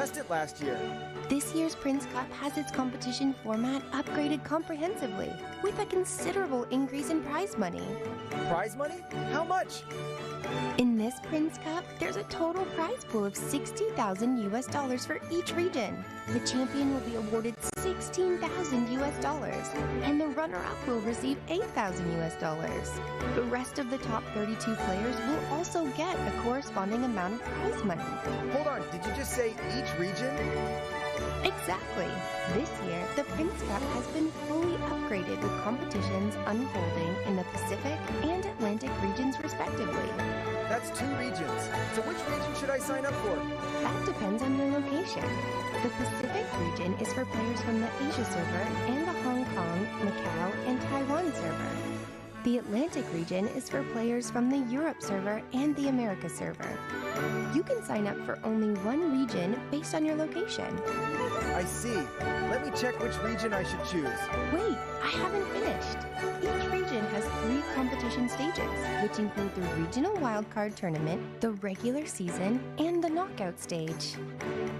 missed it last year. This year's Prince Cup has its competition format upgraded comprehensively, with a considerable increase in prize money. Prize money? How much? In this Prince Cup, there's a total prize pool of $60,000 for each region. The champion will be awarded $16,000, and the runner-up will receive $8,000. The rest of the top 32 players will also get a corresponding amount of prize money. Hold on, did you just say each region? Exactly. This year, the Prince Cup has been fully upgraded with competitions unfolding in the Pacific and Atlantic regions respectively. That's 2 regions. So which region should I sign up for? That depends on your location. The Pacific region is for players from the Asia server and the Hong Kong, Macau, and Taiwan server. The Atlantic region is for players from the Europe server and the America server. You can sign up for only one region based on your location. I see. Let me check which region I should choose. Wait, I haven't finished. Each region has 3 competition stages, which include the Regional Wildcard Tournament, the regular season, and the knockout stage.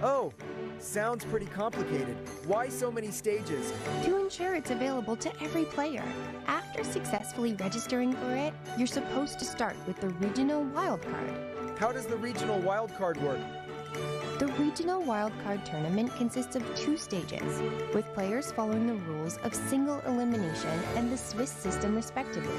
Oh, sounds pretty complicated. Why so many stages? To ensure it's available to every player. After successfully registering for it, you're supposed to start with the Regional Wildcard. How does the Regional Wildcard work? The Regional Wildcard Tournament consists of 2 stages, with players following the rules of single elimination and the Swiss system respectively.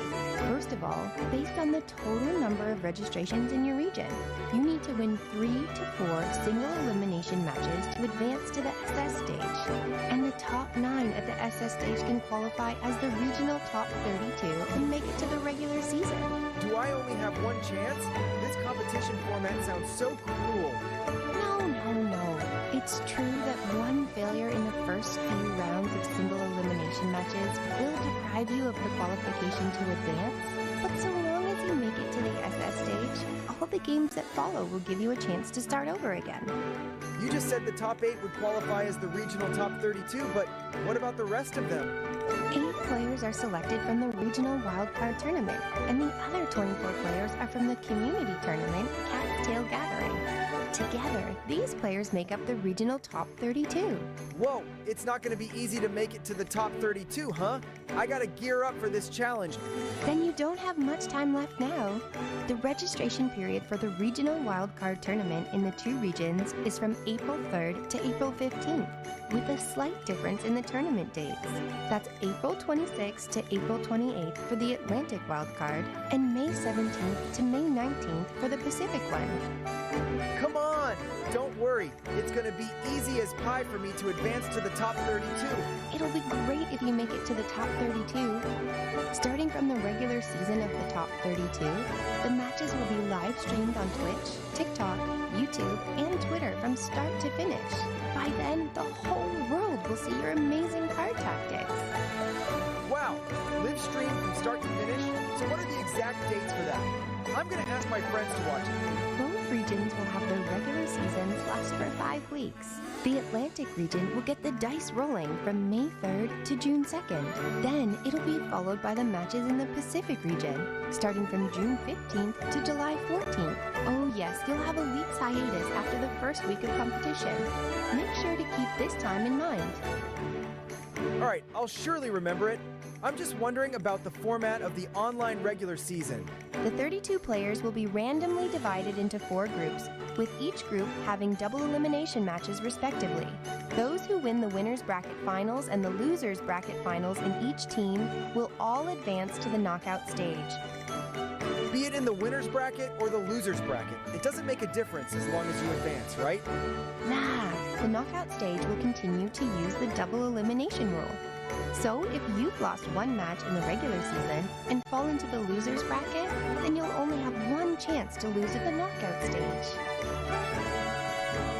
First of all, based on the total number of registrations in your region, you need to win 3 to 4 single elimination matches to advance to the SS stage, and the top 9 at the SS stage can qualify as the Regional Top 32 and make it to the regular season. Do I only have one chance? This competition format sounds so cruel. No. It's true that one failure in the first few rounds of single elimination matches will deprive you of the qualification to advance, but so long as you make it to the SS stage, all the games that follow will give you a chance to start over again. You just said the top 8 would qualify as the Regional Top 32, but what about the rest of them? 8 players are selected from the Regional Wildcard Tournament, and the other 24 players are from the Community Tournament, Cat's Tail Gathering. Together, these players make up the Regional Top 32. Whoa, it's not going to be easy to make it to the top 32, huh? I gotta gear up for this challenge. Then you don't have much time left now. The registration period for the Regional Wildcard Tournament in the 2 regions is from April 3rd to April 15th, with a slight difference in the tournament dates. That's April 26th to April 28th for the Atlantic Wildcard, and May 17th to May 19th for the Pacific one. Come on! Don't worry. It's gonna be easy as pie for me to advance to the top 32. It'll be great if you make it to the top 32. Starting from the regular season of the top 32, the matches will be live streamed on Twitch, TikTok, YouTube, and Twitter from start to finish. By then, the whole world will see your amazing card tactics. Wow! Live stream from start to finish? So what are the exact dates for that? I'm gonna ask my friends to watch it. Both regions will have their regular seasons last for 5 weeks. The Atlantic region will get the dice rolling from May 3rd to June 2nd. Then it'll be followed by the matches in the Pacific region, starting from June 15th to July 14th. Oh yes, you'll have a week's hiatus after the first week of competition. Make sure to keep this time in mind. Alright, I'll surely remember it. I'm just wondering about the format of the online regular season. The 32 players will be randomly divided into 4 groups, with each group having double elimination matches respectively. Those who win the winner's bracket finals and the loser's bracket finals in each team will all advance to the knockout stage. Be it in the winner's bracket or the loser's bracket, it doesn't make a difference as long as you advance, right? Nah, the knockout stage will continue to use the double elimination rule. So if you've lost one match in the regular season and fall into the loser's bracket, then you'll only have one chance to lose at the knockout stage.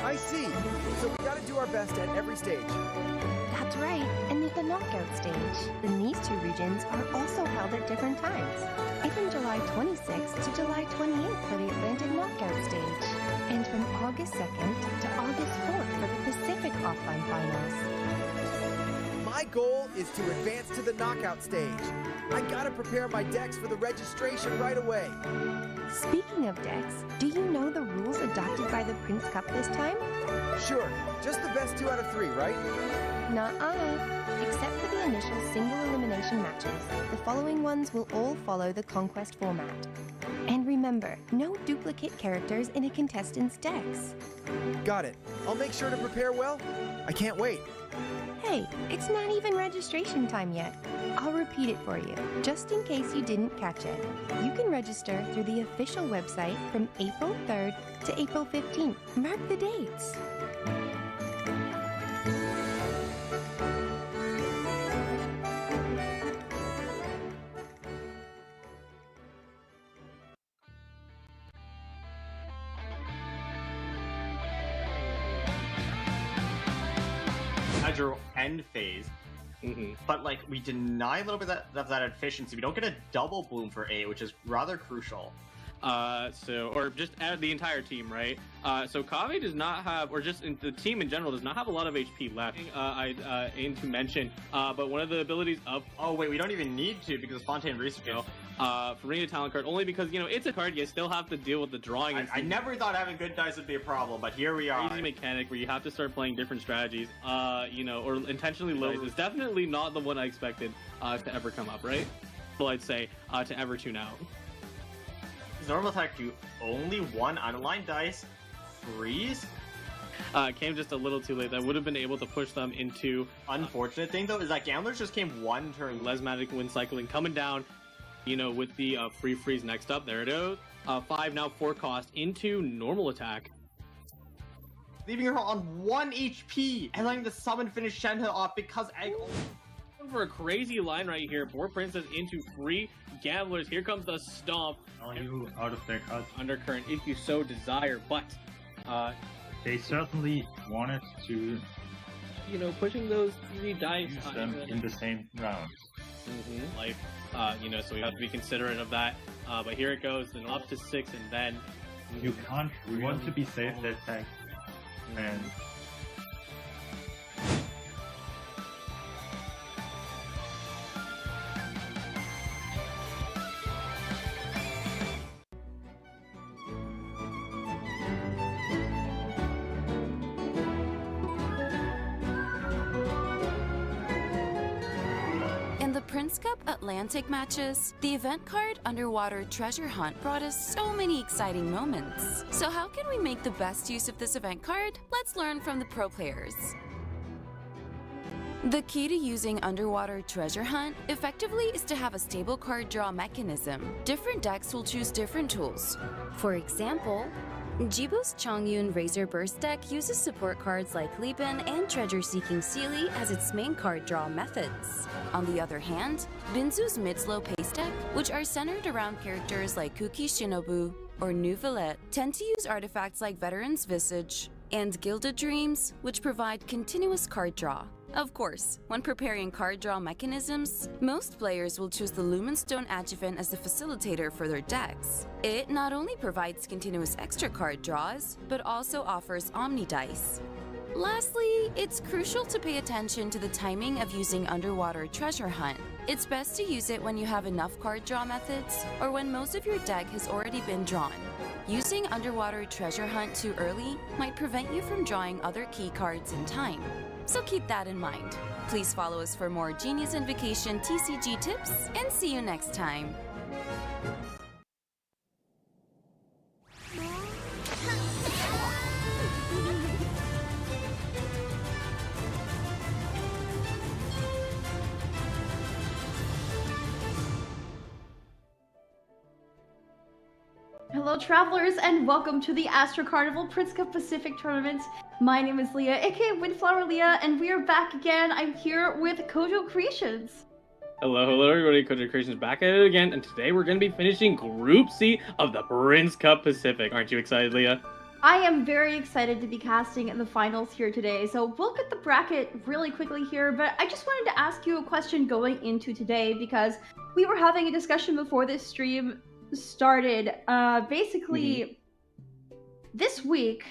I see. So we gotta do our best at every stage. That's right, and at the knockout stage. Then these 2 regions are also held at different times. From July 26th to July 28th for the Atlantic knockout stage, and from August 2nd to August 4th for the Pacific offline finals. My goal is to advance to the knockout stage. I gotta prepare my decks for the registration right away. Speaking of decks, do you know the rules adopted by the Prince Cup this time? Sure, just the best 2 out of 3, right? Nuh-uh. Except for the initial single elimination matches, the following ones will all follow the Conquest format. And remember, no duplicate characters in a contestant's decks. Got it. I'll make sure to prepare well. I can't wait. Hey, it's not even registration time yet. I'll repeat it for you, just in case you didn't catch it. You can register through the official website from April 3rd to April 15th. Mark the dates. Your end phase, but like we deny a little bit of that efficiency. We don't get a double bloom for 8, which is rather crucial. Or just add the entire team, right? So Kave does not have, or just the team in general does not have a lot of HP left. I aim to mention, but one of the abilities of we don't even need to because of spontaneous research. For bringing a talent card only because it's a card you still have to deal with the drawing. I never thought having good dice would be a problem, but here we are. Easy mechanic where you have to start playing different strategies, or intentionally low. It's definitely not the one I expected to ever come up, right? Well, I'd say to ever tune out. Normal attack do only 1 unaligned dice. Freeze. Came just a little too late. That would have been able to push them into. Unfortunate thing though is that Gamblers just came 1 turn. Lesmatic Wind Cycling coming down. With the free freeze next up. There it is. 5 now 4 cost into normal attack. Leaving her on 1 HP and letting the summon finish Shenhe off because Egg. For a crazy line right here. 4 Princess into 3 Gamblers. Here comes the stomp. You out of their cut. Undercurrent if you so desire, but they certainly wanted to pushing those 3 dice use them in the same round. Life, so we have to be considerate of that. But here it goes, then up to 6, and then you can't. We want to be safe that attack, and Prince Cup Atlantic matches, the event card Underwater Treasure Hunt brought us so many exciting moments. So how can we make the best use of this event card? Let's learn from the pro players. The key to using Underwater Treasure Hunt effectively is to have a stable card draw mechanism. Different decks will choose different tools. For example, Jibu's Chongyun Razor Burst deck uses support cards like Liban and Treasure Seeking Sealy as its main card draw methods. On the other hand, Binzu's mid-slow pace deck, which are centered around characters like Kuki Shinobu or Nouvelette, tend to use artifacts like Veteran's Visage and Gilded Dreams, which provide continuous card draw. Of course, when preparing card draw mechanisms, most players will choose the Lumenstone Adjuvant as the facilitator for their decks. It not only provides continuous extra card draws, but also offers Omni Dice. Lastly, it's crucial to pay attention to the timing of using Underwater Treasure Hunt. It's best to use it when you have enough card draw methods, or when most of your deck has already been drawn. Using Underwater Treasure Hunt too early might prevent you from drawing other key cards in time. So keep that in mind. Please follow us for more Genius Invocation TCG tips, and see you next time. Hello travelers, and welcome to the Astro Carnival Prince Cup Pacific Tournament. My name is Leah, aka Windflower Leah, and we are back again. I'm here with Kojo Creations. Hello everybody, Kojo Creations back at it again, and today we're going to be finishing Group C of the Prince Cup Pacific. Aren't you excited, Leah? I am very excited to be casting in the finals here today, so we'll get the bracket really quickly here, but I just wanted to ask you a question going into today, because we were having a discussion before this stream started. Basically, this week,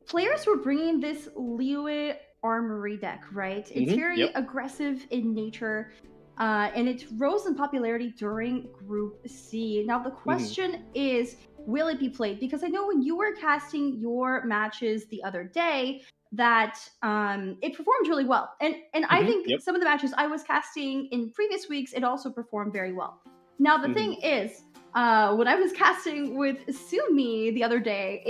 players were bringing this Liyue Armory deck, right? It's very aggressive in nature, and it rose in popularity during Group C. Now the question is, will it be played? Because I know when you were casting your matches the other day, that it performed really well, and I think some of the matches I was casting in previous weeks, it also performed very well. Now the thing is, when I was casting with Sumi the other day,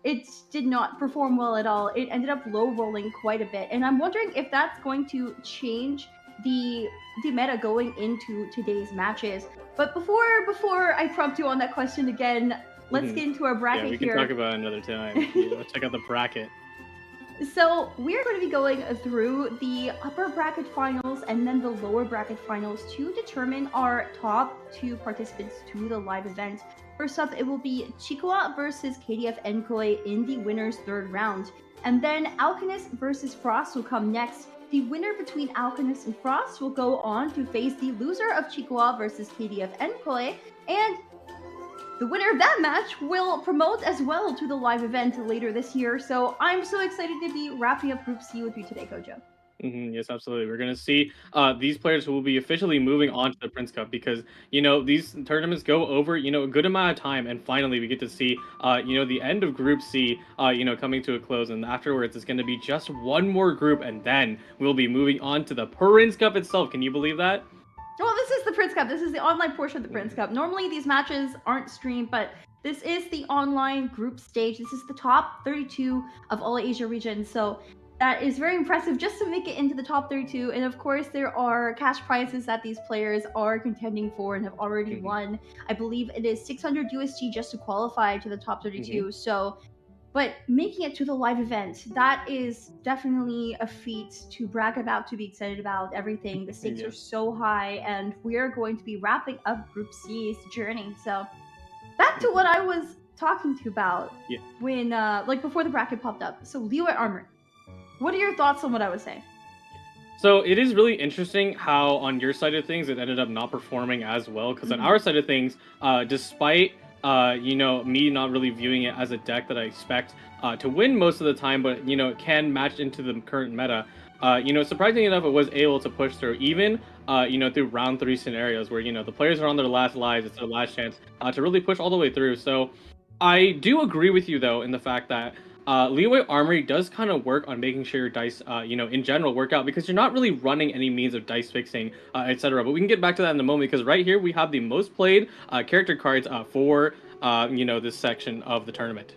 it did not perform well at all. It ended up low rolling quite a bit, and I'm wondering if that's going to change the meta going into today's matches. But before I prompt you on that question again, let's get into our bracket here. Yeah, we can talk about it another time. Let's check out the bracket. So we're going to be going through the upper bracket finals and then the lower bracket finals to determine our top 2 participants to the live event. First up, it will be Chua versus KDF Enkoi in the winner's 3rd round. And then Alchemist versus Frost will come next. The winner between Alchemist and Frost will go on to face the loser of Chua versus KDF Enkoi, and the winner of that match will promote as well to the live event later this year. So I'm so excited to be wrapping up Group C with you today, Kojo. Yes, absolutely. We're going to see these players who will be officially moving on to the Prince Cup because, these tournaments go over, a good amount of time. And finally, we get to see, the end of Group C, coming to a close. And afterwards, it's going to be just one more group. And then we'll be moving on to the Prince Cup itself. Can you believe that? Well, this is the Prince Cup. This is the online portion of the Prince Cup. Normally, these matches aren't streamed, but this is the online group stage. This is the top 32 of all Asia regions. So that is very impressive just to make it into the top 32. And of course, there are cash prizes that these players are contending for and have already won. I believe it is 600 USD just to qualify to the top 32. So, but making it to the live event, that is definitely a feat to brag about, to be excited about, everything. The stakes are so high, and we are going to be wrapping up Group C's journey. So back to what I was talking to you about when, before the bracket popped up. So Liyue Armor. What are your thoughts on what I was saying? So it is really interesting how on your side of things, it ended up not performing as well. Because on our side of things, despite, me not really viewing it as a deck that I expect to win most of the time, but, it can match into the current meta. Surprisingly enough, it was able to push through even, through round 3 scenarios where, the players are on their last lives. It's their last chance to really push all the way through. So I do agree with you, though, in the fact that Liyue Armory does kind of work on making sure your dice, in general work out because you're not really running any means of dice fixing, etc. But we can get back to that in a moment because right here we have the most played character cards for, this section of the tournament.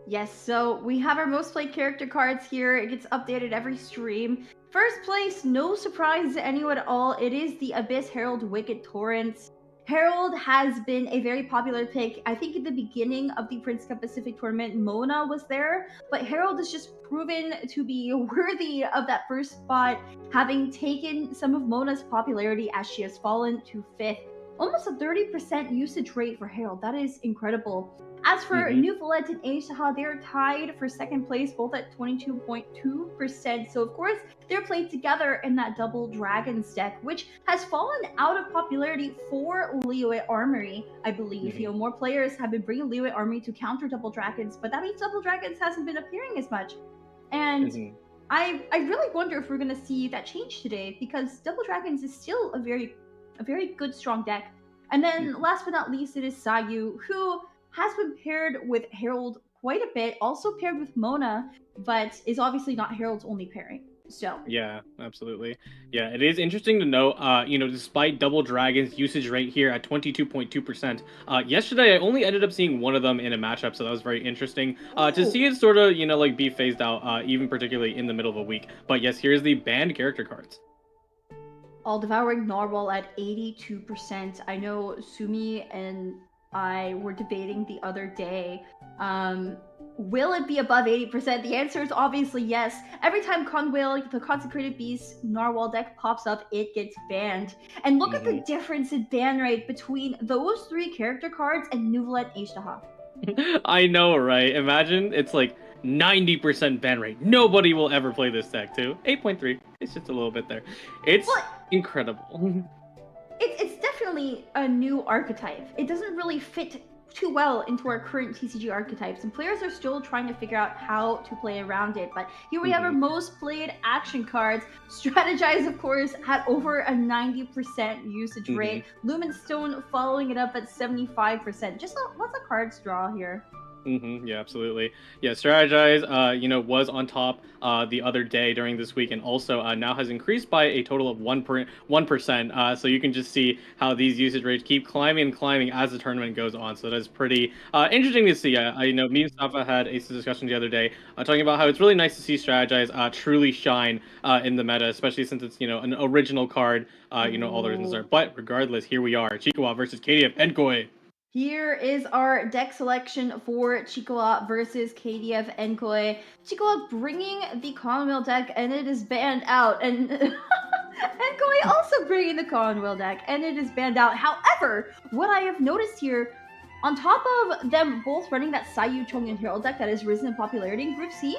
Yes, so we have our most played character cards here. It gets updated every stream. First place, no surprise to anyone at all. It is the Abyss Herald Wicked Torrents. Herald has been a very popular pick. I think at the beginning of the Prince Cup Pacific tournament, Mona was there, but Herald has just proven to be worthy of that first spot, having taken some of Mona's popularity as she has fallen to 5th. Almost a 30% usage rate for Herald. That is incredible. As for New Valette and Aisha, they're tied for 2nd place, both at 22.2%. So, of course, they're played together in that double Dragons deck, which has fallen out of popularity for Liyue Armory, I believe. More players have been bringing Liyue Armory to counter double Dragons, but that means double Dragons hasn't been appearing as much. And I really wonder if we're going to see that change today, because double Dragons is still a very good, strong deck. And then, last but not least, it is Sayu, who has been paired with Herald quite a bit, also paired with Mona, but is obviously not Herald's only pairing. So yeah, absolutely. Yeah, it is interesting to note, despite Double Dragon's usage rate here at 22.2%, yesterday I only ended up seeing one of them in a matchup, so that was very interesting to see it sort of, be phased out, even particularly in the middle of a week. But yes, here's the banned character cards. All Devouring Narwhal at 82%. I know Sumi and I were debating the other day, will it be above 80%? The answer is obviously yes. Every time Conwhale, the Consecrated Beast Narwhal deck pops up, it gets banned. And look at the difference in ban rate between those 3 character cards and Nuvalet Aishtaha. I know, right? Imagine it's like 90% ban rate. Nobody will ever play this deck too. 8.3. It's just a little bit there. It's incredible. It's definitely a new archetype. It doesn't really fit too well into our current TCG archetypes, and players are still trying to figure out how to play around it. But here we have our most played action cards. Strategize, of course, had over a 90% usage rate. Lumen Stone following it up at 75%. Just lots of cards draw here. Yeah, absolutely. Yeah, Strategize, was on top the other day during this week, and also now has increased by a total of 1%. So you can just see how these usage rates keep climbing and climbing as the tournament goes on. So that is pretty interesting to see. I know me and Safa had a discussion the other day talking about how it's really nice to see Strategize truly shine in the meta, especially since it's an original card. All the reasons are. But regardless, here we are, Chikawa versus KDF Enkoi. Here is our deck selection for Chikawa versus KDF Enkoi. Chikawa bringing the Commonwealth deck, and it is banned out. And Enkoi also bringing the Commonwealth deck, and it is banned out. However, what I have noticed here, on top of them both running that Sayu Chongyun Herald deck that has risen in popularity in Group C,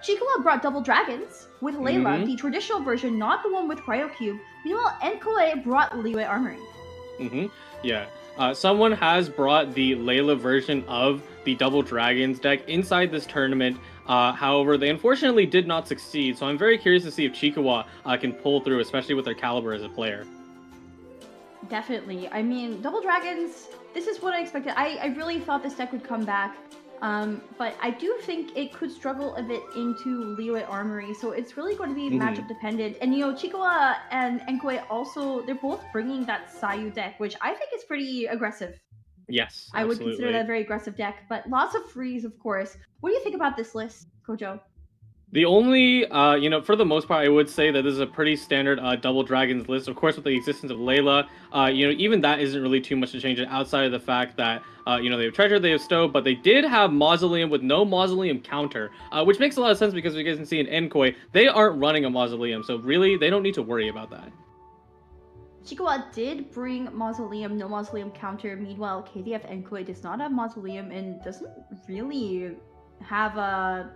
Chikawa brought Double Dragons with Layla, the traditional version, not the one with Cryocube. Meanwhile, Enkoi brought Leeway Armory. Yeah. Someone has brought the Layla version of the Double Dragons deck inside this tournament. However, they unfortunately did not succeed. So I'm very curious to see if Chikawa can pull through, especially with their caliber as a player. Definitely. I mean, Double Dragons, this is what I expected. I really thought this deck would come back. But I do think it could struggle a bit into Leeway Armory, so it's really going to be matchup dependent. And Chikawa and Enkoi also, they're both bringing that Sayu deck, which I think is pretty aggressive. Yes, I would consider that a very aggressive deck, but lots of frees, of course. What do you think about this list, Kojo? The only, for the most part, I would say that this is a pretty standard Double Dragons list. Of course, with the existence of Layla, even that isn't really too much to change it outside of the fact that, they have Treasure, they have Stowe, but they did have Mausoleum with no Mausoleum counter, which makes a lot of sense because you guys can see in Enkoi, they aren't running a Mausoleum, so really, they don't need to worry about that. Chikawa did bring Mausoleum, no Mausoleum counter. Meanwhile, KDF Enkoi does not have Mausoleum and doesn't really have a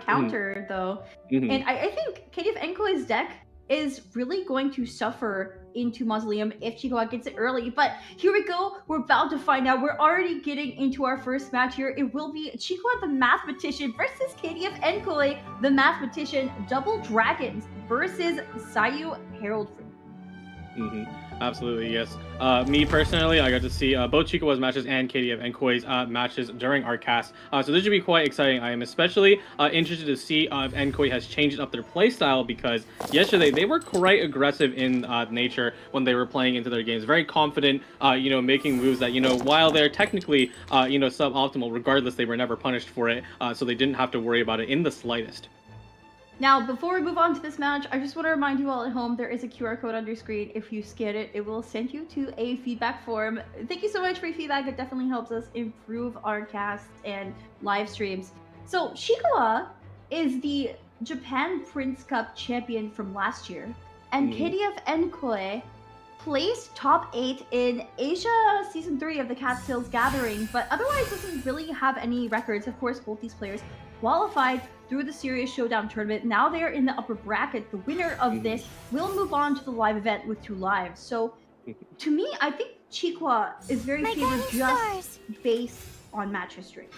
counter though. And I think KDF Enkoi's deck is really going to suffer into Mausoleum if Chikawa gets it early. But here we go, we're about to find out. We're already getting into our first match here. It will be Chikawa the Mathematician versus KDF Enkoi the Mathematician. Double Dragons versus Sayu Herald. Absolutely, yes. Me personally, I got to see both Chikawa's matches and KDF Enkoi's matches during our cast. So this should be quite exciting. I am especially interested to see if Enkoi has changed up their playstyle, because yesterday they were quite aggressive in nature when they were playing into their games. Very confident, making moves that, while they're technically, suboptimal, regardless, they were never punished for it. So they didn't have to worry about it in the slightest. Now, before we move on to this match, I just want to remind you all at home, there is a QR code on your screen. If you scan it, it will send you to a feedback form. Thank you so much for your feedback. It definitely helps us improve our casts and live streams. So, Chikawa is the Japan Prince Cup champion from last year, and KDF Enkoi placed top 8 in Asia Season 3 of the Catskills Gathering, but otherwise doesn't really have any records. Of course, both these players qualified through the Serious Showdown tournament. Now they're in the upper bracket. The winner of this will move on to the live event with 2 lives. So, to me, I think Chikawa is very favored just based on match history.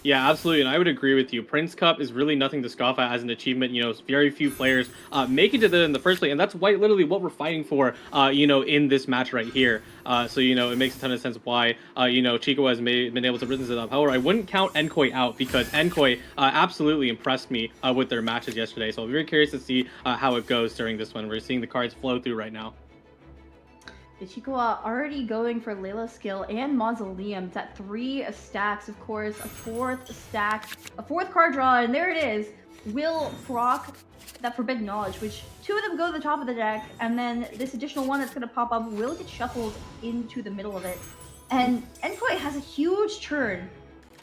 Yeah, absolutely, and I would agree with you. Prince Cup is really nothing to scoff at as an achievement. Very few players make it to that in the first place, and that's literally what we're fighting for, in this match right here. So, it makes a ton of sense why, Chikawa has been able to rise it up. However, I wouldn't count Enkoi out, because Enkoi absolutely impressed me with their matches yesterday. So I'm very curious to see how it goes during this one. We're seeing the cards flow through right now. The Chikawa already going for Layla skill and Mausoleum. At 3 stacks, of course, a 4th stack, a 4th card draw, and there it is. Will proc that Forbidden Knowledge, which 2 of them go to the top of the deck, and then this additional one that's going to pop up will get shuffled into the middle of it. And Enkoi has a huge turn.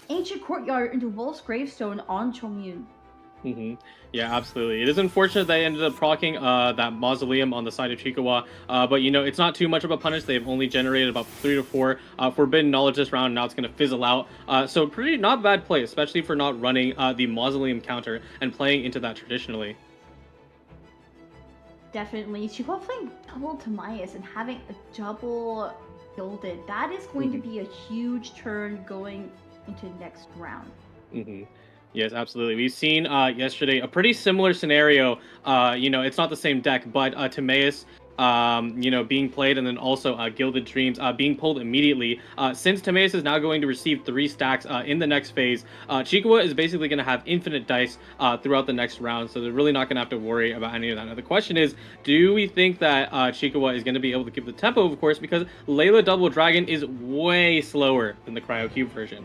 Ancient Courtyard into Wolf's Gravestone on Chongyun. Yeah, absolutely. It is unfortunate they ended up proccing that Mausoleum on the side of Chikawa, but it's not too much of a punish. They've only generated about 3 to 4 Forbidden Knowledge this round. Now it's going to fizzle out. So pretty not bad play, especially for not running the Mausoleum counter and playing into that traditionally. Definitely. Chikawa playing double Timaeus and having a double Gilded. That is going to be a huge turn going into next round. Yes, absolutely. We've seen yesterday a pretty similar scenario. It's not the same deck, but Timaeus, being played, and then also Gilded Dreams being pulled immediately. Since Timaeus is now going to receive 3 stacks in the next phase, Chikawa is basically going to have infinite dice throughout the next round, so they're really not going to have to worry about any of that. Now, the question is, do we think that Chikawa is going to be able to keep the tempo, of course, because Layla Double Dragon is way slower than the Cryo Cube version.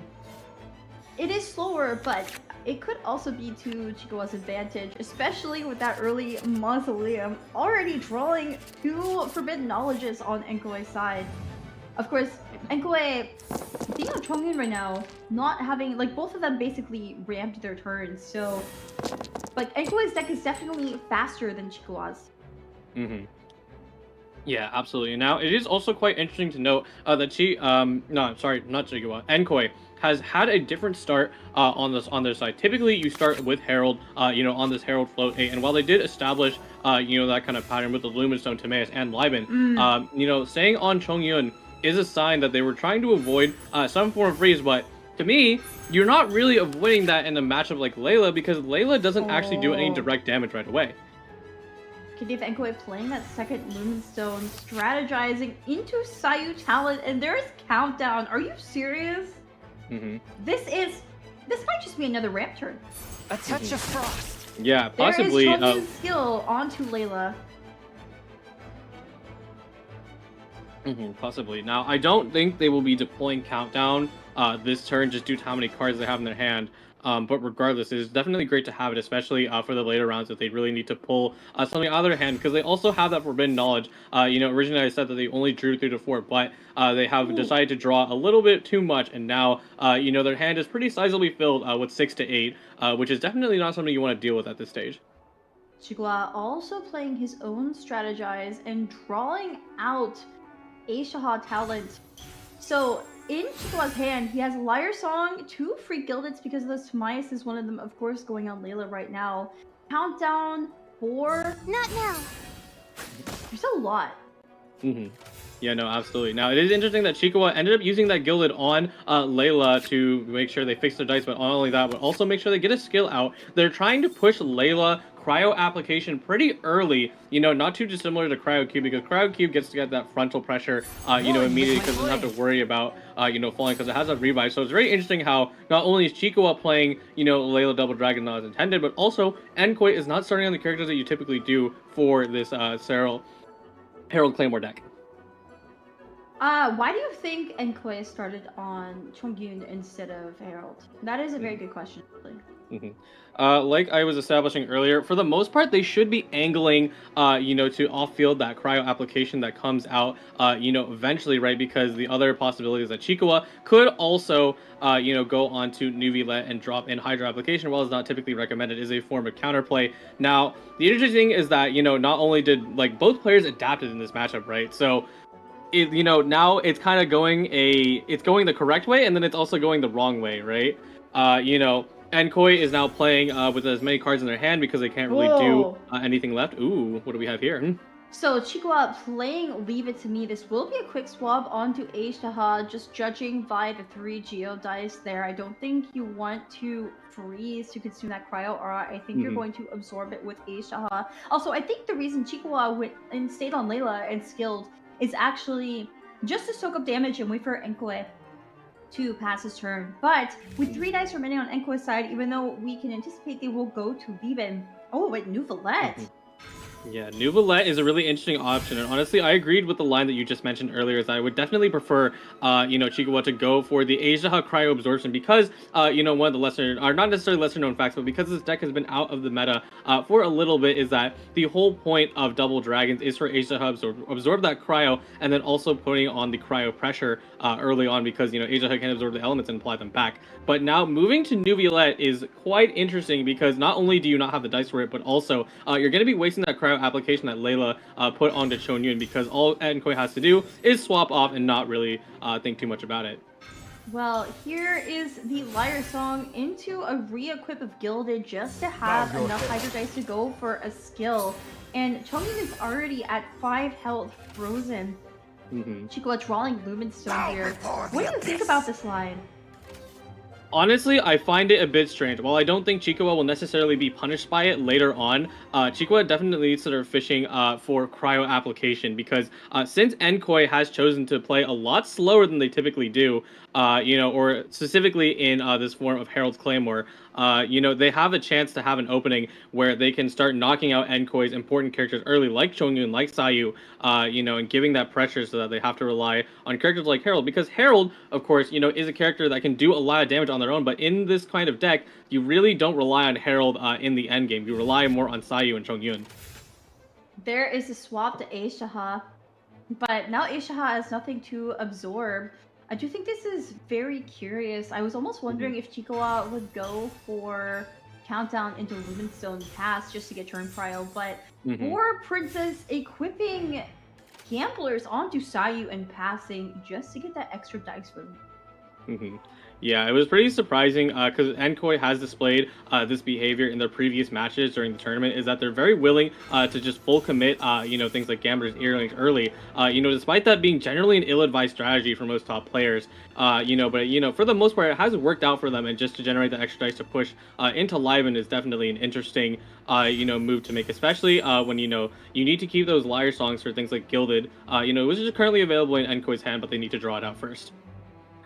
It is slower, but it could also be to Chikawa's advantage, especially with that early Mausoleum already drawing 2 Forbidden Knowledges on Enkoe's side. Of course, Enkoe being on Chongyun right now, not having, like, both of them basically ramped their turns, so, like, Enkoe's deck is definitely faster than Chikawa's. Yeah, absolutely. Now, it is also quite interesting to note that Enkoe has had a different start on their side. Typically, you start with Herald, on this Herald float 8, and while they did establish, that kind of pattern with the Lumenstone, Timaeus, and Liben, staying on Chongyun is a sign that they were trying to avoid some form of freeze, but to me, you're not really avoiding that in a matchup like Layla, because Layla doesn't actually do any direct damage right away. Kadif Enkoe playing that second Lumenstone, strategizing into Sayu Talent, and there's Countdown. Are you serious? This might just be another ramp turn. A touch of frost. Yeah, possibly. There is Chongyun's skill onto Layla. Possibly. Now, I don't think they will be deploying Countdown this turn just due to how many cards they have in their hand. But regardless, it is definitely great to have it, especially for the later rounds if they really need to pull something out of their hand, because they also have that Forbidden Knowledge. Originally I said that they only drew 3 to 4, but they have decided to draw a little bit too much, and now, their hand is pretty sizably filled with 6 to 8, which is definitely not something you want to deal with at this stage. Chua also playing his own strategize and drawing out Aishaha Talent. So, in Chikawa's hand, he has Liar Song, 2 free Gildeds because of the Timaeus is one of them, of course, going on Layla right now. Countdown, 4. Not now. There's a lot. Yeah, no, absolutely. Now, it is interesting that Chikawa ended up using that Gilded on Layla to make sure they fix their dice, but not only that, but also make sure they get a skill out. They're trying to push Layla Cryo application pretty early, not too dissimilar to Cryo Cube, because Cryo Cube gets to get that frontal pressure, immediately, because it doesn't have to worry about, falling, because it has a revive. So it's very interesting how not only is Chikawa playing, Layla Double Dragon not as intended, but also Enkoe is not starting on the characters that you typically do for this Herald Claymore deck. Why do you think Enkoe started on Chongyun instead of Herald? That is a very good question, actually. Like I was establishing earlier, for the most part, they should be angling, to off-field that cryo application that comes out, eventually, right? Because the other possibilities that Chikawa could also, go on to Nuvilet and drop in Hydra application, while it's not typically recommended, is a form of counterplay. Now, the interesting thing is that, not only did, both players adapted in this matchup, right? So, now it's kind of going the correct way, and then it's also going the wrong way, right? Enkoe is now playing with as many cards in their hand because they can't really do anything left. Ooh, what do we have here? So Chikawa playing Leave It To Me. This will be a quick swap onto Aishaha, just judging by the 3 Geo dice there. I don't think you want to freeze to consume that Cryo Aura. I think you're going to absorb it with Aishaha. Also, I think the reason Chikawa went and stayed on Layla and skilled is actually just to soak up damage and wait for Enkoe to pass his turn. But with 3 dice remaining on Enkoe's side, even though we can anticipate they will go to Viven. Oh, wait, Nuvalet. Yeah, Nuvalet is a really interesting option, and honestly, I agreed with the line that you just mentioned earlier, is that I would definitely prefer, Chikawa to go for the Aishaha Cryo Absorption, because, one of the lesser, or not necessarily lesser known facts, but because this deck has been out of the meta for a little bit, is that the whole point of Double Dragons is for Aishaha absorb that Cryo, and then also putting on the Cryo pressure early on, because, Aishaha can absorb the elements and apply them back. But now, moving to Nuvalet is quite interesting, because not only do you not have the dice for it, but also, you're going to be wasting that Cryo application that Layla put onto Chongyun, because all Enkoe has to do is swap off and not really think too much about it. Well, here is the Liar Song into a re-equip of Gilded just to have enough Hydra dice to go for a skill. And Chongyun is already at 5 health frozen. Chua drawing Lumenstone here. What do you think about this line? Honestly, I find it a bit strange. While I don't think Chikwa will necessarily be punished by it later on, Chikwa definitely needs to start fishing for cryo application because since Enkoi has chosen to play a lot slower than they typically do, or specifically in this form of Herald's Claymore, they have a chance to have an opening where they can start knocking out Enkoi's important characters early, like Chongyun, like Sayu, and giving that pressure so that they have to rely on characters like Herald. Because Herald, of course, is a character that can do a lot of damage on their own, but in this kind of deck, you really don't rely on Herald in the end game. You rely more on Sayu and Chongyun. There is a swap to Aishaha, but now Aishaha has nothing to absorb. I do think this is very curious. I was almost wondering if Chikwa would go for Countdown into Lumenstone Pass just to get turn cryo, but for Princess equipping Gamblers onto Sayu and passing just to get that extra dice room. Yeah, it was pretty surprising because Enkoi has displayed this behavior in their previous matches during the tournament, is that they're very willing to just full commit, things like Gambler's Earrings early, despite that being generally an ill-advised strategy for most top players, but for the most part, it has worked out for them, and just to generate the extra dice to push into Liven is definitely an interesting, move to make, especially when, you need to keep those Liar Songs for things like Gilded, which is currently available in Enkoi's hand, but they need to draw it out first.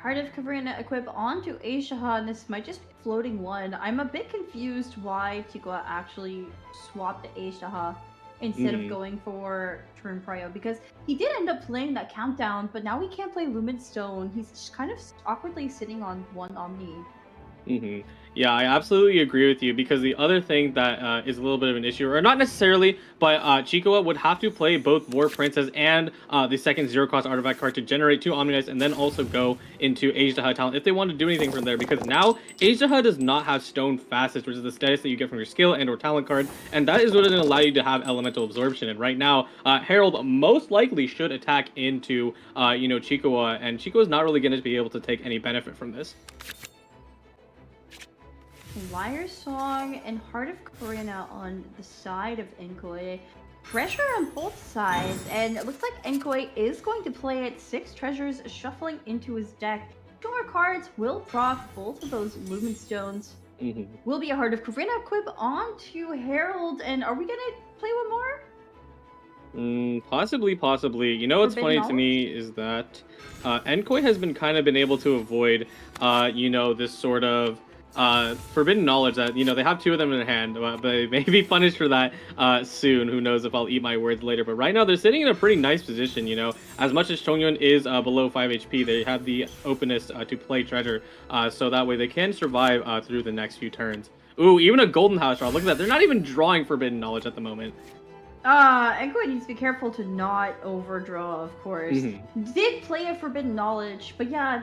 Heart of Caverna equip onto Aishaha, and this might just be floating one. I'm a bit confused why Chikwa actually swapped to Aishaha instead of going for turn prio, because he did end up playing that Countdown, but now he can't play Lumenstone. He's just kind of awkwardly sitting on one Omni. Yeah, I absolutely agree with you, because the other thing that is a little bit of an issue, or not necessarily, but Chikwa would have to play both War Princess and the second zero-cost artifact card to generate 2 Omnidice, and then also go into Agedaha talent if they want to do anything from there, because now Agedaha does not have Stone Fastest, which is the status that you get from your skill and or talent card, and that is what is going to allow you to have Elemental Absorption. And right now, Herald most likely should attack into, Chikwa, and Chikwa is not really going to be able to take any benefit from this. Liar Song and Heart of Caverna on the side of Enkoi. Pressure on both sides, and it looks like Enkoi is going to play it. 6 treasures shuffling into his deck. 2 more cards will proc both of those Lumenstones. Will be a Heart of Caverna equip onto Herald, and are we gonna play one more? Possibly. What's funny to me is that Enkoi has been able to avoid, this sort of forbidden knowledge that they have 2 of them in their hand, but they may be punished for that soon. Who knows if I'll eat my words later, but right now they're sitting in a pretty nice position. As much as Chongyun is below 5 HP, they have the openness to play treasure, so that way they can survive through the next few turns. Ooh, even a golden house draw. Look at that, they're not even drawing forbidden knowledge at the moment. Enkoi needs to be careful to not overdraw, of course. Did play a forbidden knowledge, but yeah,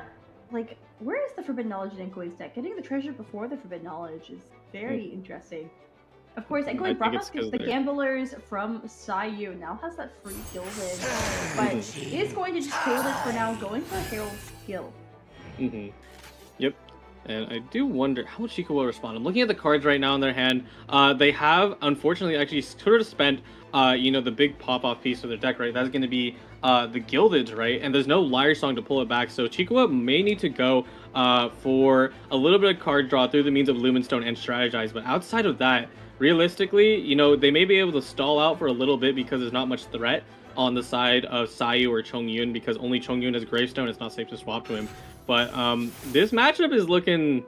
where is the Forbidden Knowledge in Enkoi's deck? Getting the treasure before the Forbidden Knowledge is very interesting. Of course, Enkoi brought back the Gamblers from Sayu. Now has that free Gilded, but is going to just kill this for now, going for Herald's skill. Yep. And I do wonder how Chikwa will respond. I'm looking at the cards right now in their hand. They have, unfortunately, actually sort of spent, the big pop-off piece of their deck, right? That's going to be the Gilded, right? And there's no Liar Song to pull it back, so Chikwa may need to go for a little bit of card draw through the means of Lumenstone and strategize. But outside of that, realistically, they may be able to stall out for a little bit because there's not much threat on the side of Sayu or Chongyun, because only Chongyun has Gravestone. It's not safe to swap to him. But this matchup is looking,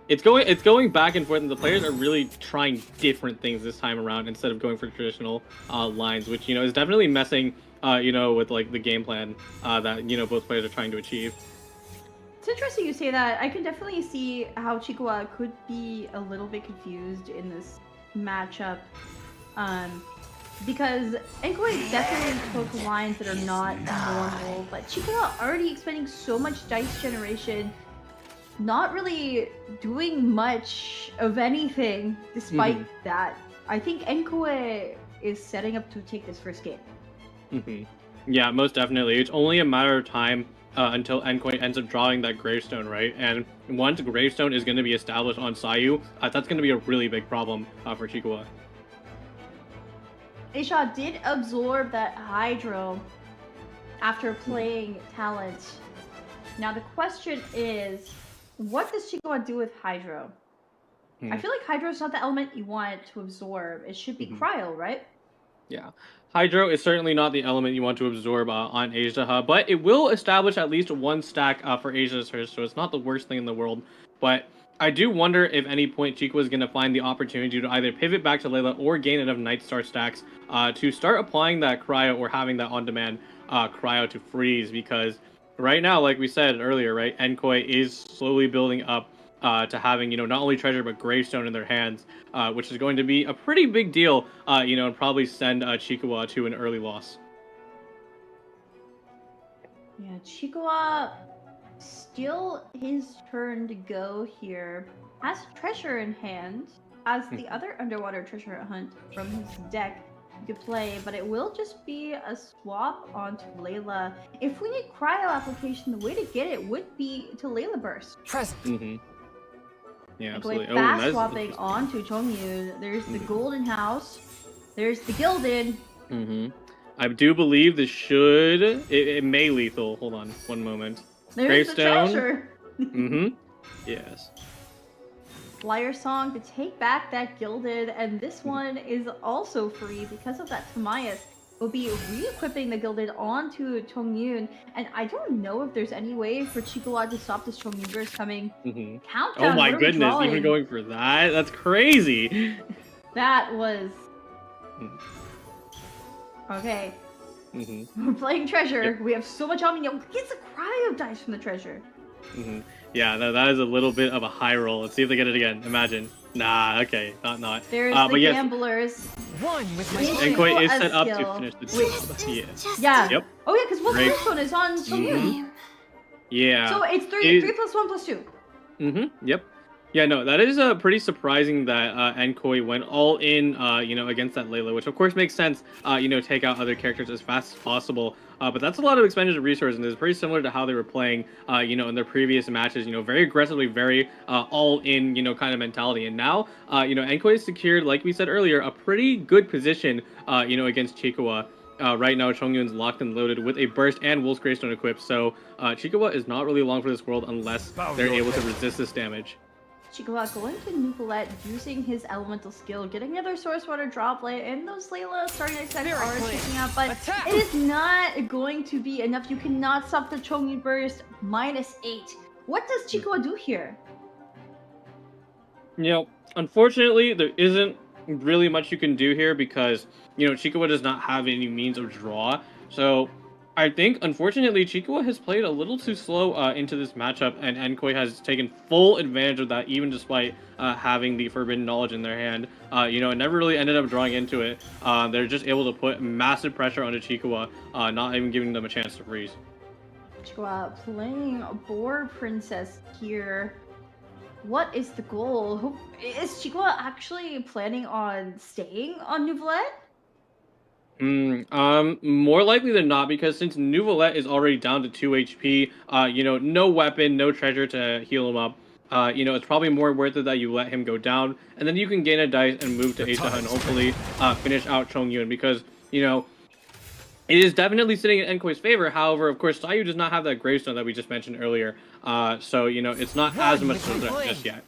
it's going back and forth, and the players are really trying different things this time around instead of going for traditional lines, which is definitely messing with the game plan that both players are trying to achieve. It's interesting you say that. I can definitely see how Chikwa could be a little bit confused in this matchup, because Enkoi definitely took lines that are not normal, but Chikwa already expending so much dice generation, not really doing much of anything despite that. I think Enkoi is setting up to take this first game. Yeah, most definitely. It's only a matter of time until Enkoi ends up drawing that Gravestone, right? And once Gravestone is going to be established on Sayu, that's going to be a really big problem for Chikwa. Aisha did absorb that Hydro. after playing talent. Now the question is, what does Chikawa do with Hydro? I feel like Hydro is not the element you want to absorb. It should be Cryo, right? Yeah. Hydro is certainly not the element you want to absorb on Asia, but it will establish at least one stack for Asia's Hurst, so it's not the worst thing in the world. But I do wonder if any point Chico is going to find the opportunity to either pivot back to Layla or gain enough Night Star stacks to start applying that Cryo or having that on-demand Cryo to freeze, because right now, like we said earlier, right, Enkoi is slowly building up to having, not only treasure but gravestone in their hands, which is going to be a pretty big deal, and probably send Chikawa to an early loss. Yeah, Chikawa still his turn to go here. Has treasure in hand, as the other underwater treasure hunt from his deck to play, but it will just be a swap onto Layla. If we need cryo application, the way to get it would be to Layla Burst. Yeah, Like absolutely. fast swapping onto Chongyun. There's the Golden House. There's the Gilded. I do believe this should... It may lethal. Hold on one moment. There's the Gravestone. treasure. Yes. Flyer Song to take back that Gilded, and this one is also free because of that Tamias. We'll be re-equipping the Gilded onto Chongyun, and I don't know if there's any way for Chikawa to stop this Chongyun burst coming. Countdown. Oh my what are we goodness, drawing? even going for that? That's crazy. That was... Okay. We're playing treasure. Yep. We have so much on me. Gets a cryo dice from the treasure. Yeah, no, that is a little bit of a high roll. Let's see if they get it again. Imagine. Nah, okay, not. There's but the yes, gamblers. One with my Enkoi is a set up to skill. finish the job. Yes. Yeah. Yep. Oh yeah, because one Great. gravestone is on Chongyun. Yeah. So it's 3 plus 1 plus 2. Yep. Yeah, no, that is pretty surprising that Enkoi went all in, against that Layla, which of course makes sense, take out other characters as fast as possible. But that's a lot of expended resources, and it's pretty similar to how they were playing, in their previous matches, very aggressively, very all in, kind of mentality. And now, Enkoi has secured, like we said earlier, a pretty good position, against Chikawa. Right now, Chongyun's locked and loaded with a burst and Wolf's Gravestone equipped, so Chikawa is not really long for this world unless they're able to resist this damage. Chikawa going to Nuvolette, using his elemental skill, getting another source water droplet, and those Layla starting to extend are picking up, but it is not going to be enough. You cannot stop the Chongyun burst. -8. What does Chikawa do here? Unfortunately, there isn't really much you can do here because, Chikawa does not have any means of draw. So I think, unfortunately, Chikawa has played a little too slow into this matchup, and Enkoi has taken full advantage of that, even despite having the Forbidden Knowledge in their hand. It never really ended up drawing into it. They're just able to put massive pressure onto Chikawa, not even giving them a chance to freeze. Chua playing Boar Princess here. What is the goal? Is Chikawa actually planning on staying on Nuvolette? More likely than not, because since Nuvolette is already down to 2 HP, no weapon, no treasure to heal him up, it's probably more worth it that you let him go down, and then you can gain a dice and move to Asia and hopefully finish out Chongyun, because, it is definitely sitting in Enkoi's favor. However, of course, Sayu does not have that gravestone that we just mentioned earlier, so, it's not as much of a threat just yet.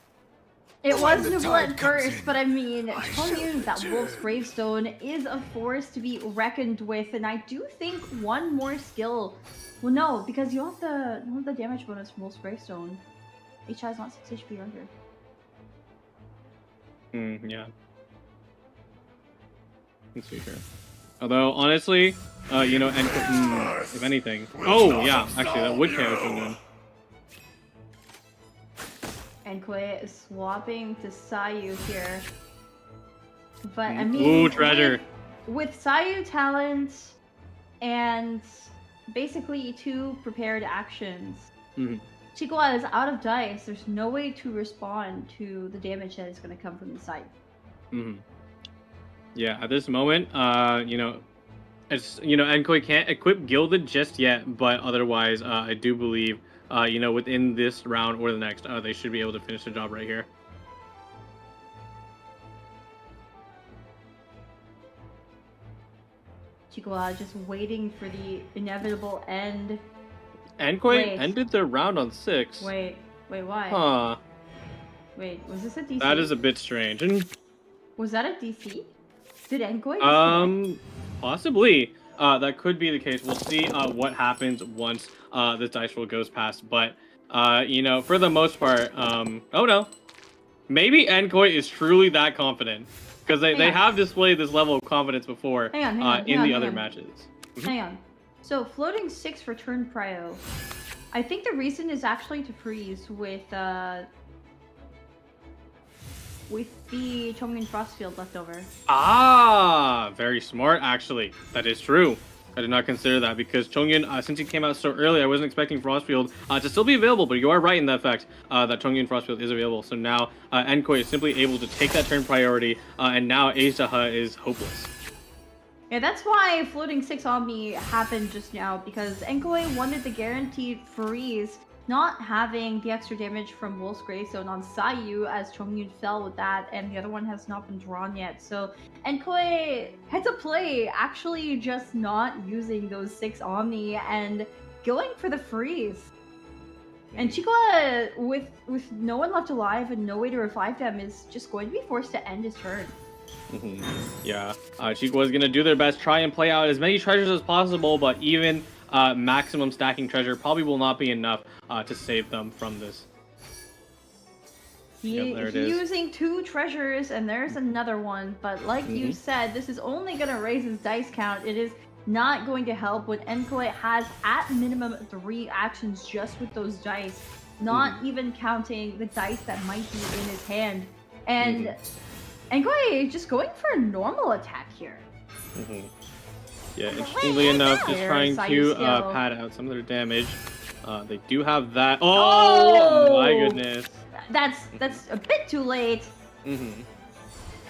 It was Nuvolette first, but I mean, Chongyun, that Wolf's Gravestone, is a force to be reckoned with, and I do think one more skill... Well, no, because you have the damage bonus from Wolf's Gravestone. HI is not 6 HP under. Yeah. Let's see here. Although, honestly, if anything... Oh, yeah, actually, that would KO Chongyun. Enkoi is swapping to Sayu here. But I mean, ooh, treasure. With Sayu talent and basically 2 prepared actions, Chikawa is out of dice. There's no way to respond to the damage that is going to come from the side. Yeah, at this moment, Enkoi can't equip Gilded just yet, but otherwise, I do believe, within this round or the next, they should be able to finish the job right here. Chikwa just waiting for the inevitable end. Enkoi Wait. ended their round on 6. Wait, why? Huh. Wait, was this a DC? That is a bit strange. And Was that a DC? Did Enkoi disconnect? Possibly. That could be the case. We'll see what happens once this dice roll goes past. But you know, for the most part, oh no, maybe Enkoi is truly that confident because they have displayed this level of confidence before in the other matches. Hang on. So floating 6 for turn prio. I think the reason is actually to freeze with the Chongyun Frostfield left over. Ah, very smart actually. That is true. I did not consider that because Chongyun, since he came out so early, I wasn't expecting Frostfield to still be available, but you are right in that fact that Chongyun Frostfield is available. So now Enkoi is simply able to take that turn priority, and now Aiztaha is hopeless. Yeah, that's why floating 6 Omni happened just now, because Enkoi wanted the guaranteed freeze, not having the extra damage from Wolf's Gravestone on Sayu, as Chongyun fell with that, and the other one has not been drawn yet. So Enkoi had to play actually just not using those 6 Omni and going for the freeze. And Chikwa, with no one left alive and no way to revive them, is just going to be forced to end his turn. Yeah, Chikwa is going to do their best, try and play out as many treasures as possible, but even maximum stacking treasure probably will not be enough to save them from this. He's using 2 treasures, and there's another one, but like you said, this is only going to raise his dice count. It is not going to help when Enkoi has at minimum 3 actions just with those dice, not even counting the dice that might be in his hand. And Enkoi just going for a normal attack here. Yeah, interestingly enough, just trying to pad out some of their damage. They do have that. Oh my goodness. That's a bit too late.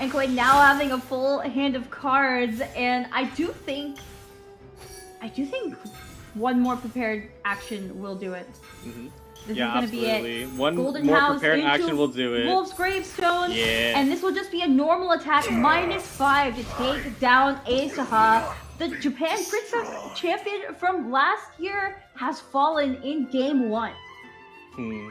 Enkoi now having a full hand of cards, and I do think one more prepared action will do it. This is gonna be it. One Golden more House prepared into action will do it. Wolf's Gravestone. Yeah. And this will just be a normal attack, -5 to take down Aiztaha. The Japan Princess champion from last year has fallen in game 1.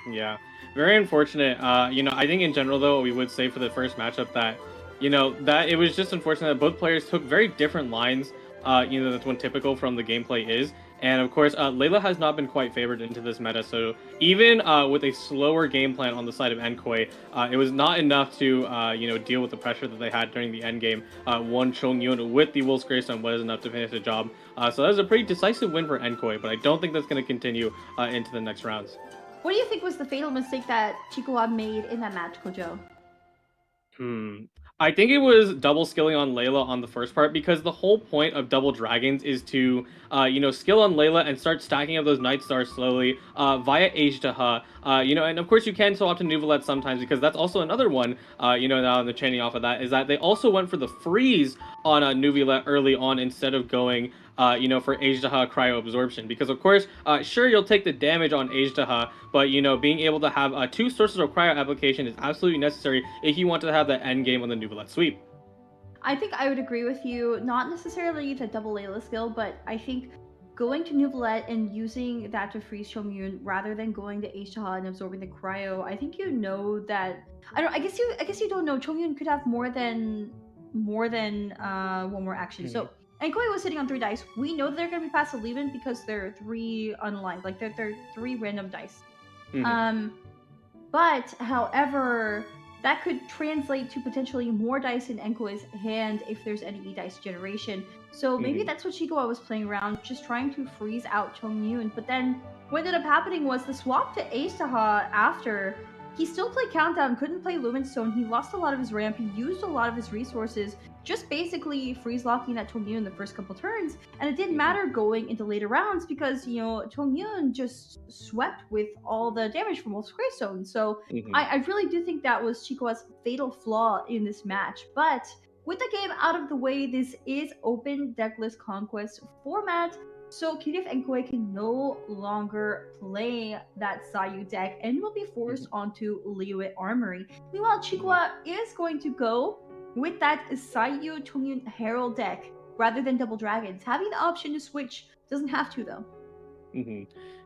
Yeah. Very unfortunate. You know, I think in general though, we would say for the first matchup that, you know, that it was just unfortunate that both players took very different lines. You know, that's what typical from the gameplay is. And of course, Layla has not been quite favored into this meta, so even with a slower game plan on the side of Enkoi, it was not enough to you know, deal with the pressure that they had during the end game. One Chongyun with the Wolf's Gravestone was enough to finish the job. So that was a pretty decisive win for Enkoi, but I don't think that's going to continue into the next rounds. What do you think was the fatal mistake that Chikwa made in that match, Kojo? I think it was double skilling on Layla on the first part, because the whole point of double dragons is to, you know, skill on Layla and start stacking up those Night Stars slowly via Aiztaha. You know, and of course you can swap to Nuvalet sometimes, because that's also another one, you know, now in the chaining off of that, is that they also went for the freeze on Nuvalet early on instead of going, you know, for Aiztaha cryo absorption, because of course, sure, you'll take the damage on Aiztaha, but you know, being able to have 2 sources of cryo application is absolutely necessary if you want to have that end game on the Nuvalet sweep. I think I would agree with you, not necessarily the double Layla skill, but I think going to Nuvalet and using that to freeze Chongyun rather than going to Aiztaha and absorbing the cryo, I think you know that I guess you don't know, Chongyun could have more than one more action. So Enkoi was sitting on 3 dice. We know they're going to be passive leaving because they're 3 unaligned. Like, they're 3 random dice. But, however, that could translate to potentially more dice in Enkoi's hand if there's any E-dice generation. So maybe that's what Chikwa was playing around, just trying to freeze out Chongyun. But then what ended up happening was the swap to Aiztaha after. He still played Countdown, couldn't play Lumenstone. He lost a lot of his ramp. He used a lot of his resources, just basically freeze locking that Chongyun in the first couple turns. And it didn't matter going into later rounds because, you know, Chongyun just swept with all the damage from Wolf's Gravestone. So I really do think that was Chikwa's fatal flaw in this match. But with the game out of the way, this is open decklist conquest format. So Kidif Enkoi can no longer play that Sayu deck and will be forced onto Liyue Armory. Meanwhile, Chikwa is going to go with that Sayu Chongyun Herald deck. rather than double dragons. Having the option to switch doesn't have to though.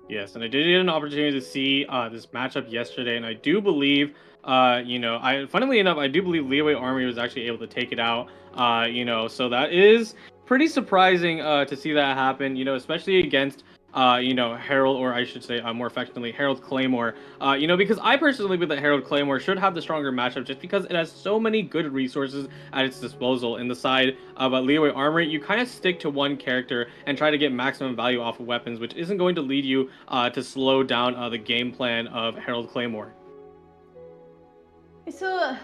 Yes, and I did get an opportunity to see this matchup yesterday, and I do believe, funnily enough, I do believe Leeway Armory was actually able to take it out. So that is pretty surprising to see that happen. Especially against Harold, or I should say, more affectionately, Harold Claymore. Because I personally believe that Harold Claymore should have the stronger matchup just because it has so many good resources at its disposal. In the side of Leeway Armory, you kind of stick to one character and try to get maximum value off of weapons, which isn't going to lead you to slow down the game plan of Harold Claymore. So,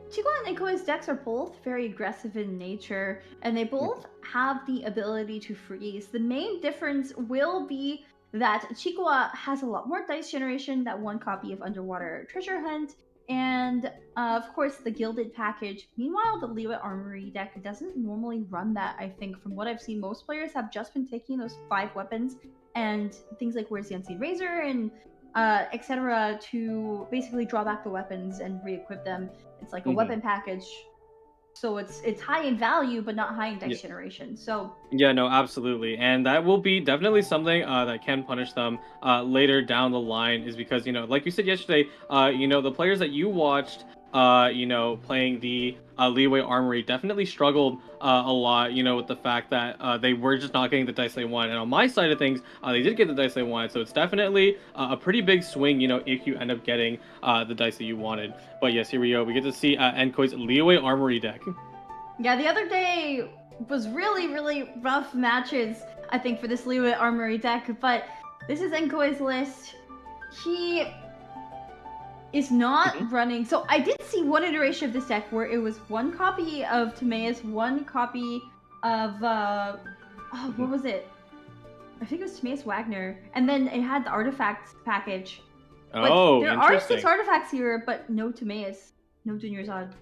Chua and Ikoi's decks are both very aggressive in nature, and they both have the ability to freeze. The main difference will be that Chua has a lot more dice generation, that one copy of Underwater Treasure Hunt, and of course the Gilded package. Meanwhile, the Leeway Armory deck doesn't normally run that, I think. From what I've seen, most players have just been taking those 5 weapons and things like Where's the Unseen Razor and etc. to basically draw back the weapons and re-equip them. It's like a weapon package, so it's high in value but not high in dice generation. So yeah, no, absolutely, and that will be definitely something that can punish them later down the line, is because like you said yesterday, the players that you watched playing the Leeway Armory definitely struggled a lot, with the fact that they were just not getting the dice they wanted. And on my side of things, they did get the dice they wanted, so it's definitely a pretty big swing, if you end up getting the dice that you wanted. But yes, here we go. We get to see Enkoi's Leeway Armory deck. Yeah, the other day was really, really rough matches, I think, for this Leeway Armory deck, but this is Enkoi's list. He is not running. So I did see one iteration of this deck where it was one copy of Timaeus, one copy of what was it? I think it was Timaeus Wagner, and then it had the artifacts package. But there are 6 artifacts here, but no Timaeus, no Junior Zod.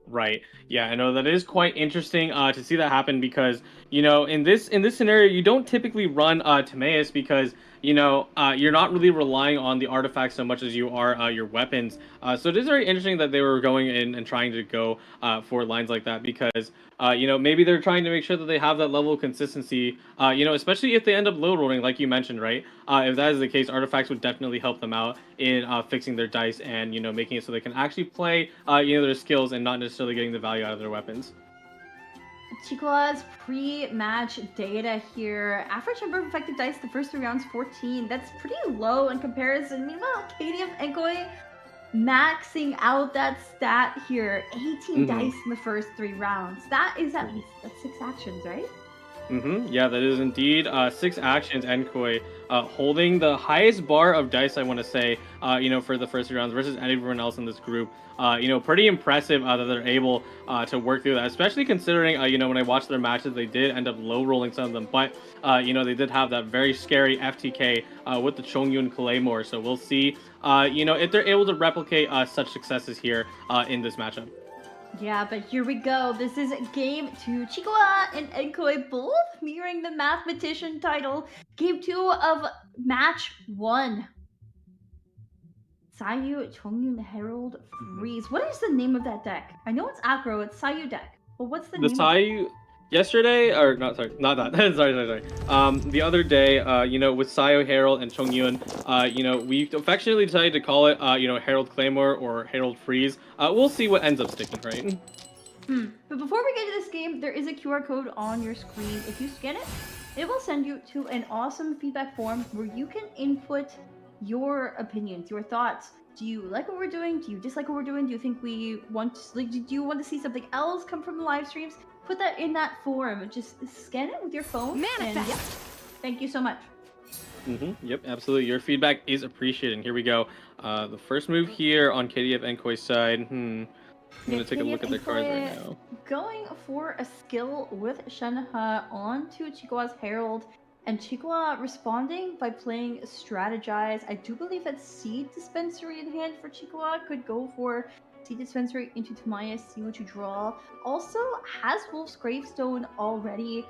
Right. Yeah, I know that is quite interesting to see that happen, because in this scenario you don't typically run Timaeus, because you're not really relying on the artifacts so much as you are your weapons. So it is very interesting that they were going in and trying to go for lines like that, because maybe they're trying to make sure that they have that level of consistency, especially if they end up low rolling, like you mentioned, right? If that is the case, artifacts would definitely help them out in fixing their dice and making it so they can actually play their skills and not necessarily getting the value out of their weapons. Chicoa's pre-match data here. Average number of affected dice the first 3 rounds, 14. That's pretty low in comparison. Meanwhile, Katie of Enkoi maxing out that stat here. 18 dice in the first 3 rounds. That's 6 actions, right? Yeah, that is indeed 6 actions. Enkoi holding the highest bar of dice, I want to say, for the first 3 rounds versus everyone else in this group. Pretty impressive that they're able to work through that, especially considering, when I watched their matches, they did end up low rolling some of them, but, they did have that very scary FTK with the Chongyun Claymore. So we'll see, if they're able to replicate such successes here in this matchup. Yeah, but here we go. This is game 2. Chikoa and Enkoi both mirroring the mathematician title. Game 2 of match 1. Sayu, Chongyun, Herald, Freeze. What is the name of that deck? I know it's aggro, it's Sayu deck. But what's the name Sayu... Yesterday, or not, sorry, not that. sorry. The other day, with Sayo, Herald, and Chongyun, we affectionately decided to call it, Herald Claymore or Herald Freeze. We'll see what ends up sticking, right? But before we get to this game, there is a QR code on your screen. If you scan it, it will send you to an awesome feedback form where you can input your opinions, your thoughts. Do you like what we're doing? Do you dislike what we're doing? Do you think we want to, do you want to see something else come from the live streams? Put that in that form. Just scan it with your phone. And yeah, thank you so much. Yep, absolutely. Your feedback is appreciated. And here we go. The first move here on KDF Enkoi's side. I'm going to take a look at their cards right now. Going for a skill with Shenhe onto Chikoa's Herald. And Chikoa responding by playing Strategize. I do believe that Seed Dispensary in hand for Chikoa could go for Seed Dispensary into Timaeus, see what you draw. Also has Wolf's Gravestone already.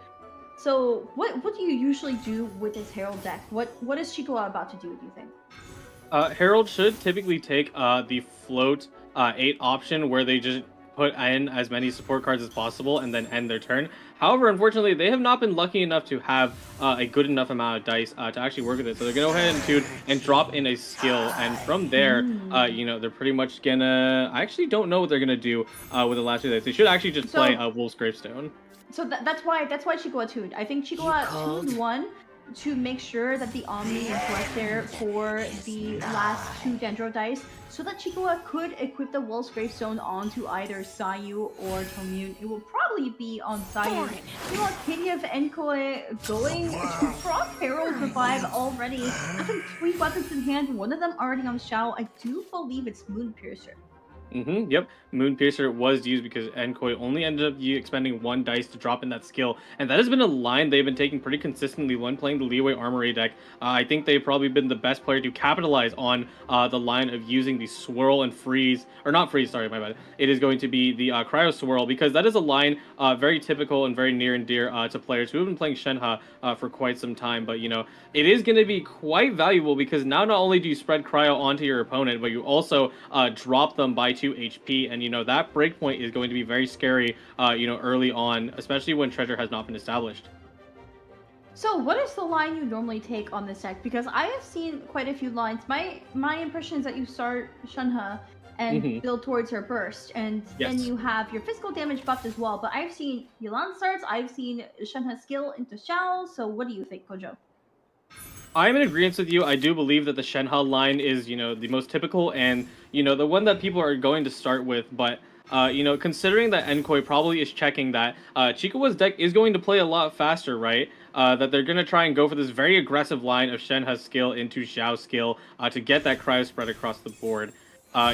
So what do you usually do with this Herald deck? What is Chikoa about to do, do you think? Herald should typically take the float 8 option, where they just put in as many support cards as possible and then end their turn. However, unfortunately, they have not been lucky enough to have a good enough amount of dice to actually work with it. So they're gonna go ahead and tune and drop in a skill, and from there, you know, they're pretty much gonna. I actually don't know what they're gonna do with the last two dice. They should actually just play Wolf's Gravestone. So that's why Chikua tuned. I think Chikua tuned one to make sure that the Omni is right there for the last two Dendro dice, so that Chikua could equip the Wolf's Gravestone onto either Sayu or Tomyun. It will probably be on Sayu. You know, Katie of Enkoi going to Frog Herald revive already, having 3 weapons in hand, one of them already on Xiao. I do believe it's Moon Piercer. Yep, Moon Piercer was used because Enkoi only ended up expending 1 dice to drop in that skill, and that has been a line they've been taking pretty consistently when playing the Leeway Armory deck. I think they've probably been the best player to capitalize on the line of using the Swirl and Freeze, or not Freeze, sorry, my bad. It is going to be the Cryo Swirl, because that is a line very typical and very near and dear to players who have been playing Shenhe for quite some time. But, you know, it is going to be quite valuable because now not only do you spread Cryo onto your opponent, but you also drop them by 2 HP, and you know that breakpoint is going to be very scary, you know, early on, especially when treasure has not been established. So what is the line you normally take on this deck? Because I have seen quite a few lines. My impression is that you start Shenhe and build towards her burst, and then you have your physical damage buffed as well. But I've seen Yelan starts, I've seen Shenhe skill into Xiao. So what do you think, Kojo? I'm in agreement with you. I do believe that the Shenhe line is, you know, the most typical and, you know, the one that people are going to start with. But, you know, considering that Enkoi probably is checking that Chikua's deck is going to play a lot faster, right? That they're going to try and go for this very aggressive line of Shenhe's skill into Xiao's skill to get that cryo spread across the board.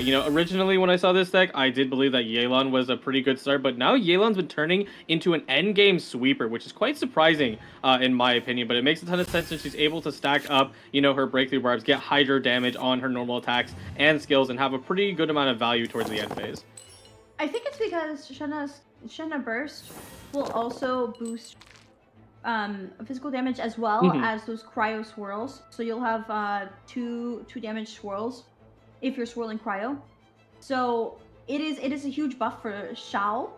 You know, originally when I saw this deck, I did believe that Yelan was a pretty good start, but now Yelan's been turning into an endgame sweeper, which is quite surprising, in my opinion, but it makes a ton of sense since she's able to stack up, you know, her breakthrough barbs, get Hydro damage on her normal attacks and skills, and have a pretty good amount of value towards the end phase. I think it's because Shenhe Burst will also boost physical damage as well as those cryo swirls. So you'll have two damage swirls if you're swirling cryo. So it is a huge buff for Xiao,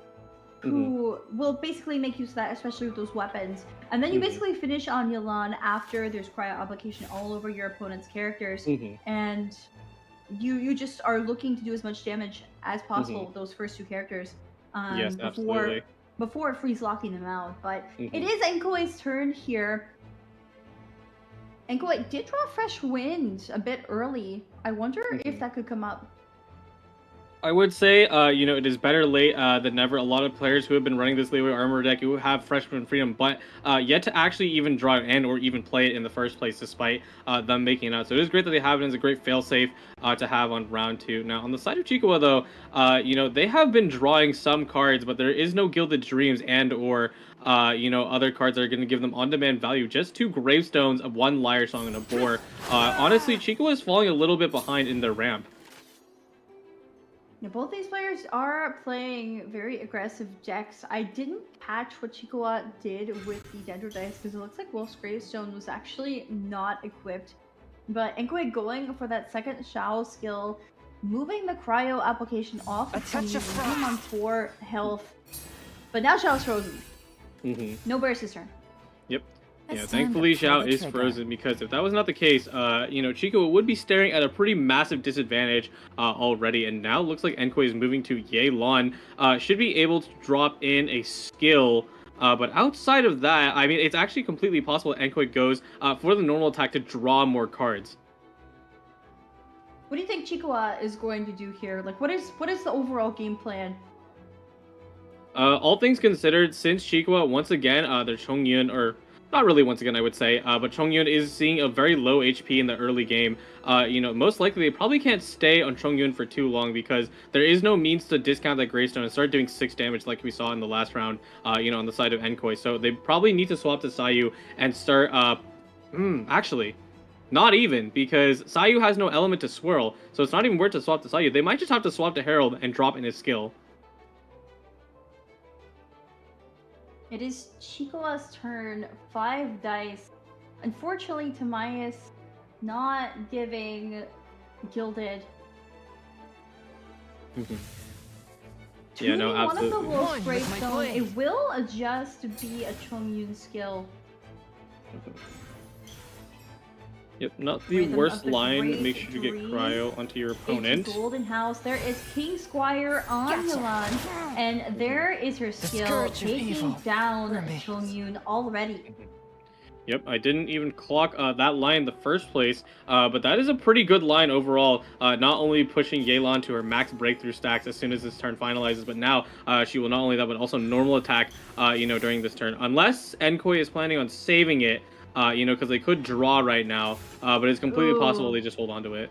who will basically make use of that, especially with those weapons. And then you basically finish on Yelan after there's cryo application all over your opponent's characters. And you just are looking to do as much damage as possible with those first 2 characters. Yes, absolutely. Before freeze locking them out. But it is Enkoi's turn here. Enkoi did draw Fresh Wind a bit early. I wonder if that could come up. I would say, you know, it is better late than never. A lot of players who have been running this Leeway Armor deck who have Freshman Freedom, but yet to actually even draw it and or even play it in the first place, despite them making it out. So it is great that they have it as a great failsafe to have on round 2. Now, on the side of Chikua, though, you know, they have been drawing some cards, but there is no Gilded Dreams and or you know, other cards that are going to give them on-demand value. Just 2 Gravestones, 1 Liar Song, and a Boar. Honestly, Chikua is falling a little bit behind in their ramp. Now, both these players are playing very aggressive decks. I didn't catch what Chikua did with the Dendro dice because it looks like Wolf's Gravestone was actually not equipped. But Enkoi going for that second Xiao skill, moving the cryo application off of him on 4 health. But now Xiao's frozen. No burst his turn. Yep. Yeah, thankfully Xiao is frozen, because if that was not the case, you know, Chikua would be staring at a pretty massive disadvantage already, and now looks like Enkoi is moving to Yelan. Should be able to drop in a skill, but outside of that, I mean, it's actually completely possible Enkoi goes for the normal attack to draw more cards. What do you think Chikua is going to do here? Like, what is the overall game plan? All things considered, since Chikua, once again, their Chongyun, or not really once again, I would say, but Chongyun is seeing a very low HP in the early game. You know, most likely they probably can't stay on Chongyun for too long because there is no means to discount that Gravestone and start doing 6 damage like we saw in the last round, you know, on the side of Enkoi. So they probably need to swap to Sayu and start, actually, not even, because Sayu has no element to swirl, so it's not even worth to swap to Sayu. They might just have to swap to Herald and drop in his skill. It is Chikua's turn. 5 dice. Unfortunately, Tamias not giving Gilded. Yeah, no, Tuning one of the absolutely. Wolf's One with my Gravestone, blade. it will adjust to be a Chongyun skill. Yep, not the Rhythm of worst the line. Great Make sure to get Dream cryo onto your opponent. Into Golden House, there is King Squire on Gotcha. Milan, and there is her skill scourge of taking evil down remains. Chongyun already. Yep, I didn't even clock that line in the first place, but that is a pretty good line overall. Not only pushing Yelan to her max breakthrough stacks as soon as this turn finalizes, but now she will not only that, but also normal attack, during this turn. Unless Enkoi is planning on saving it, because they could draw right now, but it's completely possible Ooh. they just hold on to it.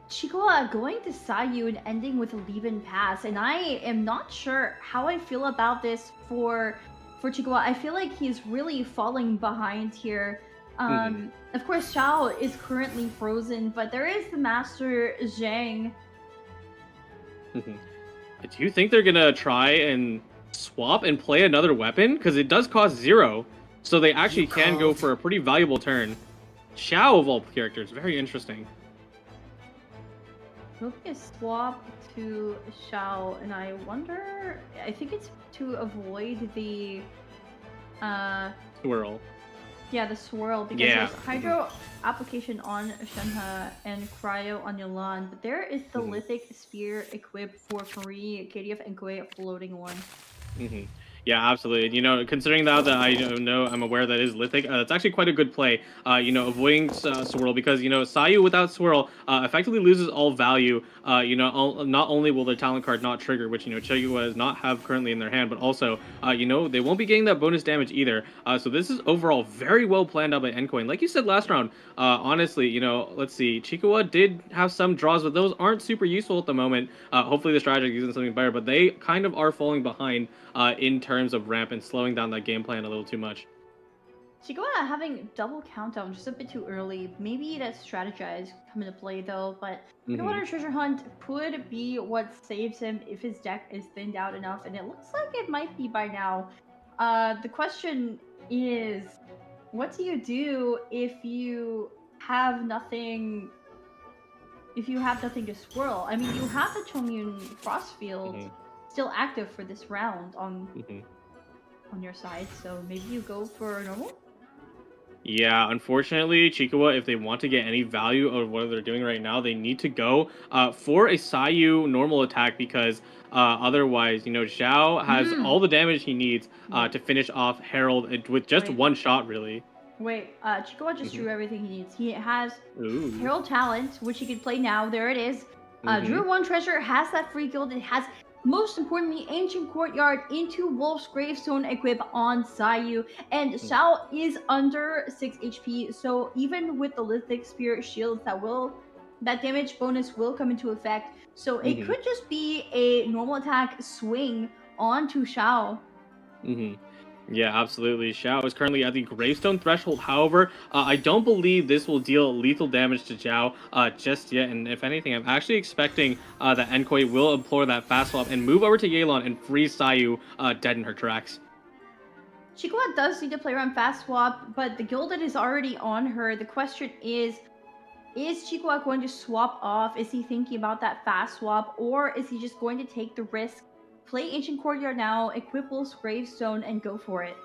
Chikoa going to Sayu and ending with a leave-in pass, and I am not sure how I feel about this for Chikoa. I feel like he's really falling behind here. Of course, Xiao is currently frozen, but there is the Master Zhang. Do you think they're gonna try and swap and play another weapon? Because it does cost 0, so they actually can go for a pretty valuable turn. Xiao of all characters, very interesting. Will be a swap to Xiao, and I wonder. I think it's to avoid the Swirl. yeah, the swirl, because Yeah. there's hydro application on Shenhe and cryo on Yalan, but there is the lithic spear equipped for free KDF and Koi floating one. Yeah, absolutely. Considering that I know I'm aware that is lithic, that's actually quite a good play. Avoiding swirl, because Sayu without swirl effectively loses all value. Not only will their talent card not trigger, which Chua does not have currently in their hand, but also they won't be getting that bonus damage either. So this is overall very well planned out by Enkoi. And like you said last round, honestly, let's see, Chikawa did have some draws, but those aren't super useful at the moment. Hopefully the strategy is something better, but they kind of are falling behind in terms of ramp and slowing down that game plan a little too much. Chikoa having double countdown just a bit too early. Maybe that strategize come into play though, but Underwater Treasure Hunt could be what saves him if his deck is thinned out enough, and it looks like it might be by now. The question is, what do you do if you have nothing? If you have nothing to swirl? I mean, you have the Chongyun Frostfield still active for this round on your side, so maybe you go for normal? Yeah, unfortunately, Chikawa, if they want to get any value out of what they're doing right now, they need to go for a Sayu normal attack, because otherwise, Xiao has all the damage he needs to finish off Herald with just one shot, really. Wait, Chikawa just drew everything he needs. He has Ooh. Herald Talent, which he can play now. There it is. Drew 1 Treasure, has that free guild. It has, most importantly, Ancient Courtyard into Wolf's Gravestone equip on Sayu. And Xiao is under 6 HP, so even with the Lithic Spirit shields, that damage bonus will come into effect. So it could just be a normal attack swing onto Xiao. Yeah, absolutely. Xiao is currently at the Gravestone threshold. However, I don't believe this will deal lethal damage to Xiao just yet. And if anything, I'm actually expecting that Enkoi will implore that fast swap and move over to Yelan and freeze Sayu dead in her tracks. Chikawa does need to play around fast swap, but the Gilded is already on her. The question is Chikawa going to swap off? Is he thinking about that fast swap, or is he just going to take the risk, play Ancient Courtyard now, equip Wolf's Gravestone, and go for it?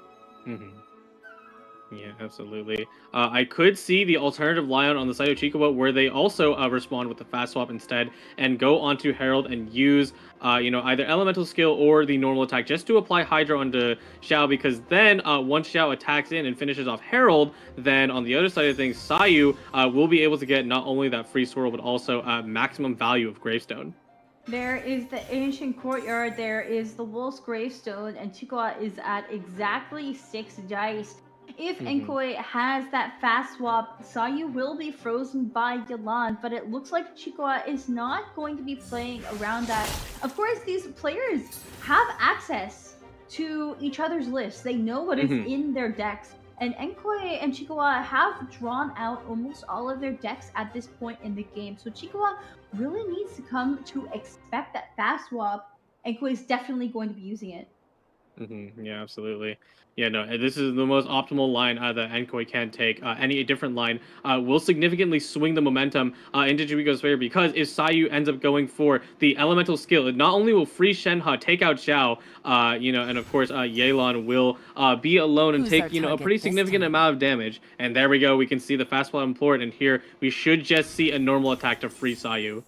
Yeah, absolutely. I could see the alternative Lion on the side of Chikawa, where they also respond with the fast swap instead and go onto Herald and use either elemental skill or the normal attack just to apply Hydro onto Xiao, because then once Xiao attacks in and finishes off Herald, then on the other side of things, Sayu will be able to get not only that free swirl, but also maximum value of Gravestone. There is the Ancient Courtyard, there is the Wolf's Gravestone, and Chikawa is at exactly 6 dice. If Enkoi has that fast swap, Sayu will be frozen by Yelan, but it looks like Chikawa is not going to be playing around that. Of course, these players have access to each other's lists. They know what is in their decks. And Enkoi and Chikawa have drawn out almost all of their decks at this point in the game. So Chikawa really needs to come to expect that fast swap. Enkoi is definitely going to be using it. Yeah, absolutely. Yeah, no, this is the most optimal line that Enkoi can take. Any different line will significantly swing the momentum into Jurigo's favor because if Sayu ends up going for the elemental skill, it not only will free Shenhe, take out Xiao, and of course Yelan will be alone and Who's our take, a target pretty this significant time? amount of damage. And there we go. We can see the fastball implored, and here we should just see a normal attack to free Sayu.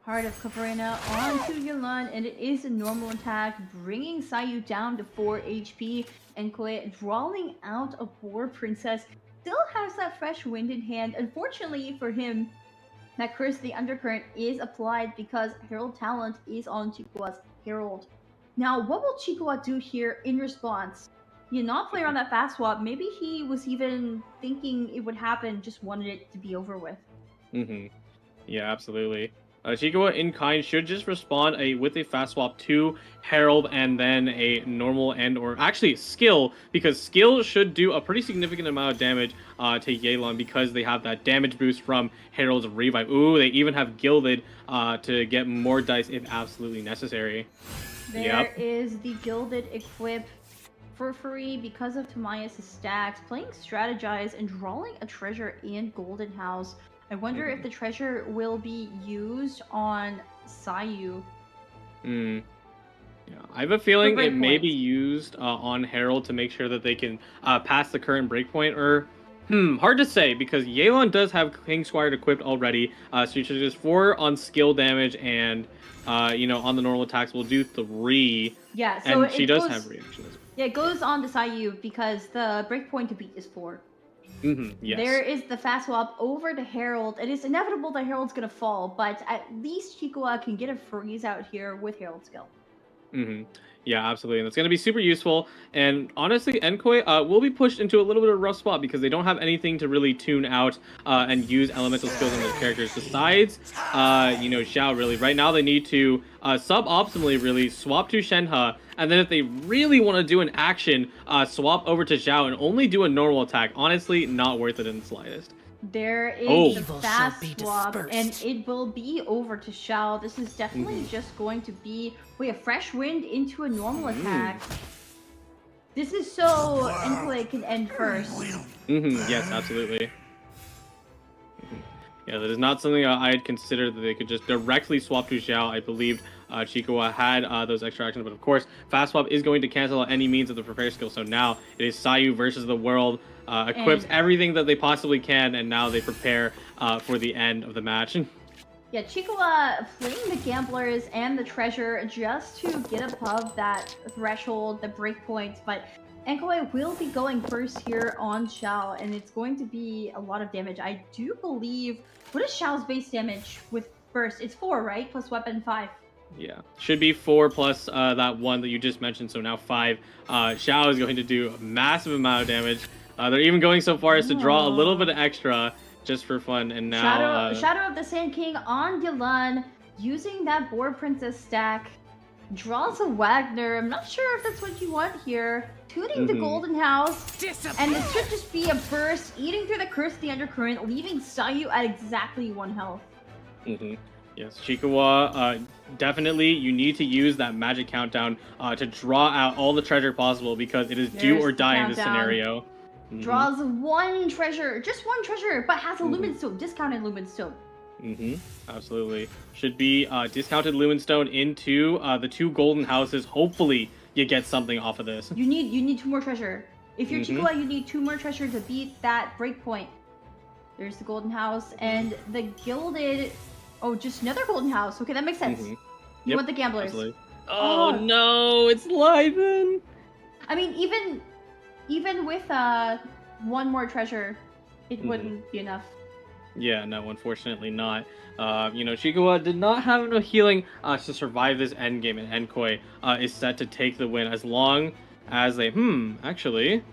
Heart of Cabrera onto Yulan, and it is a normal attack, bringing Sayu down to 4 HP. And Koi drawing out a Boar Princess still has that fresh wind in hand. Unfortunately for him, that Curse the Undercurrent is applied because Herald Talent is on Chikua's Herald. Now, what will Chikua do here in response? He did not play around that fast swap. Maybe he was even thinking it would happen, just wanted it to be over with. Yeah, absolutely. Chikawa in kind should just respond with a fast swap to Herald and then a normal or actually skill, because skill should do a pretty significant amount of damage to Yelan because they have that damage boost from Herald's revive. Ooh, they even have Gilded to get more dice if absolutely necessary. There is the Gilded equip for free because of Tamias' stacks, playing Strategize and drawing a treasure in Golden House. I wonder if the treasure will be used on Sayu. Yeah, I have a feeling it may breakpoint. be used on Herald to make sure that they can pass the current breakpoint, or hard to say because Yelan does have King Squire equipped already, so you should just 4 on skill damage and on the normal attacks will do 3. Yeah, so and she does have reactions. Yeah, it goes on to Sayu because the breakpoint to beat is 4. Yes. There is the fast swap over to Herald. It is inevitable that Herald's gonna fall, but at least Chikua can get a freeze out here with Herald skill. Yeah, absolutely. And it's going to be super useful. And honestly, Enkoi will be pushed into a little bit of a rough spot because they don't have anything to really tune out and use elemental skills on those characters besides, Xiao, really. Right now, they need to sub-optimally, really, swap to Shenhe. And then if they really want to do an action, swap over to Xiao and only do a normal attack. Honestly, not worth it in the slightest. There is the Evil fast shall be swap, and dispersed. it will be over to Xiao. This is definitely just going to be a fresh wind into a normal attack. This is so Enkoi can end first. Yes, absolutely. Yeah, that is not something I had considered that they could just directly swap to Xiao. I believed Chikawa had those extra actions, but of course, fast swap is going to cancel out any means of the prepare skill. So now it is Sayu versus the world. Equips everything that they possibly can, and now they prepare for the end of the match. Yeah, Chikawa playing the Gamblers and the Treasure just to get above that threshold, the breakpoint, but Enkoi will be going first here on Xiao, and it's going to be a lot of damage. I do believe... What is Xiao's base damage with burst? It's 4, right? Plus weapon 5. Yeah, should be 4 plus that 1 that you just mentioned, so now 5. Xiao is going to do a massive amount of damage. They're even going so far as to draw a little bit of extra just for fun, and now... Shadow of the Sand King on Yulan, using that Boar Princess stack. Draws a Wagner. I'm not sure if that's what you want here. Tuning the Golden House. And this should just be a burst, eating through the Curse of the Undercurrent, leaving Sayu at exactly 1 health. Yes, Chikawa, definitely you need to use that magic countdown to draw out all the treasure possible because it is do or die in this scenario. Draws 1 treasure, just 1 treasure, but has a Lumen Stone, discounted Lumen Stone. Absolutely. Should be discounted Lumen Stone into the 2 golden houses. Hopefully you get something off of this. You need 2 more treasure. If you're Chikua, you need 2 more treasure to beat that breakpoint. There's the golden house and the gilded... Oh, just another golden house. Okay, that makes sense. You want the Gamblers. Absolutely. Oh no, it's Lyven! I mean, even with 1 more treasure, it wouldn't be enough. Yeah, no, unfortunately not. Chikawa did not have enough healing to survive this endgame, and Enkoi is set to take the win as long as they... actually...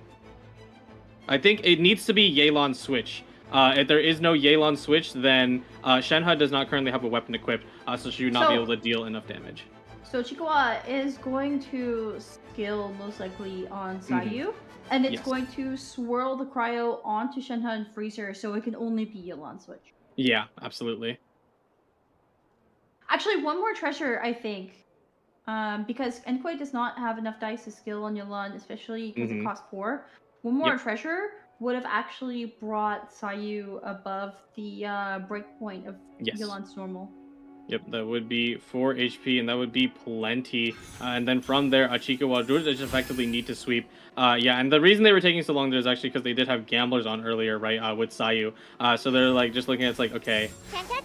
I think it needs to be Yelan switch. If there is no Yelan switch, then Shenhe does not currently have a weapon equipped, so she would not be able to deal enough damage. So Chikawa is going to skill most likely on Sayu, and it's going to swirl the cryo onto Shenhe and Freezer, so it can only be Yelan switch. Yeah, absolutely. Actually, 1 more treasure, I think. because Enkoi does not have enough dice to skill on Yulan, especially because it Mhm. costs 4. One more Yep. treasure would have actually brought Sayu above the breakpoint of Yes. Yulan's normal. Yep, that would be 4 HP, and that would be plenty. And then from there, Chico Wild Druid just effectively need to sweep. Yeah, and the reason they were taking so long there is actually because they did have Gamblers on earlier, right, with Sayu. So they're like just looking at it's like, okay,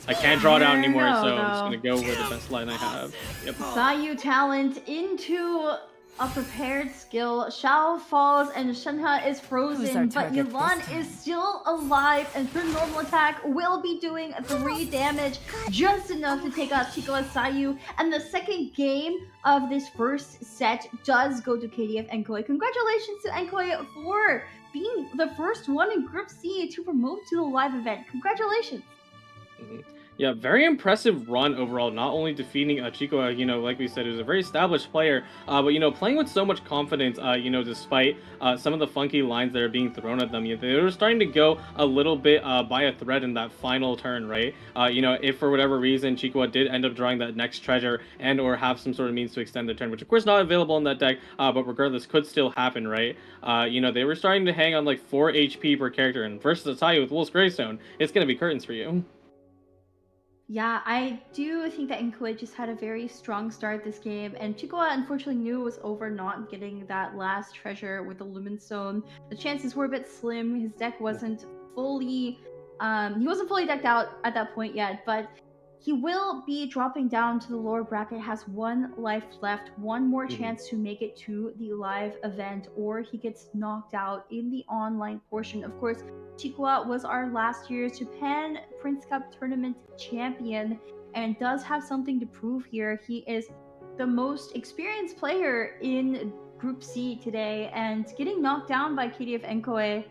I can't draw it out anymore, No, so I'm just though. going to go with the best line I have. Yep. Sayu talent into a prepared skill. Shao falls and Shenhe is Who's frozen, our but target Yulan this time? is still alive, and her normal attack will be doing 3 damage, just enough to take out Chico and Sayu. And the second game of this first set does go to KDF Enkoi. Congratulations to Enkoi for being the first one in Group C to promote to the live event. Congratulations! Mhm. Yeah, very impressive run overall. Not only defeating Chico, like we said, who's a very established player, but playing with so much confidence. Despite some of the funky lines that are being thrown at them, they were starting to go a little bit by a thread in that final turn, right? If for whatever reason Chico did end up drawing that next treasure and/or have some sort of means to extend the turn, which of course not available in that deck, but regardless could still happen, right? They were starting to hang on like 4 HP per character, and versus Atayu with Wolf's Greystone, it's gonna be curtains for you. Yeah, I do think that Inkoi just had a very strong start this game, and Chikoa unfortunately knew it was over not getting that last treasure with the Lumen Stone. The chances were a bit slim. His deck wasn't fully, he wasn't fully decked out at that point yet, but he will be dropping down to the lower bracket, has 1 life left, one more chance to make it to the live event, or he gets knocked out in the online portion. Of course, Chikwa was our last year's Japan Prince Cup tournament champion and does have something to prove here. He is the most experienced player in Group C today, and getting knocked down by KDF Enkoi,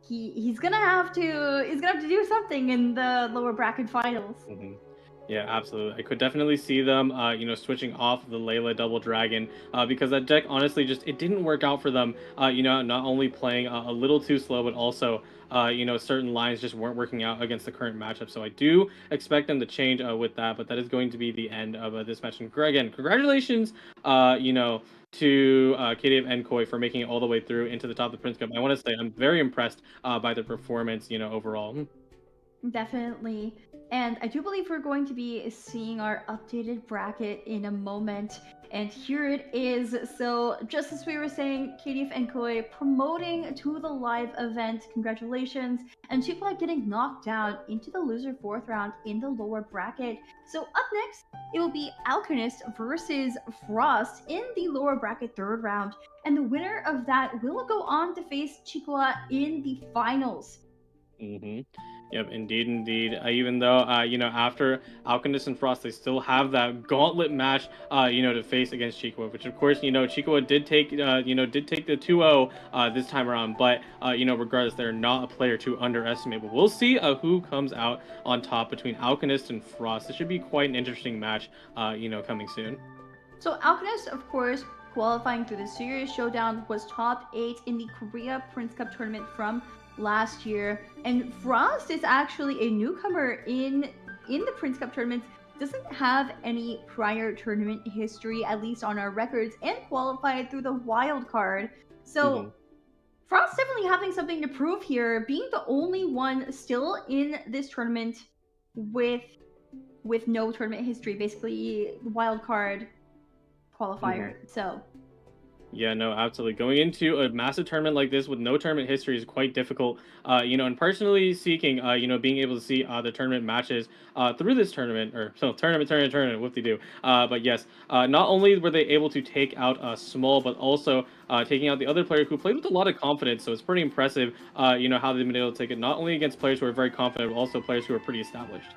he's gonna have to do something in the lower bracket finals. Mm-hmm. Yeah, absolutely. I could definitely see them, switching off the Layla Double Dragon, because that deck honestly it didn't work out for them. Not only playing a little too slow, but also, certain lines just weren't working out against the current matchup. So I do expect them to change with that, but that is going to be the end of this match. And again, congratulations, to KDF and Koi for making it all the way through into the top of the Prince Cup. I want to say I'm very impressed by their performance, overall. Definitely. And I do believe we're going to be seeing our updated bracket in a moment. And here it is. So, just as we were saying, KDF and Koi promoting to the live event. Congratulations. And Chikwa getting knocked down into the loser 4th round in the lower bracket. So, up next, it will be Alchemist versus Frost in the lower bracket 3rd round. And the winner of that will go on to face Chikwa in the finals. Mm-hmm. Yep, indeed. Even though, after Alchemist and Frost, they still have that gauntlet match, to face against Chico, which of course, Chico did take the 2-0 this time around. But, regardless, they're not a player to underestimate. But we'll see who comes out on top between Alchemist and Frost. This should be quite an interesting match, coming soon. So Alchemist, of course, qualifying through the Serious Showdown, was top 8 in the Korea Prince Cup tournament from last year, and Frost is actually a newcomer in the Prince Cup tournaments, doesn't have any prior tournament history, at least on our records, and qualified through the wild card. So Frost definitely having something to prove here, being the only one still in this tournament with no tournament history, basically wild card qualifier. So yeah, no, absolutely. Going into a massive tournament like this with no tournament history is quite difficult. And personally speaking, being able to see the tournament matches through this tournament, or so tournament, whoop-de-doo. But yes, not only were they able to take out Small, but also taking out the other player who played with a lot of confidence. So it's pretty impressive, how they've been able to take it not only against players who are very confident, but also players who are pretty established.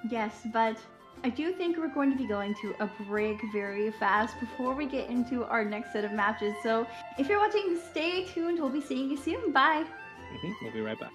yes, but I do think we're going to be going to a break very fast before we get into our next set of matches. So if you're watching, stay tuned. We'll be seeing you soon. Bye. We'll be right back.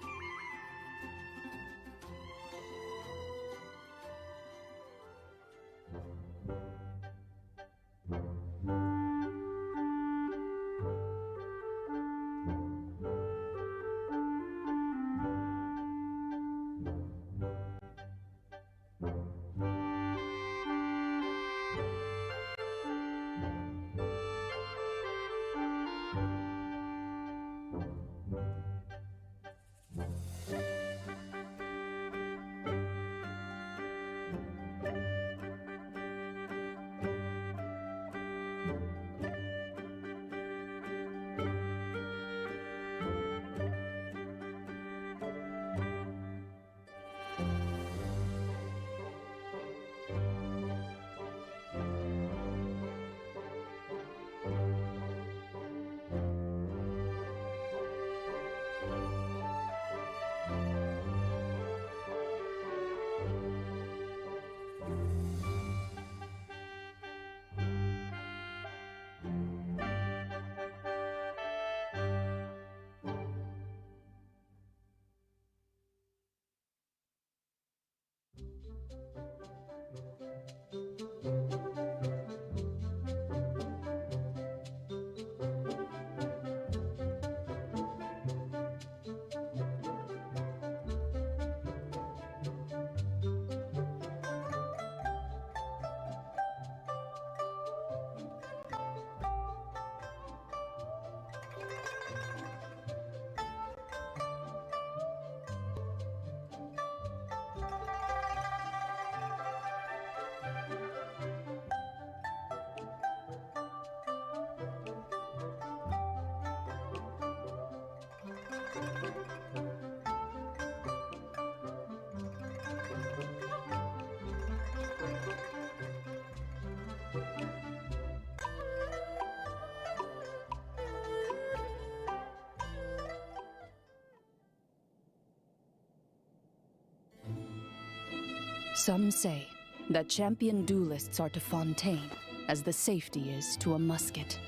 Some say that champion duelists are to Fontaine as the safety is to a musket.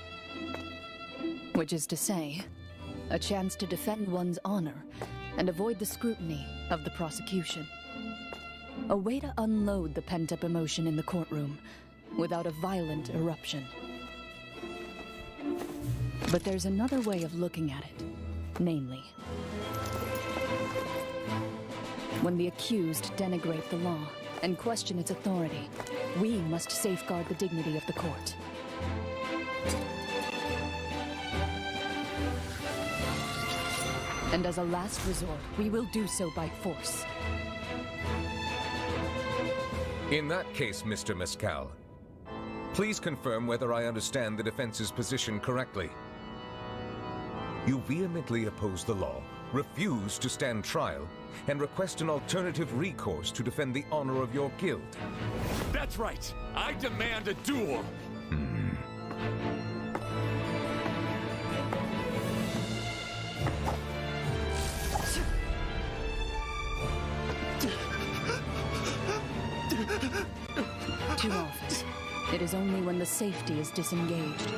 Which is to say, a chance to defend one's honor and avoid the scrutiny of the prosecution. A way to unload the pent-up emotion in the courtroom without a violent eruption. But there's another way of looking at it, namely, when the accused denigrate the law and question its authority, we must safeguard the dignity of the court. And as a last resort, we will do so by force. In that case, Mr. Mescal, please confirm whether I understand the defense's position correctly. You vehemently oppose the law, refuse to stand trial, and request an alternative recourse to defend the honor of your guild. That's right! I demand a duel! Too often, it is only when the safety is disengaged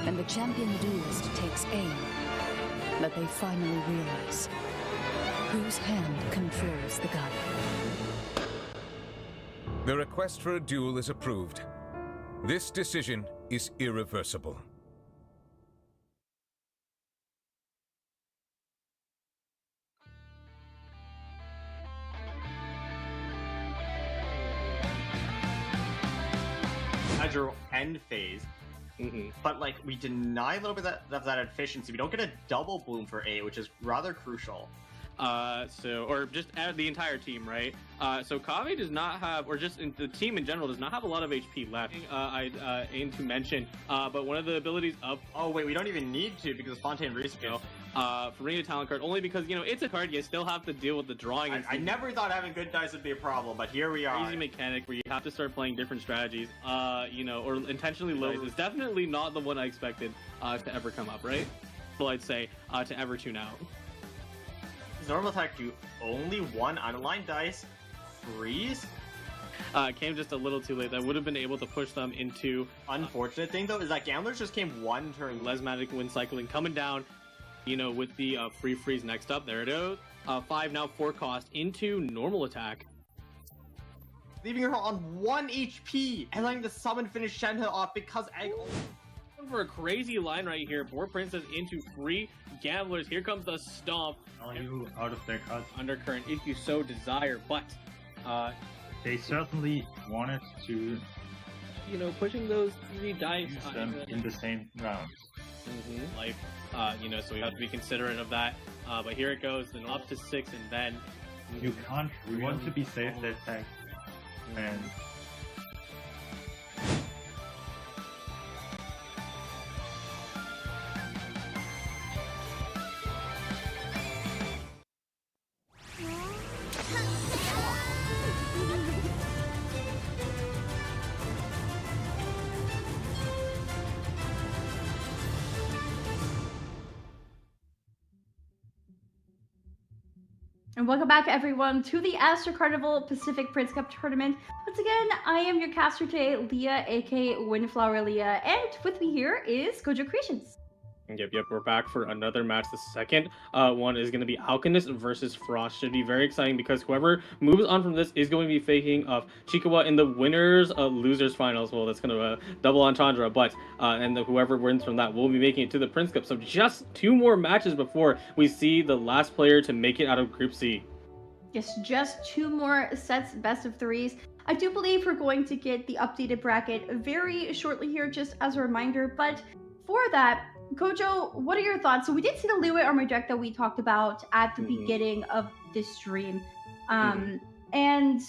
and the champion duelist takes aim that they finally realize whose hand controls the gun. The request for a duel is approved. This decision is irreversible. As your end phase, but like we deny a little bit of that efficiency. We don't get a double bloom for A, which is rather crucial. Or just the entire team, right? So Kave does not have, or just the team in general does not have a lot of HP left. I aim to mention, but one of the abilities of... Oh wait, we don't even need to because Fontaine reskin. For bringing a talent card, only because, it's a card you still have to deal with the drawing. I never thought having good dice would be a problem, but here we are. Easy mechanic where you have to start playing different strategies, or intentionally low. It's definitely not the one I expected to ever come up, right? Well, I'd say to ever tune out. Normal attack do only one unaligned dice. Freeze? Came just a little too late. That would have been able to push them into... Unfortunate thing, though, is that Gamblers just came one turn. Lesmatic Wind Cycling coming down, with the free freeze next up. There it is. 5 now, 4 cost into normal attack. Leaving her on 1 HP and letting the summon finish Shenhe off because Egg... For a crazy line right here. 4 Princess into 3 Gamblers. Here comes the stomp. Are you out of their cards? Undercurrent if you so desire, but they certainly wanted to pushing those 3 dice use them in the same round. Life, so we have to be considerate of that. But here it goes, then up to 6, and then you can't. We want to be safe that tag, and And welcome back, everyone, to the Astro Carnival Pacific Prince Cup Tournament. Once again, I am your caster today, Leah, aka Windflower Leah, and with me here is Gojo Creations. Yep, we're back for another match. The second one is going to be Alchemist versus Frost. Should be very exciting because whoever moves on from this is going to be faking of Chikawa in the winners losers finals. Well, that's kind of a double entendre, but and whoever wins from that will be making it to the Prince Cup. So just 2 more matches before we see the last player to make it out of Group C. Yes, just 2 more sets, best of 3s. I do believe we're going to get the updated bracket very shortly here, just as a reminder. But for that, Gojo, what are your thoughts? So we did see the Liyue armor deck that we talked about at the beginning of this stream. And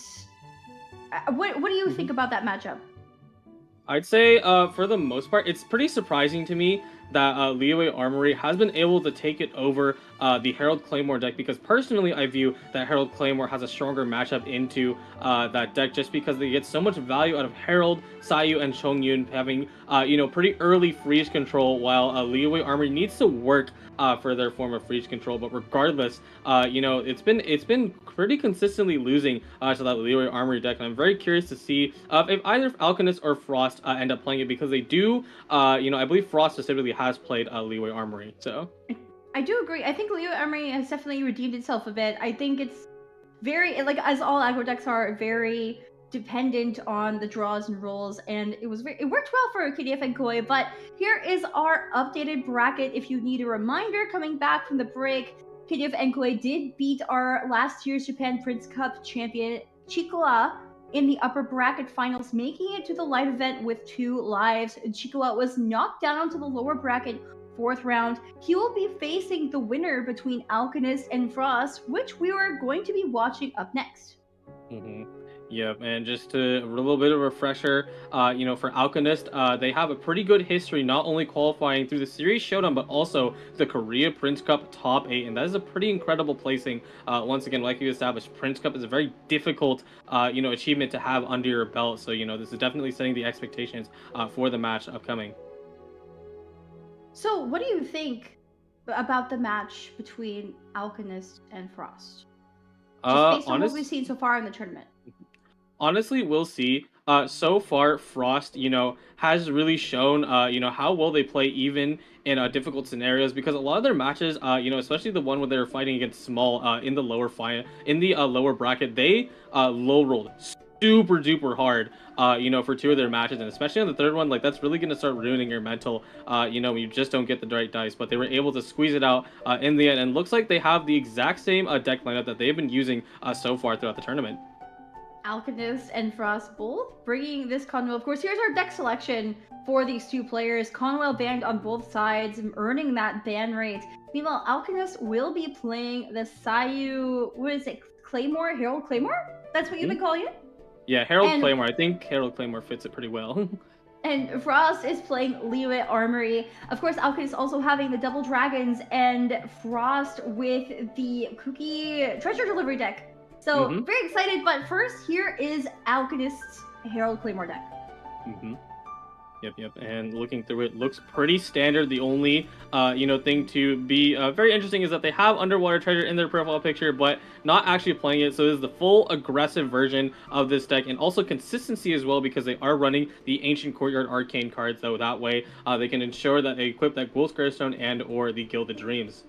what do you think about that matchup? I'd say for the most part, it's pretty surprising to me that Liyue Armory has been able to take it over the Herald Claymore deck, because personally I view that Herald Claymore has a stronger matchup into that deck just because they get so much value out of Herald, Sayu, and Chongyun having pretty early freeze control, while Leeway Armory needs to work for their form of freeze control. But regardless, it's been pretty consistently losing to that Leeway Armory deck, and I'm very curious to see if either Alchemist or Frost end up playing it, because they do, I believe Frost specifically has played Leeway Armory. So I do agree. I think Leeway Armory has definitely redeemed itself a bit. I think it's very, like, as all aggro decks are, very dependent on the draws and rolls, and it worked well for KDF and Koi. But here is our updated bracket. If you need a reminder coming back from the break, KDF and Koi did beat our last year's Japan Prince Cup champion Chikua in the upper bracket finals, making it to the live event with 2 lives. Chikua was knocked down to the lower bracket 4th round. He will be facing the winner between Alchemist and Frost, which we are going to be watching up next. Yep, and just a little bit of a refresher, for Alchemist, they have a pretty good history, not only qualifying through the Series Showdown, but also the Korea Prince Cup Top 8, and that is a pretty incredible placing. Once again, like you established, Prince Cup is a very difficult, achievement to have under your belt, so, this is definitely setting the expectations for the match upcoming. So, what do you think about the match between Alchemist and Frost? Just based on what we've seen so far in the tournament. Honestly, we'll see. So far, Frost, has really shown, how well they play even in difficult scenarios, because a lot of their matches, especially the one where they're fighting against Small in the lower lower bracket, they low rolled super duper hard, for 2 of their matches, and especially on the 3rd one, like, that's really going to start ruining your mental, when you just don't get the right dice. But they were able to squeeze it out in the end, and looks like they have the exact same deck lineup that they've been using so far throughout the tournament. Alchemist and Frost both bringing this Conwell. Of course, here's our deck selection for these 2 players. Conwell banned on both sides, earning that ban rate. Meanwhile, Alchemist will be playing the Sayu, what is it, Claymore? Herald Claymore? That's what you've been calling it? Yeah, Herald Claymore. I think Herald Claymore fits it pretty well. And Frost is playing Leeway Armory. Of course, Alchemist also having the Double Dragons, and Frost with the Cookie Treasure Delivery deck. So, very excited, but first, here is Alchemist's Herald Claymore deck. Yep, and looking through it, looks pretty standard. The only, thing to be very interesting is that they have Underwater Treasure in their profile picture, but not actually playing it. So this is the full aggressive version of this deck, and also consistency as well, because they are running the Ancient Courtyard Arcane cards, though that way they can ensure that they equip that Ghoul Scarstone and or the Gilded Dreams.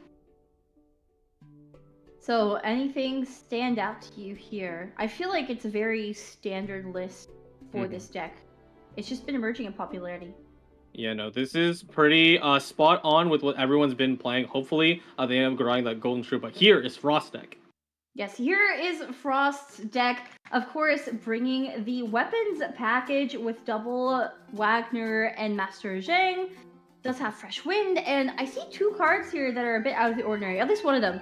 So, anything stand out to you here? I feel like it's a very standard list for this deck. It's just been emerging in popularity. Yeah, no, this is pretty spot on with what everyone's been playing. Hopefully, they end up growing that Golden Shrew, but here is Frost deck. Yes, here is Frost's deck. Of course, bringing the weapons package with double Wagner and Master Zheng. Does have Fresh Wind, and I see 2 cards here that are a bit out of the ordinary. At least one of them.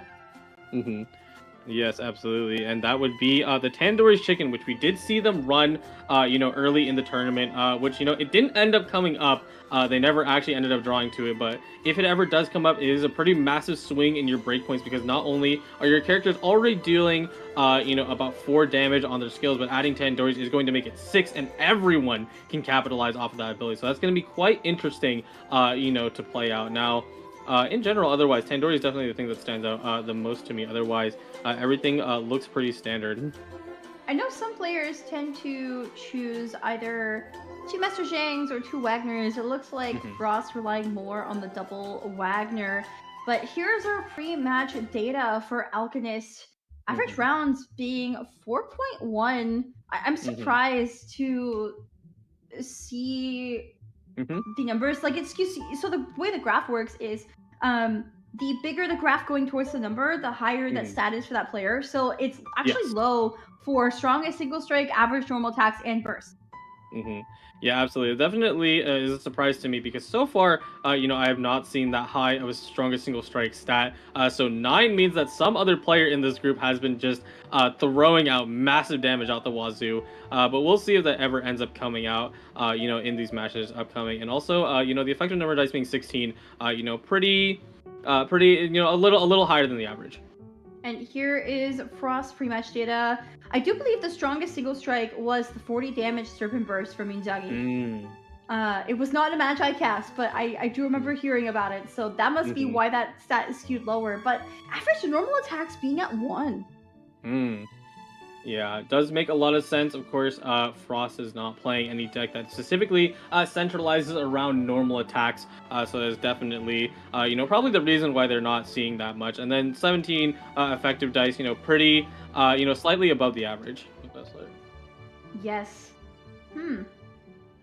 Yes, absolutely, and that would be the Tandoori's Chicken, which we did see them run, early in the tournament, which, it didn't end up coming up. They never actually ended up drawing to it, but if it ever does come up, it is a pretty massive swing in your breakpoints, because not only are your characters already dealing, about 4 damage on their skills, but adding Tandoori's is going to make it 6, and everyone can capitalize off of that ability. So that's going to be quite interesting, to play out. Now, in general, otherwise, Tandoori is definitely the thing that stands out the most to me. Otherwise, everything looks pretty standard. I know some players tend to choose either 2 Master Zhangs or 2 Wagners. It looks like Frost relying more on the double Wagner. But here's our pre-match data for Alchemist. Average rounds being 4.1. I'm surprised to see the numbers. Like, so the way the graph works is the bigger the graph going towards the number, the higher that stat is for that player. So it's actually low for strongest single strike, average normal attacks, and burst. Yeah, absolutely. It definitely is a surprise to me, because so far, I have not seen that high of a strongest single strike stat. So 9 means that some other player in this group has been just throwing out massive damage out the wazoo. But we'll see if that ever ends up coming out, in these matches upcoming. And also, the effective number of dice being 16, pretty, a little higher than the average. And here is Frost's pre-match data. I do believe the strongest single strike was the 40 damage Serpent Burst from Inzaghi. It was not a match I cast, but I do remember hearing about it, so that must be why that stat is skewed lower. But average normal attacks being at 1. Yeah, it does make a lot of sense. Of course, Frost is not playing any deck that specifically centralizes around normal attacks. So there's definitely, probably the reason why they're not seeing that much. And then 17 effective dice, pretty, slightly above the average. Yes.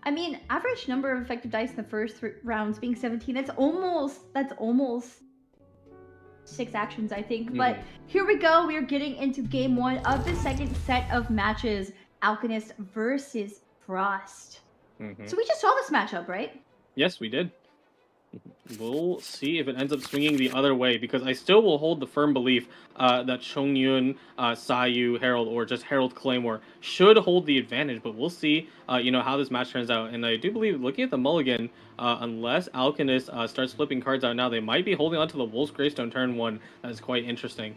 I mean, average number of effective dice in the first rounds being 17. That's almost 6 actions, I think. But here we go. We are getting into game 1 of the second set of matches. Alchemist versus Frost. So we just saw this matchup, right? Yes, we did. We'll see if it ends up swinging the other way, because I still will hold the firm belief that Chongyun, Sayu, Herald, or just Herald Claymore should hold the advantage, but we'll see, how this match turns out. And I do believe, looking at the mulligan, unless Alchemist starts flipping cards out now, they might be holding on to the Wolf's Gravestone turn 1. That is quite interesting.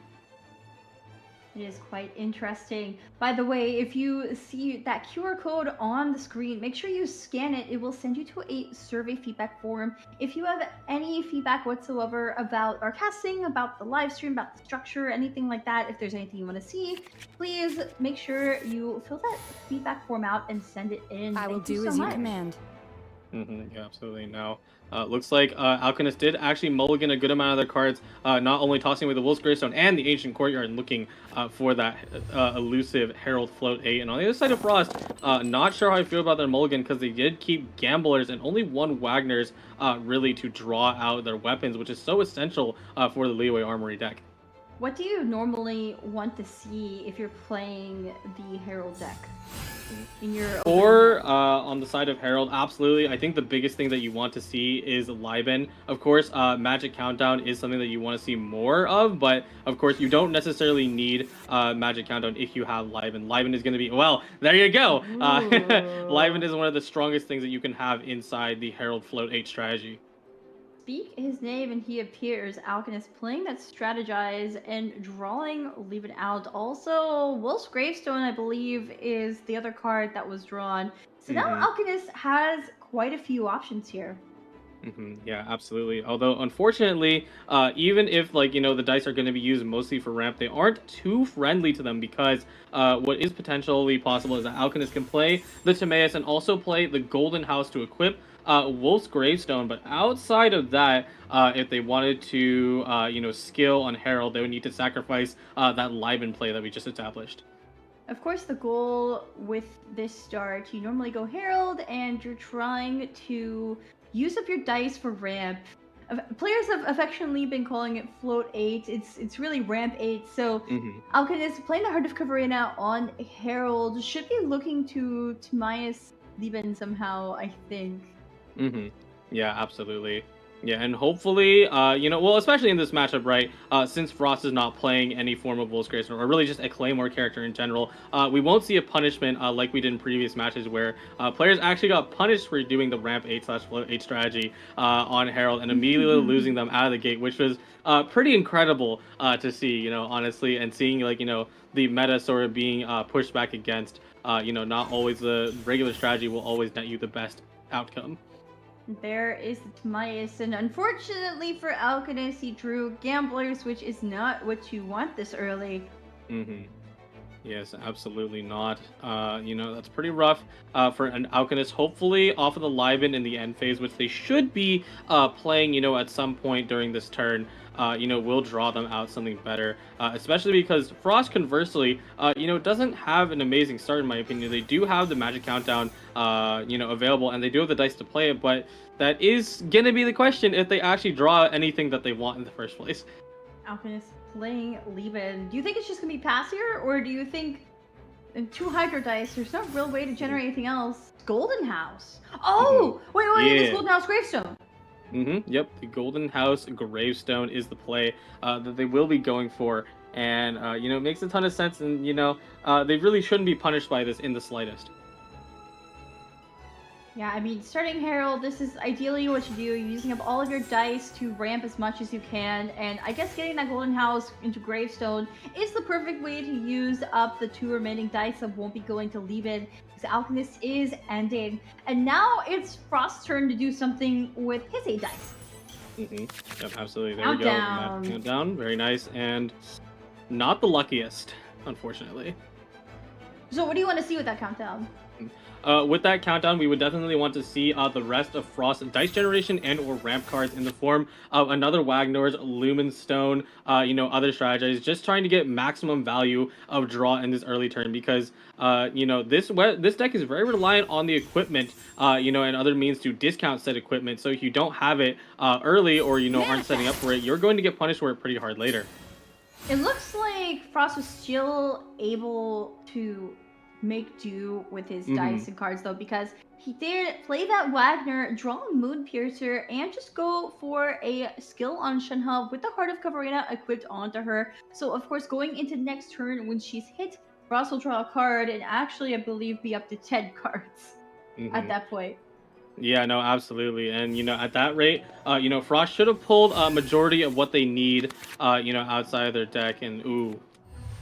It is quite interesting. By the way, if you see that QR code on the screen, make sure you scan it. It will send you to a survey feedback form. If you have any feedback whatsoever about our casting, about the live stream, about the structure, anything like that, if there's anything you want to see, please make sure you fill that feedback form out and send it in. I will do as you command. Yeah, absolutely. Now, looks like Alchemist did actually mulligan a good amount of their cards, not only tossing away the Wolf's Gravestone and the Ancient Courtyard and looking for that elusive Herald Float 8. And on the other side of Frost, not sure how I feel about their mulligan, because they did keep Gamblers and only one Wagner's really to draw out their weapons, which is so essential for the Leeway Armory deck. What do you normally want to see if you're playing the Herald deck? In your on the side of Herald, absolutely. I think the biggest thing that you want to see is Liben. Of course, Magic Countdown is something that you want to see more of, but of course you don't necessarily need Magic Countdown if you have Liben. Liben is going to be, well, there you go. Liben is one of the strongest things that you can have inside the Herald Float 8 strategy. Speak his name and he appears. Alchemist playing that strategize and drawing leave it out. Also, Wolf's Gravestone, I believe, is the other card that was drawn. So now Alchemist has quite a few options here. Yeah, absolutely. Although, unfortunately, even if, the dice are going to be used mostly for ramp, they aren't too friendly to them, because what is potentially possible is that Alchemist can play the Timaeus and also play the Golden House to equip Wolf's Gravestone. But outside of that, if they wanted to, skill on Herald, they would need to sacrifice that Liben play that we just established. Of course, the goal with this start, you normally go Herald, and you're trying to use up your dice for ramp. Players have affectionately been calling it Float 8. It's really Ramp 8. So Alchemist playing the Heart of Cavarina on Herald should be looking to Timaeus Liben somehow, I think. Yeah, absolutely. Yeah, and hopefully, especially in this matchup, right, since Frost is not playing any form of Wolf's Gravestone, or really just a Claymore character in general, we won't see a punishment like we did in previous matches where players actually got punished for doing the Ramp 8/Float 8 strategy on Herald and immediately losing them out of the gate, which was pretty incredible to see, honestly, and seeing, the meta sort of being pushed back against, not always the regular strategy will always net you the best outcome. There is the Timaeus, and unfortunately for Alchemist, he drew Gamblers, which is not what you want this early. Yes, absolutely not. That's pretty rough for an Alchemist. Hopefully, off of the Liben in the end phase, which they should be playing, at some point during this turn, will draw them out something better. Especially because Frost, conversely, doesn't have an amazing start, in my opinion. They do have the Magic Countdown, available, and they do have the dice to play it, but that is going to be the question if they actually draw anything that they want in the first place. Alchemist playing Liben. Do you think it's just going to be pass here, or do you think in 2 Hydro dice, there's no real way to generate anything else? Golden House. Oh! Wait, it's Golden House Gravestone. Yep, the Golden House Gravestone is the play that they will be going for, and it makes a ton of sense, and they really shouldn't be punished by this in the slightest. Yeah, I mean, starting Herald, this is ideally what you do. You're using up all of your dice to ramp as much as you can, and I guess getting that Golden House into Gravestone is the perfect way to use up the 2 remaining dice that won't be going to leave it, because Alchemist is ending. And now it's Frost's turn to do something with his 8 dice. Yep, absolutely. There Countdown. we go. Countdown. Very nice, and not the luckiest, unfortunately. So what do you want to see with that countdown? With that countdown, we would definitely want to see the rest of Frost's dice generation and or ramp cards in the form of another Wagner's, Lumen Stone, other strategies, just trying to get maximum value of draw in this early turn, because this deck is very reliant on the equipment, and other means to discount said equipment. So if you don't have it early, or aren't setting up for it, you're going to get punished for it pretty hard later. It looks like Frost was still able to make do with his dice and cards, though, because he did play that Wagner, draw a Moon Piercer, and just go for a skill on Shenhe with the Heart of Cavarina equipped onto her. So, of course, going into next turn, when she's hit, Frost will draw a card, and actually, I believe, be up to 10 cards at that point. Yeah, no, absolutely. And, at that rate, Frost should have pulled a majority of what they need, outside of their deck. And, ooh,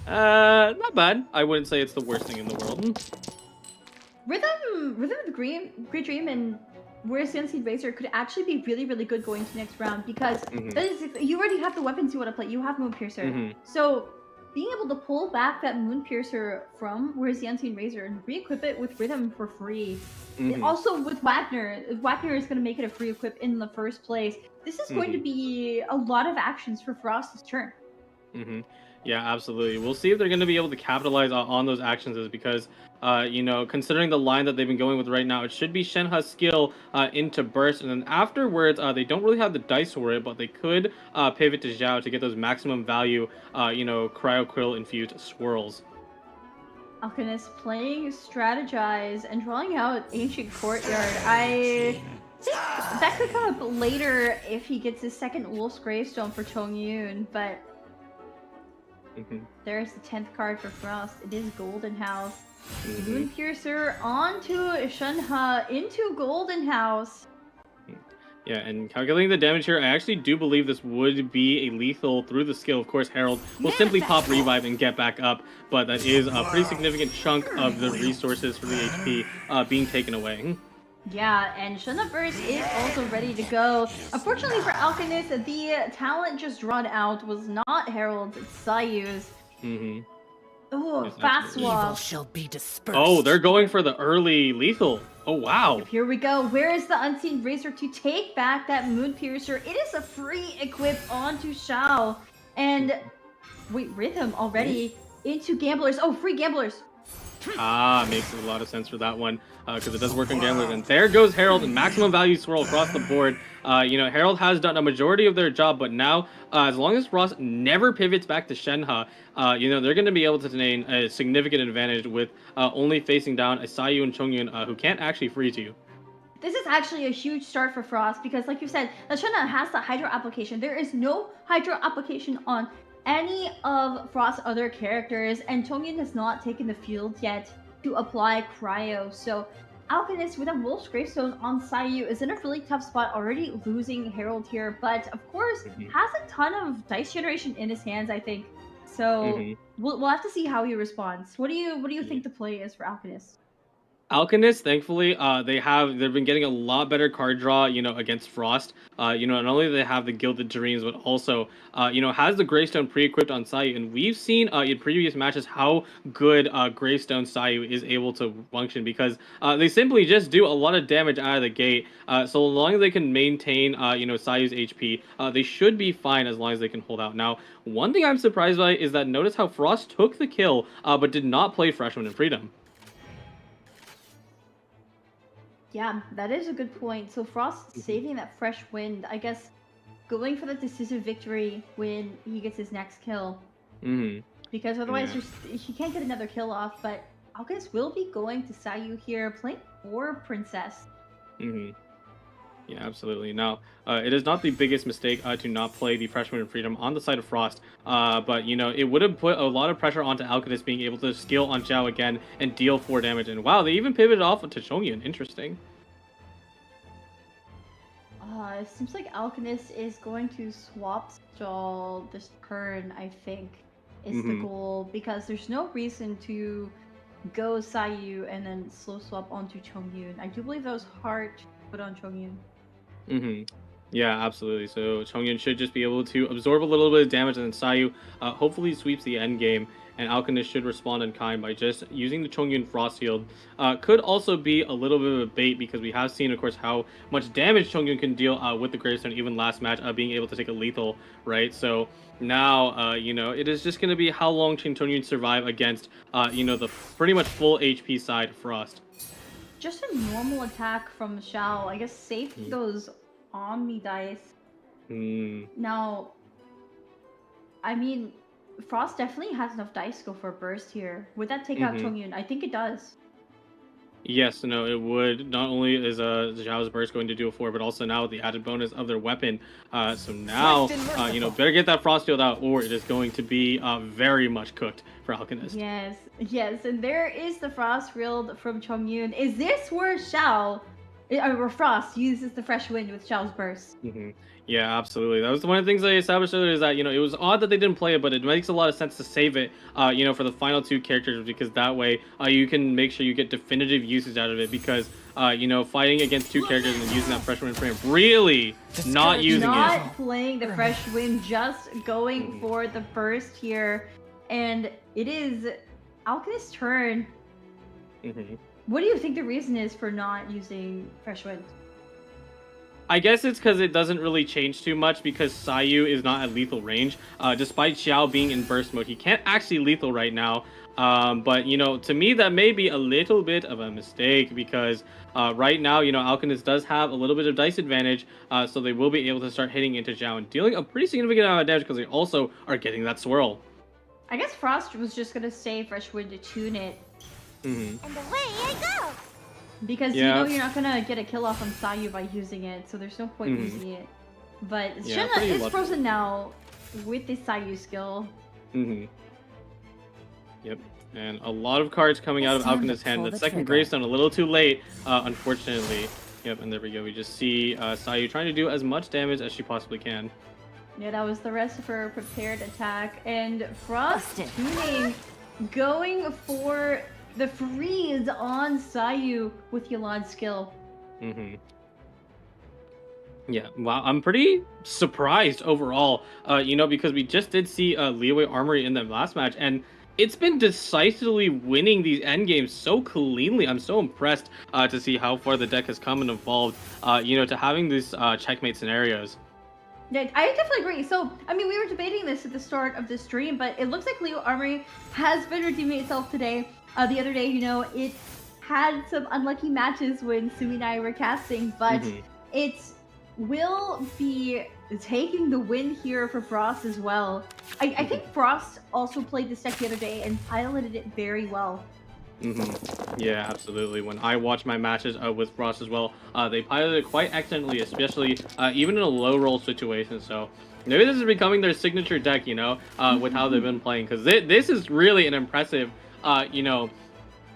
not bad. I wouldn't say it's the worst thing in the world. Rhythm of the Great Dream and Where's the Unseen Razor could actually be really, really good going to next round, because you already have the weapons you want to play. You have Moon Piercer. So being able to pull back that Moon Piercer from Where's the Unseen Razor and re-equip it with Rhythm for free. And also with Wagner is going to make it a free equip in the first place. This is going to be a lot of actions for Frost's turn. Yeah, absolutely. We'll see if they're going to be able to capitalize on those actions, because, considering the line that they've been going with right now, it should be Shenhe's skill into Burst, and then afterwards, they don't really have the dice for it, but they could pivot to Zhao to get those maximum value, Cryo Quill infused swirls. Alchemist playing Strategize and drawing out Ancient Courtyard. I think that could come up later if he gets his second Wolf's Gravestone for Chongyun, but there's the 10th card for Frost. It is Golden House. Moon Piercer onto Shenhe into Golden House. Yeah, and calculating the damage here, I actually do believe this would be a lethal through the skill. Of course, Herald will simply pop Revive and get back up, but that is a pretty significant chunk of the resources for the HP being taken away. Yeah, and Shenhe Burst is also ready to go. Unfortunately for Alchemist, the talent just drawn out was not Herald's, it's Sayu's. Oh, Yes, fast absolutely. swap. Shall be dispersed. Oh, they're going for the early lethal. Oh, wow. Here we go. Where is the Unseen Razor to take back that Moon Piercer? It is a free equip onto Xiao. And wait, Rhythm already into Gamblers. Oh, free Gamblers. Makes a lot of sense for that one, because it does work on Gamblers. And there goes Herald and maximum value swirl across the board. Herald has done a majority of their job, but now, as long as Frost never pivots back to Shenhe, they're going to be able to gain a significant advantage with only facing down a Sayu and Chongyun who can't actually freeze you. This is actually a huge start for Frost, because like you said, Shenhe has the Hydro application. There is no Hydro application on any of Frost's other characters, and Chongyun has not taken the field yet to apply Cryo. So Alchemist with a Wolf's Gravestone on Sayu is in a really tough spot, already losing Herald here, but of course has a ton of dice generation in his hands, I think. So we'll have to see how he responds. What do you think the play is for Alchemist? Alchemist, thankfully, they've been getting a lot better card draw, against Frost. Not only do they have the Gilded Dreams, but also, has the Greystone pre-equipped on Sayu. And we've seen in previous matches how good Greystone Sayu is able to function, because they simply just do a lot of damage out of the gate. So long as they can maintain, Sayu's HP, they should be fine as long as they can hold out. Now, one thing I'm surprised by is that notice how Frost took the kill, but did not play Freshman in Freedom. Yeah, that is a good point. So Frost saving that fresh wind, I guess, going for the decisive victory when he gets his next kill. Because otherwise he can't get another kill off, but Alchemist will be going to Sayu here, playing for Princess. Yeah, absolutely. Now, it is not the biggest mistake to not play the Freshman in Freedom on the side of Frost, but, it would have put a lot of pressure onto Alchemist being able to skill on Zhao again and deal 4 damage. And wow, they even pivoted off to Chongyun. Interesting. It seems like Alchemist is going to swap stall this turn, I think, is the goal, because there's no reason to go Sayu and then slow swap onto Chongyun. I do believe that was hard to put on Chongyun. Yeah, absolutely. So Chongyun should just be able to absorb a little bit of damage, and then Sayu hopefully sweeps the end game. And Alchemist should respond in kind by just using the Chongyun Frost Shield. Could also be a little bit of a bait, because we have seen, of course, how much damage Chongyun can deal with the Gravestone, even last match, being able to take a lethal, right? So now, it is just going to be how long can Chongyun survive against, the pretty much full HP side Frost. Just a normal attack from Shao. I guess save those Omni dice. Now, I mean, Frost definitely has enough dice to go for a burst here. Would that take out Chongyun? I think it does. Yes, no, it would. Not only is Zhao's burst going to do a 4, but also now with the added bonus of their weapon. So now, better get that Frost Shield out, or it is going to be very much cooked for Alchemist. Yes, and there is the Frost Shield from Chongyun. Is this where where Frost uses the fresh wind with Xiao's burst? Yeah, absolutely. That was one of the things I established earlier, is that, it was odd that they didn't play it, but it makes a lot of sense to save it, for the final 2 characters, because that way you can make sure you get definitive usage out of it, because, fighting against 2 characters and using that fresh wind frame, really not using it. Not playing the fresh wind, just going for the burst here. And it is Alchemist's turn. What do you think the reason is for not using fresh wind? I guess it's because it doesn't really change too much, because Sayu is not at lethal range. Despite Xiao being in burst mode, he can't actually lethal right now. But, to me, that may be a little bit of a mistake, because right now, Alchemist does have a little bit of dice advantage, so they will be able to start hitting into Xiao and dealing a pretty significant amount of damage, because they also are getting that swirl. I guess Frost was just going to say fresh wind to tune it. And away I go! Because you know you're not gonna get a kill off on Sayu by using it, so there's no point using it. But Shenna is frozen now with this Sayu skill. Yep, and a lot of cards coming out of Alchemist's hand. The second gravestone a little too late, unfortunately. Yep, and there we go. We just see Sayu trying to do as much damage as she possibly can. Yeah, that was the rest of her prepared attack. And Frost tuning, going for the freeze on Sayu with Yalan's skill. Yeah, wow, I'm pretty surprised overall, because we just did see Liyue Armory in the last match, and it's been decisively winning these endgames so cleanly. I'm so impressed to see how far the deck has come and evolved, to having these checkmate scenarios. Yeah, I definitely agree. So, I mean, we were debating this at the start of the stream, but it looks like Liyue Armory has been redeeming itself today. The other day, it had some unlucky matches when Sumi and I were casting, but it will be taking the win here for Frost as well. I think Frost also played this deck the other day and piloted it very well. Yeah, absolutely. When I watch my matches with Frost as well, they piloted it quite excellently, especially even in a low roll situation. So maybe this is becoming their signature deck, with how they've been playing, because this is really an impressive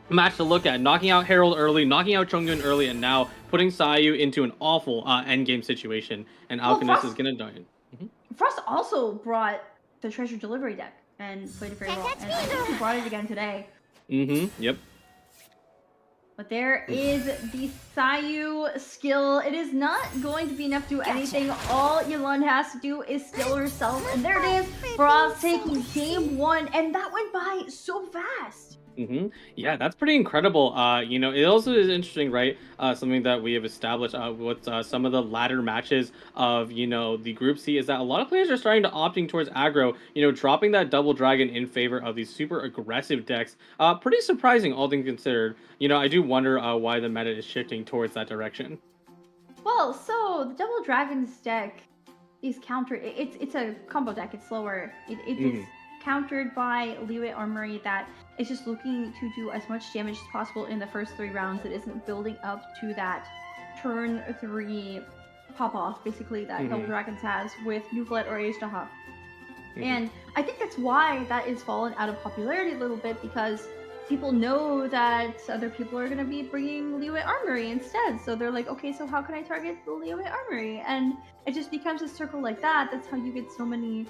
match to look at. Knocking out Herald early, knocking out Chongyun early, and now putting Sayu into an awful endgame situation. And Alchemist is gonna die. Frost also brought the Treasure Delivery deck and played it very well. And I think he brought it again today. Yep. But there is the Sayu skill. It is not going to be enough to do anything. All Yalan has to do is skill herself. And there it is. Frost taking game 1. And that went by so fast. Yeah, that's pretty incredible. It also is interesting, right? Something that we have established with some of the latter matches of, the Group C, is that a lot of players are starting to opting towards aggro, dropping that double dragon in favor of these super aggressive decks. Pretty surprising, all things considered. I do wonder why the meta is shifting towards that direction. Well, so the double dragons deck is countered. It's a combo deck. It's slower. It is countered by Liyue Armory that is just looking to do as much damage as possible in the first 3 rounds. It isn't building up to that turn 3 pop-off, basically, that Double Dragons has with Nuflet or Aishtaha. And I think that's why that is fallen out of popularity a little bit, because people know that other people are going to be bringing Liyue Armory instead. So they're like, okay, so how can I target the Liyue Armory? And it just becomes a circle like that. That's how you get so many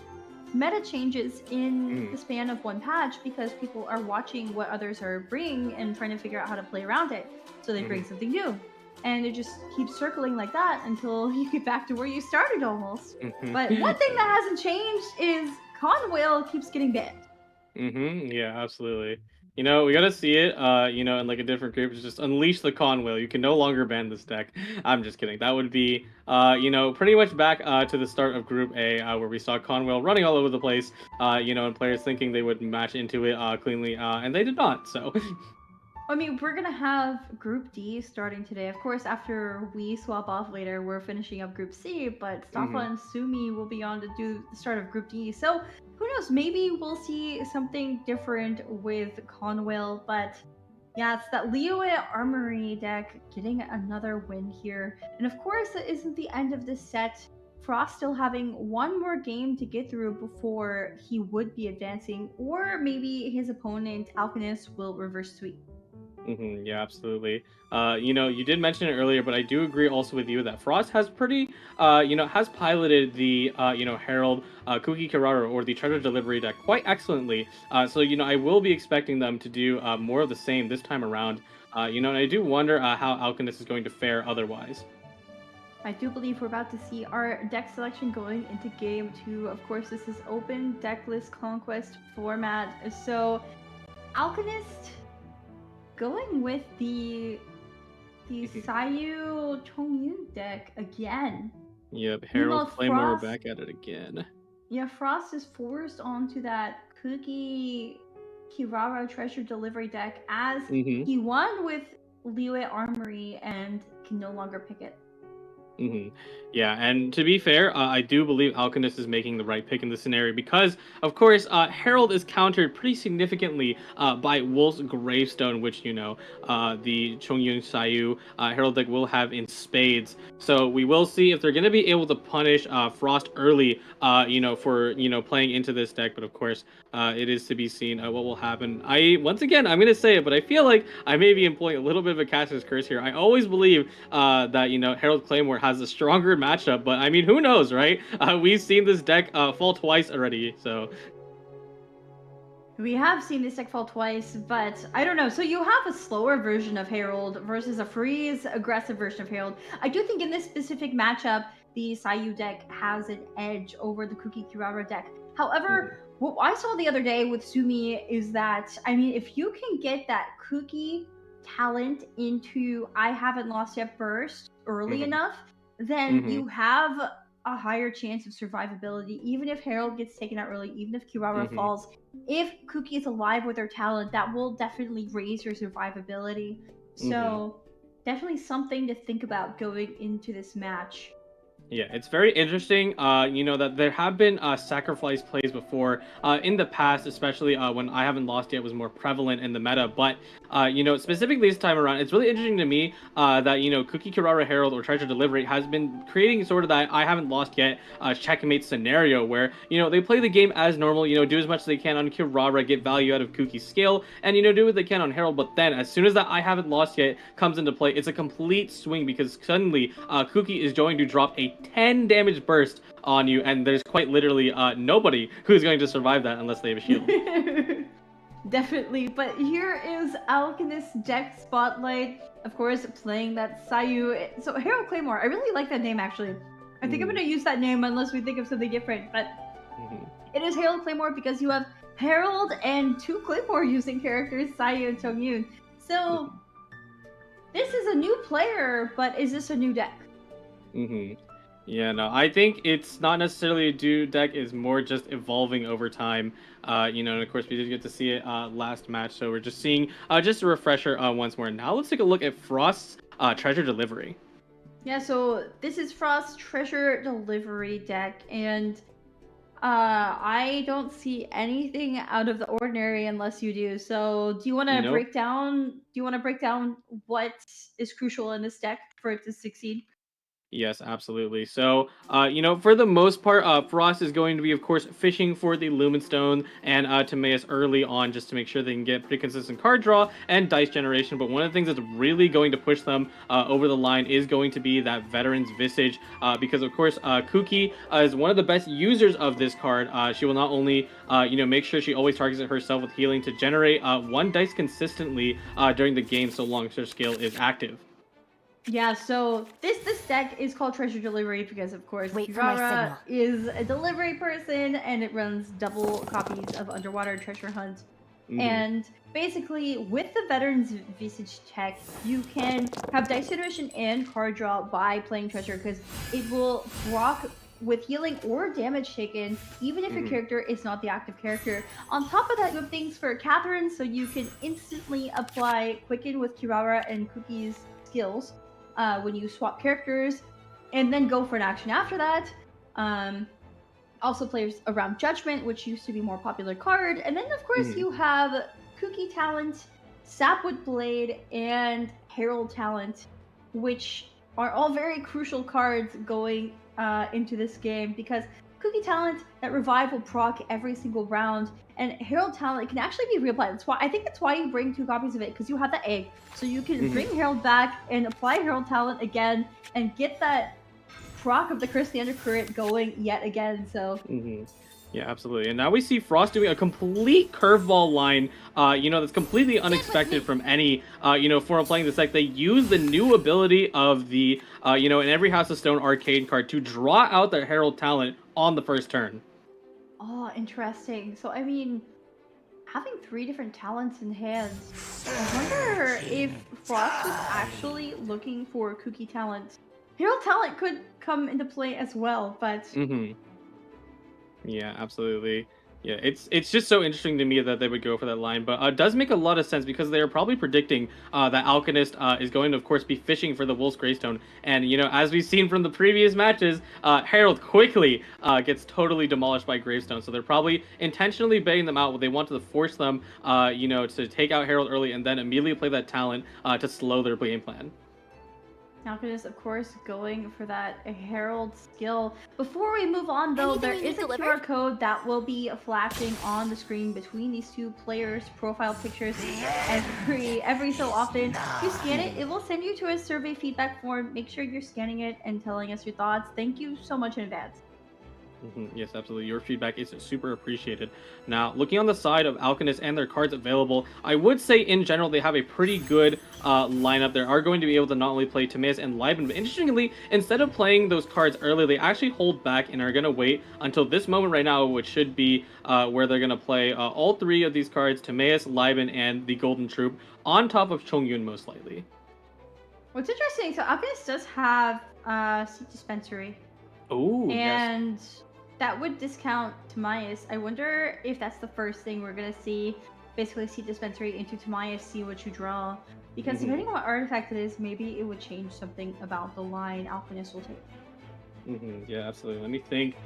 meta changes in the span of one patch, because people are watching what others are bringing and trying to figure out how to play around it. So they bring something new. And it just keeps circling like that until you get back to where you started almost. But one thing that hasn't changed is Conwhale keeps getting banned. Yeah, absolutely. You know, we gotta see it, you know, in like a different group. Just unleash the Conwhale. You can no longer ban this deck. I'm just kidding. That would be, you know, pretty much back to the start of Group A, where we saw Conwhale running all over the place, you know, and players thinking they would match into it cleanly, and they did not. So. I mean, we're gonna have Group D starting today. Of course, after we swap off later, we're finishing up Group C, but Staffa and Sumi will be on to do the start of Group D. So, who knows? Maybe we'll see something different with Conwhale, but yeah, it's that Liyue Armory deck getting another win here. And of course, that isn't the end of this set. Frost still having one more game to get through before he would be advancing, or maybe his opponent, Alchemist, will reverse sweep. Yeah, absolutely. You know, you did mention it earlier, but I do agree also with you that Frost has pretty, you know, has piloted the, you know, Herald, Kuki Kirara, or the Treasure Delivery deck quite excellently. So, you know, I will be expecting them to do more of the same this time around. You know, and I do wonder how Alchemist is going to fare otherwise. I do believe we're about to see our deck selection going into game 2. Of course, this is open deck list conquest format. So, Alchemist going with the Sayu Chongyun deck again. Yep, Herald Claymore back at it again. Yeah, Frost is forced onto that Kuki Kirara Treasure Delivery deck as he won with Liyue Armory and can no longer pick it. Yeah, and to be fair, I do believe Alchemist is making the right pick in this scenario because, of course, Herald is countered pretty significantly by Wolf's Gravestone, which, you know, the Chongyun Sayu Herald deck will have in spades. So we will see if they're going to be able to punish Frost early, you know, for, you know, playing into this deck. But, of course, it is to be seen what will happen. Once again, I'm going to say it, but I feel like I may be employing a little bit of a Caster's curse here. I always believe that, you know, Herald Claymore has a stronger matchup, but I mean, who knows, right? We've seen this deck fall twice already, so. We have seen this deck fall twice, but I don't know. So you have a slower version of Herald versus a freeze aggressive version of Herald. I do think in this specific matchup, the Sayu deck has an edge over the Kuki Kirara deck. However, what I saw the other day with Sumi is that, I mean, if you can get that Kuki talent into I haven't lost yet burst early enough, then you have a higher chance of survivability. Even if Herald gets taken out early, even if Kirara falls, if Kuki is alive with her talent, that will definitely raise your survivability. So definitely something to think about going into this match. Yeah, it's very interesting, you know, that there have been sacrifice plays before in the past, especially when I haven't lost yet was more prevalent in the meta. But, you know, specifically this time around, it's really interesting to me that, you know, Kuki Kirara Herald or Treasure Delivery has been creating sort of that I haven't lost yet checkmate scenario where, you know, they play the game as normal, you know, do as much as they can on Kirara, get value out of Kuki's skill, and, you know, do what they can on Herald. But then as soon as that I haven't lost yet comes into play, it's a complete swing because suddenly Kuki is going to drop a 10 damage burst on you, and there's quite literally nobody who's going to survive that unless they have a shield. Definitely, but here is Alchemist deck spotlight. Of course, playing that Sayu. So Herald Claymore, I really like that name actually. I think I'm going to use that name unless we think of something different, but it is Herald Claymore because you have Herald and 2 Claymore using characters, Sayu and Chongyun. So this is a new player, but is this a new deck? Yeah, no, I think it's not necessarily a new deck, it's more just evolving over time. You know, and of course we did get to see it last match, so we're just seeing just a refresher once more. Now let's take a look at Frost's Treasure Delivery. Yeah, so this is Frost's Treasure Delivery deck, and I don't see anything out of the ordinary unless you do. So do you want to break down what is crucial in this deck for it to succeed? Yes, absolutely. So, for the most part, Frost is going to be, of course, fishing for the Lumen Stone and Timaeus early on just to make sure they can get pretty consistent card draw and dice generation. But one of the things that's really going to push them over the line is going to be that Veteran's Visage, because, of course, Kuki is one of the best users of this card. She will not only, make sure she always targets it herself with healing to generate one dice consistently during the game so long as her skill is active. Yeah, so this deck is called Treasure Delivery because, of course, Wait for my Kirara signal. is a delivery person, and it runs double copies of Underwater Treasure Hunt. And basically, with the Veteran's Visage tech, you can have dice generation and card draw by playing Treasure, because it will block with healing or damage taken, even if your character is not the active character. On top of that, you have things for Catherine, so you can instantly apply Quicken with Kirara and Cookie's skills when you swap characters, and then go for an action after that. Also plays around Judgment, which used to be a more popular card. And then, of course, you have Cookie Talent, Sapwood Blade, and Herald Talent, which are all very crucial cards going into this game, because Cookie Talent, that revive will proc every single round, and Herald Talent can actually be reapplied. That's why you bring 2 copies of it, because you have the egg. So you can bring Herald back and apply Herald Talent again and get that proc of the Curse the Undercurrent going yet again. So Yeah, absolutely. And now we see Frost doing a complete curveball line, that's completely unexpected from any, form playing this deck. They use the new ability of the, in every House of Stone arcade card to draw out their Herald Talent on the first turn. Oh, interesting. So, I mean, having 3 different talents in hand, I wonder if Frost was actually looking for Cookie Talent. Herald Talent could come into play as well, but... Yeah, absolutely. Yeah, it's just so interesting to me that they would go for that line, but it does make a lot of sense because they are probably predicting that Alchemist is going to, of course, be fishing for the Wolf's Greystone. And, as we've seen from the previous matches, Herald quickly gets totally demolished by Gravestone. So they're probably intentionally baiting them out. They want to force them, to take out Herald early and then immediately play that talent to slow their game plan. Alchemist, of course, going for that Herald skill. Before we move on, though, there is a QR code that will be flashing on the screen between these 2 players' profile pictures every so often. If you scan it, it will send you to a survey feedback form. Make sure you're scanning it and telling us your thoughts. Thank you so much in advance. Yes, absolutely. Your feedback is super appreciated. Now, looking on the side of Alchemist and their cards available, I would say in general they have a pretty good lineup. They are going to be able to not only play Timaeus and Liben, but interestingly, instead of playing those cards early, they actually hold back and are going to wait until this moment right now, which should be where they're going to play all 3 of these cards, Timaeus, Liben, and the Golden Troop, on top of Chongyun most likely. What's interesting, so Alchemist does have Seat Dispensary. Oh, and yes. That would discount Timaeus. I wonder if that's the first thing we're going to see. Basically, Seat Dispensary into Timaeus, see what you draw. Because depending on what artifact it is, maybe it would change something about the line Alchemist will take. Yeah, absolutely. Let me think.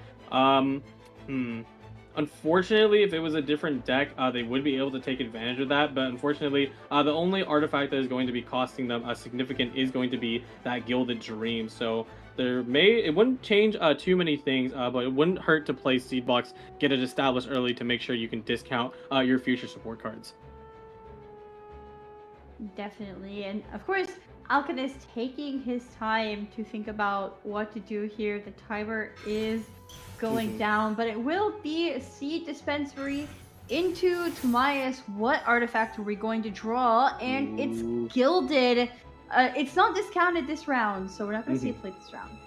Unfortunately, if it was a different deck, they would be able to take advantage of that. But unfortunately, the only artifact that is going to be costing them significant is going to be that Gilded Dream. So it wouldn't change too many things, but it wouldn't hurt to play Seed Box, get it established early to make sure you can discount your future support cards. Definitely. And of course, Alchemist taking his time to think about what to do here. The timer is going down, but it will be a Seed Dispensary into Timaeus. What artifact are we going to draw? And it's Gilded. It's not discounted this round, so we're not going to see it play this round.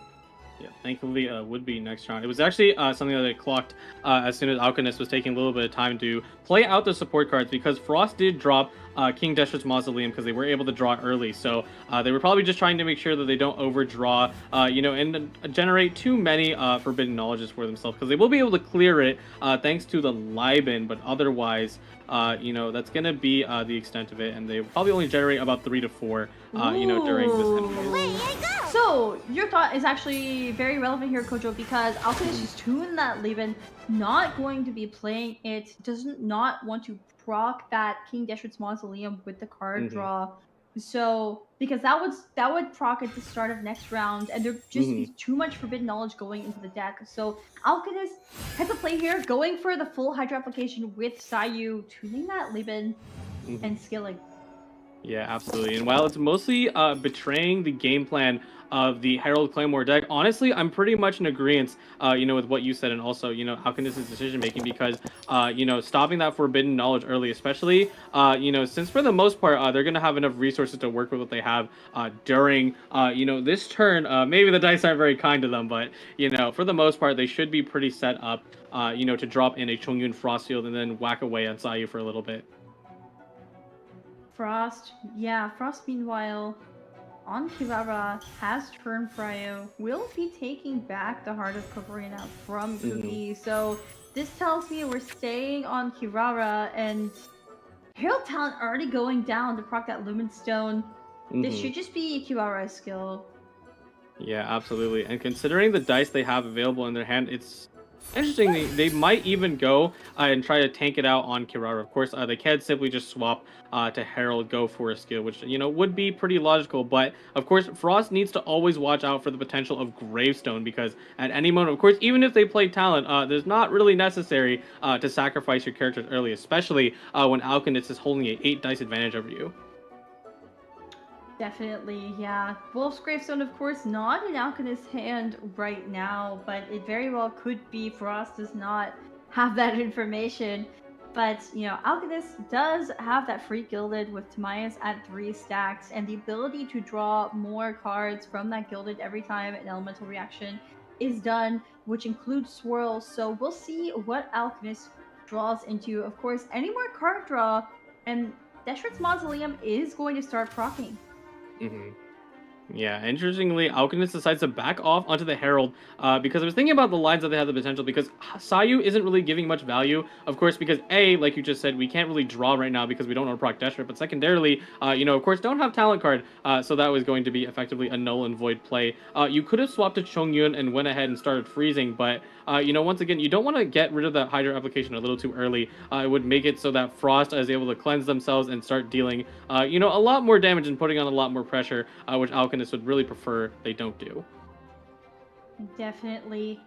Yeah, thankfully would be next round. It was actually something that I clocked as soon as Alchemist was taking a little bit of time to play out the support cards, because Frost did drop King Deshret's Mausoleum because they were able to draw early. So they were probably just trying to make sure that they don't overdraw, and generate too many Forbidden Knowledges for themselves, because they will be able to clear it thanks to the Liben, but otherwise, that's going to be the extent of it, and they will probably only generate about 3 to 4, during this end of the So, your thought is actually very relevant here, Kojo, because Alchemist just tuned that Liben, not going to be playing it, does not want to proc that King Deshret's Mausoleum with the card draw, So because that would proc at the start of next round, and there'd just be too much forbidden knowledge going into the deck. So Alchemist has a play here, going for the full Hydro application with Sayu, tuning that Liban and skilling. Yeah, absolutely. And while it's mostly betraying the game plan of the Herald Claymore deck, honestly, I'm pretty much in agreement, with what you said, and also, Alchemist's decision making, because, stopping that forbidden knowledge early, especially, since for the most part, they're gonna have enough resources to work with what they have during, this turn. Maybe the dice aren't very kind to them, but for the most part, they should be pretty set up, to drop in a Chongyun Frostfield and then whack away on Sayu for a little bit. Frost, meanwhile, on Kirara, has turned Fryo, will be taking back the Heart of Kavarina from Kugi. So this tells me we're staying on Kirara, and Herald Talent already going down to proc that Lumen Stone. This should just be Kirara's skill. Yeah, absolutely. And considering the dice they have available in their hand, it's interesting. They might even go and try to tank it out on Kirara. Of course, they can't simply just swap to Herald, go for a skill, which, would be pretty logical. But, of course, Frost needs to always watch out for the potential of Gravestone, because at any moment, of course, even if they play Talent, there's not really necessary to sacrifice your characters early, especially when Alchemist is holding a 8 dice advantage over you. Definitely, yeah. Wolf's Gravestone, of course, not in Alchemist's hand right now, but it very well could be. Frost does not have that information. But, Alchemist does have that free Gilded with Timaeus at 3 stacks, and the ability to draw more cards from that Gilded every time an elemental reaction is done, which includes Swirl. So we'll see what Alchemist draws into. Of course, any more card draw, and Deshret's Mausoleum is going to start proccing. Yeah, interestingly, Alchemist decides to back off onto the Herald because I was thinking about the lines that they have the potential, because Sayu isn't really giving much value, of course, because A, like you just said, we can't really draw right now because we don't know proc Deshret, but secondarily, of course, don't have Talent card, so that was going to be effectively a null and void play. You could have swapped to Chongyun and went ahead and started freezing, but, once again, you don't want to get rid of that Hydra application a little too early. It would make it so that Frost is able to cleanse themselves and start dealing, a lot more damage and putting on a lot more pressure, which Alchemist would really prefer they don't do. Definitely.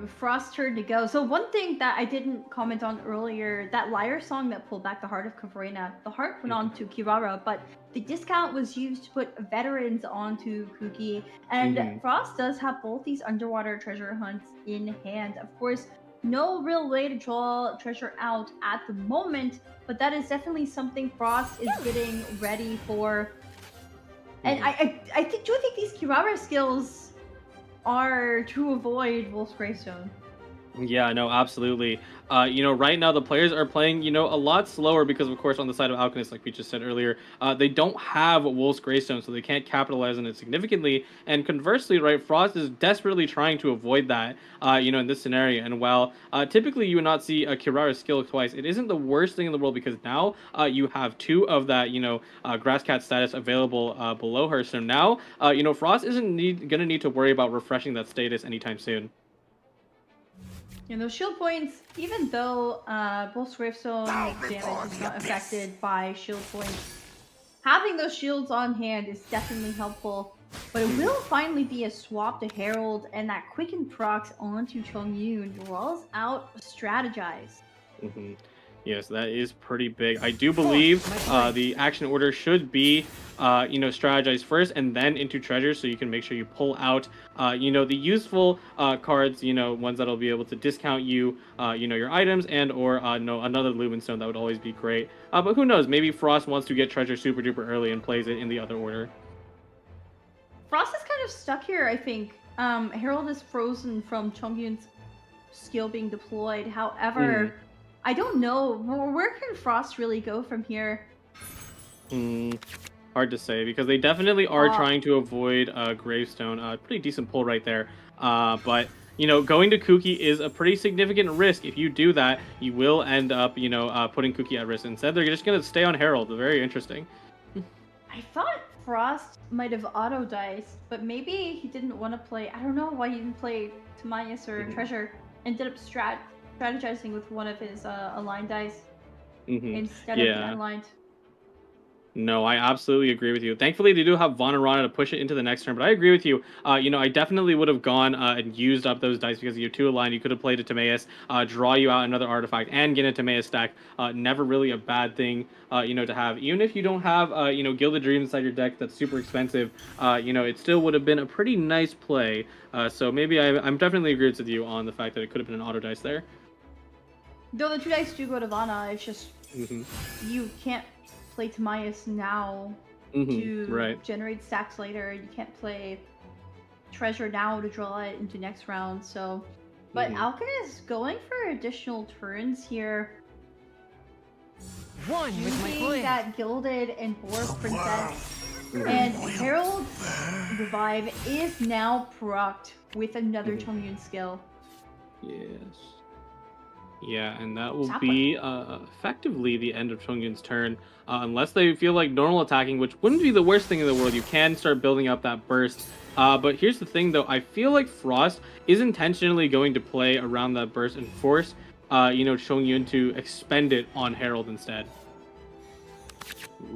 Frost's turn to go. So one thing that I didn't comment on earlier, that Lyre song that pulled back the Heart of Kavarina, the heart went on to Kirara, but the discount was used to put veterans onto Kuki. And Frost does have both these underwater treasure hunts in hand. Of course, no real way to draw treasure out at the moment, but that is definitely something Frost is getting ready for. And I think these Kirara skills are to avoid Wolf's Gravestone. Yeah, no, absolutely. Right now the players are playing, a lot slower because, of course, on the side of Alchemist, like we just said earlier, they don't have Wolf's Gravestone, so they can't capitalize on it significantly. And conversely, right, Frost is desperately trying to avoid that, in this scenario. And while typically you would not see a Kirara skill twice, it isn't the worst thing in the world, because now you have 2 of that, Grasscat status available below her. So now, Frost isn't going to need to worry about refreshing that status anytime soon. Those shield points, even though Wolf's Gravestone damage is not affected by shield points, having those shields on hand is definitely helpful. But it will finally be a swap to Herald, and that quicken procs onto Chongyun rolls out Strategize. Yes, that is pretty big. I do believe the action order should be, strategize first and then into treasure, so you can make sure you pull out, the useful cards, ones that'll be able to discount you, your items, and or another Lumen Stone. That would always be great. But who knows? Maybe Frost wants to get treasure super duper early and plays it in the other order. Frost is kind of stuck here, I think. Herald is frozen from Chongyun's skill being deployed. However, I don't know. Where can Frost really go from here? Hard to say, because they definitely are trying to avoid Gravestone. Pretty decent pull right there. But, going to Kuki is a pretty significant risk. If you do that, you will end up, putting Kuki at risk. Instead, they're just going to stay on Herald. Very interesting. I thought Frost might have auto-diced, but maybe he didn't want to play. I don't know why he didn't play Timaeus or Treasure. Ended up strategizing with one of his aligned dice instead of the unaligned. No, I absolutely agree with you. Thankfully, they do have Vaughn and Rana to push it into the next turn, but I agree with you. I definitely would have gone and used up those dice because you have 2 aligned. You could have played a Timaeus, draw you out another artifact, and get a Timaeus stack. Never really a bad thing, to have. Even if you don't have, Gilded Dreams inside your deck that's super expensive, it still would have been a pretty nice play. So maybe I'm definitely agrees with you on the fact that it could have been an auto dice there. Though the 2 dice do go to Vana, it's just you can't play Timaeus now to generate stacks later. You can't play Treasure now to draw it into next round. So, but Alchemist going for additional turns here. Using that Gilded and Dwarf Princess. And Herald Revive is now procced with another Chongyun skill. Yes. Yeah, and that will be effectively the end of Chongyun's turn. Unless they feel like normal attacking, which wouldn't be the worst thing in the world. You can start building up that burst. But here's the thing, though. I feel like Frost is intentionally going to play around that burst and force, Chongyun to expend it on Herald instead.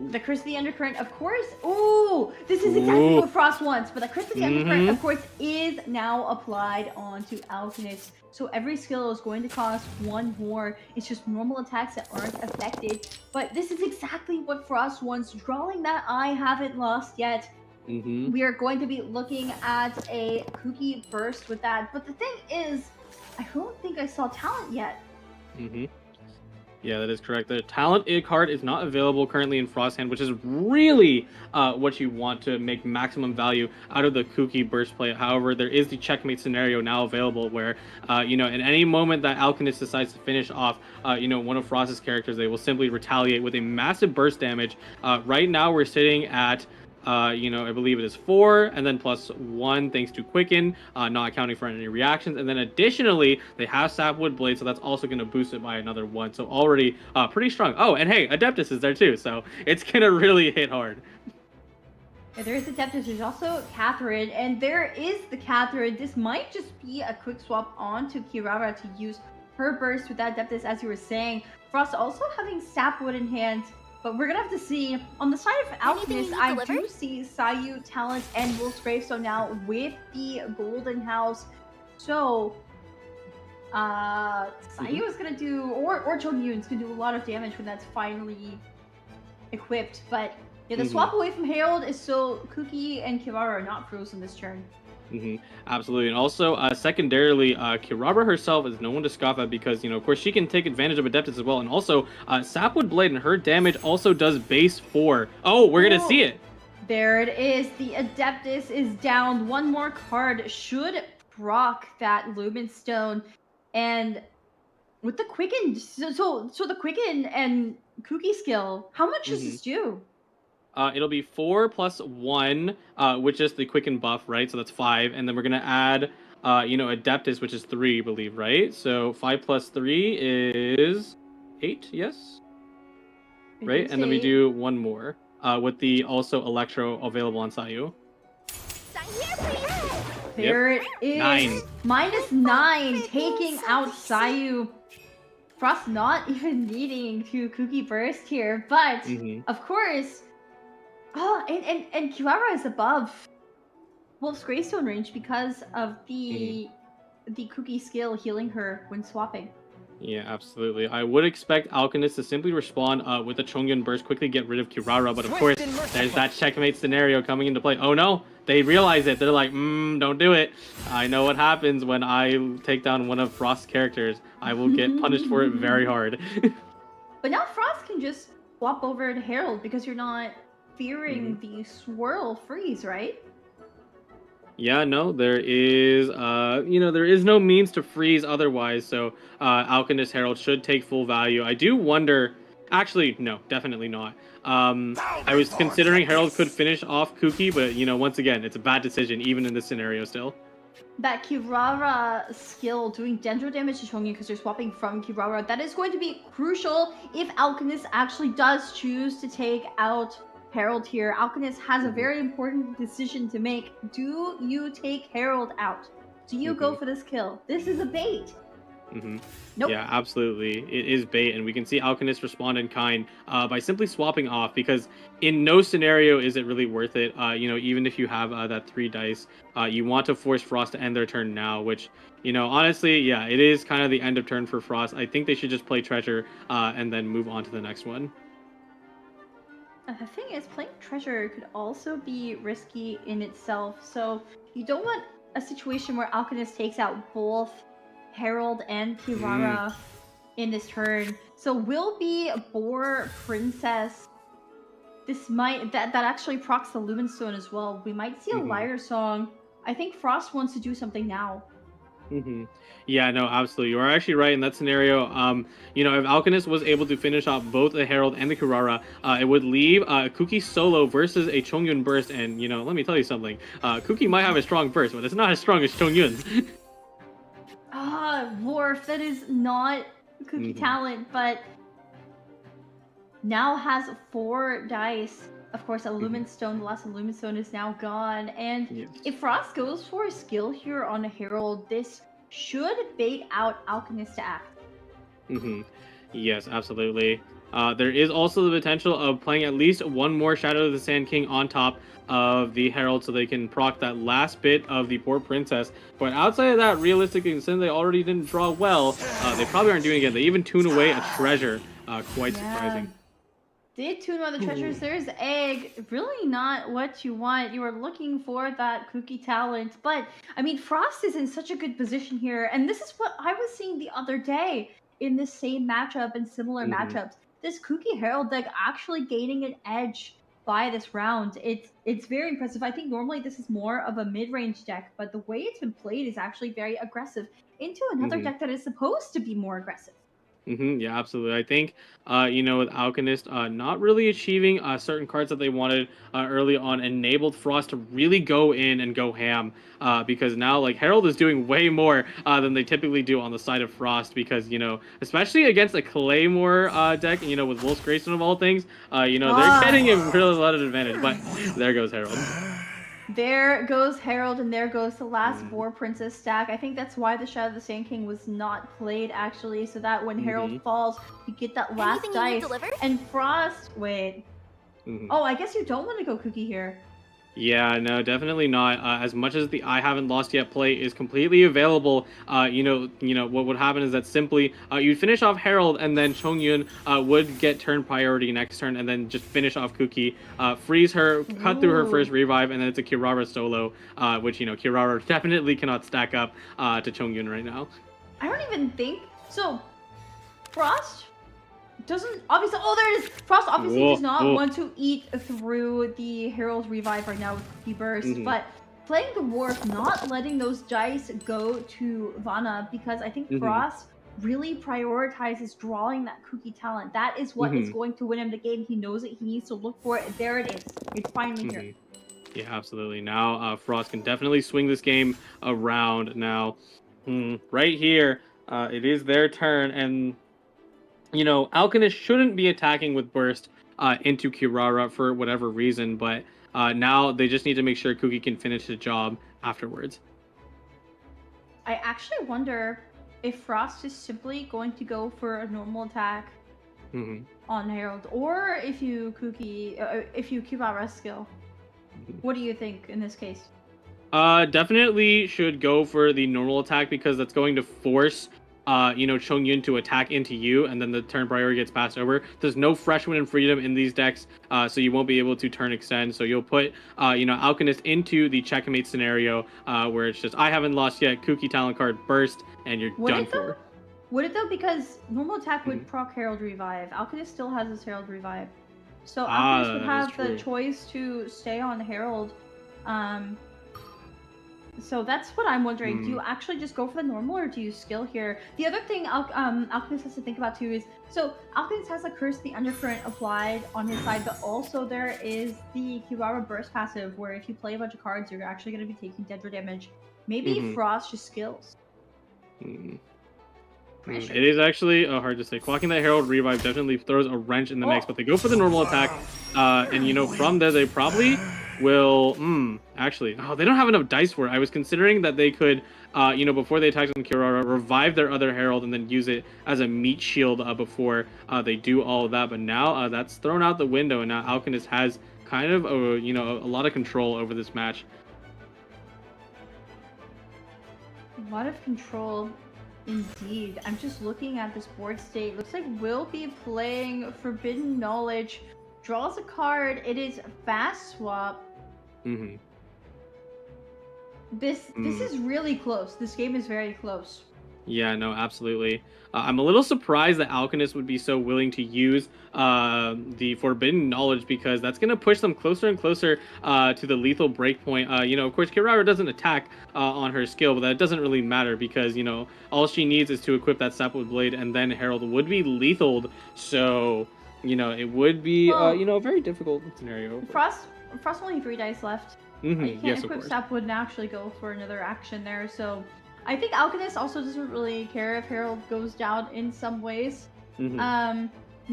The Curse of the Undercurrent, of course. Ooh, this is exactly what Frost wants. But the Curse of the Undercurrent, of course, is now applied onto Alchemist. So every skill is going to cost 1 more. It's just normal attacks that aren't affected. But this is exactly what Frost wants. Drawing that I haven't lost yet. We are going to be looking at a Kooky Burst with that. But the thing is, I don't think I saw Talent yet. Yeah, that is correct. The Talent card is not available currently in Frost Hand, which is really what you want to make maximum value out of the Kooky Burst play. However, there is the Checkmate scenario now available where, in any moment that Alchemist decides to finish off, one of Frost's characters, they will simply retaliate with a massive burst damage. Right now, we're sitting at I believe it is 4, and then plus 1 thanks to Quicken, not accounting for any reactions. And then additionally, they have Sapwood Blade, so that's also going to boost it by another 1. So already pretty strong. Oh, and hey, Adeptus is there too, so it's going to really hit hard. Yeah, there is Adeptus. There's also Catherine, and there is the Catherine. This might just be a quick swap on to Kirara to use her burst with that Adeptus, as you were saying. Frost also having Sapwood in hand. But we're gonna have to see. On the side of Alchemist, I do see Sayu, Talent, and Wolf's Gravestone now with the Golden House. So, Sayu is gonna do, or Chongyun's gonna do a lot of damage when that's finally equipped. But yeah, the swap away from Herald is so Kooky and Kirara are not frozen this turn. Absolutely. And also, secondarily, Kirara herself is no one to scoff at because, of course, she can take advantage of Adeptus as well. And also, Sapwood Blade and her damage also does base 4. Oh, we're going to see it. There it is. The Adeptus is down. 1 more card should proc that Lumen Stone. And with the Quicken, so the Quicken and Kooky skill, how much does this do? It'll be 4 plus 1, which is the Quicken buff, right? So that's 5. And then we're going to add, Adeptus, which is 3, I believe, right? So 5 plus 3 is 8, yes? Right? And then we do 1 more, with the also Electro available on Sayu. There it is. 9. -9, taking out Sayu. Frost not even needing to Kooky Burst here, but, of course... Oh, and Kirara is above Wolf's Greystone range because of the Kooky skill healing her when swapping. Yeah, absolutely. I would expect Alchemist to simply respond with a Chongyun Burst, quickly get rid of Kirara, but of course, there's that checkmate scenario coming into play. Oh no, they realize it. They're like, don't do it. I know what happens when I take down one of Frost's characters. I will get punished for it very hard. But now Frost can just swap over to Herald because you're not fearing the swirl freeze, right? Yeah, no, there is, there is no means to freeze otherwise, so Alchemist Herald should take full value. I do wonder, actually, no, definitely not. I was considering Herald could finish off Kooky, but, once again, it's a bad decision, even in this scenario still. That Kirara skill doing dendro damage to Chongyun because you're swapping from Kirara, that is going to be crucial if Alchemist actually does choose to take out Herald here. Alchemist has a very important decision to make. Do you take Herald out? Do you go for this kill? This is a bait. Nope. Yeah, absolutely. It is bait, and we can see Alchemist respond in kind by simply swapping off, because in no scenario is it really worth it. Even if you have that 3 dice, you want to force Frost to end their turn now, which, honestly, yeah, it is kind of the end of turn for Frost. I think they should just play Treasure and then move on to the next one. The thing is, playing Treasure could also be risky in itself, so you don't want a situation where Alchemist takes out both Herald and Kirara in this turn. So will be Boar Princess. This might that actually procs the Lumenstone as well. We might see a Lyre Song. I think Frost wants to do something now. Yeah, no, absolutely. You are actually right in that scenario. If Alchemist was able to finish off both the Herald and the Kirara, it would leave Kuki solo versus a Chongyun burst. And, let me tell you something. Kuki might have a strong burst, but it's not as strong as Chongyun's. Worf, that is not Kuki talent, but now has 4 dice. Of course, a Lumenstone, the last Lumenstone is now gone. And if Frost goes for a skill here on a Herald, this should bait out Alchemist to act. Yes, absolutely. There is also the potential of playing at least one more Shadow of the Sand King on top of the Herald so they can proc that last bit of the Poor Princess. But outside of that, realistically, since they already didn't draw well, they probably aren't doing it again. They even tune away a Treasure. Quite surprising. Did tune on the treasures. There's Egg. Really not what you want. You were looking for that Kuki talent. But, I mean, Frost is in such a good position here. And this is what I was seeing the other day in this same matchup and similar matchups. This Kuki Herald deck actually gaining an edge by this round. It's very impressive. I think normally this is more of a mid-range deck, but the way it's been played is actually very aggressive into another deck that is supposed to be more aggressive. Yeah, absolutely. I think, with Alchemist not really achieving certain cards that they wanted early on enabled Frost to really go in and go ham, because now, Herald is doing way more than they typically do on the side of Frost, because, especially against a Claymore deck, with Wolf's Greystone of all things, they're getting a really lot of advantage, but there goes Herald. There goes Herald, and there goes the last Boar Princess stack. I think that's why the Shadow of the Sand King was not played, actually, so that when Herald falls, you get that last dice. And Frost, wait. Oh, I guess you don't want to go Kuki here. Yeah, no, definitely not. As much as the I haven't lost yet play is completely available, what would happen is that simply you'd finish off Herald, and then Chongyun would get turn priority next turn, and then just finish off Kuki, freeze her, cut through her first revive, and then it's a Kirara solo, which Kirara definitely cannot stack up to Chongyun right now. I don't even think so. Frost doesn't obviously. Oh, there it is. Frost obviously does not want to eat through the Herald's revive right now with Kuki burst, but playing the Dwarf, not letting those dice go to Vana, because I think Frost really prioritizes drawing that Kuki talent. That is what is going to win him the game. He knows it. He needs to look for it. There it is. It's finally here. Yeah, absolutely. Now Frost can definitely swing this game around. Now, right here, it is their turn, and Alchemist shouldn't be attacking with Burst into Kirara for whatever reason, but now they just need to make sure Kuki can finish the job afterwards. I actually wonder if Frost is simply going to go for a normal attack on Herald, or if you Kirara skill. What do you think in this case? Definitely should go for the normal attack, because that's going to force Chongyun to attack into you, and then the turn priority gets passed over. There's no fresh win and freedom in these decks, so you won't be able to turn extend. So you'll put, Alchemist into the checkmate scenario, where it's just, I haven't lost yet, Kuki talent card burst, and you're done for. Would it though? Because normal attack would proc Herald revive. Alchemist still has his Herald revive. So Alchemist would have the choice to stay on Herald. So that's what I'm wondering. Do you actually just go for the normal, or do you skill here? The other thing Alchemist has to think about too is, so Alchemist has a Curse the Undercurrent applied on his side, but also there is the Kirara Burst passive, where if you play a bunch of cards, you're actually going to be taking Dedra damage. Maybe Frost just skills. It is actually hard to say. Clocking that Herald revive definitely throws a wrench in the mix, but they go for the normal attack, and from there they probably will actually, oh, they don't have enough dice for it. I was considering that they could before they attack on Kirara, revive their other herald and then use it as a meat shield before they do all of that. But now that's thrown out the window, and now Alkindus has kind of a lot of control over this match. A lot of control indeed. I'm just looking at this board state. Looks like we'll be playing Forbidden Knowledge. Draws a card. It is fast swap. This is really close. This game is very close. Yeah, no, absolutely. I'm a little surprised that Alkindus would be so willing to use the Forbidden Knowledge, because that's going to push them closer and closer to the lethal breakpoint. Of course, Kirara doesn't attack on her skill, but that doesn't really matter because, all she needs is to equip that Sapwood Blade, and then Herald would be lethaled. So, it would be, a very difficult scenario. Frost only 3 dice left. You can't Yes, equip of course. Sapwood and actually go for another action there, so I think Alkindus also doesn't really care if Herald goes down in some ways,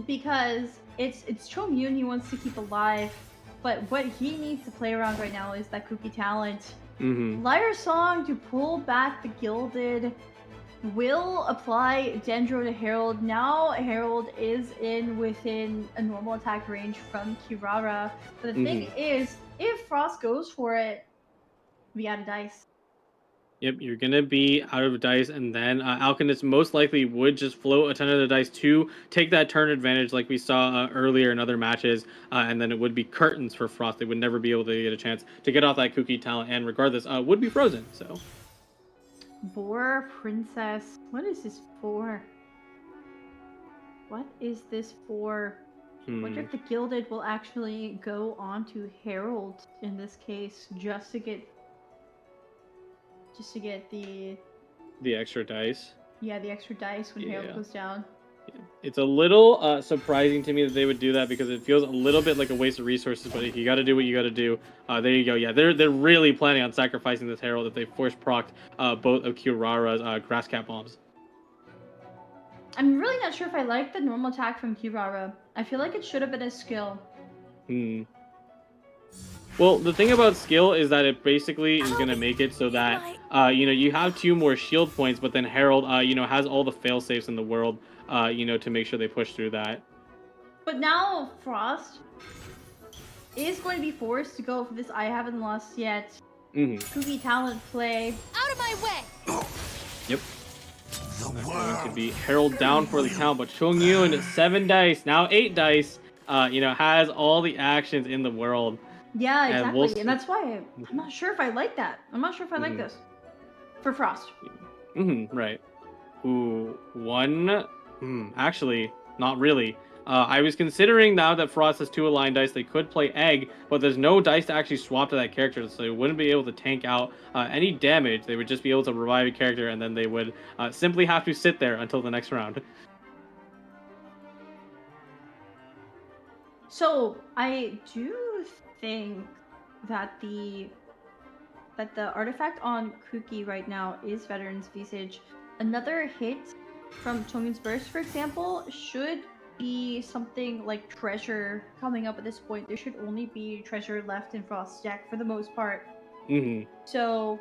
because it's Chongyun he wants to keep alive, but what he needs to play around right now is that Kuki talent. Lyre Song to pull back the Gilded will apply Dendro to Herald. Now Herald is within a normal attack range from Kirara, but the thing is, if Frost goes for it, we out of dice. Yep, you're going to be out of dice, and then Alkindus most likely would just float a ton of the dice to take that turn advantage like we saw earlier in other matches, and then it would be curtains for Frost. They would never be able to get a chance to get off that Kuki talent, and regardless, would be frozen, so... Boar Princess. What is this for? What is this for? I wonder if the Gilded will actually go on to Herald in this case, just to get the extra dice. Yeah, the extra dice when Herald goes down. Yeah. It's a little surprising to me that they would do that, because it feels a little bit like a waste of resources, but you got to do what you got to do. There you go. Yeah, they're really planning on sacrificing this Herald if they force procced both of Kirara's grass cat bombs. I'm really not sure if I like the normal attack from Kirara. I feel like it should have been a skill. Well, the thing about skill is that it basically is going to make it so that, you have 2 more shield points, but then Herald, has all the fail-safes in the world, to make sure they push through that. But now Frost is going to be forced to go for this I haven't lost yet Kuki talent play. Out of my way! Yep. Going to be Herald down for the count, but Chongyun 7 dice, now 8 dice, has all the actions in the world. Yeah, exactly. And and that's why I'm not sure if I like that. I'm not sure if I like this. For Frost. Right. Ooh, 1. Actually, not really. I was considering now that Frost has 2 aligned dice, they could play Egg, but there's no dice to actually swap to that character, so they wouldn't be able to tank out any damage. They would just be able to revive a character, and then they would simply have to sit there until the next round. So I do think that the artifact on Kuki right now is Veteran's Visage. Another hit from Chongyun's Burst, for example, should be something like Treasure coming up at this point. There should only be Treasure left in Frost's deck for the most part. So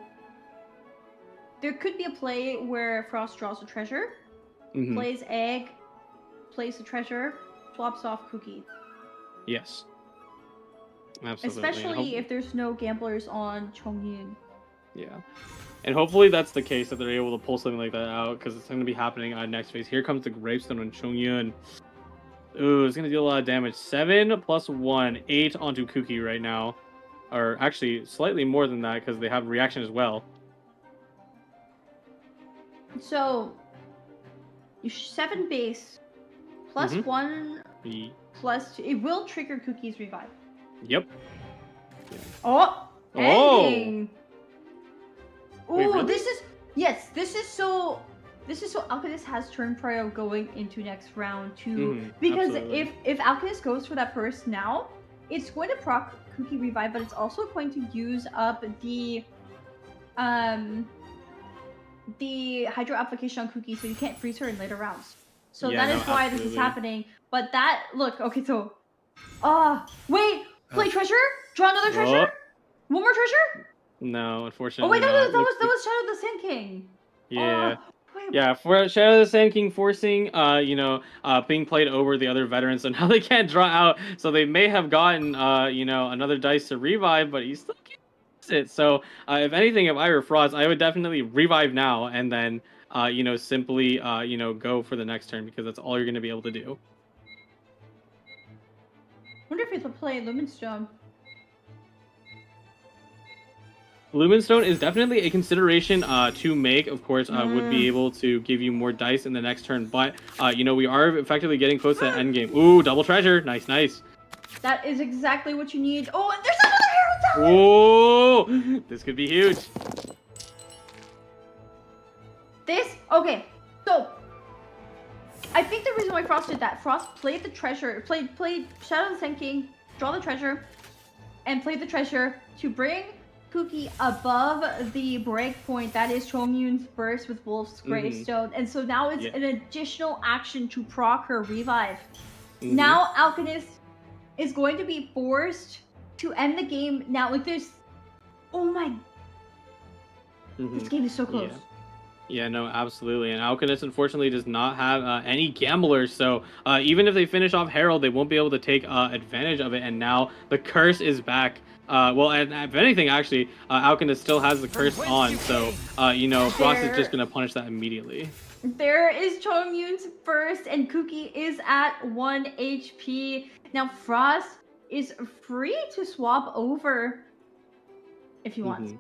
there could be a play where Frost draws a Treasure, plays Egg, plays the Treasure, swaps off Kuki. Yes. Absolutely. Especially if there's no gamblers on Chongyun. Yeah. And hopefully that's the case, that they're able to pull something like that out, because it's going to be happening next phase. Here comes the Gravestone on Chongyun. Ooh, it's going to deal a lot of damage. 7 plus 1, 8 onto Kuki right now. Or actually, slightly more than that, because they have reaction as well. So, 7 base, plus 1, plus 2. It will trigger Kuki's revive. Yep. Yeah. Oh! Ending! Ooh, wait, really? this is so Alkindus has turn prio going into next round too. Because absolutely. if Alkindus goes for that burst now, it's going to proc Kuki revive, but it's also going to use up the hydro application on Kuki, so you can't freeze her in later rounds. So that is why this is happening. But that, look, okay, so wait, Play treasure? Draw another treasure? One more treasure? No, unfortunately. Oh wait, no, not. that was Shadow the Sand King. Yeah. Wait, Yeah, for Shadow of the Sand King forcing, being played over the other veterans, so now they can't draw out. So they may have gotten, another dice to revive, but he still can't use it. So if anything, if I were Frost, I would definitely revive now and then, simply, go for the next turn because that's all you're going to be able to do. I wonder if he'll play Lumenstone. Lumenstone is definitely a consideration to make. Of course, would be able to give you more dice in the next turn, but we are effectively getting close to the end game. Ooh, double treasure, nice. That is exactly what you need. Oh, and there's another hero talent. Ooh, this could be huge. Okay, so I think the reason why Frost did that, Frost played the treasure, played Shadow of the Sand King, draw the treasure, and played the treasure to bring Kuki above the breakpoint that is Chongyun's burst with Wolf's Gravestone, and so now it's an additional action to proc her revive. Now Alchemist is going to be forced to end the game now. Like there's, oh my, this game is so close. Yeah, no, absolutely. And Alchemist unfortunately does not have any gamblers, so even if they finish off Herald, they won't be able to take advantage of it. And now the curse is back. And if anything, actually, Alchemist still has the curse on, so Frost is just gonna punish that immediately. There is Chongyun's burst, and Kuki is at 1 HP. Now Frost is free to swap over if he wants.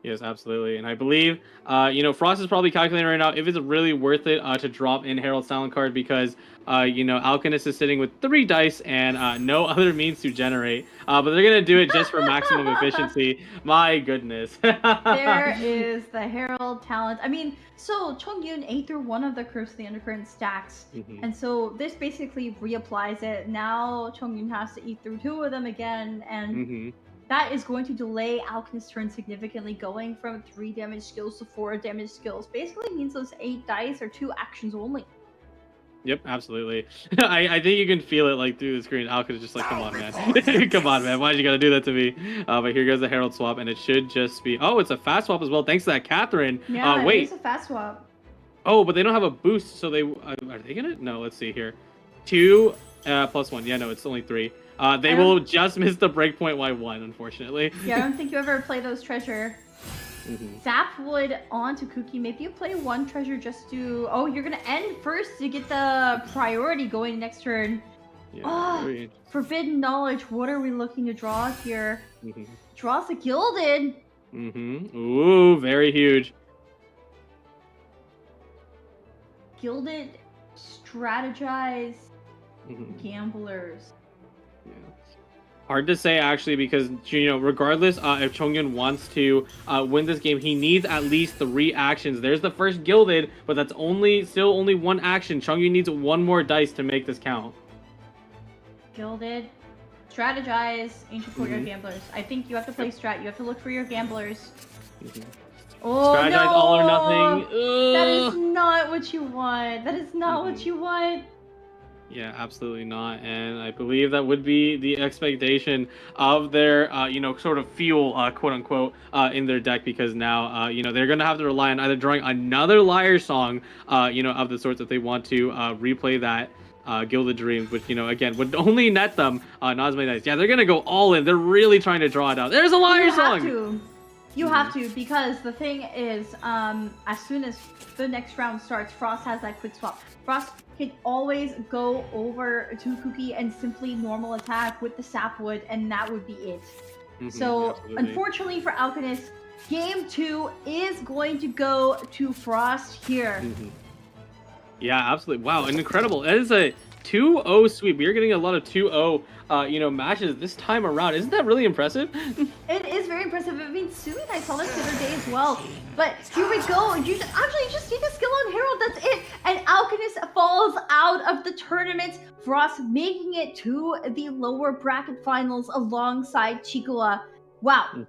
Yes, absolutely. And I believe, Frost is probably calculating right now if it's really worth it to drop in Herald Silent card because, Alchemist is sitting with 3 dice and no other means to generate. But they're going to do it just for maximum efficiency. My goodness. There is the Herald talent. I mean, so Chongyun ate through one of the Curse of the Undercurrent stacks. And so this basically reapplies it. Now Chongyun has to eat through 2 of them again. And that is going to delay Alchemist's turn significantly, going from 3 damage skills to 4 damage skills. Basically means those 8 dice are 2 actions only. Yep, absolutely. I think you can feel it like through the screen. Alchemist is just like, come on, man. Come on, man. Why'd you gotta do that to me? But here goes the Herald swap, and it should just be... Oh, it's a fast swap as well. Thanks to that Catherine. Yeah, wait. It's a fast swap. Oh, but they don't have a boost, so they... are they gonna... No, let's see here. 2 plus 1. Yeah, no, it's only 3. They will just miss the breakpoint by 1, unfortunately. Yeah, I don't think you ever play those treasure. Sapwood onto Kuki. Maybe you play 1 treasure just to... Oh, you're gonna end first to get the priority going next turn. Yeah, Forbidden Knowledge. What are we looking to draw here? Draws a Gilded. Ooh, very huge. Gilded, Strategize, Gamblers. Hard to say, actually, because, regardless if Chongyun wants to win this game, he needs at least 3 actions. There's the first Gilded, but that's still only 1 action. Chongyun needs 1 more dice to make this count. Gilded, Strategize, Ancient Courtyard Gamblers. I think you have to play Strat. You have to look for your Gamblers. Oh, Strategize no! all or nothing. That is not what you want. That is not what you want. Yeah, absolutely not. And I believe that would be the expectation of their, sort of fuel, quote unquote, in their deck, because now, they're going to have to rely on either drawing another Liar Song, of the sorts that they want to replay that Gilded Dreams, which, again, would only net them not as many dice. Yeah, they're going to go all in. They're really trying to draw it out. There's a Liar Song! You have to, because the thing is, as soon as the next round starts, Frost has that quick swap. Frost can always go over to Kuki and simply normal attack with the Sapwood, and that would be it. So, unfortunately for Alchemist, Game 2 is going to go to Frost here. Yeah, absolutely. Wow, an incredible. That is a 2-0 sweep. We are getting a lot of 2-0, matches this time around. Isn't that really impressive? It is very impressive. I mean, Sui and I saw this the other day as well. But here we go. You just need a skill on Herald. That's it. And Alchemist falls out of the tournament. Frost making it to the lower bracket finals alongside Chikua. Wow.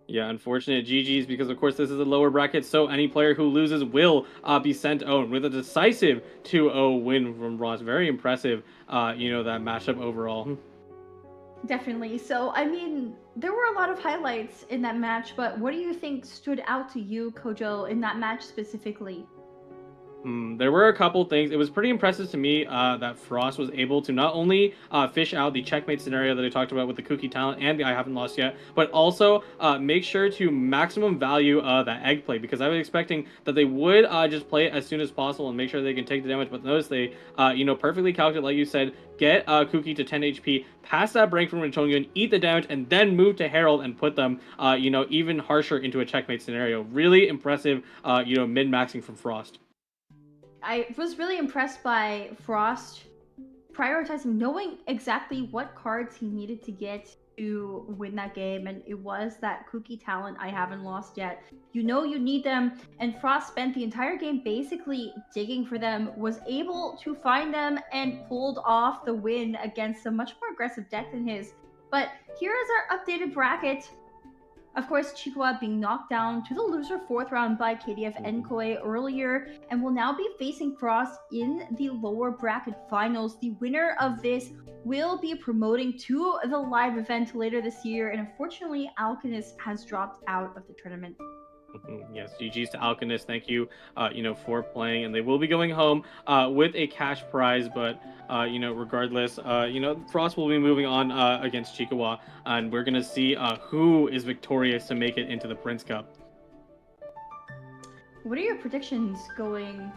Yeah, unfortunate GG's, because of course this is a lower bracket, so any player who loses will be sent out with a decisive 2-0 win from Ross. Very impressive, that matchup overall. Definitely. So, I mean, there were a lot of highlights in that match, but what do you think stood out to you, Kojo, in that match specifically? There were a couple things. It was pretty impressive to me that Frost was able to not only fish out the checkmate scenario that I talked about with the Kooky talent and the I haven't lost yet, but also make sure to maximum value that egg play, because I was expecting that they would just play it as soon as possible and make sure they can take the damage. But notice they, perfectly calculated, like you said, get Kooky to 10 HP, pass that break from Chongyun, eat the damage, and then move to Herald and put them, even harsher into a checkmate scenario. Really impressive, min-maxing from Frost. I was really impressed by Frost prioritizing, knowing exactly what cards he needed to get to win that game, and it was that Kooky talent I haven't lost yet. You know you need them, and Frost spent the entire game basically digging for them, was able to find them, and pulled off the win against a much more aggressive deck than his. But here is our updated bracket. Of course, Chua being knocked down to the loser 4th round by KDF Nkoi earlier, and will now be facing Frost in the lower bracket finals. The winner of this will be promoting to the live event later this year, and unfortunately, Alchemist has dropped out of the tournament. Yes, GG's to Alchemist. Thank you, for playing, and they will be going home with a cash prize. But regardless, Frost will be moving on against Chikawa, and we're gonna see who is victorious to make it into the Prince Cup. What are your predictions going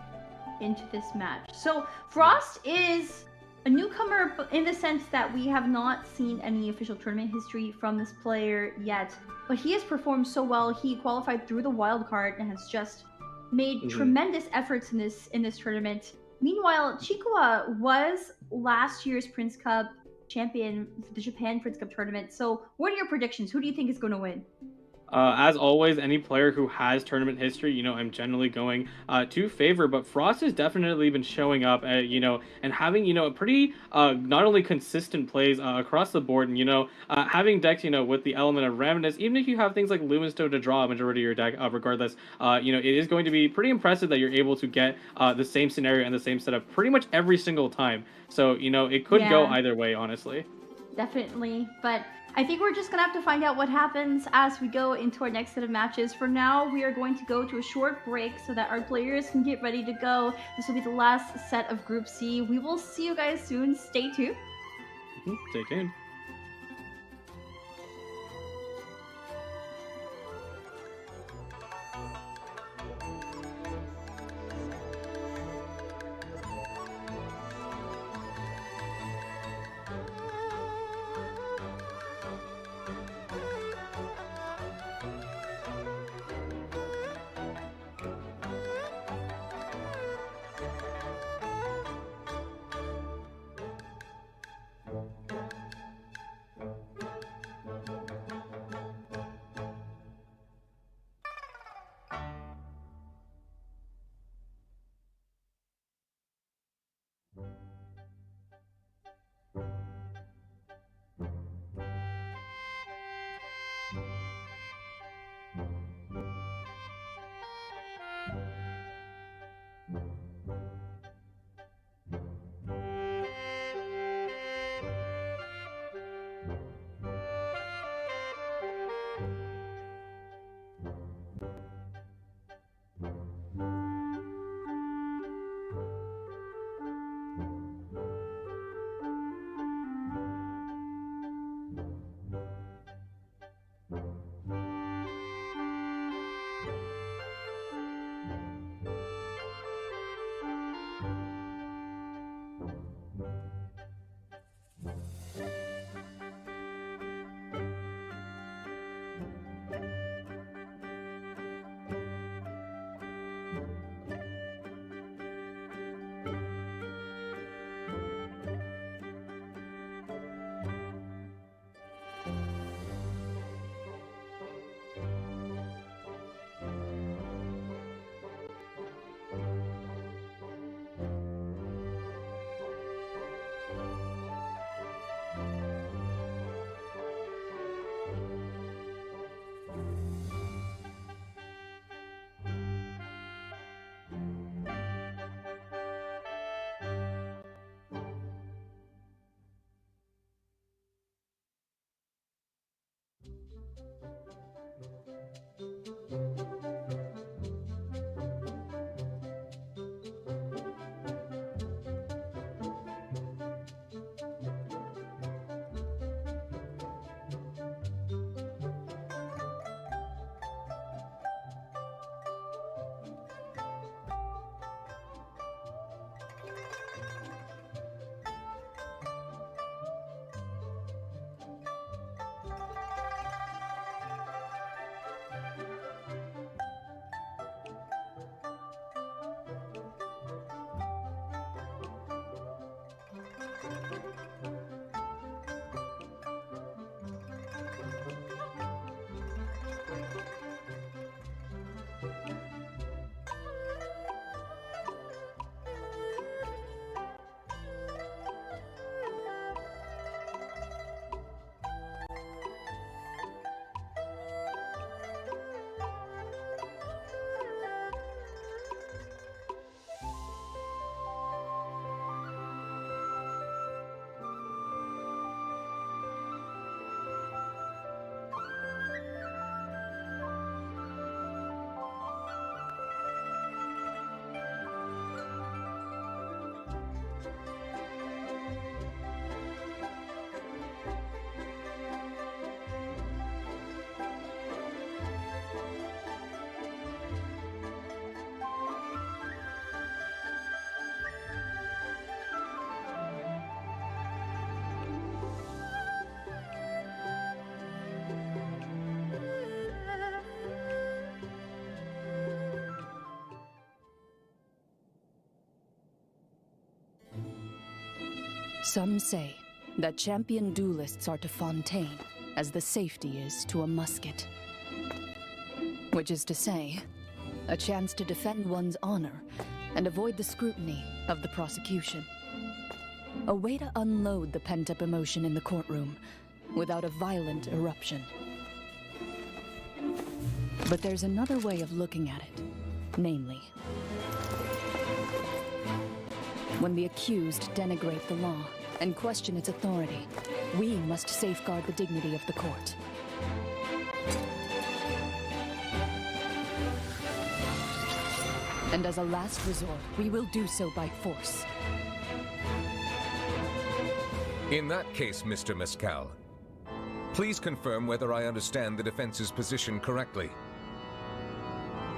into this match? So Frost is a newcomer in the sense that we have not seen any official tournament history from this player yet, but he has performed so well. He qualified through the wild card and has just made tremendous efforts in this tournament. Meanwhile, Chikawa was last year's Prince Cup champion for the Japan Prince Cup tournament. So what are your predictions? Who do you think is going to win? As always, any player who has tournament history, I'm generally going to favor. But Frost has definitely been showing up, and having, a pretty not only consistent plays across the board, and, having decks, with the element of randomness, even if you have things like Luminstone to draw a majority of your deck, regardless, it is going to be pretty impressive that you're able to get the same scenario and the same setup pretty much every single time. So, it could go either way, honestly. Definitely, but I think we're just going to have to find out what happens as we go into our next set of matches. For now, we are going to go to a short break so that our players can get ready to go. This will be the last set of Group C. We will see you guys soon. Stay tuned. Stay tuned. Some say that champion duelists are to Fontaine as the safety is to a musket. Which is to say, a chance to defend one's honor and avoid the scrutiny of the prosecution. A way to unload the pent-up emotion in the courtroom without a violent eruption. But there's another way of looking at it, namely, when the accused denigrate the law and question its authority, we must safeguard the dignity of the court. And as a last resort, we will do so by force. In that case, Mr. Mescal, please confirm whether I understand the defense's position correctly.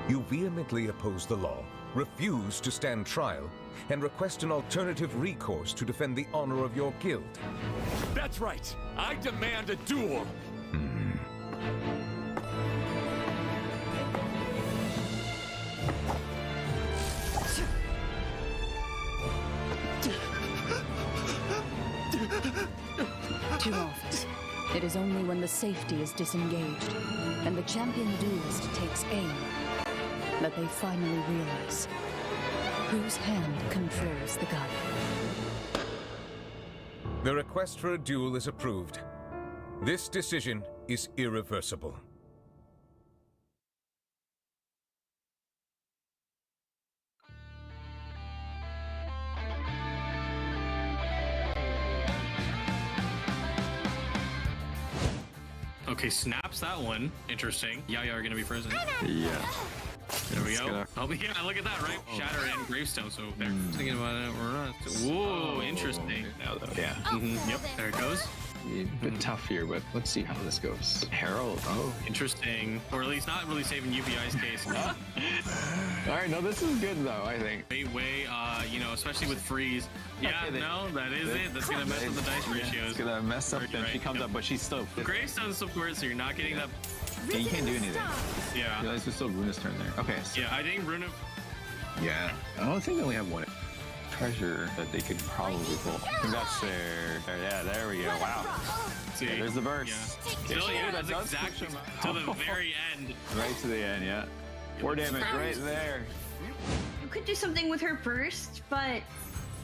You vehemently oppose the law, refuse to stand trial, and request an alternative recourse to defend the honor of your guild. That's right. I demand a duel. Too often, it is only when the safety is disengaged and the champion duelist takes aim that they finally realize whose hand controls the gun. The request for a duel is approved. This decision is irreversible. Okay, snaps that one. Interesting. Yaya are gonna be frozen. Yeah. There we go. Oh, yeah, look at that, right? Shatter and gravestones over there. Thinking about it, we're not. Whoa, interesting. Now though, yeah. Yep, there it goes. A bit tough here, but let's see how this goes. Herald. Oh, interesting. Or at least not really saving UBI's case. All right, no, this is good though, I think. Way, you know, especially with freeze. Yeah, okay, no, that is it. That's gonna mess with the dice ratios. It's gonna mess up. Then she comes up, but she's still. Gravestone's support, so you're not getting that. Yeah, you can't do anything. Yeah. You realize there's still Runa's turn there. Okay. So, yeah, I think Runa. Yeah, I don't think they only have one treasure that they could probably pull. That's there. Yeah, there we go. Wow. See, yeah, there's the burst. Yeah. Still, yeah, that's exactly to the very end. Right to the end, yeah. 4 damage right there. You could do something with her burst, but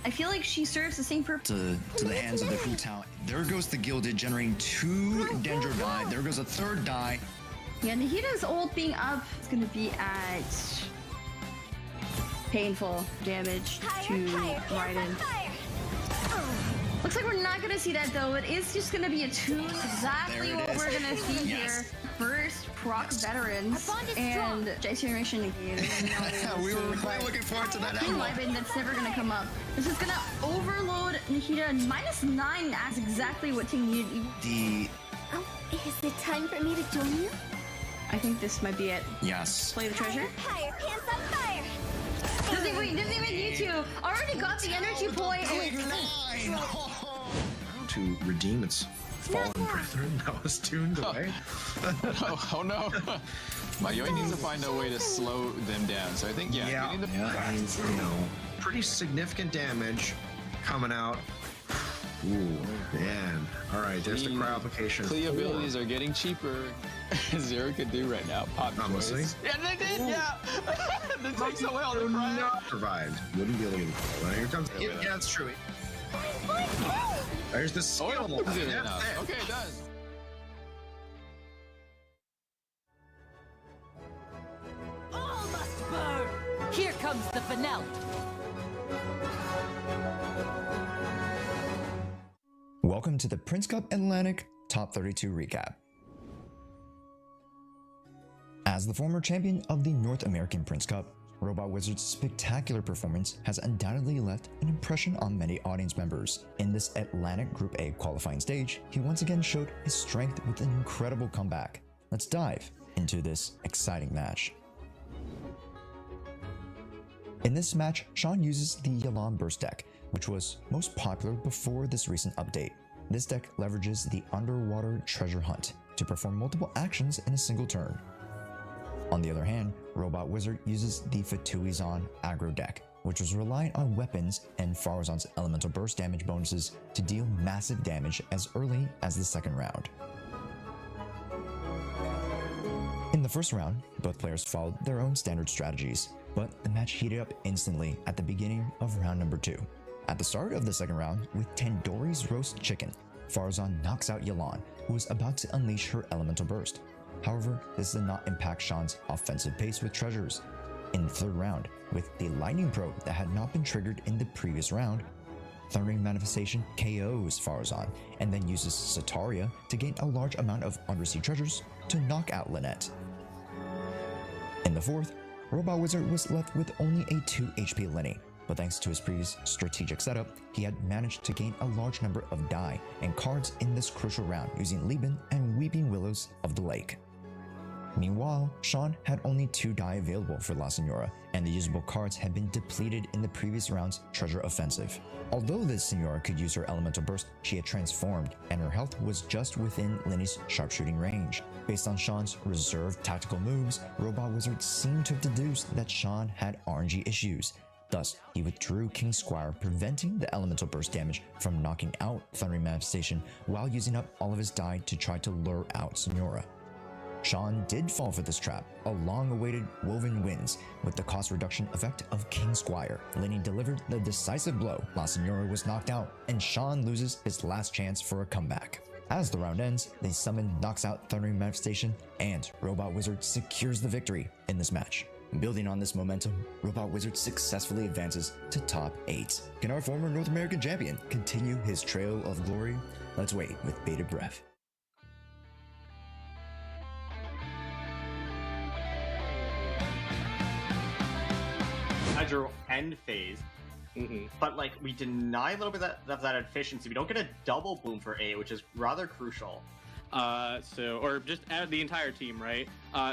I feel like she serves the same purpose. To the hands of the Hu Tao. There goes the Gilded, generating 2 Dendro die. There goes a 3rd die. Yeah, Nahida's ult being up is going to be at painful damage to Raiden. Looks like we're not going to see that though. It is just going to be a 2. Exactly what we're going to see here. First, proc veterans and J's generation again. We were quite looking forward to that angle. That's never going to come up. This is going to overload Nahida. -9 as exactly what Ting needed. Oh, is it time for me to join you? I think this might be it. Yes. Play the treasure. Higher, hands on fire! Doesn't even need to. Already got the energy point. To redeem its fallen brethren that was tuned away. Oh no. Mayoi needs to find a way to slow them down. So I think, getting the you know, pretty significant damage coming out. Ooh, man. All right, there's the cryo application. Clee abilities are getting cheaper. Zero could do right now. Pop choice. Yeah, they did, yeah. That takes away all the cryo. Survived. Wouldn't be able to get it. Well, here comes. Yeah, it's true. There's the skill. Okay, it does. All must burn. Here comes the finale. Welcome to the Prince Cup Atlantic Top 32 Recap. As the former champion of the North American Prince Cup, Robot Wizard's spectacular performance has undoubtedly left an impression on many audience members. In this Atlantic Group A qualifying stage, he once again showed his strength with an incredible comeback. Let's dive into this exciting match. In this match, Sean uses the Yalan Burst deck, which was most popular before this recent update. This deck leverages the underwater treasure hunt to perform multiple actions in a single turn. On the other hand, Robot Wizard uses the Fatuizan aggro deck, which was reliant on weapons and Farazan's elemental burst damage bonuses to deal massive damage as early as the second round. In the first round, both players followed their own standard strategies, but the match heated up instantly at the beginning of round number 2. At the start of the second round, with Tandoori's roast chicken, Farazan knocks out Yelan, who was about to unleash her elemental burst. However, this did not impact Sean's offensive pace with treasures. In the third round, with the lightning probe that had not been triggered in the previous round, Thundering Manifestation KOs Farazan and then uses Sataria to gain a large amount of undersea treasures to knock out Lynette. In the fourth, Robot Wizard was left with only a 2 HP Lenny, but thanks to his previous strategic setup, he had managed to gain a large number of die and cards in this crucial round using Lieben and Weeping Willows of the Lake. Meanwhile, Sean had only 2 die available for La Senora, and the usable cards had been depleted in the previous round's treasure offensive. Although the Senora could use her elemental burst, she had transformed, and her health was just within Lenny's sharpshooting range. Based on Sean's reserved tactical moves, Robot Wizard seemed to have deduced that Sean had RNG issues. Thus, he withdrew King Squire, preventing the elemental burst damage from knocking out Thundering Manifestation while using up all of his die to try to lure out Senora. Sean did fall for this trap, a long-awaited Woven wins, with the cost reduction effect of King Squire. Lenny delivered the decisive blow, La Senora was knocked out, and Sean loses his last chance for a comeback. As the round ends, the summon knocks out Thundering Manifestation, and Robot Wizard secures the victory in this match. Building on this momentum, Robot Wizard successfully advances to top 8. Can our former North American champion continue his trail of glory? Let's wait with bated breath. As your end phase, but like we deny a little bit of that efficiency. We don't get a double bloom for A, which is rather crucial. Or just add the entire team, right?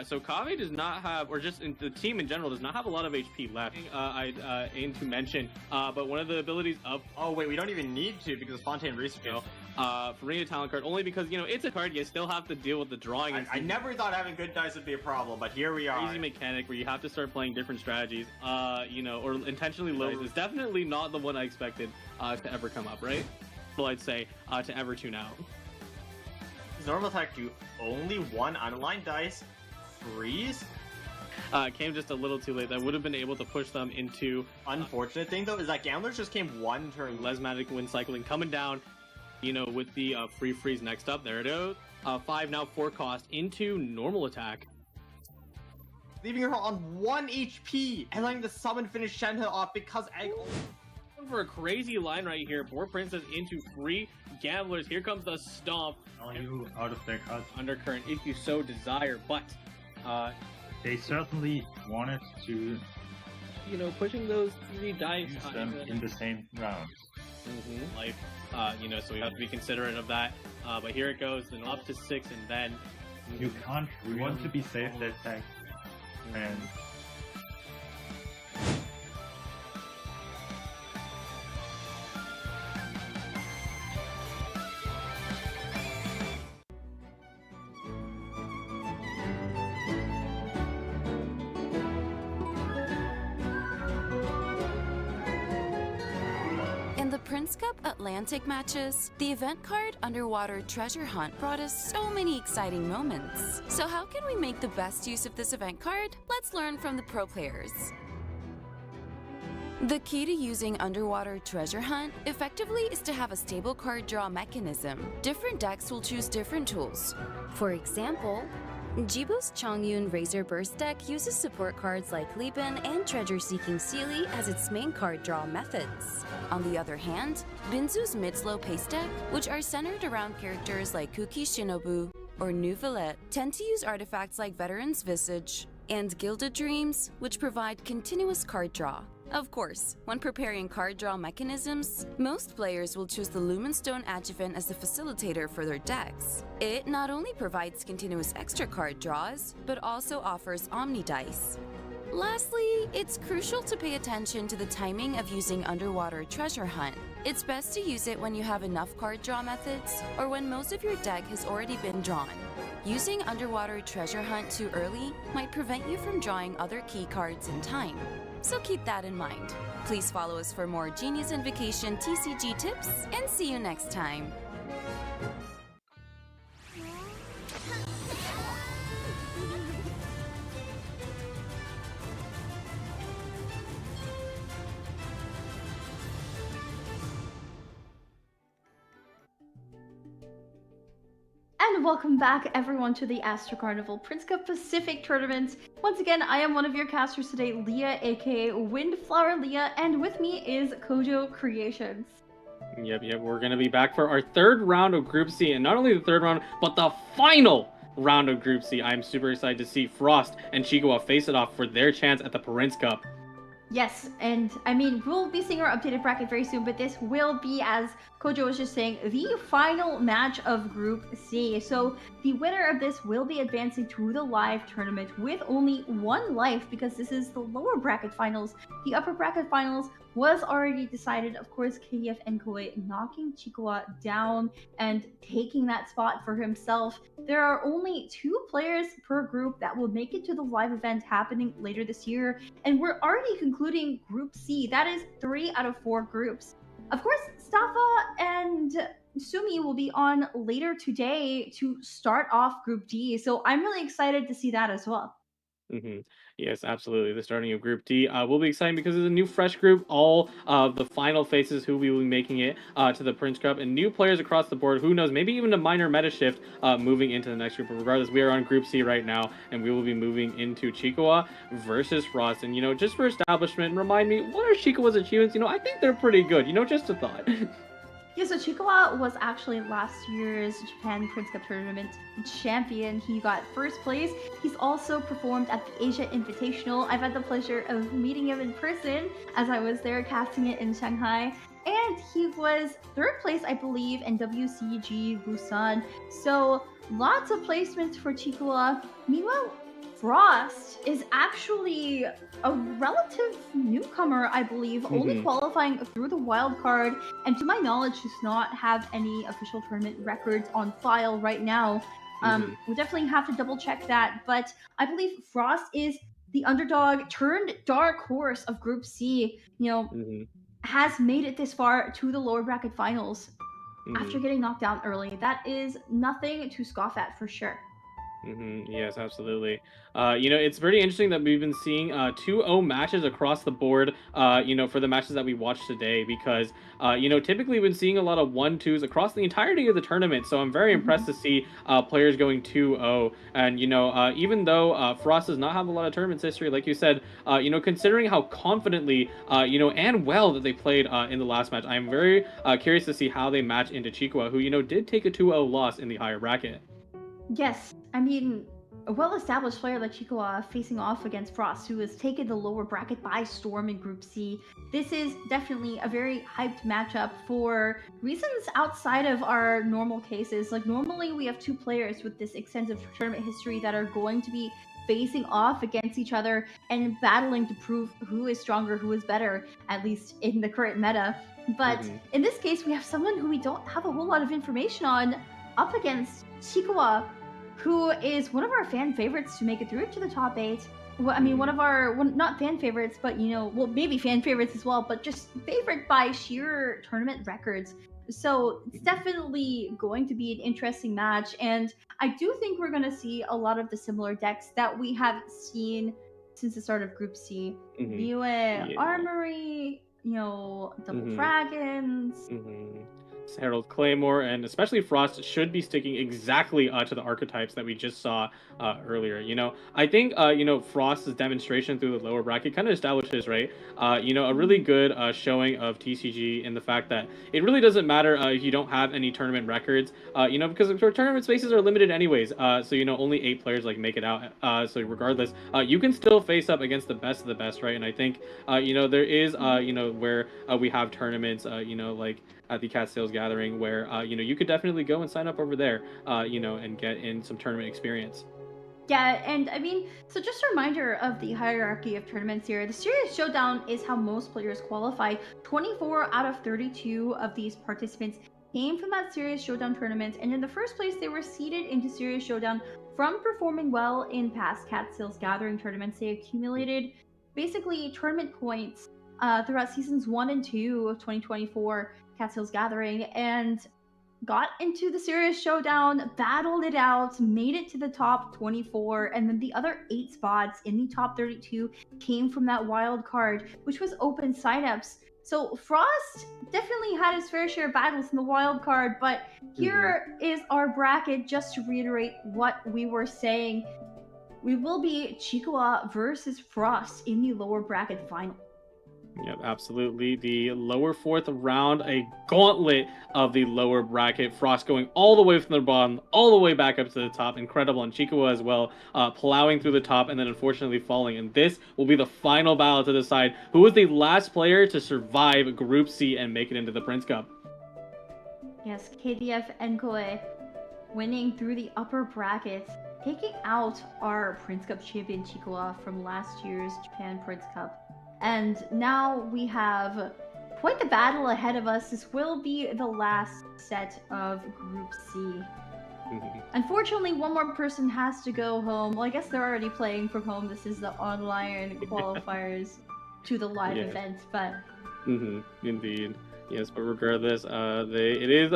So Kave does not have, or just the team in general does not have a lot of HP left. I aim to mention, but one of the abilities of... Oh wait, we don't even need to because of Spontaneous Research. For Ring of Talent card, only because, you know, it's a card you still have to deal with the drawing. I never thought having good dice would be a problem, but here we are. Easy mechanic where you have to start playing different strategies, you know, or intentionally low is definitely not the one I expected to ever come up, right? Well, I'd say to ever tune out. Normal attack do only 1 unaligned dice, freeze? Came just a little too late. That would have been able to push them into... Unfortunate thing though is that Gamblers just came 1 turn. Lesmatic Wind Cycling coming down, you know, with the free freeze next up. There it is. 5 now 4 cost into normal attack. Leaving her on 1 HP and letting the summon finish Shenhe off because Egg... For a crazy line right here, 4 Princess into 3 Gamblers. Here comes the stomp. You out of their cut. Undercurrent if you so desire, but they certainly wanted to, you know, pushing those 3 dice use them in the same round. Life, you know, so we have to be considerate of that. But here it goes, then up to 6, and then you can't. We want to be safe that tag, and Prince Cup Atlantic matches, the event card Underwater Treasure Hunt brought us so many exciting moments. So how can we make the best use of this event card? Let's learn from the pro players. The key to using Underwater Treasure Hunt effectively is to have a stable card draw mechanism. Different decks will choose different tools. For example, Jibu's Chongyun Razor Burst deck uses support cards like Lieben and Treasure Seeking Sealy as its main card draw methods. On the other hand, Binzu's mid-slow pace deck, which are centered around characters like Kuki Shinobu or Nouvellette, tend to use artifacts like Veteran's Visage and Gilded Dreams, which provide continuous card draw. Of course, when preparing card draw mechanisms, most players will choose the Lumenstone Adjuvant as the facilitator for their decks. It not only provides continuous extra card draws, but also offers Omni Dice. Lastly, it's crucial to pay attention to the timing of using Underwater Treasure Hunt. It's best to use it when you have enough card draw methods, or when most of your deck has already been drawn. Using Underwater Treasure Hunt too early might prevent you from drawing other key cards in time. so keep that in mind. Please follow us for more Genius Invocation TCG tips, and see you next time. And welcome back, everyone, to the Astro Carnival Prince Cup Pacific Tournament. Once again, I am one of your casters today, Leah, aka Windflower Leah, and with me is Kojo Creations. Yep, we're going to be back for our third round of Group C, and not only the third round, but the final round of Group C. I'm super excited to see Frost and Chua face it off for their chance at the Prince Cup. Yes, and I mean, we'll be seeing our updated bracket very soon, but this will be, as Kojo was just saying, the final match of Group C. So the winner of this will be advancing to the live tournament with only one life, because this is the lower bracket finals. The upper bracket finals was already decided. Of course, KDF and Koi knocking Chua down and taking that spot for himself. There are only 2 players per group that will make it to the live event happening later this year, and we're already concluding Group C. That is 3 out of 4 groups. Of course, Stafa and Sumi will be on later today to start off Group D, so I'm really excited to see that as well. Yes, absolutely. The starting of Group D will be exciting because it's a new, fresh group. All of the final faces who will be making it to the Prince Cup, and new players across the board. Who knows? Maybe even a minor meta shift moving into the next group. But regardless, we are on Group C right now, and we will be moving into Chua versus Frost. And just for establishment, remind me, what are Chikua's achievements? I think they're pretty good. Just a thought. Yeah, so Chua was actually last year's Japan Prince Cup Tournament champion. He got first place. He's also performed at the Asia Invitational. I've had the pleasure of meeting him in person as I was there casting it in Shanghai. And he was third place, I believe, in WCG Busan. So lots of placements for Chua. Meanwhile, Frost is actually a relative newcomer, I believe, only qualifying through the wild card, and to my knowledge does not have any official tournament records on file right now. We'll definitely have to double check that, but I believe Frost is the underdog turned dark horse of Group C, has made it this far to the lower bracket finals after getting knocked down early. That is nothing to scoff at for sure. Yes, absolutely. It's pretty interesting that we've been seeing 2-0 matches across the board, for the matches that we watched today, because, typically we've been seeing a lot of 1-2s across the entirety of the tournament, so I'm very impressed to see players going 2-0, and, even though Frost does not have a lot of tournaments history, like you said, considering how confidently, and well that they played in the last match, I'm very curious to see how they match into Chua, who, did take a 2-0 loss in the higher bracket. Yes, I mean, a well-established player like Chua facing off against Frost, who has taken the lower bracket by storm in Group C. This is definitely a very hyped matchup for reasons outside of our normal cases. Like, normally we have 2 players with this extensive tournament history that are going to be facing off against each other and battling to prove who is stronger, who is better, at least in the current meta. But in this case, we have someone who we don't have a whole lot of information on up against Chua, who is one of our fan favorites to make it through to the top 8. Well, I mean, one of our, not fan favorites, but, well, maybe fan favorites as well, but just favorite by sheer tournament records. So it's definitely going to be an interesting match, and I do think we're going to see a lot of the similar decks that we have seen since the start of Group C. Liyue Armory, Double Dragons. Herald Claymore, and especially Frost should be sticking exactly to the archetypes that we just saw earlier. I think Frost's demonstration through the lower bracket kind of establishes, right, a really good showing of TCG in the fact that it really doesn't matter if you don't have any tournament records, because tournament spaces are limited anyways, so only 8 players make it out, so regardless, you can still face up against the best of the best, right? And I think there is where we have tournaments like at the Cat Sales Gathering, where you could definitely go and sign up over there, and get in some tournament experience. Yeah, and I mean, so just a reminder of the hierarchy of tournaments here. The Serious Showdown is how most players qualify. 24 out of 32 of these participants came from that Serious Showdown tournament, and in the first place, they were seeded into Serious Showdown from performing well in past Cat Sales Gathering tournaments. They accumulated basically tournament points throughout seasons 1 and 2 of 2024 Catskills Gathering, and got into the serious showdown, battled it out, made it to the top 24, and then the other 8 spots in the top 32 came from that wild card, which was open signups. So Frost definitely had his fair share of battles in the wild card, but here is our bracket just to reiterate what we were saying. We will be Chua versus Frost in the lower bracket final. Yep, absolutely. The lower 4th round, a gauntlet of the lower bracket. Frost going all the way from the bottom, all the way back up to the top. Incredible. And Chikawa as well, plowing through the top and then unfortunately falling. And this will be the final battle to decide who is the last player to survive Group C and make it into the Prince Cup. Yes, KDF Enkoe winning through the upper bracket, taking out our Prince Cup champion Chikawa from last year's Japan Prince Cup. And now we have quite the battle ahead of us. This will be the last set of Group C. Unfortunately, one more person has to go home. Well, I guess they're already playing from home. This is the online qualifiers to the live event, but... Indeed. Yes, but regardless, it is,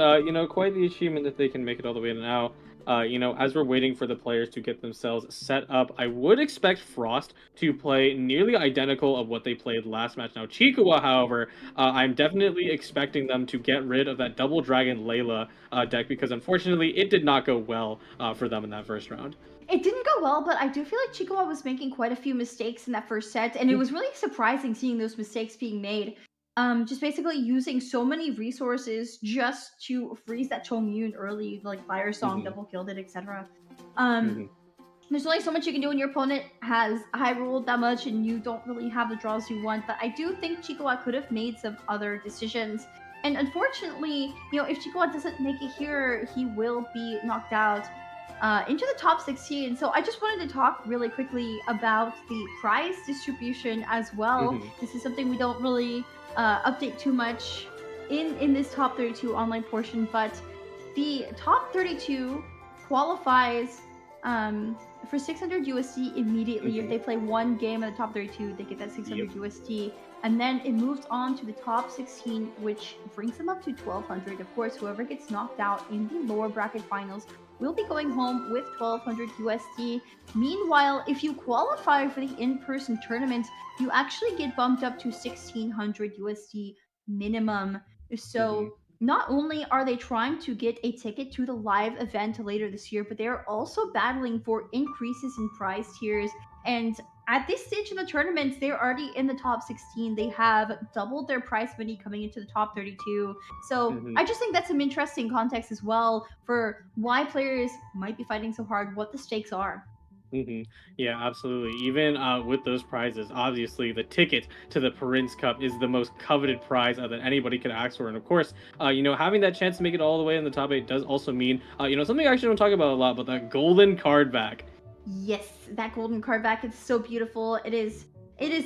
quite the achievement that they can make it all the way now. As we're waiting for the players to get themselves set up, I would expect Frost to play nearly identical of what they played last match. Now, Chikawa, however, I'm definitely expecting them to get rid of that Double Dragon Layla deck because, unfortunately, it did not go well for them in that first round. It didn't go well, but I do feel like Chikawa was making quite a few mistakes in that first set, and it was really surprising seeing those mistakes being made. Just basically using so many resources just to freeze that Chongyun early, like Fire Song, double killed it, etc. There's only so much you can do when your opponent has high rolled that much and you don't really have the draws you want, but I do think Chikawa could have made some other decisions. And unfortunately, if Chikawa doesn't make it here, he will be knocked out into the top 16. So I just wanted to talk really quickly about the prize distribution as well. This is something we don't really update too much in this top 32 online portion, but the top 32 qualifies for 600 USD immediately. If they play one game in the top 32, they get that 600 USD, and then it moves on to the top 16, which brings them up to 1200. Of course, whoever gets knocked out in the lower bracket finals will be going home with 1200 USD. Meanwhile, if you qualify for the in-person tournament, you actually get bumped up to 1600 USD minimum. So not only are they trying to get a ticket to the live event later this year, but they're also battling for increases in prize tiers. And at this stage in the tournaments, they're already in the top 16. They have doubled their prize money coming into the top 32. So I just think that's some interesting context as well for why players might be fighting so hard, what the stakes are. Yeah, absolutely. Even with those prizes, obviously the ticket to the Prince Cup is the most coveted prize that anybody could ask for. And of course, having that chance to make it all the way in the top 8 does also mean, something I actually don't talk about a lot, but that golden card back. Yes, that golden card back is so beautiful. It is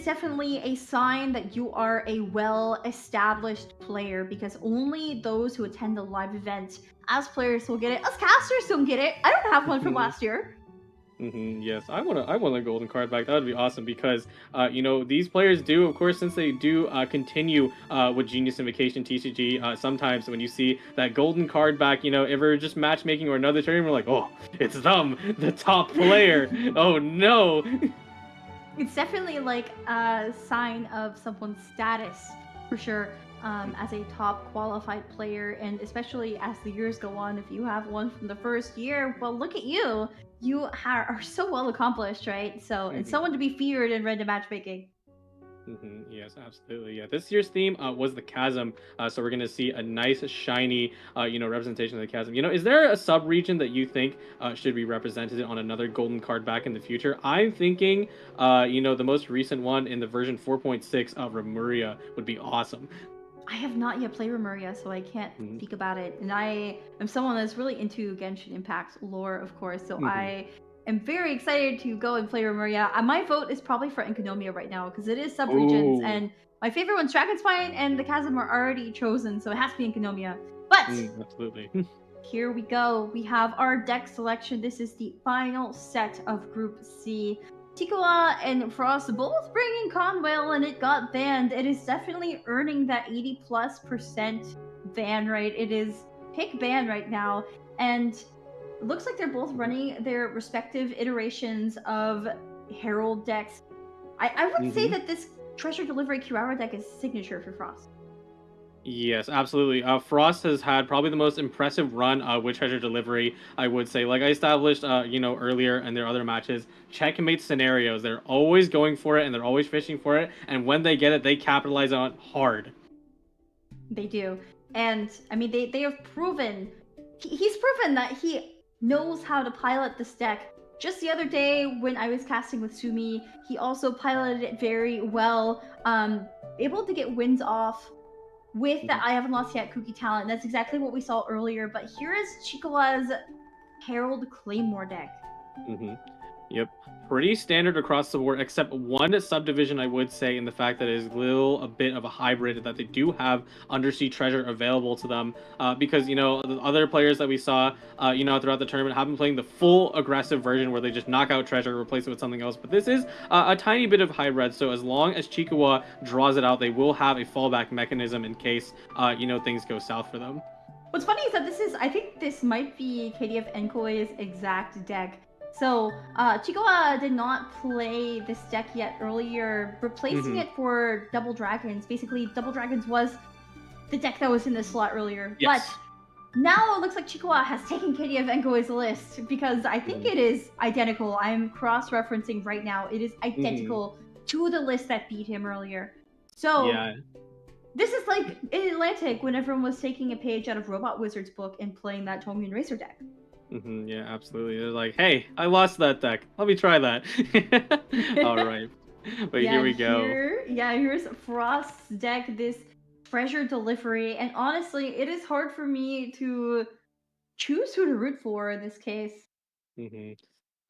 definitely a sign that you are a well-established player, because only those who attend the live event as players will get it. Us casters don't get it. I don't have one from last year. Yes, I want a golden card back. That would be awesome because, these players do, of course, since they do continue with Genius Invocation TCG, sometimes when you see that golden card back, if we're just matchmaking or another tournament, we're like, oh, it's them, the top player. Oh, no. It's definitely like a sign of someone's status, for sure, as a top qualified player. And especially as the years go on, if you have one from the first year, well, look at you. You are so well accomplished, right? So it's someone to be feared in random matchmaking. Yes, absolutely. Yeah, this year's theme was the chasm, so we're gonna see a nice, shiny, representation of the chasm. Is there a sub-region that you think should be represented on another golden card back in the future? I'm thinking, the most recent one in the version 4.6 of Remuria would be awesome. I have not yet played Remuria, so I can't speak about it. And I am someone that's really into Genshin Impact lore, of course, so I am very excited to go and play Remuria. My vote is probably for Enkonomia right now, because it is sub-regions, and my favorite one's Dragonspine and the Chasm are already chosen, so it has to be Enkonomia. But absolutely. Here we go. We have our deck selection. This is the final set of Group C. Chikua and Frost both bring in Conwell and it got banned. It is definitely earning that 80+% ban rate. It is pick ban right now. And it looks like they're both running their respective iterations of Herald decks. I would say that this Treasure Delivery Kirara deck is signature for Frost. Yes, absolutely. Frost has had probably the most impressive run with Treasure Delivery, I would say. Like I established, earlier in their other matches, checkmate scenarios. They're always going for it, and they're always fishing for it. And when they get it, they capitalize on it hard. They do. And, I mean, they have proven... He's proven that he knows how to pilot this deck. Just the other day, when I was casting with Sumi, he also piloted it very well. Able to get wins off with the I Haven't Lost Yet Kuki talent. That's exactly what we saw earlier, but here is Chikawa's Herald Claymore deck. Yep. Pretty standard across the board, except one subdivision, I would say, in the fact that it is a bit of a hybrid, that they do have Undersea Treasure available to them, because, the other players that we saw, throughout the tournament have been playing the full aggressive version where they just knock out Treasure, replace it with something else, but this is a tiny bit of hybrid, so as long as Chikawa draws it out, they will have a fallback mechanism in case, things go south for them. What's funny is that I think this might be KDF Enkoi's exact deck. So, Chikawa did not play this deck yet earlier, replacing it for Double Dragons. Basically, Double Dragons was the deck that was in the slot earlier. Yes. But now it looks like Chikawa has taken KDF Enkoi's list, because I think it is identical. I'm cross-referencing right now. It is identical to the list that beat him earlier. So, yeah. This is like in Atlantic when everyone was taking a page out of Robot Wizard's book and playing that Tomyun Racer deck. Yeah, absolutely. They're like, hey, I lost that deck. Let me try that. All right. But here we go. Here's Frost's deck, this Treasure Delivery. And honestly, it is hard for me to choose who to root for in this case. It's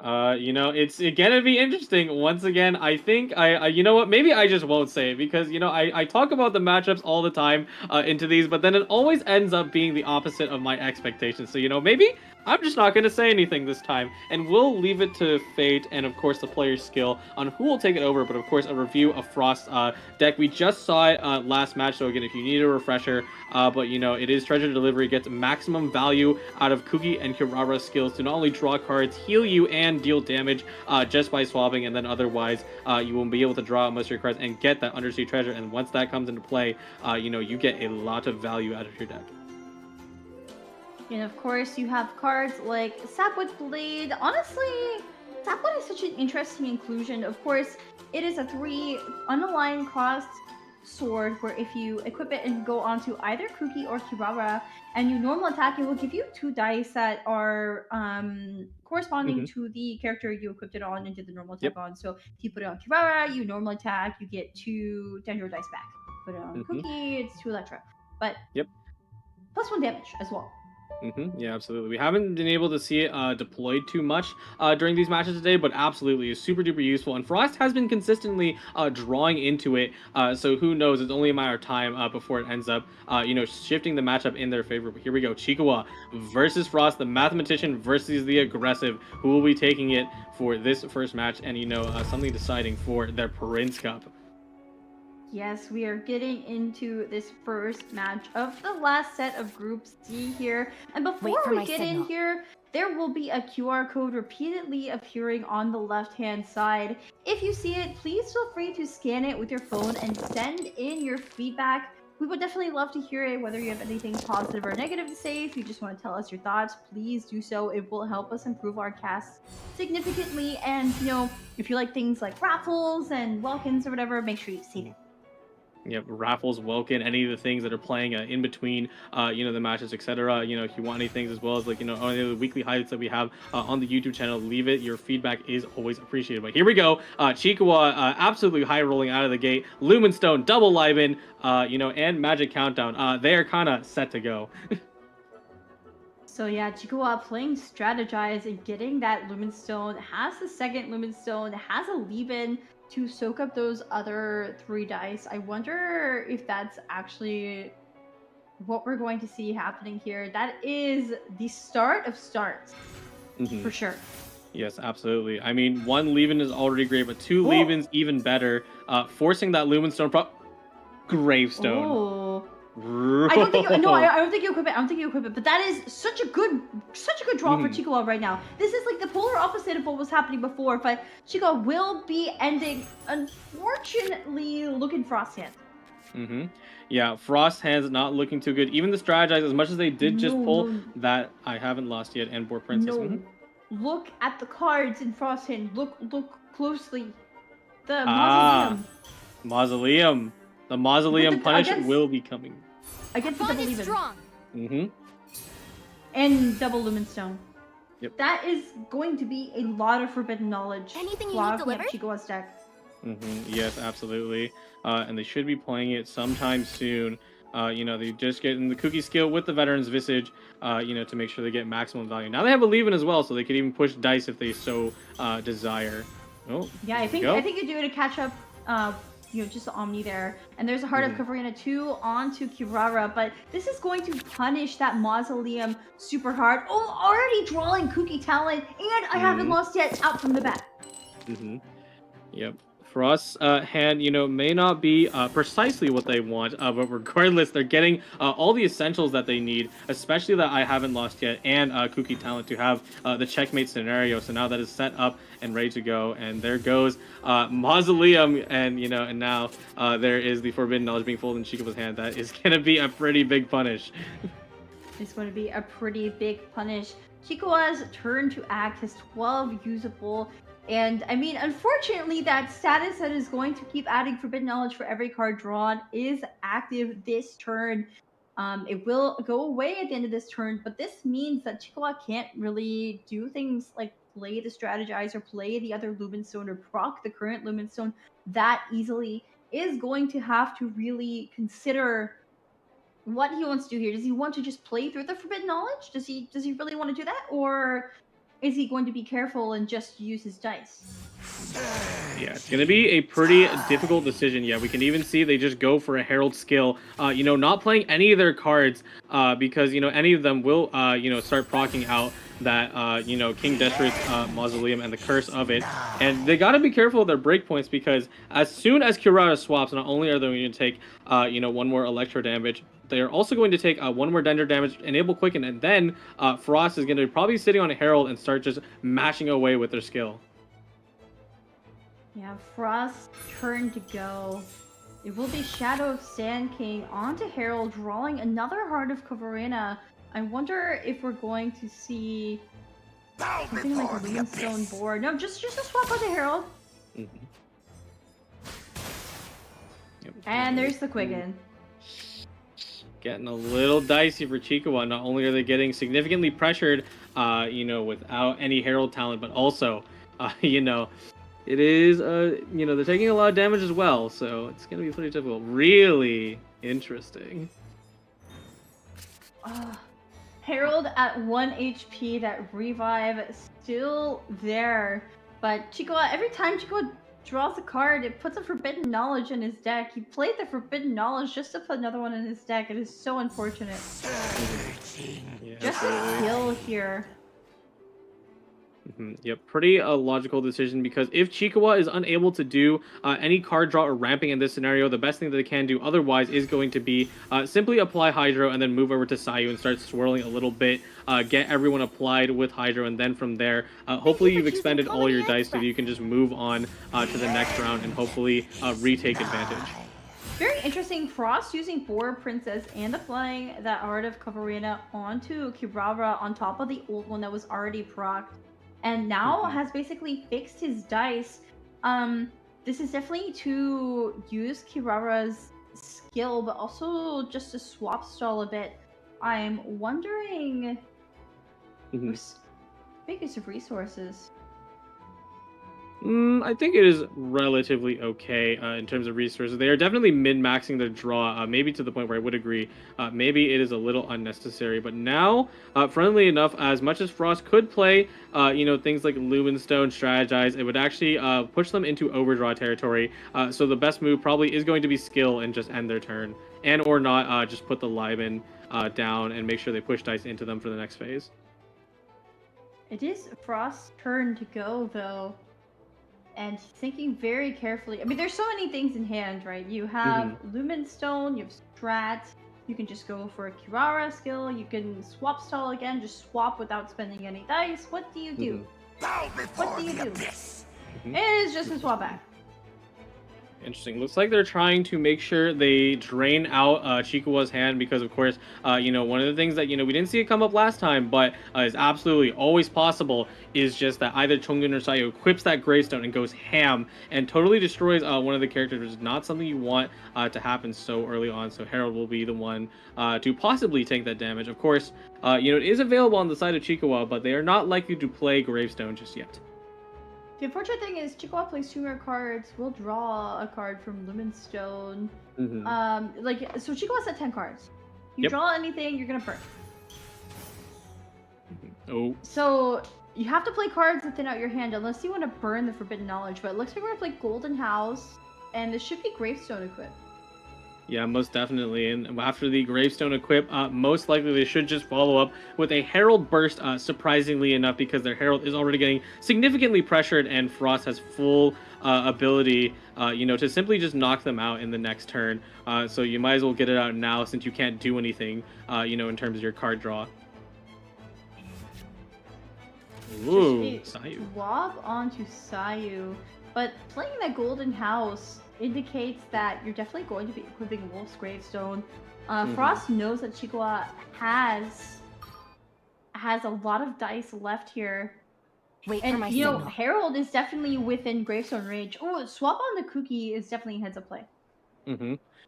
gonna be interesting. Once again, I think you know what? Maybe I just won't say it because, I talk about the matchups all the time into these, but then it always ends up being the opposite of my expectations. So, maybe I'm just not going to say anything this time, and we'll leave it to fate and, of course, the player's skill on who will take it over, but, of course, a review of Frost's deck. We just saw it last match, so, again, if you need a refresher, but, it is Treasure Delivery, gets maximum value out of Kuki and Kirara's skills to not only draw cards, heal you, and deal damage just by swapping, and then otherwise, you won't be able to draw out most of your cards and get that Undersea Treasure, and once that comes into play, you get a lot of value out of your deck. And of course, you have cards like Sapwood Blade. Honestly, Sapwood is such an interesting inclusion. Of course, it is a 3 unaligned crossed sword where if you equip it and go onto either Kuki or Kirara and you normal attack, it will give you 2 dice that are corresponding to the character you equipped it on and did the normal attack on. So if you put it on Kirara, you normal attack, you get 2 Dendro dice back. Put it on Kuki, it's 2 Electra. But plus 1 damage as well. Yeah, absolutely. We haven't been able to see it deployed too much during these matches today, but absolutely is super duper useful. And Frost has been consistently drawing into it, so who knows? It's only a matter of time before it ends up, shifting the matchup in their favor. But here we go: Chikawa versus Frost, the mathematician versus the aggressive. Who will be taking it for this first match? And something deciding for their Prince Cup. Yes, we are getting into this first match of the last set of Group C here. And before we get in here, there will be a QR code repeatedly appearing on the left-hand side. If you see it, please feel free to scan it with your phone and send in your feedback. We would definitely love to hear it, whether you have anything positive or negative to say. If you just want to tell us your thoughts, please do so. It will help us improve our cast significantly. And, if you like things like raffles and welkins or whatever, make sure you say that. Yep, raffles, Welkin, any of the things that are playing in between, the matches, etc. If you want any things as well as any of the weekly highlights that we have on the YouTube channel, leave it. Your feedback is always appreciated. But here we go. Chikawa absolutely high rolling out of the gate. Lumenstone, double Libin, and Magic Countdown. They are kind of set to go. So yeah, Chikawa playing Strategize and getting that Lumenstone, has the second Lumenstone, has a Libin to soak up those other 3 dice. I wonder if that's actually what we're going to see happening here. That is the start of starts, for sure. Yes, absolutely. I mean, one Leven is already great, but two Whoa. Leven's even better. Forcing that Lumenstone Gravestone. Oh. I don't think no, I don't think you equip it. I don't think you equip it. But that is such a good draw for Chua right now. This is like the polar opposite of what was happening before. But Chua will be ending, unfortunately, looking Frost Hand. Yeah, Frost Hand's not looking too good. Even the Strategize, as much as they did just pull that I haven't lost yet, and Boar Princess. No. Look at the cards in Frost Hand. Look closely. The Mausoleum. Mausoleum. The Mausoleum Punish will be coming. Against the double Leven. Strong. And double Lumenstone. Yep. That is going to be a lot of Forbidden Knowledge. Anything you need delivered? Chikua's deck. Yes, absolutely. And they should be playing it sometime soon. You know, they just get in the cookie skill with the Veteran's Visage, you know, to make sure they get maximum value. Now they have a Leven as well, so they could even push dice if they so desire. Oh, yeah, I think you do it to catch up. You know, just the Omni there. And there's a Heart of Cavarina 2 onto Kirara, but this is going to punish that Mausoleum super hard. Oh, already drawing Kooky Talent, and I haven't lost yet out from the bat. Yep. Frost's hand, you know, may not be precisely what they want, but regardless, they're getting all the essentials that they need, especially that I haven't lost yet, and Kooky Talent to have the checkmate scenario. So now that is set up and ready to go, and there goes Mausoleum, and you know, and now there is the Forbidden Knowledge being folded in Chikua's hand. That is gonna be a pretty big punish. It's going to be a pretty big punish. Chikua's turn to act has 12 usable. And, I mean, unfortunately, that status that is going to keep adding Forbidden Knowledge for every card drawn is active this turn. It will go away at the end of this turn, but this means that Chikua can't really do things like play the Strategize or play the other Lumenstone or proc the current Lumenstone that easily. Is going to have to really consider what he wants to do here. Does he want to just play through the Forbidden Knowledge? Does he really want to do that? Or is he going to be careful and just use his dice? Yeah, it's going to be a pretty difficult decision. Yeah, we can even see they just go for a Herald skill. You know, not playing any of their cards because, you know, any of them will, you know, start proccing out that, you know, King Destrick's Mausoleum and the curse of it. And they got to be careful of their breakpoints because as soon as Kirara swaps, not only are they going to take, you know, one more Electro damage, they are also going to take one more Dender damage, enable Quicken, and then Frost is going to probably sitting on a Herald and start just mashing away with their skill. Yeah, Frost's turn to go. It will be Shadow of Sand King onto Herald, drawing another Heart of Cavarina. I wonder if we're going to see something like a Moonstone board. No, just a swap onto Herald. Yep. And there's the Quicken. Getting a little dicey for Chikua. Not only are they getting significantly pressured, you know, without any Herald talent, but also, you know, it is, you know, they're taking a lot of damage as well, so it's going to be pretty difficult. Really interesting. Herald at 1 HP, that revive still there. But Chikua, every time Chikua draws a card, it puts a Forbidden Knowledge in his deck. He played the Forbidden Knowledge just to put another one in his deck. It is so unfortunate. Yeah, just a skill here. Yep, pretty logical decision because if Chikua is unable to do any card draw or ramping in this scenario, the best thing that they can do otherwise is going to be simply apply Hydro and then move over to Sayu and start swirling a little bit, get everyone applied with Hydro, and then from there, hopefully you've expended all your dice so that you can just move on to the next round and hopefully retake advantage. Very interesting. Frost using Boar Princess and applying that Heart of Cavarina onto Kirara on top of the old one that was already procced. And now has basically fixed his dice. This is definitely to use Kirara's skill, but also just to swap stall a bit. I'm wondering... biggest of resources. I think it is relatively okay in terms of resources. They are definitely min-maxing their draw, maybe to the point where I would agree. Maybe it is a little unnecessary, but now, friendly enough, as much as Frost could play, you know, things like Lumenstone, Strategize, it would actually push them into overdraw territory. So the best move probably is going to be skill and just end their turn, and or not just put the Liven down and make sure they push dice into them for the next phase. It is Frost's turn to go, though. And he's thinking very carefully. I mean, there's so many things in hand, right? You have Lumen Stone, you have Strat, you can just go for a Kirara skill, you can swap stall again, just swap without spending any dice. What do you do? What do you do? It is just a swap back. Interesting. Looks like they're trying to make sure they drain out Chikuwa's hand because, of course, you know, one of the things that, you know, we didn't see it come up last time, but is absolutely always possible is just that either Chongyun or Sayu equips that gravestone and goes ham and totally destroys one of the characters, which is not something you want to happen so early on. So Herald will be the one to possibly take that damage. Of course, you know, it is available on the side of Chikuwa, but they are not likely to play gravestone just yet. The unfortunate thing is Chikuwa plays 2 more cards. We'll draw a card from Lumenstone. So Chikuwa's at 10 cards. You draw anything, you're gonna burn. Oh. So you have to play cards that thin out your hand unless you want to burn the Forbidden Knowledge. But it looks like we're gonna play Golden House, and this should be Gravestone equipped. Yeah, most definitely. And after the Gravestone equip, most likely they should just follow up with a Herald Burst, surprisingly enough, because their Herald is already getting significantly pressured, and Frost has full ability, you know, to simply just knock them out in the next turn. So you might as well get it out now since you can't do anything, you know, in terms of your card draw. Ooh, Sayu. Swap onto Sayu, but playing that Golden House indicates that you're definitely going to be equipping Wolf's Gravestone. Frost knows that Chikuwa has a lot of dice left here. Wait and for my you know, signal. Herald is definitely within Gravestone range. Oh, swap on the Kuki is definitely heads up play.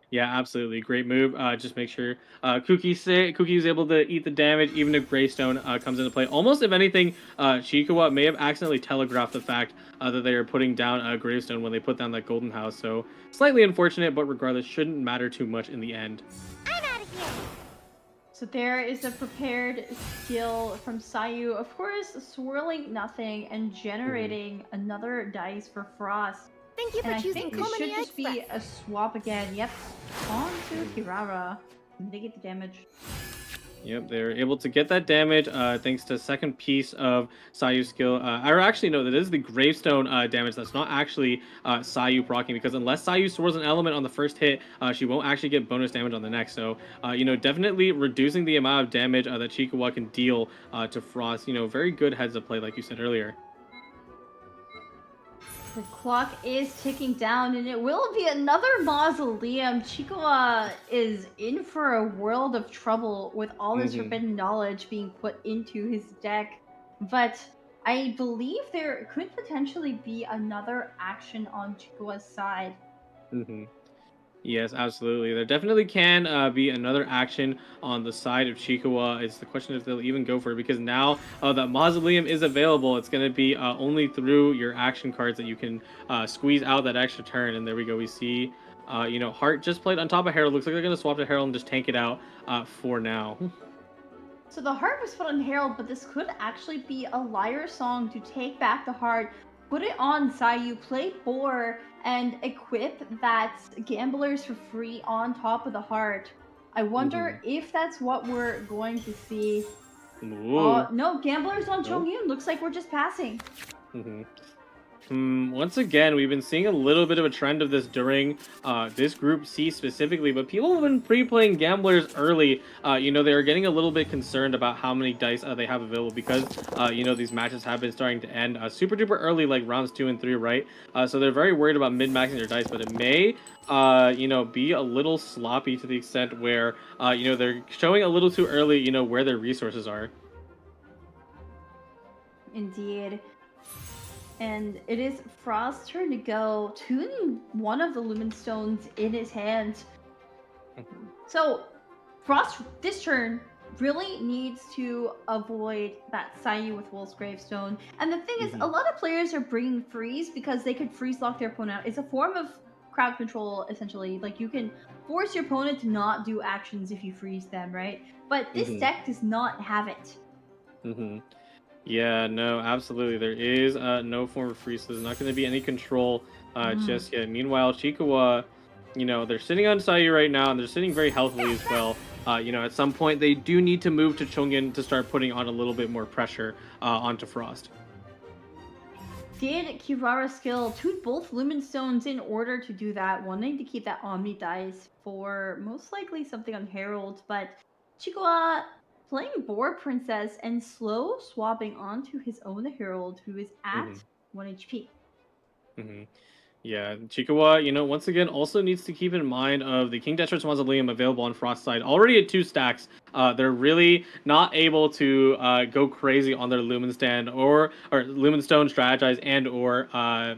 Yeah, absolutely. Great move. Just make sure Kuki is able to eat the damage even if Greystone comes into play. Almost, if anything, Chikuwa may have accidentally telegraphed the fact that they are putting down Gravestone when they put down that Golden House. So slightly unfortunate, but regardless, shouldn't matter too much in the end. I'm out of here. So there is a prepared skill from Sayu. Of course, swirling nothing and generating another dice for Frost. Thank you for choosing I think it should just be a swap again. Yep, onto Kirara. They get the damage. Yep, they're able to get that damage thanks to second piece of Sayu's skill. I actually know that it is the Gravestone damage that's not actually Sayu proccing, because unless Sayu stores an element on the first hit, she won't actually get bonus damage on the next. So, you know, definitely reducing the amount of damage that Chikuwa can deal to Frost. You know, very good heads up play, like you said earlier. The clock is ticking down, and it will be another mausoleum. Chikuwa is in for a world of trouble with all this forbidden knowledge being put into his deck. But I believe there could potentially be another action on Chikuwa's side. Yes, absolutely. There definitely can be another action on the side of Chikuwa. It's the question if they'll even go for it, because now that Mausoleum is available, it's going to be only through your action cards that you can squeeze out that extra turn. And there we go. We see, you know, Heart just played on top of Herald. Looks like they're going to swap to Herald and just tank it out for now. So the Heart was put on Herald, but this could actually be a Liar Song to take back the Heart. Put it on Sayu, play 4, and equip that Gamblers for free on top of the Heart. I wonder if that's what we're going to see. No, Gamblers on Chongyun. Looks like we're just passing. Once again, we've been seeing a little bit of a trend of this during this Group C specifically, but people have been pre-playing Gamblers early. You know, they are getting a little bit concerned about how many dice they have available, because, you know, these matches have been starting to end super duper early, like rounds 2 and 3, right? So they're very worried about min-maxing their dice, but it may, you know, be a little sloppy to the extent where, you know, they're showing a little too early, you know, where their resources are. Indeed. And it is Frost's turn to go, tuning one of the Lumen Stones in his hand. So, Frost, this turn, really needs to avoid that Sayu with Wolf's Gravestone. And the thing is, a lot of players are bringing freeze because they could freeze lock their opponent. It's a form of crowd control, essentially. Like, you can force your opponent to not do actions if you freeze them, right? But this deck does not have it. Yeah, no, absolutely. There is no form of freeze, so there's not going to be any control just yet. Meanwhile, Chikuwa, you know, they're sitting on Sayu right now, and they're sitting very healthily as well. At some point they do need to move to Chongin to start putting on a little bit more pressure onto Frost. Did Kirara skill to both Lumen Stones in order to do that, wanting to keep that Omni Dice for most likely something on Herald, but Chikwa playing Boar Princess and slow swapping onto his own Herald, who is at 1 HP. Yeah, Chikawa, once again, also needs to keep in mind of the King Detritus Mausoleum available on Frost side. Already at 2 stacks, they're really not able to go crazy on their Lumen Stand or Lumen Stone Strategize and or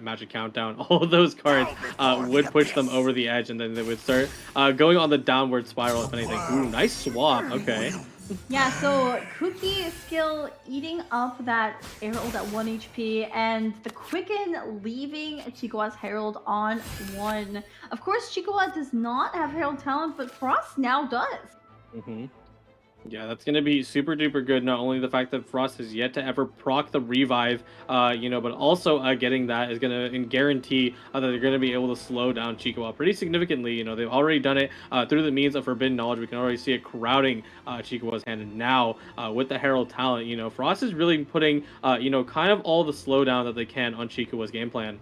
Magic Countdown. All of those cards would push them over the edge, and then they would start going on the downward spiral, if anything. Ooh, nice swap. Okay. Yeah, so Kuki skill eating up that Herald at 1 HP, and the Quicken leaving Chikawa's Herald on 1. Of course, Chikawa does not have Herald talent, but Frost now does. Yeah, that's going to be super duper good. Not only the fact that Frost has yet to ever proc the revive, but also getting that is going to guarantee that they're going to be able to slow down Chikawa pretty significantly. They've already done it through the means of Forbidden Knowledge. We can already see it crowding Chikawa's hand. And now with the Herald talent, Frost is really putting, kind of all the slowdown that they can on Chikawa's game plan.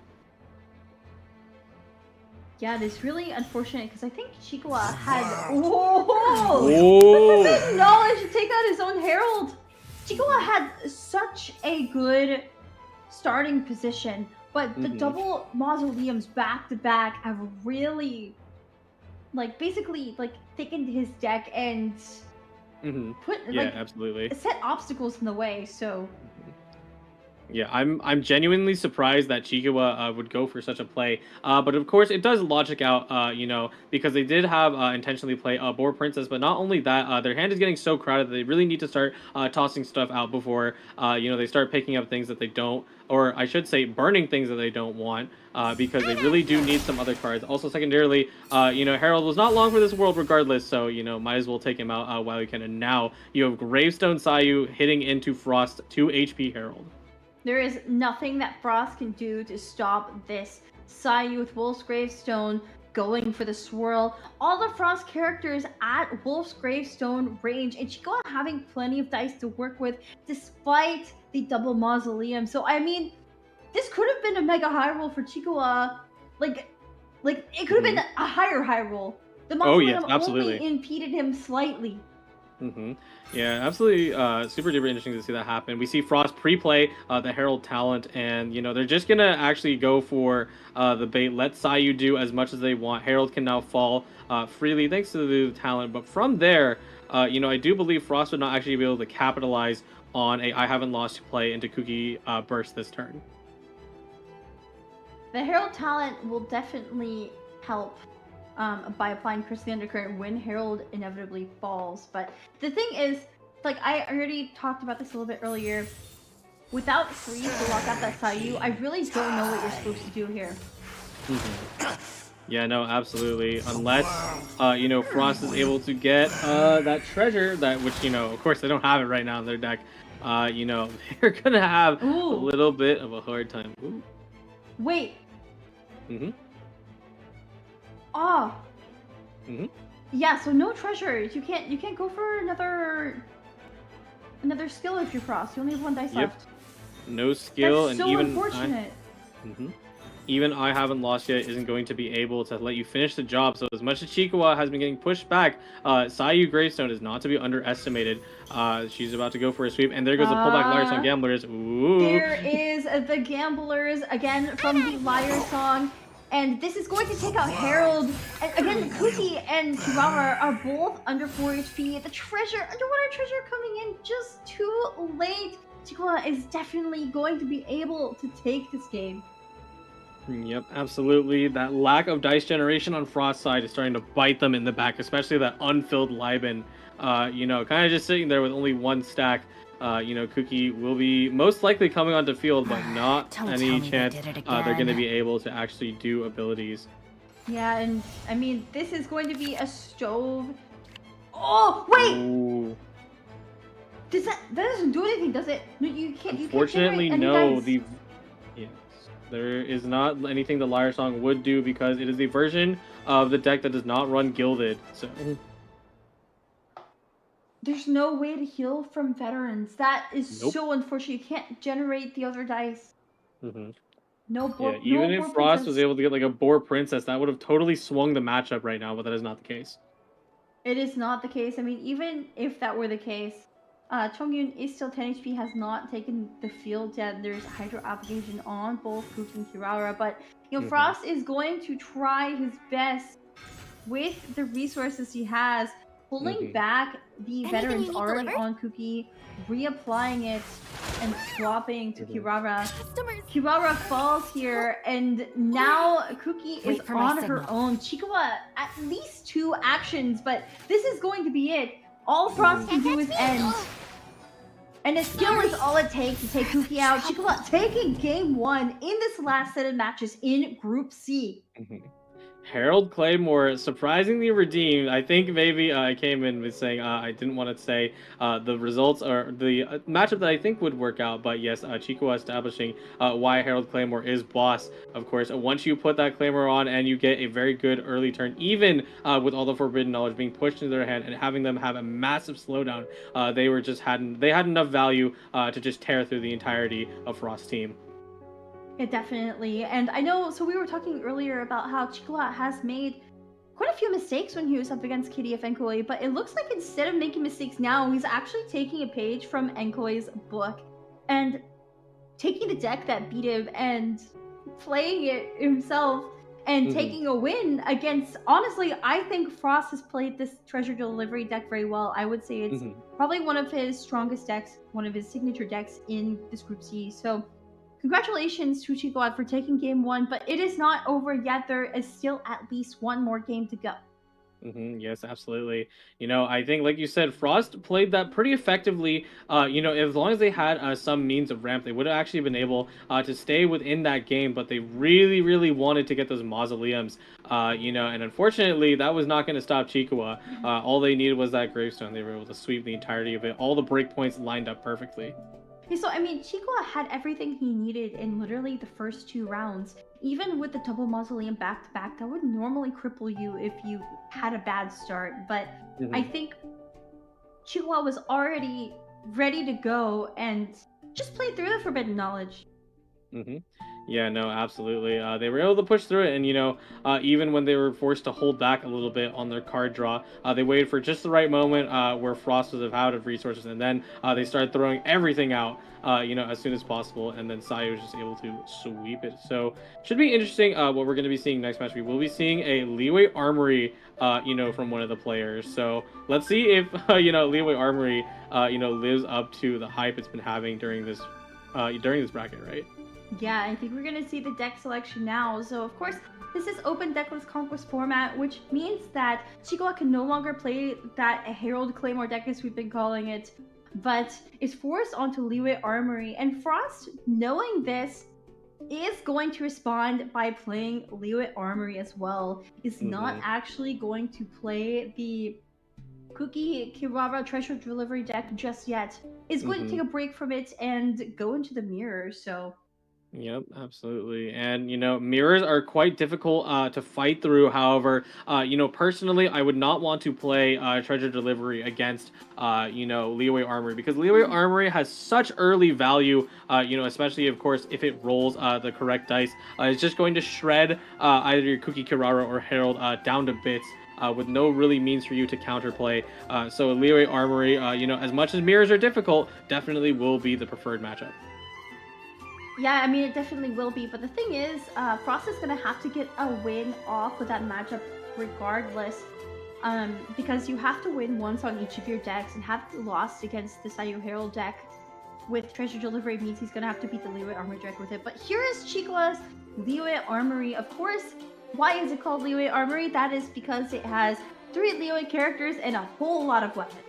Yeah, it is really unfortunate because I think Chikawa had Forbidden Knowledge to take out his own Herald. Chikawa had such a good starting position, but the double mausoleums back to back have really, basically thickened his deck and put absolutely set obstacles in the way. So. Yeah, I'm genuinely surprised that Chikawa would go for such a play. But of course, it does logic out, because they did have intentionally play Boar Princess. But not only that, their hand is getting so crowded that they really need to start tossing stuff out before, they start picking up things that they don't, or I should say burning things that they don't want, because they really do need some other cards. Also, secondarily, Herald was not long for this world regardless, so, might as well take him out while we can. And now you have Gravestone Sayu hitting into Frost 2 HP Herald. There is nothing that Frost can do to stop this. Sayu with Wolf's Gravestone going for the swirl. All the Frost characters at Wolf's Gravestone range, and Chikawa having plenty of dice to work with despite the double mausoleum. So, I mean, this could have been a mega high roll for Chikawa. It could have been a higher high roll. The mausoleum only impeded him slightly. Yeah, absolutely super duper interesting to see that happen. We see Frost pre-play the Herald talent, and they're just gonna actually go for the bait. Let Sayu do as much as they want. Herald can now fall freely thanks to the talent, but from there, I do believe Frost would not actually be able to capitalize on a I haven't lost play into Kuki burst this turn. The Herald talent will definitely help by applying Curse of the Undercurrent when Herald inevitably falls. But the thing is, I already talked about this a little bit earlier, without freeze to lock out that Sayu, I really don't know what you're supposed to do here. Yeah, no, absolutely. Unless, Frost is able to get that treasure, which, of course they don't have it right now in their deck. They're gonna have a little bit of a hard time. Ooh. Wait. Oh. Yeah, so no treasures. You can't go for another skill if you're Frost. You only have 1 dice left. No skill. That's and so even unfortunate. Even I haven't lost yet isn't going to be able to let you finish the job. So as much as Chikawa has been getting pushed back, Sayu Gravestone is not to be underestimated. She's about to go for a sweep, and there goes the pullback Liar Song Gamblers. Ooh. There is the Gamblers again from the Liar Song. And this is going to take out Herald. And again, Kuki and Kirara are both under 4 HP. The underwater treasure coming in just too late. Chikawa is definitely going to be able to take this game. Yep, absolutely. That lack of dice generation on Frost side is starting to bite them in the back, especially that unfilled Liban. Kind of just sitting there with only 1 stack. Kuki will be most likely coming onto field, but not any chance they're going to be able to actually do abilities. Yeah, and I mean, this is going to be a stove. Oh, wait! Ooh. That doesn't do anything, does it? No, you can't. Unfortunately, no. There is not anything the Liar Song would do because it is a version of the deck that does not run Gilded. So. There's no way to heal from veterans. That is Nope. so unfortunate. You can't generate the other dice. Mm-hmm. No Yeah, boar. even No if boar Frost was princess. able to get like a Boar Princess, that would have totally swung the matchup right now, but that is not the case. It is not the case. I mean, even if that were the case, Chongyun is still 10 HP, has not taken the field yet. There's Hydro application on both Kuki and Kirara, but you know, Frost is going to try his best with the resources he has, pulling back the veterans already on Kuki, reapplying it, and swapping to Kirara. Kirara falls here, and now Kuki is Wait for my on her signal. own. Chikawa, at least 2 actions, but this is going to be it. All Frost can do is end. And a skill is all it takes to take Kuki out. Chikawa taking game 1 in this last set of matches in Group C. Harold Claymore surprisingly redeemed. I think maybe I came in with saying I didn't want to say the results or the matchup that I think would work out, but yes, Chico establishing why Harold Claymore is boss. Of course, once you put that Claymore on and you get a very good early turn, even with all the forbidden knowledge being pushed into their hand and having them have a massive slowdown, they had enough value to just tear through the entirety of Frost's team. Yeah, definitely. And I know, so we were talking earlier about how Chikwa has made quite a few mistakes when he was up against KDF Enkoi, but it looks like instead of making mistakes now, he's actually taking a page from Enkoi's book and taking the deck that beat him and playing it himself and taking a win against, honestly, I think Frost has played this treasure delivery deck very well. I would say it's probably one of his strongest decks, one of his signature decks in this Group C. So congratulations to Chikoad for taking game 1, but it is not over yet. There is still at least one more game to go. Yes, absolutely. You know, I think, like you said, Frost played that pretty effectively. You know, as long as they had some means of ramp, they would have actually been able to stay within that game, but they really, really wanted to get those mausoleums. You know, and unfortunately, that was not going to stop Chikua. All they needed was that gravestone. They were able to sweep the entirety of it. All the breakpoints lined up perfectly. Okay, so I mean, Chikwa had everything he needed in literally the first 2 rounds. Even with the double mausoleum back to back, that would normally cripple you if you had a bad start. But I think Chikwa was already ready to go and just played through the forbidden knowledge. Yeah, no, absolutely. They were able to push through it, and you know, even when they were forced to hold back a little bit on their card draw, they waited for just the right moment where Frost was out of resources, and then they started throwing everything out, you know, as soon as possible, and then Sayu was just able to sweep it. So, should be interesting what we're going to be seeing next match. We will be seeing a Leeway Armory, you know, from one of the players. So, let's see if, you know, Leeway Armory, you know, lives up to the hype it's been having during this bracket, right? Yeah, I think we're going to see the deck selection now. So, of course, this is open deckless conquest format, which means that Chikoa can no longer play that Herald Claymore deck as we've been calling it, but is forced onto Leeway Armory. And Frost, knowing this, is going to respond by playing Leeway Armory as well. Is not actually going to play the Cookie Kirara Treasure Delivery deck just yet. Is going to take a break from it and go into the mirror, so... Yep, absolutely. And, you know, mirrors are quite difficult to fight through. However, you know, personally, I would not want to play Treasure Delivery against, you know, Leeway Armory, because Leeway Armory has such early value, you know, especially, of course, if it rolls the correct dice. It's just going to shred either your Cookie Kirara or Herald down to bits. With no really means for you to counterplay. So Leeway Armory, you know, as much as mirrors are difficult, definitely will be the preferred matchup. Yeah, I mean, it definitely will be, but the thing is, Frost is going to have to get a win off with that matchup regardless, because you have to win once on each of your decks, and have lost against the Sayu Herald deck with Treasure Delivery means he's going to have to beat the Leeway Armory deck with it. But here is Chikoa's Leeway Armory. Of course, why is it called Leeway Armory? That is because it has 3 Leeway characters and a whole lot of weapons.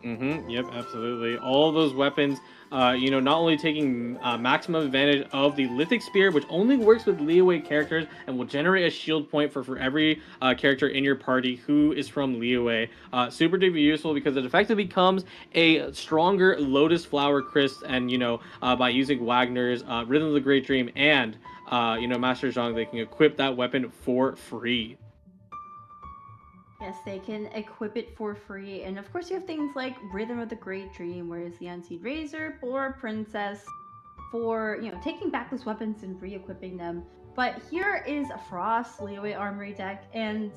Yep, absolutely. All those weapons, you know, not only taking maximum advantage of the Lithic Spear, which only works with Leeway characters and will generate a shield point for every character in your party who is from Leeway. Super duper useful because it effectively becomes a stronger Lotus Flower Crisp, and, you know, by using Wagner's Rhythm of the Great Dream and, you know, Master Zhang, they can equip that weapon for free. Yes, they can equip it for free. And of course, you have things like Rhythm of the Great Dream, whereas the Unseen Razor or Princess for, taking back those weapons and re-equipping them. But here is a Frost Leeway Armory deck, and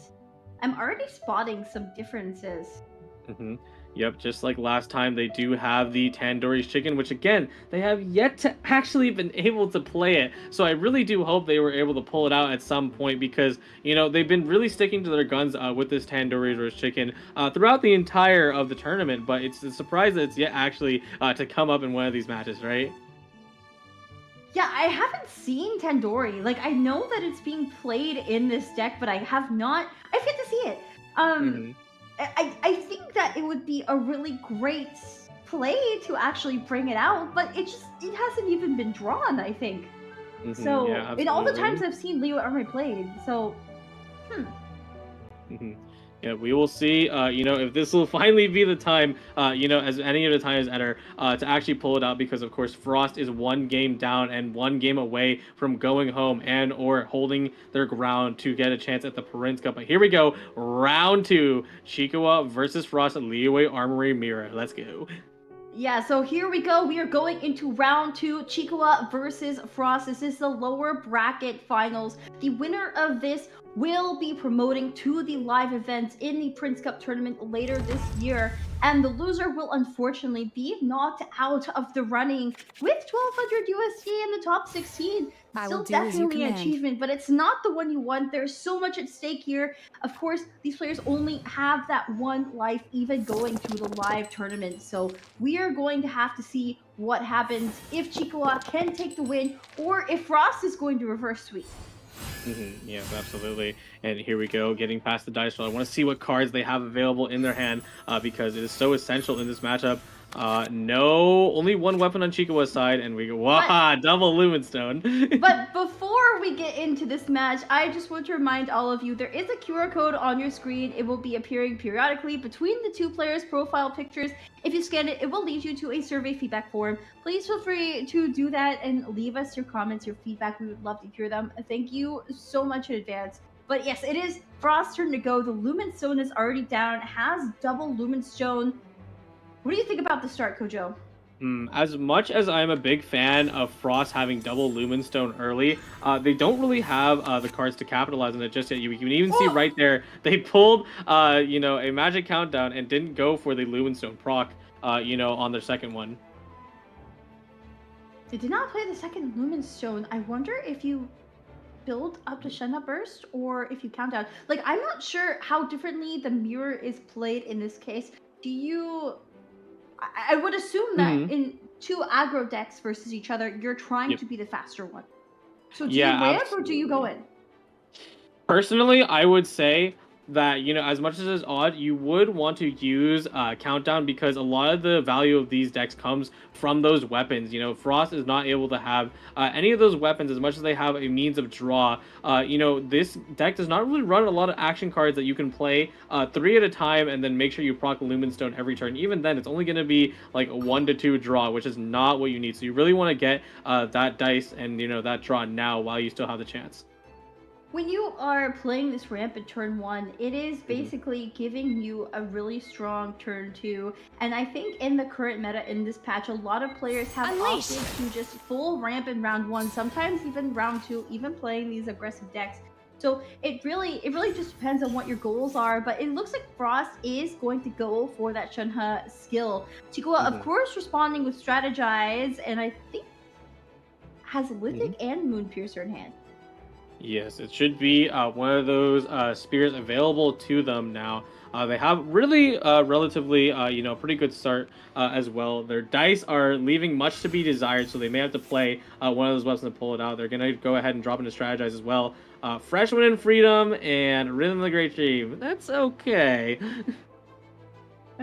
I'm already spotting some differences. Yep, just like last time, they do have the Tandoori's Chicken, which again, they have yet to actually been able to play it. So I really do hope they were able to pull it out at some point because, they've been really sticking to their guns with this Tandoori's Chicken throughout the entire of the tournament. But it's a surprise that it's yet actually to come up in one of these matches, right? Yeah, I haven't seen Tandoori. Like, I know that it's being played in this deck, but I've yet to see it. I think that it would be a really great play to actually bring it out, but it hasn't even been drawn, I think. So, yeah, in all the times I've seen Leo Armory played, so, Yeah, we will see, if this will finally be the time, as any of the times enter, to actually pull it out because, of course, Frost is one game down and one game away from going home and or holding their ground to get a chance at the Prince Cup. But here we go, round 2, Chikawa versus Frost at Leeway Armory Mirror. Let's go. yeah, so here we go. We are going into round 2, Chikawa versus Frost. This is the lower bracket finals. The winner of this will be promoting to the live events in the Prince Cup tournament later this year, and the loser will unfortunately be knocked out of the running with 1,200 USD in the top 16. Still definitely an achievement, but it's not the one you want. There's so much at stake here. Of course, these players only have that one life even going to the live tournament, so we are going to have to see what happens if Chikawa can take the win or if Frost is going to reverse sweep. Yes, absolutely. And here we go, getting past the dice roll. I want to see what cards they have available in their hand because it is so essential in this matchup. No, only one weapon on Chikawa's side, and we go, wow, double Lumenstone. But before we get into this match, I just want to remind all of you, there is a QR code on your screen. It will be appearing periodically between the two players' profile pictures. If you scan it, it will lead you to a survey feedback form. Please feel free to do that and leave us your comments, your feedback. We would love to hear them. Thank you so much in advance. But yes, it is Frost's turn to go. The Lumenstone is already down, has double Lumenstone. What do you think about the start, Kojo? As much as I'm a big fan of Frost having double Lumenstone early, they don't really have the cards to capitalize on it just yet. You can even see right there, they pulled, a magic countdown and didn't go for the Lumenstone proc, on their second one. They did not play the second Lumenstone. I wonder if you build up to Shenna Burst or if you count down. Like, I'm not sure how differently the mirror is played in this case. Do you... I would assume that in two aggro decks versus each other, you're trying to be the faster one. So do you ramp or do you go in? Personally, I would say that, as much as it's odd, you would want to use Countdown because a lot of the value of these decks comes from those weapons. Frost is not able to have any of those weapons as much as they have a means of draw. This deck does not really run a lot of action cards that you can play 3 at a time and then make sure you proc Lumenstone every turn. Even then, it's only going to be like a 1 to 2 draw, which is not what you need. So you really want to get that dice and, that draw now while you still have the chance. When you are playing this ramp in turn 1, it is basically giving you a really strong turn 2. And I think in the current meta in this patch, a lot of players have opted to just full ramp in round 1, sometimes even round 2, even playing these aggressive decks. So it really just depends on what your goals are. But it looks like Frost is going to go for that Shenhe skill. Chikawa, of course, responding with Strategize, and I think has Lithic and Moonpiercer in hand. Yes, it should be one of those spears available to them now. They have really relatively, pretty good start as well. Their dice are leaving much to be desired, so they may have to play one of those weapons to pull it out. They're going to go ahead and drop into Strategize as well. Fresh Wind and Freedom and Rhythm of the Great Dream. That's okay.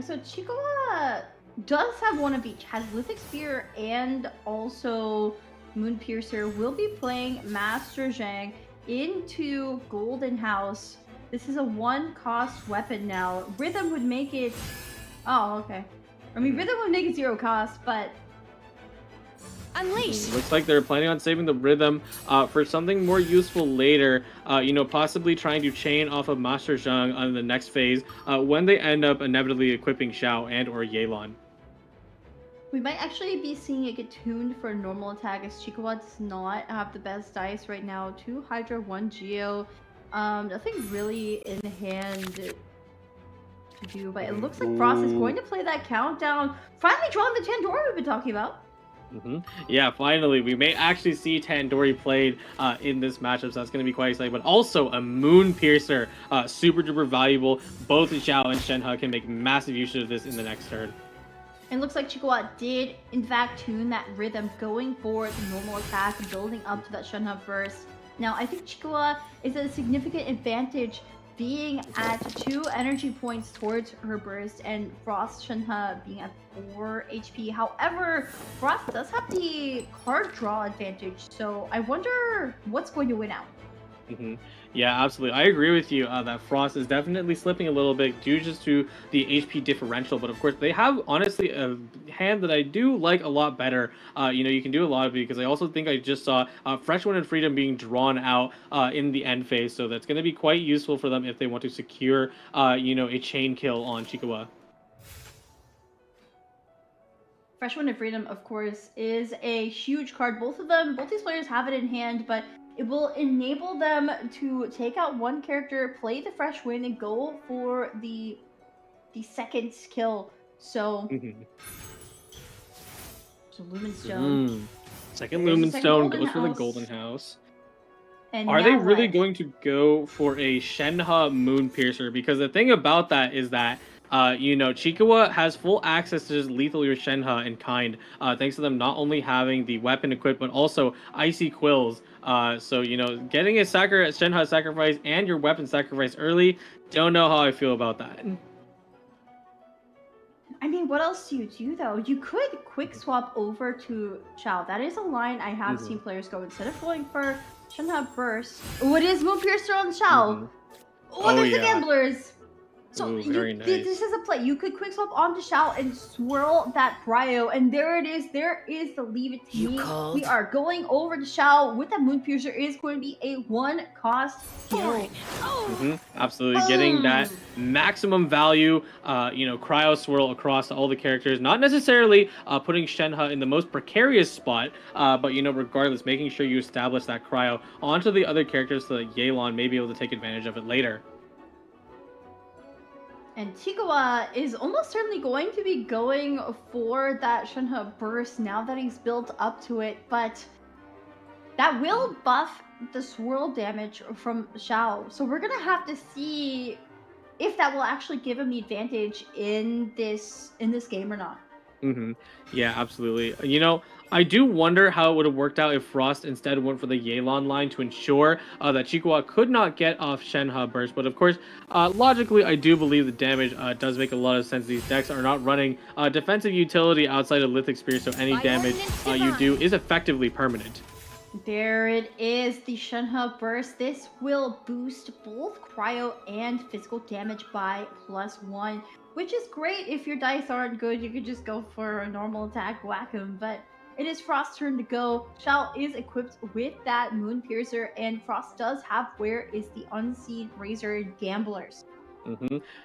So Chikawa does have one of each. Has Lithic Spear and also Moonpiercer. Will be playing Master Zhang into Golden House. This is a 1-cost weapon now. Rhythm would make it... Oh, okay. I mean, Rhythm would make it 0 cost, but... Unleash! Looks like they're planning on saving the rhythm for something more useful later. Possibly trying to chain off of Master Zheng on the next phase when they end up inevitably equipping Xiao and or Yelan. We might actually be seeing it get tuned for a normal attack, as Chikawa does not have the best dice right now. 2 Hydra, 1 Geo. Nothing really in hand to do, but it looks like Frost is going to play that countdown. Finally drawing the Tandoori we've been talking about. Yeah, finally, we may actually see Tandoori played in this matchup, so that's going to be quite exciting. But also a Moon Piercer, super duper valuable. Both Xiao and Shenhe can make massive use of this in the next turn. It looks like Chikawa did, in fact, tune that rhythm, going for the normal attack, building up to that Shenhe burst. Now, I think Chikawa is at a significant advantage being at 2 energy points towards her burst, and Frost Shenhe being at 4 HP. However, Frost does have the card draw advantage, so I wonder what's going to win out. Yeah, absolutely. I agree with you that Frost is definitely slipping a little bit due just to the HP differential. But of course, they have honestly a hand that I do like a lot better. You can do a lot of it because I also think I just saw Fresh Wind and Freedom being drawn out in the end phase. So that's going to be quite useful for them if they want to secure, a chain kill on Chikawa. Fresh Wind and Freedom, of course, is a huge card. Both these players have it in hand, but it will enable them to take out one character, play the Fresh Wind, and go for the second kill. So, Lumen Stone. Second Lumen Stone goes for the Golden House. And are they really what? going to go for a Shenhe Moon Piercer? Because the thing about that is that Chikawa has full access to just lethal your Shenhe in kind, thanks to them not only having the weapon equipped, but also Icy Quills. So, getting a Shenhe sacrifice and your weapon sacrifice early, don't know how I feel about that. I mean, what else do you do, though? You could quick swap over to Xiao. That is a line I have seen players go. Instead of going for Shenhe Burst, what is Moon Piercer on Xiao? Oh, there's the Gamblers! So nice. This is a play. You could quick swap onto Xiao and swirl that cryo, and there it is. There is the leave it to me. Called? We are going over to Xiao with that Moon Piercer. It is going to be a 1-cost kill. Absolutely, getting that maximum value, cryo swirl across all the characters. Not necessarily putting Shenhe in the most precarious spot, but regardless, making sure you establish that cryo onto the other characters so that Yelan may be able to take advantage of it later. And Chikawa is almost certainly going to be going for that Shenhe burst now that he's built up to it, but that will buff the swirl damage from Xiao. So we're gonna have to see if that will actually give him the advantage in this game or not. Yeah, absolutely. I do wonder how it would have worked out if Frost instead went for the Yelan line to ensure that Chikawa could not get off Shenhe Burst. But of course, logically, I do believe the damage does make a lot of sense. These decks are not running defensive utility outside of Lithic Spear, so any damage you do is effectively permanent. There it is, the Shenhe Burst. This will boost both cryo and physical damage by +1, which is great. If your dice aren't good, you could just go for a normal attack, whack him. But it is Frost's turn to go. Xiao is equipped with that Moon Piercer, and Frost does have where is the Unseen Razor Gamblers.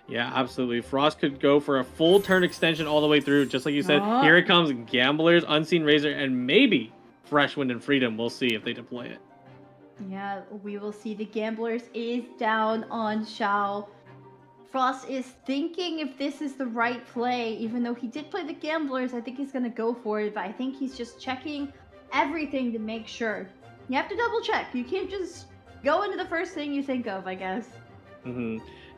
Yeah, absolutely. Frost could go for a full turn extension all the way through, just like you said. Here it comes, Gamblers, Unseen Razor, and maybe Fresh Wind and Freedom. We'll see if they deploy it. Yeah, we will see. The Gamblers is down on Xiao. Frost is thinking if this is the right play, even though he did play the Gamblers. I think he's going to go for it, but I think he's just checking everything to make sure. You have to double check. You can't just go into the first thing you think of, I guess.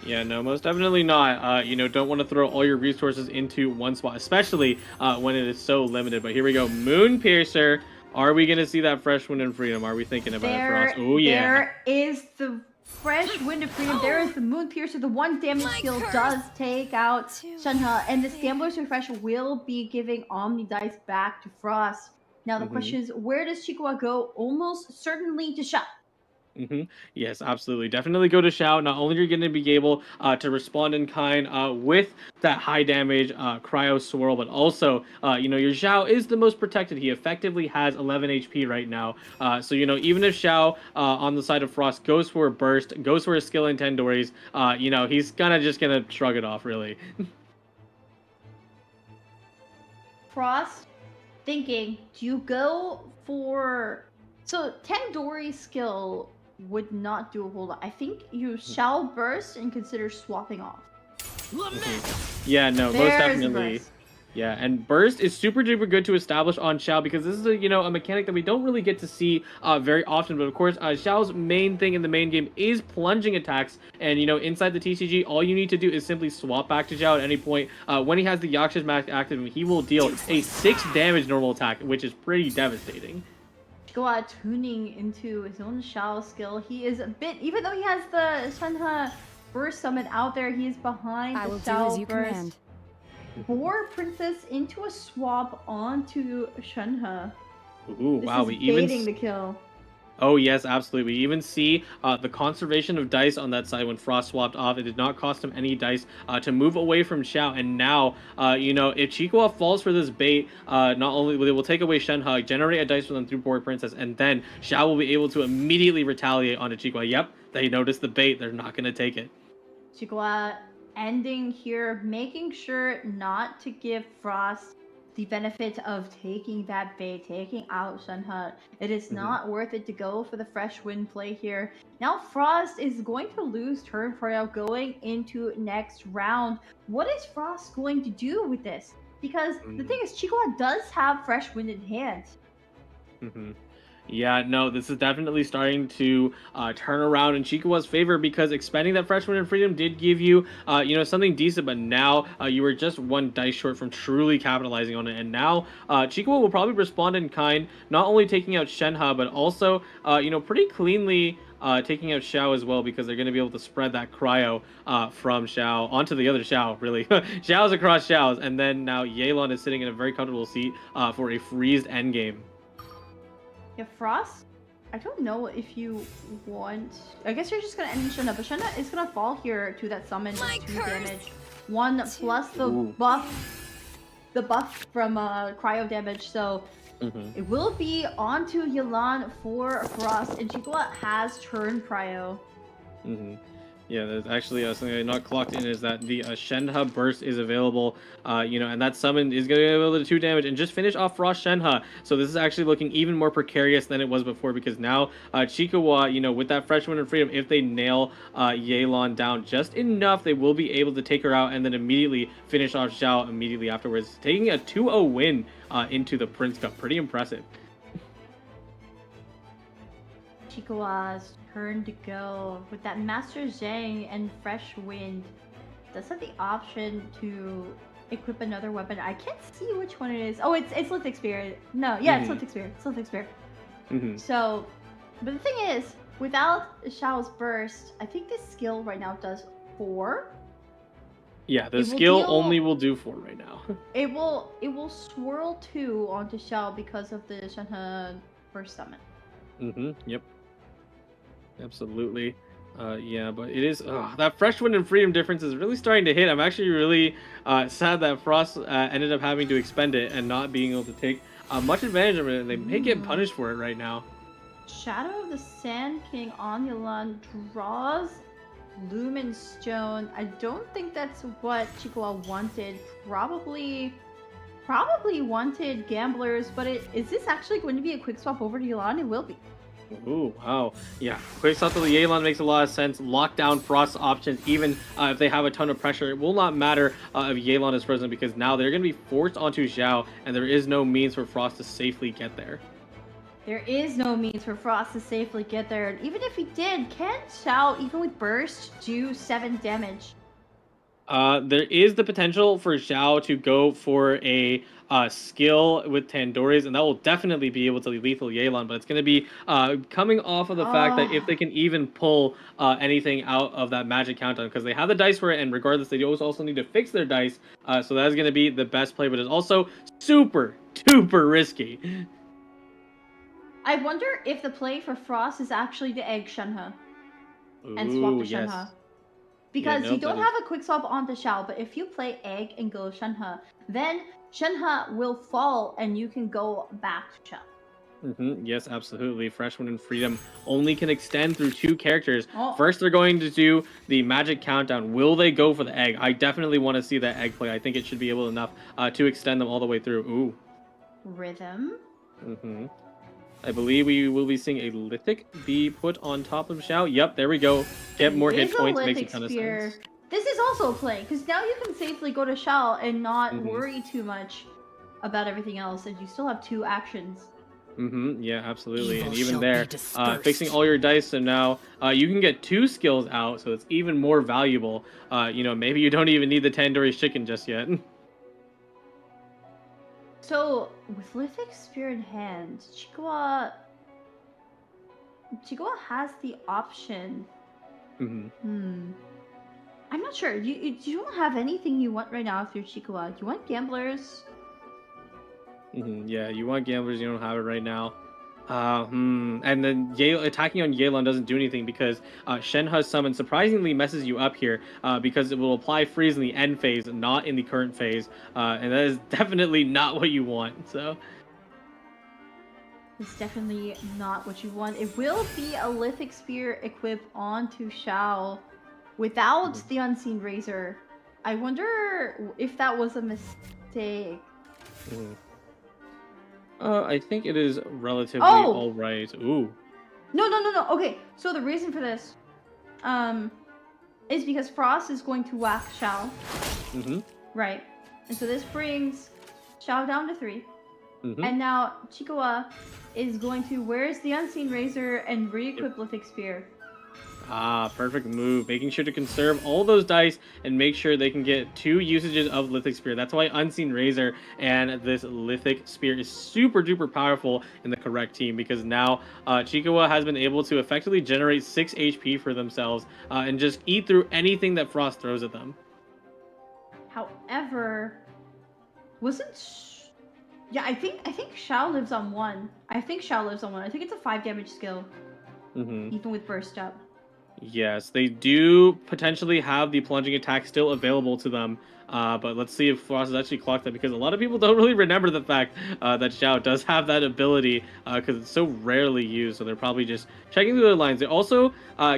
Yeah, no, most definitely not. Don't want to throw all your resources into one spot, especially when it is so limited. But here we go. Moon Piercer. Are we going to see that Fresh Wind and Freedom? Are we thinking about it, Frost? Oh, yeah. There is the Fresh Wind of Freedom. There is the Moon Piercer. The 1 damage skill does take out Shenhe, and this Gambler's Refresh will be giving Omni Dice back to Frost. Now the question is, where does Chikawa go? Almost certainly to Xiao. Yes, absolutely. Definitely go to Xiao. Not only are you going to be able to respond in kind with that high damage cryo swirl, but also, your Xiao is the most protected. He effectively has 11 HP right now. So, even if Xiao on the side of Frost goes for a burst, goes for a skill in Tandoori's, he's kind of just going to shrug it off, really. Frost thinking, do you go for... So Tandoori's skill would not do a whole lot. I think you shall burst and consider swapping off. Yeah, no, most There's definitely. burst. Yeah, and burst is super duper good to establish on Xiao because this is a mechanic that we don't really get to see very often. But of course, Xiao's main thing in the main game is plunging attacks, and inside the TCG, all you need to do is simply swap back to Xiao at any point. When he has the Yaksha's Mask active, he will deal a 6 damage normal attack, which is pretty devastating. Chua tuning into his own Xiao skill. He is a bit, even though he has the Shenhe burst summon out there, he is behind I the will do Xiao as you burst. command. Boar Princess into a swap onto Shenhe. Ooh, This wow, is we even baiting the kill. Oh yes, absolutely. We even see the conservation of dice on that side when Frost swapped off. It did not cost him any dice to move away from Xiao. And now, if Chikwa falls for this bait, not only will they will take away Shenhe, generate a dice for them through Board Princess, and then Xiao will be able to immediately retaliate onto Chikwa. Yep, they noticed the bait. They're not going to take it. Chikwa ending here, making sure not to give Frost the benefit of taking that bait, taking out Shenhe. It is not worth it to go for the fresh wind play here. Now Frost is going to lose turn prior going into next round. What is Frost going to do with this? Because the thing is, Chikwa does have fresh wind in hand. Yeah, no, this is definitely starting to turn around in Chikawa's favor because expending that freshman and freedom did give you, something decent, but now you were just one dice short from truly capitalizing on it. And now Chikawa will probably respond in kind, not only taking out Shenhe, but also, pretty cleanly taking out Xiao as well because they're going to be able to spread that cryo from Xiao onto the other Xiao, really. Xiao's across Xiao's, and then now Yelan is sitting in a very comfortable seat for a freezed endgame. Yeah, Frost, I don't know if you want... I guess you're just going to end Shenhe, but Shenhe is going to fall here to that summon with 2 damage. 1 plus the buff from cryo damage, so it will be onto Yelan for Frost, and Chikwa has turn cryo. Yeah, there's actually something I not clocked in is that the Shenhe burst is available, and that summon is going to be able to do 2 damage and just finish off Frost Shenhe. So this is actually looking even more precarious than it was before because now Chikawa, with that fresh wind and freedom, if they nail Yelan down just enough, they will be able to take her out and then immediately finish off Xiao immediately afterwards, taking a 2-0 win into the Prince Cup. Pretty impressive. Chikawa's turn to go with that Master Zhang and Fresh Wind. Does have the option to equip another weapon. I can't see which one it is. Oh, it's Lithic Spirit. No, yeah, it's Lithic Spirit. It's Lithic Spirit. So, but the thing is, without Xiao's burst, I think this skill right now does 4. Yeah, the skill only will do 4 right now. It will swirl 2 onto Xiao because of the Shenhe burst summon. Yep. Absolutely. Yeah, but it is that fresh wind and freedom difference is really starting to hit. I'm actually really sad that Frost ended up having to expend it and not being able to take much advantage of it. They may get punished for it right now. Shadow of the Sand King on Yelan draws Lumen Stone. I don't think that's what Chikwa wanted. Probably wanted Gamblers, but is this actually going to be a quick swap over to Yelan? It will be. Ooh, wow. Yeah, quick stop to the Yelan makes a lot of sense. Lock down Frost options, even if they have a ton of pressure. It will not matter if Yelan is present because now they're going to be forced onto Xiao, and there is no means for Frost to safely get there. There is no means for Frost to safely get there. And even if he did, can Xiao, even with Burst, do 7 damage? There is the potential for Xiao to go for a skill with Tandoori's, and that will definitely be able to lethal Yelan, but it's going to be coming off of the fact that if they can even pull anything out of that magic countdown, because they have the dice for it, and regardless, they also need to fix their dice, so that is going to be the best play, but it's also super, duper risky. I wonder if the play for Frost is actually the egg Shenhe and swap to yes. Shenhe. Because Yeah, you no, don't that have a quick swap onto Xiao, but if you play egg and go Shenhe, then Shenhe will fall and you can go back to Xiao. Yes, absolutely. Fresh Wind and Freedom only can extend through 2 characters. Oh. First, they're going to do the magic countdown. Will they go for the egg? I definitely want to see that egg play. I think it should be able enough to extend them all the way through. Ooh. Rhythm. I believe we will be seeing a Lithic be put on top of Xiao. Yep, there we go. Get more hit Is a points. Makes a Lithic ton of Spear. sense. This is also a play, because now you can safely go to Xiao and not worry too much about everything else, and you still have 2 actions. Yeah, absolutely. Evil And even shall there, be dispersed. fixing all your dice, so now you can get 2 skills out, so it's even more valuable. Maybe you don't even need the Tandoori chicken just yet. So, with Lithic Spear in hand, Chikawa has the option. I'm not sure. You don't have anything you want right now with your Chikawa. Do you want Gamblers? Yeah, you want Gamblers, you don't have it right now. And then attacking on Yelan doesn't do anything because Shenhe's summon surprisingly messes you up here because it will apply freeze in the end phase, not in the current phase. And that is definitely not what you want, so... It's definitely not what you want. It will be a Lithic Spear equipped onto Xiao without the Unseen Razor. I wonder if that was a mistake. I think it is relatively alright. Ooh. No. Okay, so the reason for this is because Frost is going to whack Xiao. Right. And so this brings Xiao down to 3. And now Chikawa is going to where's the Unseen Razor and re-equip Lithic Spear. Perfect move. Making sure to conserve all those dice and make sure they can get 2 usages of Lithic Spear. That's why Unseen Razor and this Lithic Spear is super duper powerful in the correct team, because now Chikawa has been able to effectively generate 6 HP for themselves and just eat through anything that Frost throws at them. However, I think Xiao lives on 1. I think it's a 5 damage skill. Even with burst up. Yes, they do potentially have the plunging attack still available to them, but let's see if Frost has actually clocked that, because a lot of people don't really remember the fact that Xiao does have that ability because it's so rarely used, so they're probably just checking through their lines. They also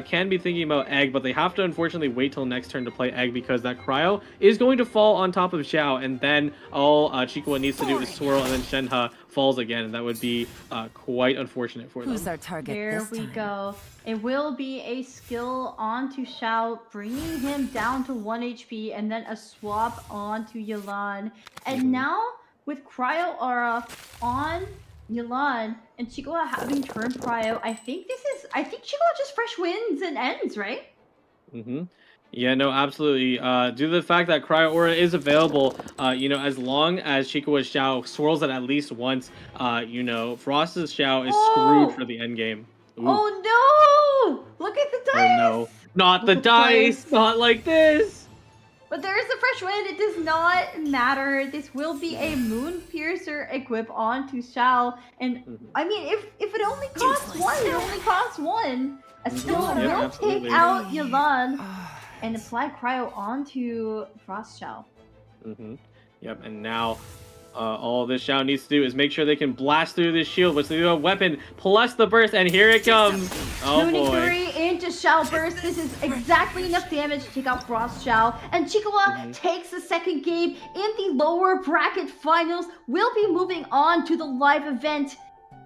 can be thinking about Egg, but they have to unfortunately wait till next turn to play Egg because that Cryo is going to fall on top of Xiao, and then all Chikawa needs to do is swirl, and then Shenhe falls again, and that would be quite unfortunate for them. Who's our target There we go. It will be a skill onto Xiao, bringing him down to 1 HP, and then a swap onto Yelan. And now, with Cryo Aura on Yelan, and Chikawa having turned Cryo, I think Chikawa just fresh wins and ends, right? Yeah, no, absolutely. Due to the fact that Cryo Aura is available, as long as Chikawa's Xiao swirls it at least once, Frost's Xiao is screwed for the end game. Ooh. Oh no! Look at the dice! Oh no. Not the dice! Not like this! But there is a fresh wind, it does not matter. This will be a Moon Piercer equip onto Xiao. And I mean, if it only costs 1, it only costs 1. A skill will take out Yelan and apply Cryo onto Frost Xiao. Yep, and now all this Xiao needs to do is make sure they can blast through this shield, which they do a weapon plus the burst, and here it comes. Oh boy. 23 into Xiao burst. This is exactly enough damage to take out Frost Xiao. And Chikawa takes the second game in the lower bracket finals. We'll be moving on to the live event,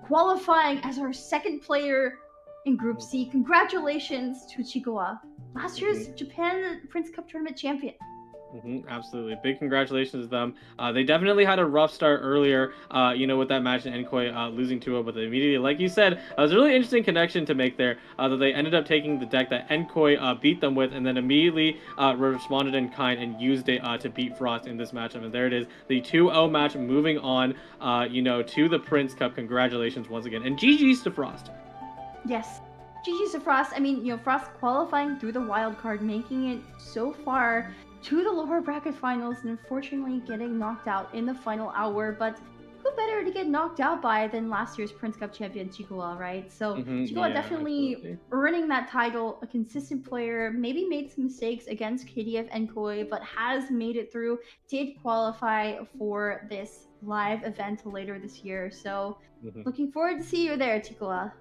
qualifying as our second player in Group C. Congratulations to Chikawa, last year's Japan Prince Cup tournament champion. Absolutely. Big congratulations to them. They definitely had a rough start earlier, with that match in Enkoi losing 2-0, but they immediately, like you said, it was a really interesting connection to make there, that they ended up taking the deck that Enkoi beat them with, and then immediately responded in kind and used it to beat Frost in this matchup. And there it is, the 2-0 match moving on, to the Prince Cup. Congratulations once again. And GG's to Frost. Yes. GG's to Frost. I mean, Frost qualifying through the wild card, making it so far to the lower bracket finals, and unfortunately getting knocked out in the final hour. But who better to get knocked out by than last year's Prince Cup champion Chua, right? So Chua definitely absolutely. earning that title, a consistent player, maybe made some mistakes against KDF and Koi, but has made it through, did qualify for this live event later this year. So looking forward to see you there, Chua.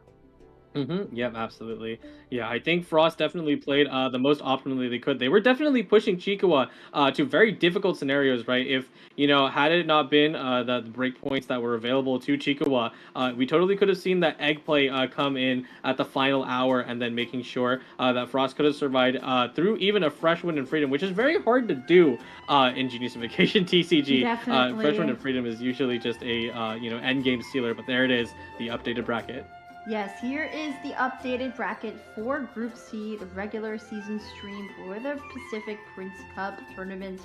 Yep, absolutely. Yeah, I think Frost definitely played the most optimally they could. They were definitely pushing Chikawa to very difficult scenarios, right? If, had it not been the breakpoints that were available to Chikawa, we totally could have seen that egg play come in at the final hour and then making sure that Frost could have survived through even a fresh win and freedom, which is very hard to do in Genius Vacation TCG. Definitely. Fresh win and freedom is usually just a, end game sealer, but there it is, the updated bracket. Yes, here is the updated bracket for Group C, the regular season stream for the Pacific Prince Cup tournament.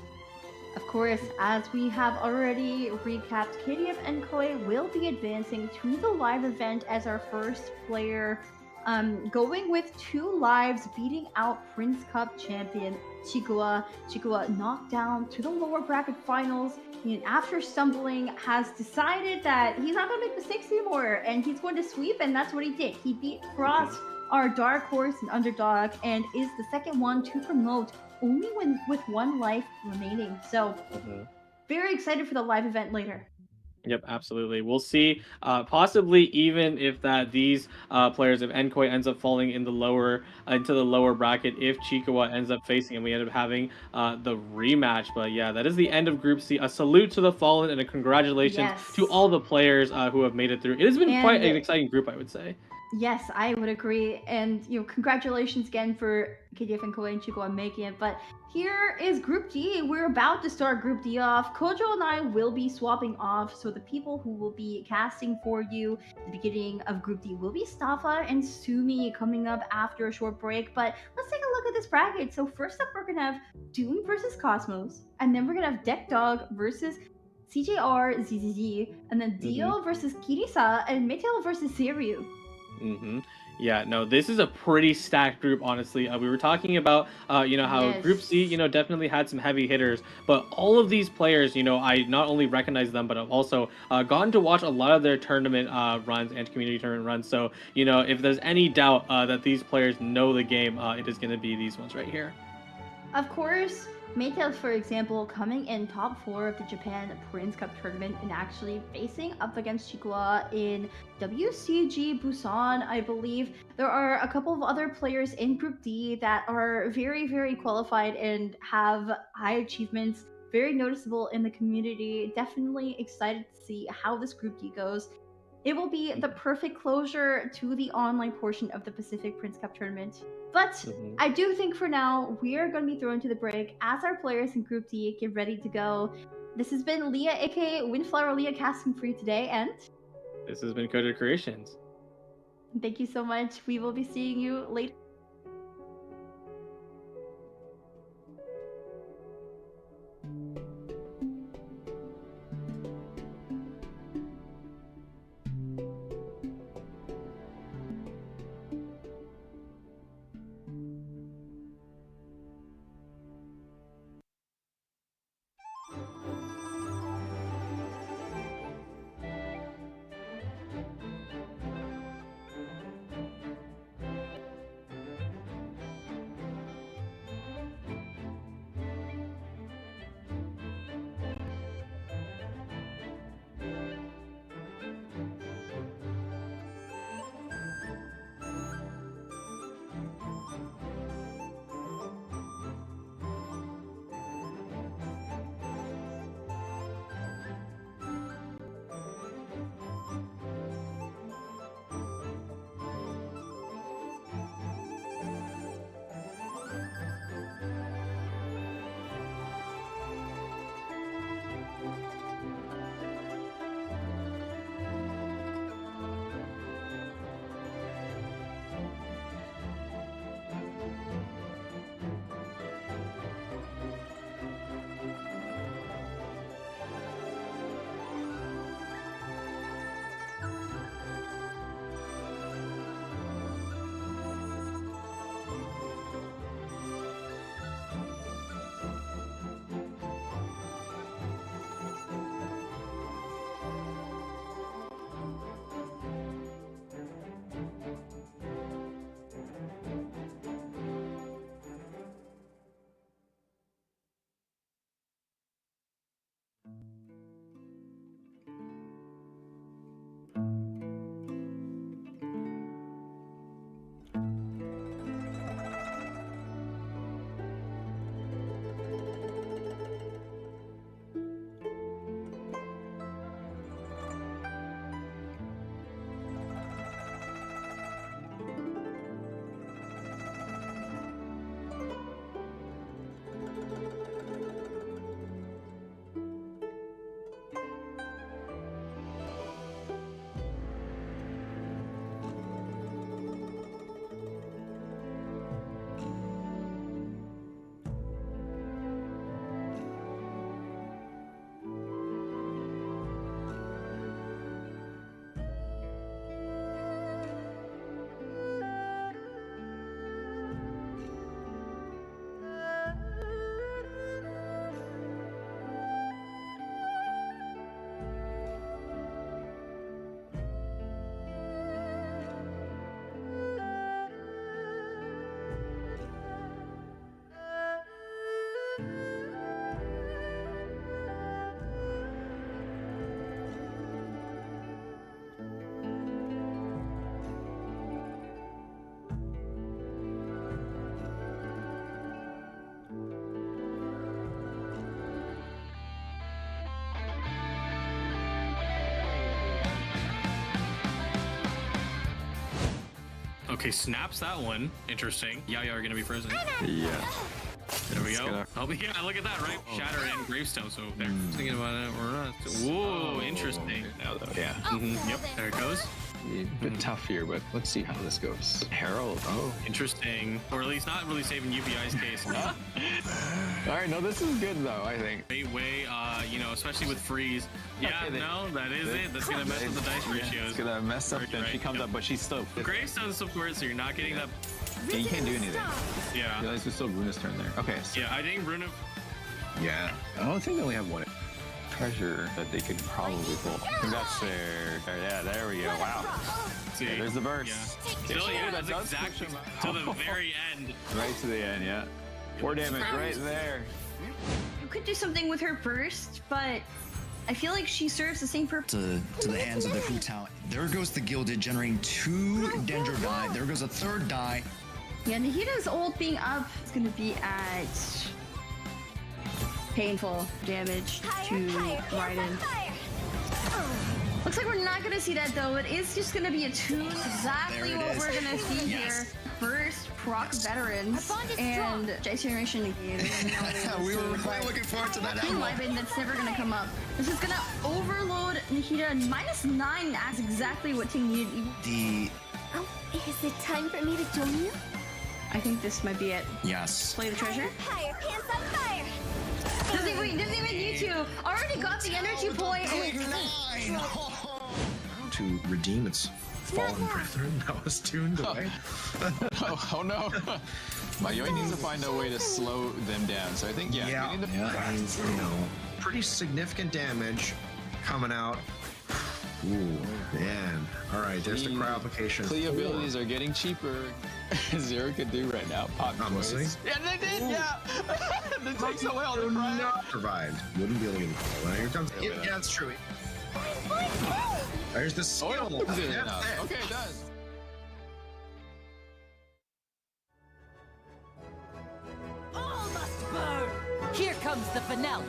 Of course, as we have already recapped, KDF and Koi will be advancing to the live event as our first player, going with 2 lives, beating out Prince Cup champion Chikua. Chikua knocked down to the lower bracket finals, and after stumbling has decided that he's not going to make mistakes anymore and he's going to sweep, and that's what he did. He beat Frost, our dark horse and underdog, and is the second one to promote, only with 1 life remaining. So very excited for the live event later. Yep, absolutely. We'll see. Possibly even if these players, if Nkoi ends up falling in the lower into the lower bracket, if Chikawa ends up facing him, we end up having the rematch. But yeah, that is the end of Group C. A salute to the Fallen and a congratulations to all the players who have made it through. It has been quite an exciting group, I would say. Yes, I would agree. And, congratulations again for KDF and Koi and Chikawa making it. But here is Group D. We're about to start Group D off. Kojo and I will be swapping off. So the people who will be casting for you at the beginning of Group D will be Staffa and Sumi coming up after a short break. But let's take a look at this bracket. So first up, we're going to have Doom versus Cosmos. And then we're going to have Deck Dog versus CJR ZZZ. And then Dio versus Kirisa. And Metal versus Seiryu. Yeah, no, this is a pretty stacked group, honestly. We were talking about, how Group C, definitely had some heavy hitters, but all of these players, I not only recognize them, but I've also gotten to watch a lot of their tournament runs and community tournament runs. So, if there's any doubt that these players know the game, it is going to be these ones right here. Of course, Maytel, for example, coming in top 4 of the Japan Prince Cup tournament and actually facing up against Chikua in WCG Busan, I believe. There are a couple of other players in Group D that are very, very qualified and have high achievements, very noticeable in the community. Definitely excited to see how this Group D goes. It will be the perfect closure to the online portion of the Pacific Prince Cup tournament. But I do think for now, we are going to be thrown to the break as our players in Group D get ready to go. This has been Leah, aka Windflower Leah, casting for you today, and this has been Coded Creations. Thank you so much. We will be seeing you later. Okay, snaps that one. Interesting. Yaya are gonna be frozen. Yeah. There we go. Oh, yeah, look at that, right? Shatter and gravestone, so there. Thinking about it, we're not. Whoa, interesting. Now though, yeah. Yep, there it goes. A bit tough here, but let's see how this goes. Herald. Oh, interesting. Or at least not really saving UBI's case. All right, no, this is good though. I think. Great way, you know, especially with freeze. Yeah, Okay, no, that is it. That's gonna mess with the dice ratios. It's gonna mess up. Then Right, she comes up, but she's still. Gravestone support, so you're not getting that. Yeah, you can't do anything. Yeah. You realize it's still Runa's turn there. Okay. So, Yeah, I think Runa. yeah. I don't think they only have one treasure that they could probably pull. That's there. Yeah, there we go. Wow. See, yeah, there's the burst. Yeah. Still, yeah, that's exactly to the very end. Right to the end, yeah. 4 damage right there. You could do something with her burst, but I feel like she serves the same purpose. To the hands of the Hu Tao. There goes the Gilded, generating 2 Dendro die. There goes a 3rd die. Yeah, Nahida's ult being up is going to be at painful damage to Raiden. Looks like we're not going to see that though. It is just going to be a tune. Exactly what we're going to see here. First, proc veterans and Jai's generation negated. We were really looking forward to that outcome. That's never going to come up. This is going to overload Nahida. -9, that's exactly what Ting needed. Oh, is it time for me to join you? I think this might be it. Yes. Play the treasure. Fire, pants on fire! Doesn't even need to. Already got the energy point. To redeem its fallen brethren that was tuned away. Oh no. Mayoi needs to find a way to slow them down. So I think, yeah. You know, pretty significant damage coming out. Ooh, man. All right, there's the cryo application. Plea abilities are getting cheaper. Zero could do right now. Pop choice. Yeah, they did, yeah. It takes away all the cryo. Survived. Wouldn't be able to get well, here comes. Yeah, that's true. There's the skill. Oh, okay, it does. All must burn! Here comes the finale!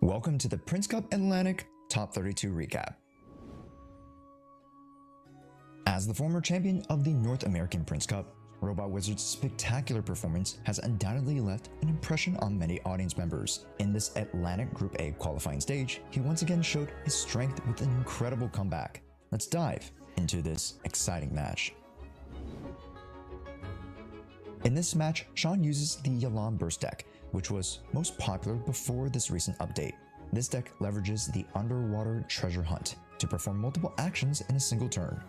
Welcome to the Prince Cup Atlantic Top 32 Recap. As the former champion of the North American Prince Cup, Robot Wizard's spectacular performance has undoubtedly left an impression on many audience members. In this Atlantic Group A qualifying stage, he once again showed his strength with an incredible comeback. Let's dive into this exciting match. In this match, Sean uses the Yalan Burst deck, which was most popular before this recent update. This deck leverages the Underwater Treasure Hunt to perform multiple actions in a single turn.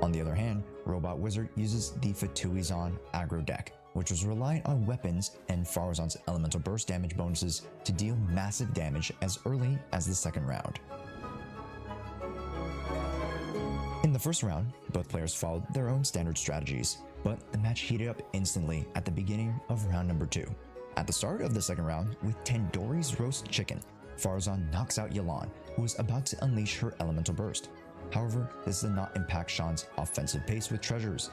On the other hand, Robot Wizard uses the Fatuizan aggro deck, which was relying on weapons and Farazan's elemental burst damage bonuses to deal massive damage as early as the second round. In the first round, both players followed their own standard strategies, but the match heated up instantly at the beginning of round number 2. At the start of the second round, with Tandoori's roast chicken, Farazan knocks out Yalan, who was about to unleash her elemental burst. However, this did not impact Sean's offensive pace with treasures.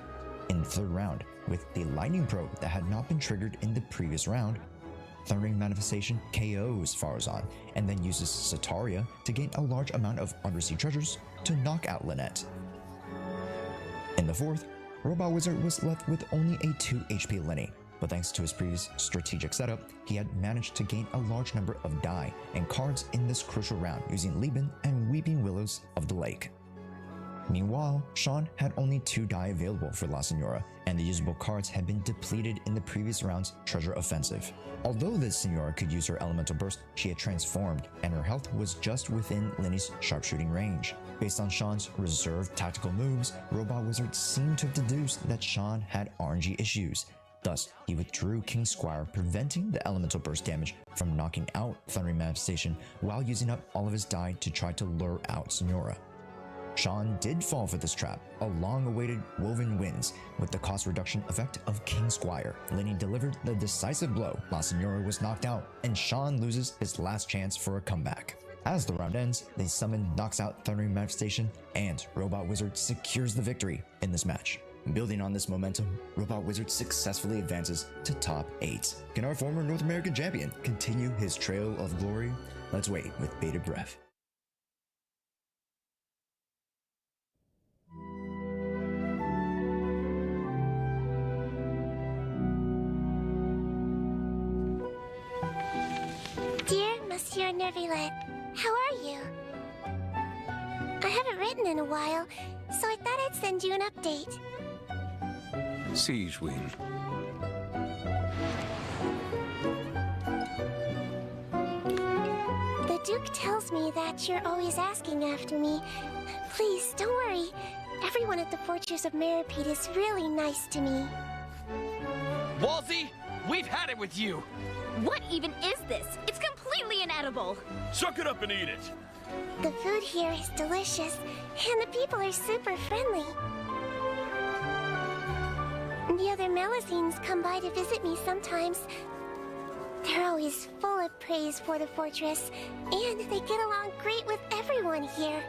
In the third round, with the lightning probe that had not been triggered in the previous round, Thundering Manifestation KOs Farazan and then uses Sataria to gain a large amount of undersea treasures to knock out Lynette. In the fourth, Robot Wizard was left with only a 2 HP Lenny, but thanks to his previous strategic setup, he had managed to gain a large number of die and cards in this crucial round using Lieben and Weeping Willows of the Lake. Meanwhile, Sean had only 2 die available for La Senora, and the usable cards had been depleted in the previous round's treasure offensive. Although this Senora could use her elemental burst, she had transformed, and her health was just within Lenny's sharpshooting range. Based on Sean's reserved tactical moves, Robot Wizard seemed to have deduced that Sean had RNG issues. Thus, he withdrew King Squire, preventing the elemental burst damage from knocking out Thundering Manifestation while using up all of his die to try to lure out Senora. Sean did fall for this trap, a long-awaited Woven wins, with the cost reduction effect of King Squire. Lenny delivered the decisive blow, La Senora was knocked out, and Sean loses his last chance for a comeback. As the round ends, they summon knocks out Thundering Manifestation, and Robot Wizard secures the victory in this match. Building on this momentum, Robot Wizard successfully advances to top 8. Can our former North American champion continue his trail of glory? Let's wait with bated breath. Monsieur Nervilette. How are you? I haven't written in a while, so I thought I'd send you an update. Siege Wing. The Duke tells me that you're always asking after me. Please, don't worry. Everyone at the Fortress of Meripede is really nice to me. Walsey, we've had it with you. What even is this? It's completely inedible. Suck it up and eat it. The food here is delicious, and the people are super friendly. The other Melusines come by to visit me sometimes. They're always full of praise for the fortress, and they get along great with everyone here.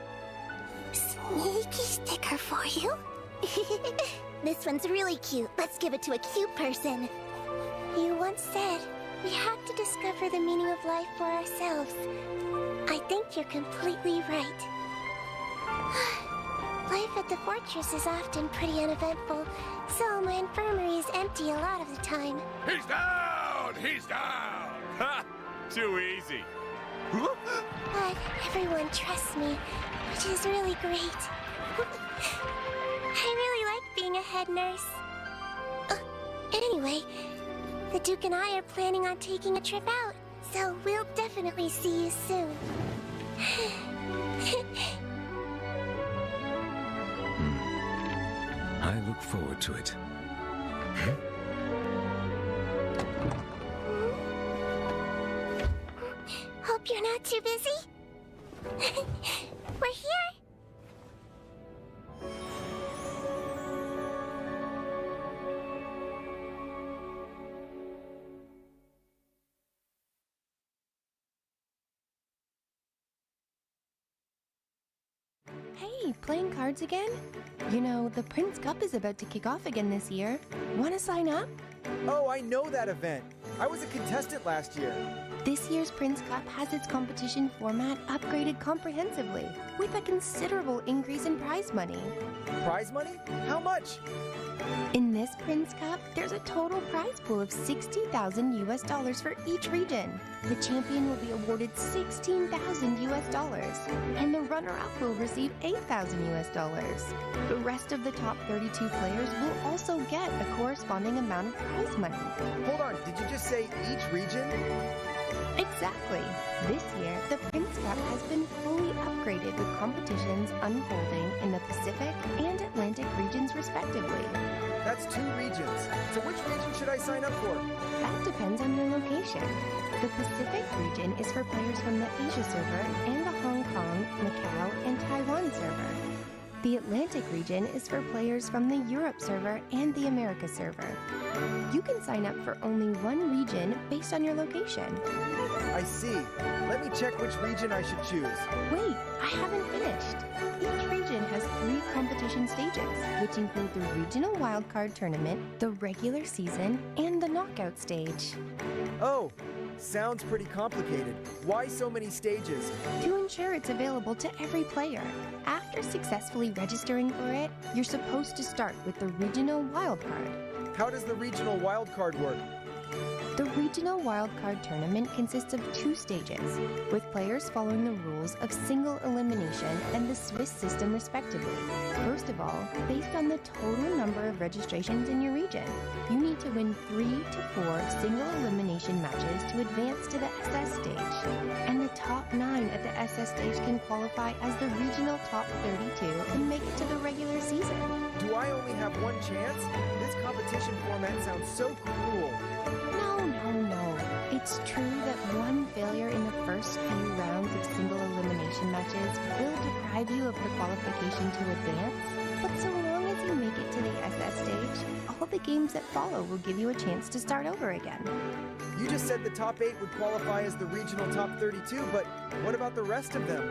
Sneaky sticker for you. This one's really cute. Let's give it to a cute person. You once said we have to discover the meaning of life for ourselves. I think you're completely right. Life at the fortress is often pretty uneventful, so my infirmary is empty a lot of the time. He's down! He's down! Ha! Too easy. But everyone trusts me, which is really great. I really like being a head nurse. Anyway, the Duke and I are planning on taking a trip out, so we'll definitely see you soon. I look forward to it. Hope you're not too busy. We're here. Hey, playing cards again? You know, the Prince Cup is about to kick off again this year. Want to sign up? Oh, I know that event. I was a contestant last year. This year's Prince Cup has its competition format upgraded comprehensively, with a considerable increase in prize money. Prize money? How much? In this Prince Cup, there's a total prize pool of $60,000 for each region. The champion will be awarded $16,000, and the runner-up will receive $8,000. The rest of the top 32 players will also get a corresponding amount of prize money. Hold on, did you just say each region? Exactly. This year, the Prince Cup has been fully upgraded with competitions unfolding in the Pacific and Atlantic regions respectively. That's 2 regions. So which region should I sign up for? That depends on your location. The Pacific region is for players from the Asia server and the Hong Kong, Macau, and Taiwan server. The Atlantic region is for players from the Europe server and the America server. You can sign up for only one region based on your location. I see. Let me check which region I should choose. Wait, I haven't finished. Each region has 3 competition stages, which include the Regional Wildcard Tournament, the regular season, and the knockout stage. Oh, sounds pretty complicated. Why so many stages? To ensure it's available to every player. After successfully registering for it, you're supposed to start with the Regional Wildcard. How does the Regional Wildcard work? The Regional Wildcard Tournament consists of 2 stages, with players following the rules of single elimination and the Swiss system respectively. First of all, based on the total number of registrations in your region, you need to win 3 to 4 single elimination matches to advance to the SS stage. And the top 9 at the SS stage can qualify as the regional top 32 and make it to the regular season. Do I only have one chance? This competition format sounds so cruel. No. It's true that one failure in the first few rounds of single elimination matches will deprive you of the qualification to advance, but so long as you make it to the SS stage, all the games that follow will give you a chance to start over again. You just said the top 8 would qualify as the regional top 32, but what about the rest of them?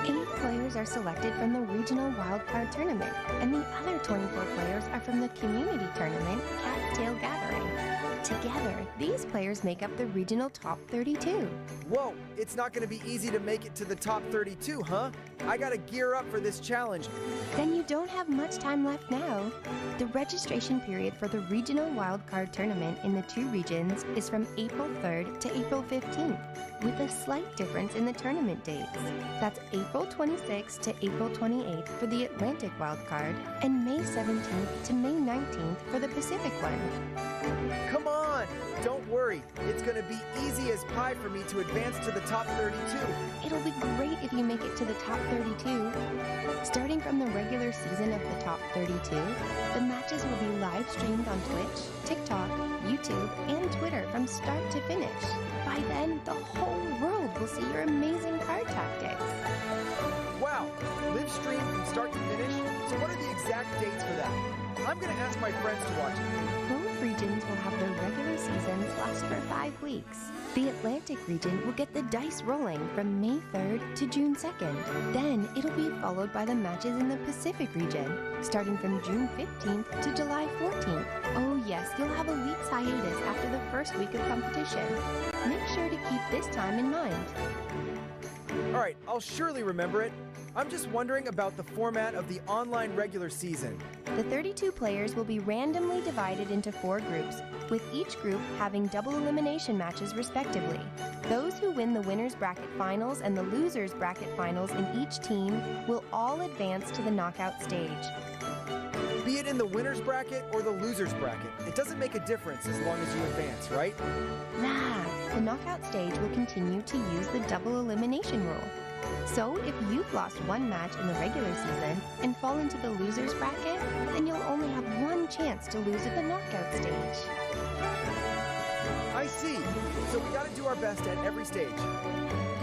8 players are selected from the Regional Wildcard Tournament, and the other 24 players are from the Community Tournament, Cat's Tail Gathering. Together, these players make up the regional top 32. Whoa, it's not going to be easy to make it to the top 32, huh? I gotta gear up for this challenge. Then you don't have much time left now. The registration period for the regional wildcard tournament in the two regions is from April 3rd to April 15th, with a slight difference in the tournament dates. That's April 26th to April 28th for the Atlantic wildcard, and May 17th to May 19th for the Pacific one. Come on! Don't worry, it's gonna be easy as pie for me to advance to the top 32. It'll be great if you make it to the top 32. Starting from the regular season of the top 32, the matches will be live streamed on Twitch, TikTok, YouTube, and Twitter from start to finish. By then, the whole world will see your amazing card tactics. Wow, live stream from start to finish? So what are the exact dates for that? I'm gonna ask my friends to watch it. Both regions will have their regular seasons last for 5 weeks. The Atlantic region will get the dice rolling from May 3rd to June 2nd. Then it'll be followed by the matches in the Pacific region, starting from June 15th to July 14th. Oh yes, you'll have a week's hiatus after the first week of competition. Make sure to keep this time in mind. Alright, I'll surely remember it. I'm just wondering about the format of the online regular season. The 32 players will be randomly divided into 4 groups, with each group having double elimination matches respectively. Those who win the winner's bracket finals and the loser's bracket finals in each team will all advance to the knockout stage. Be it in the winner's bracket or the loser's bracket, it doesn't make a difference as long as you advance, right? Nah, the knockout stage will continue to use the double elimination rule. So if you've lost one match in the regular season and fall into the loser's bracket, then you'll only have one chance to lose at the knockout stage. I see. So we gotta do our best at every stage.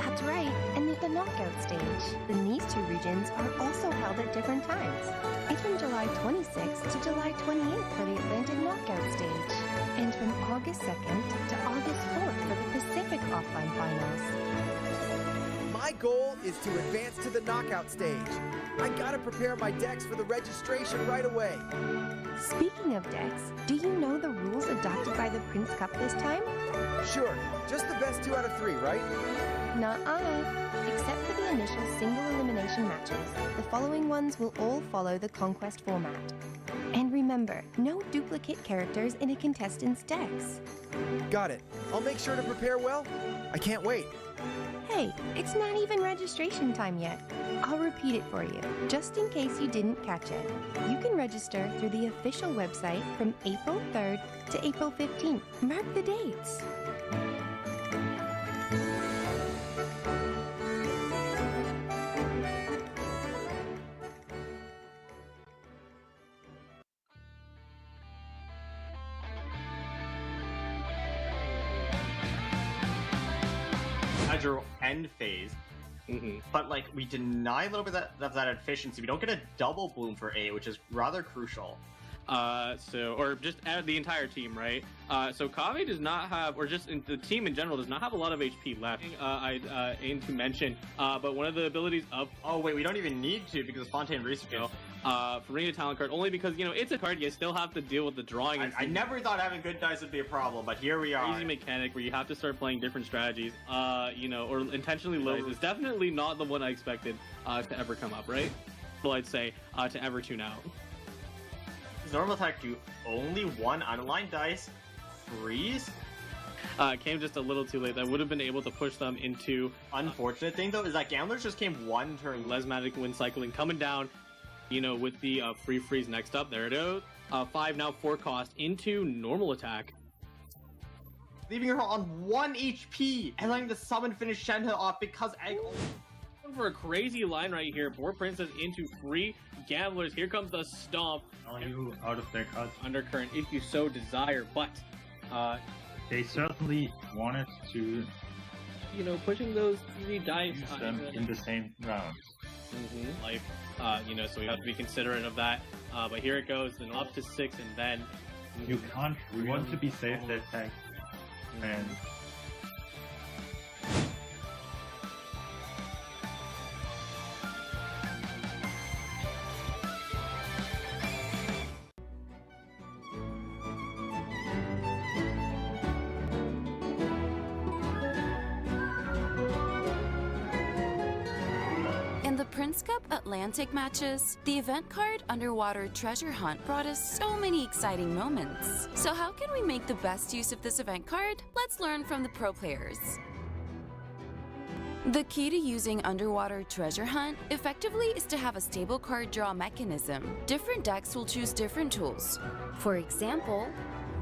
That's right, and at the knockout stage. And these two regions are also held at different times. It's from July 26th to July 28th for the Atlantic knockout stage, and from August 2nd to August 4th for the Pacific offline finals. My goal is to advance to the knockout stage. I gotta prepare my decks for the registration right away. Speaking of decks, do you know the rules adopted by the Prince Cup this time? Sure, just the best 2 out of 3, right? Nuh-uh. Except for the initial single elimination matches, the following ones will all follow the Conquest format. And remember, no duplicate characters in a contestant's decks. Got it. I'll make sure to prepare well. I can't wait. Hey, it's not even registration time yet. I'll repeat it for you, just in case you didn't catch it. You can register through the official website from April 3rd to April 15th. Mark the dates. Agile end phase, but like we deny a little bit of that efficiency. We don't get a double bloom for A, which is rather crucial. Or just add the entire team, right? So Kave does not have, or just the team in general does not have a lot of HP left. I aim to mention, but one of the abilities of... Oh wait, we don't even need to because of Fontaine Research. Farina talent card, only because, it's a card you still have to deal with the drawing. I never thought having good dice would be a problem, but here we are. Easy mechanic where you have to start playing different strategies, or intentionally low. It's definitely not the one I expected to ever come up, right? Well, I'd say to ever tune out. Does normal attack do only one unaligned dice? Freeze? Came just a little too late. That would have been able to push them into... Unfortunate thing, though, is that Gamblers just came one turn. Lesmatic Wind Cycling coming down, with the free freeze next up. There it is. 5 now 4 cost into normal attack. Leaving her on 1 HP and letting the summon finish Shenhe off because Egg... For a crazy line right here. Poor Princess into 3 Gamblers. Here comes the stomp. Are you out of their cards? Undercurrent if you so desire, but they certainly wanted to pushing those 3 dice use them in the same round. Life, so we have to be considerate of that. But here it goes, then up to 6, and then you can't. We want to be safe that tag, and Prince Cup Atlantic matches, the event card Underwater Treasure Hunt brought us so many exciting moments. So how can we make the best use of this event card? Let's learn from the pro players. The key to using Underwater Treasure Hunt effectively is to have a stable card draw mechanism. Different decks will choose different tools. For example,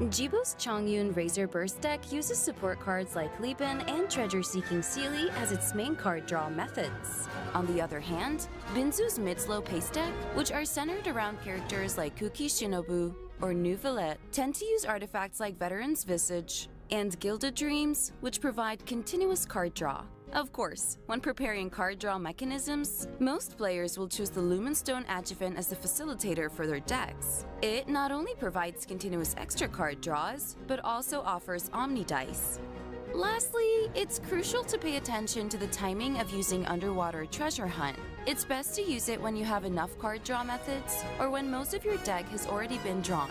Jibu's Chongyun Razor Burst deck uses support cards like Liban and Treasure Seeking Sealy as its main card draw methods. On the other hand, Binzu's mid-slow pace deck, which are centered around characters like Kuki Shinobu or Nuvelet, tend to use artifacts like Veteran's Visage and Gilded Dreams, which provide continuous card draw. Of course, when preparing card draw mechanisms, most players will choose the Lumenstone Adjuvant as the facilitator for their decks. It not only provides continuous extra card draws, but also offers Omni Dice. Lastly, it's crucial to pay attention to the timing of using Underwater Treasure Hunt. It's best to use it when you have enough card draw methods, or when most of your deck has already been drawn.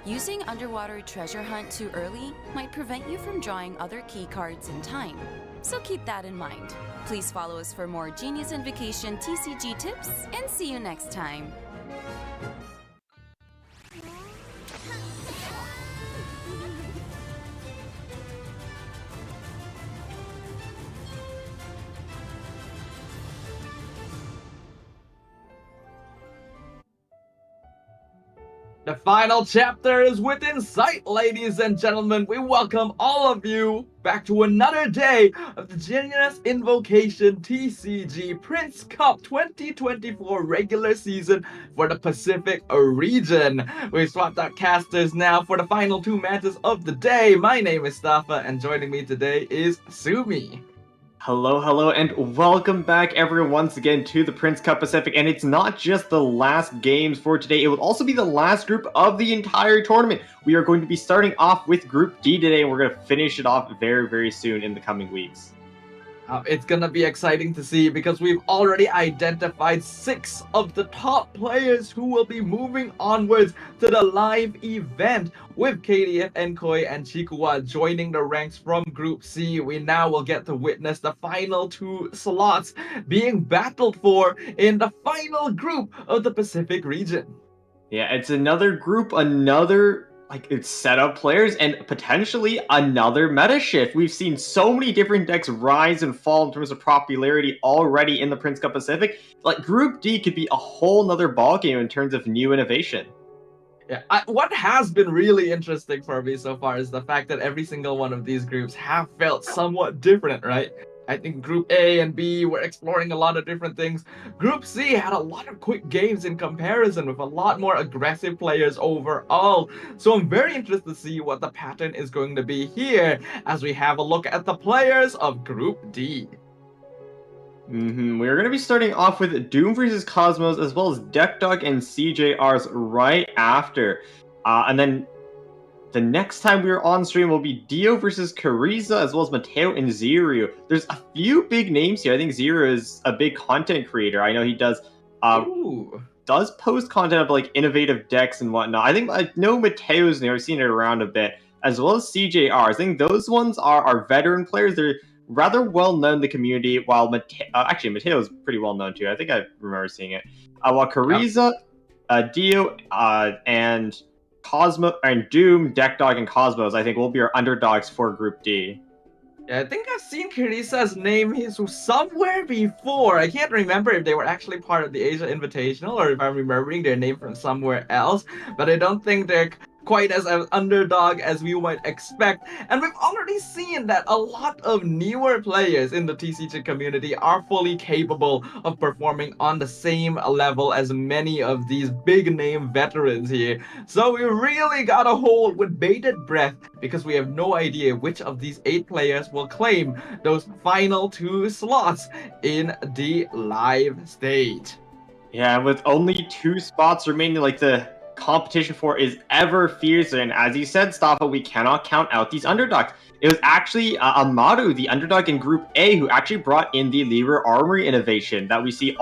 Using Underwater Treasure Hunt too early might prevent you from drawing other key cards in time. So keep that in mind. Please follow us for more Genius Invocation TCG tips, and see you next time. The final chapter is within sight, ladies and gentlemen. We welcome all of you back to another day of the Genius Invocation TCG Prince Cup 2024 regular season for the Pacific region. We've swapped out casters now for the final two matches of the day. My name is Staffa, and joining me today is Sumi. Hello, and welcome back everyone once again to the Prince Cup Pacific. And it's not just the last games for today, it will also be the last group of the entire tournament. We are going to be starting off with Group D today, and we're going to finish it off very, very soon in the coming weeks. It's gonna be exciting to see because we've already identified 6 of the top players who will be moving onwards to the live event. With KDF, Enkoi, and Chikua joining the ranks from Group C, we now will get to witness the final 2 slots being battled for in the final group of the Pacific region. Yeah, it's another group, it's set up players, and potentially another meta shift. We've seen so many different decks rise and fall in terms of popularity already in the Prince Cup Pacific. Like, Group D could be a whole nother ballgame in terms of new innovation. Yeah, what has been really interesting for me so far is the fact that every single one of these groups have felt somewhat different, right? I think Group A and B were exploring a lot of different things. Group C had a lot of quick games in comparison with a lot more aggressive players overall. So I'm very interested to see what the pattern is going to be here as we have a look at the players of Group D. We're going to be starting off with Doom vs. Cosmos, as well as Deck Dog and CJRs right after. And then the next time we're on stream will be Dio versus Kariza, as well as Mateo and Zero. There's a few big names here. I think Zero is a big content creator. I know he does post content of like innovative decks and whatnot. I know Mateo's new. I've seen it around a bit, as well as CJR. I think those ones are veteran players. They're rather well known in the community, while Mateo's pretty well known too. I think I remember seeing it. While Kariza, Dio, and Cosmo and Doom, Deck Dog, and Cosmos, I think, will be our underdogs for Group D. Yeah, I think I've seen Karisa's name somewhere before. I can't remember if they were actually part of the Asia Invitational or if I'm remembering their name from somewhere else, but I don't think they're quite as an underdog as we might expect. And we've already seen that a lot of newer players in the TCG community are fully capable of performing on the same level as many of these big name veterans here. So we really gotta hold with bated breath because we have no idea which of these 8 players will claim those final 2 slots in the live stage. Yeah, with only 2 spots remaining, like the competition for is ever fiercer, and as you said, Staffa, we cannot count out these underdogs. It was actually Amaru, the underdog in Group A, who actually brought in the Libra Armory innovation that we see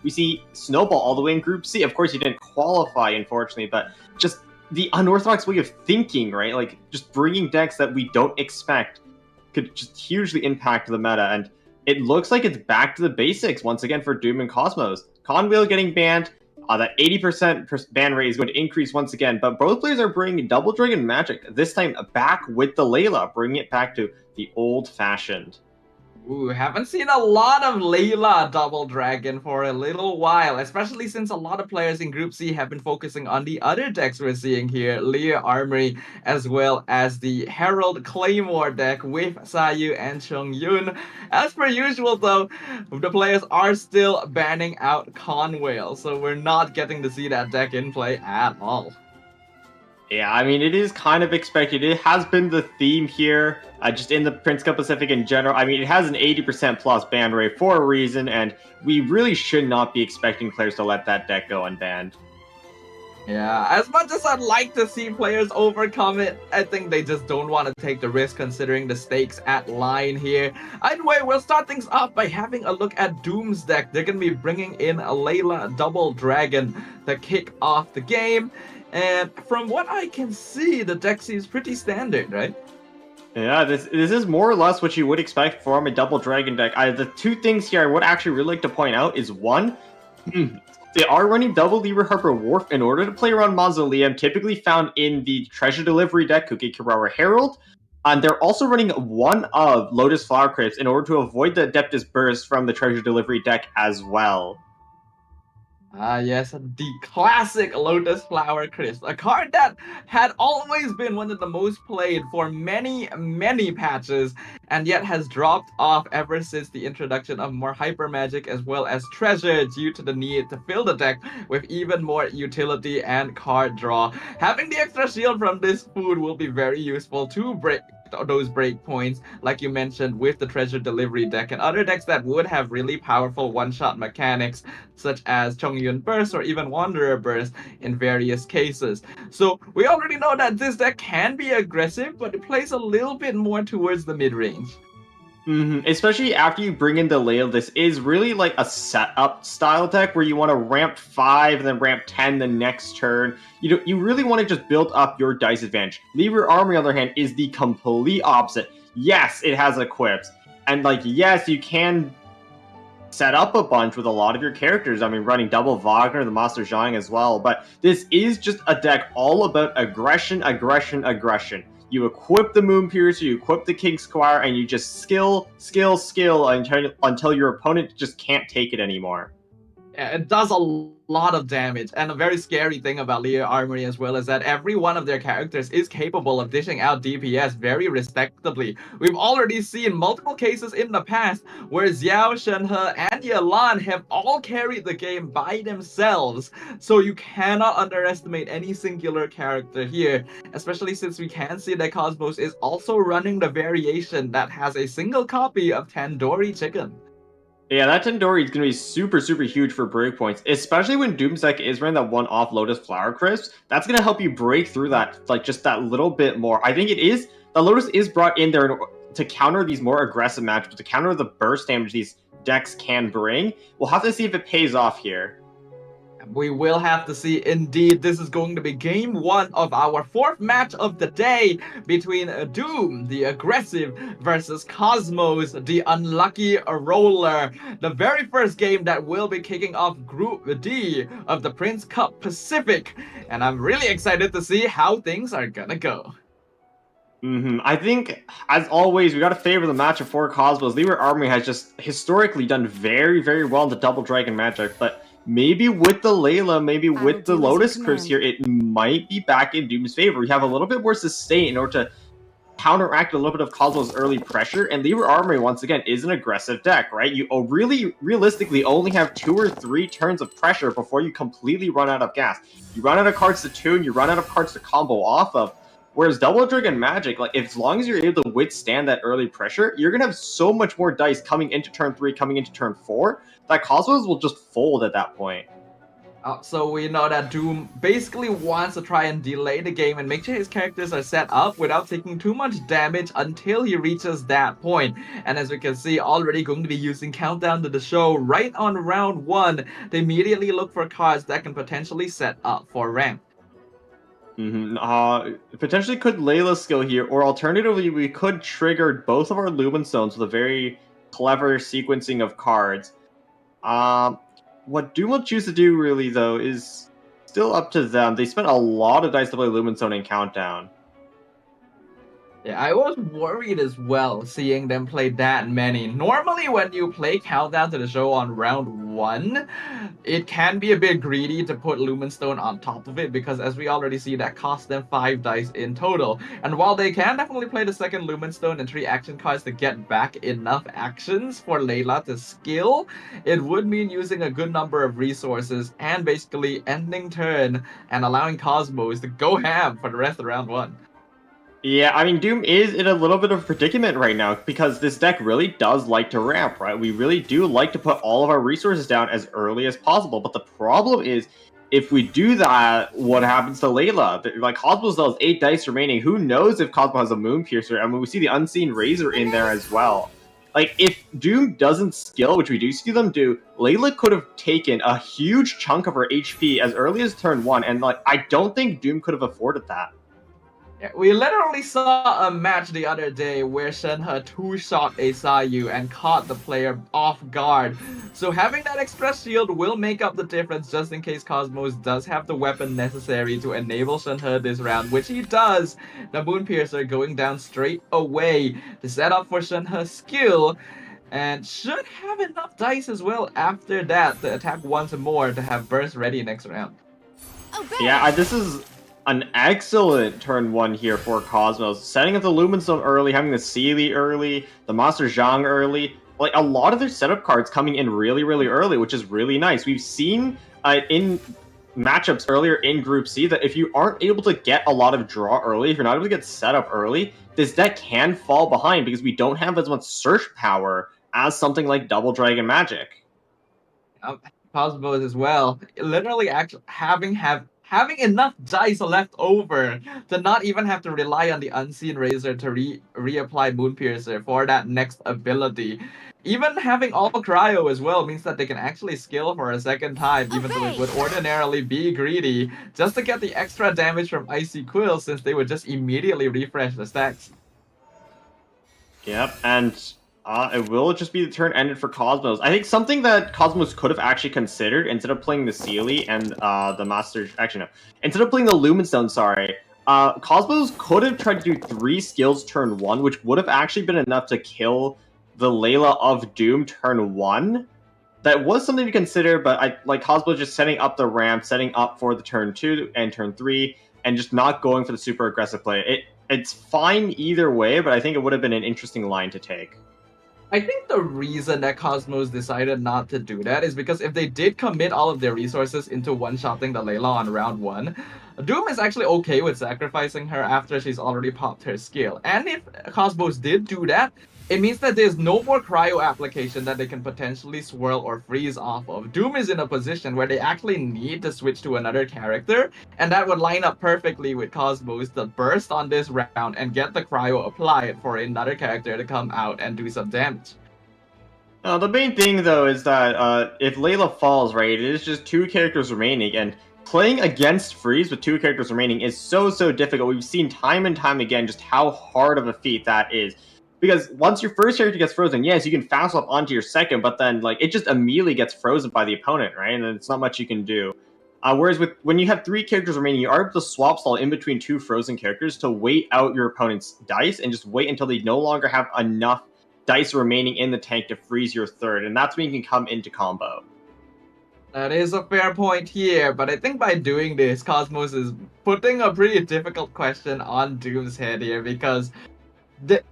we see snowball all the way in Group C. Of course, he didn't qualify, unfortunately, but just the unorthodox way of thinking, right? Like, just bringing decks that we don't expect could just hugely impact the meta, and it looks like it's back to the basics once again for Doom and Cosmos. Conwheel getting banned. That 80% ban rate is going to increase once again, but both players are bringing Double Dragon Magic, this time back with the Layla, bringing it back to the old-fashioned. Ooh, haven't seen a lot of Layla Double Dragon for a little while, especially since a lot of players in Group C have been focusing on the other decks we're seeing here, Leah Armory, as well as the Herald Claymore deck with Sayu and Chongyun. As per usual though, the players are still banning out Conwhale, so we're not getting to see that deck in play at all. Yeah, I mean, it is kind of expected. It has been the theme here, just in the Prince Cup Pacific in general. I mean, it has an 80% plus ban rate for a reason, and we really should not be expecting players to let that deck go unbanned. Yeah, as much as I'd like to see players overcome it, I think they just don't want to take the risk considering the stakes at line here. Either way, we'll start things off by having a look at Doom's deck. They're going to be bringing in a Layla Double Dragon to kick off the game. And from what I can see, the deck seems pretty standard, right? Yeah, this is more or less what you would expect from a Double Dragon deck. The two things here I would actually really like to point out is one, they are running double Lever Harper Wharf in order to play around Mausoleum, typically found in the Treasure Delivery deck, Kukikurawa Herald. And they're also running one of Lotus Flower Crypts in order to avoid the Adeptus Burst from the Treasure Delivery deck as well. Ah, yes, the classic Lotus Flower Crisp, a card that had always been one of the most played for many, many patches, and yet has dropped off ever since the introduction of more Hyper Magic as well as Treasure due to the need to fill the deck with even more utility and card draw. Having the extra shield from this food will be very useful to break those breakpoints, like you mentioned, with the Treasure Delivery deck and other decks that would have really powerful one-shot mechanics, such as Chongyun Burst or even Wanderer Burst in various cases. So we already know that this deck can be aggressive, but it plays a little bit more towards the mid-range. Especially after you bring in the Layla, this is really like a setup style deck where you want to ramp 5 and then ramp 10 the next turn. You really want to just build up your dice advantage. Lever Armory, on the other hand, is the complete opposite. Yes, it has equips. And yes, you can set up a bunch with a lot of your characters. I mean, running double Wagner, the Master Zhang as well. But this is just a deck all about aggression, aggression, aggression. You equip the Moon Piercer, you equip the King Squire, and you just skill until your opponent just can't take it anymore. Yeah, it does a lot of damage, and a very scary thing about Leah Armory as well is that every one of their characters is capable of dishing out DPS very respectably. We've already seen multiple cases in the past where Xiao, Shenhe, and Yelan have all carried the game by themselves, so you cannot underestimate any singular character here, especially since we can see that Cosmos is also running the variation that has a single copy of Tandoori Chicken. Yeah, that Tandoori is going to be super, super huge for breakpoints, especially when Doom's deck is running that one-off Lotus Flower Crisps. That's going to help you break through that, just that little bit more. I think the Lotus is brought in there to counter these more aggressive matchups, to counter the burst damage these decks can bring. We'll have to see if it pays off here. We will have to see. Indeed, this is going to be game 1 of our 4th match of the day between Doom, the aggressive, versus Cosmos, the unlucky roller. The very first game that will be kicking off Group D of the Prince Cup Pacific. And I'm really excited to see how things are gonna go. I think, as always, we got to favor the matchup for Cosmos. Lever Armory has just historically done very, very well in the Double Dragon Magic, but maybe with the Layla, maybe with the Lotus Crisps here, it might be back in Doom's favor. We have a little bit more sustain in order to counteract a little bit of Cosmos' early pressure, and Lever Armory, once again, is an aggressive deck, right? You really, realistically, only have 2 or 3 turns of pressure before you completely run out of gas. You run out of cards to tune, you run out of cards to combo off of. Whereas Double Dragon Magic, as long as you're able to withstand that early pressure, you're going to have so much more dice coming into turn 3, coming into turn 4, that Cosmos will just fold at that point. So we know that Doom basically wants to try and delay the game and make sure his characters are set up without taking too much damage until he reaches that point. And as we can see, already going to be using Countdown to the Show right on round 1 to immediately look for cards that can potentially set up for ramp. Potentially could Layla skill here, or alternatively, we could trigger both of our Lumen Stones with a very clever sequencing of cards. What Doom will choose to do, really, though, is still up to them. They spent a lot of dice to play Lumen Stone and Countdown. Yeah, I was worried as well seeing them play that many. Normally, when you play Countdown to the Show on round 1, it can be a bit greedy to put Lumenstone on top of it because, as we already see, that costs them 5 dice in total. And while they can definitely play the second Lumenstone and 3 action cards to get back enough actions for Layla to skill, it would mean using a good number of resources and basically ending turn and allowing Cosmos to go ham for the rest of round 1. Yeah, I mean, Doom is in a little bit of a predicament right now because this deck really does like to ramp, right? We really do like to put all of our resources down as early as possible, but the problem is, if we do that, what happens to Layla? Like, Cosmo still has 8 dice remaining. Who knows if Cosmo has a Moon Piercer? I mean, we see the Unseen Razor in there as well. Like, if Doom doesn't skill, which we do see them do, Layla could have taken a huge chunk of her HP as early as turn 1, and, like, I don't think Doom could have afforded that. Yeah, we literally saw a match the other day where Shenhe 2-shot a Sayu and caught the player off guard. So having that Express Shield will make up the difference just in case Cosmos does have the weapon necessary to enable Shenhe this round, which he does. The Moon Piercer going down straight away to set up for Shenhe's skill. And should have enough dice as well after that to attack once more to have Burst ready next round. Yeah, this is an excellent turn 1 here for Cosmos. Setting up the Lumenstone early, having the Sealy early, the Master Zhang early. Like, a lot of their setup cards coming in really, really early, which is really nice. We've seen in matchups earlier in Group C that if you aren't able to get a lot of draw early, if you're not able to get set up early, this deck can fall behind because we don't have as much search power as something like Double Dragon Magic. Cosmos as well. Literally actually having enough dice left over to not even have to rely on the Unseen Razor to reapply Moon Piercer for that next ability. Even having all cryo as well means that they can actually skill for a second time, even though it would ordinarily be greedy, just to get the extra damage from Icy Quill since they would just immediately refresh the stacks. Yep, and it will just be the turn ended for Cosmos. I think something that Cosmos could have actually considered, instead of playing the Sealy and the Master... Actually, no. Instead of playing the Lumenstone, sorry, Cosmos could have tried to do 3 skills turn 1, which would have actually been enough to kill the Layla of Doom turn 1. That was something to consider, but Cosmos just setting up the ramp, setting up for the turn 2 and turn 3, and just not going for the super aggressive play. It's fine either way, but I think it would have been an interesting line to take. I think the reason that Cosmos decided not to do that is because if they did commit all of their resources into one-shotting the Layla on round 1, Doom is actually okay with sacrificing her after she's already popped her skill. And if Cosmos did do that, it means that there's no more cryo application that they can potentially swirl or freeze off of. Doom is in a position where they actually need to switch to another character, and that would line up perfectly with Cosmos to burst on this round and get the cryo applied for another character to come out and do some damage. The main thing, though, is that if Layla falls, right, it is just 2 characters remaining, and playing against Freeze with 2 characters remaining is so difficult. We've seen time and time again just how hard of a feat that is. Because once your first character gets frozen, yes, you can fast swap onto your second, but then it just immediately gets frozen by the opponent, right? And it's not much you can do. Whereas when you have 3 characters remaining, you are able to swap stall in between 2 frozen characters to wait out your opponent's dice and just wait until they no longer have enough dice remaining in the tank to freeze your third, and that's when you can come into combo. That is a fair point here, but I think by doing this, Cosmos is putting a pretty difficult question on Doom's head here, because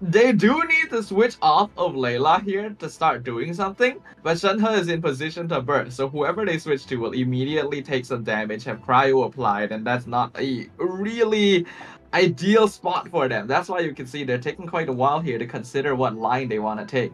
they do need to switch off of Layla here to start doing something, but Shenhe is in position to burst, so whoever they switch to will immediately take some damage, have cryo applied, and that's not a really ideal spot for them. That's why you can see they're taking quite a while here to consider what line they want to take.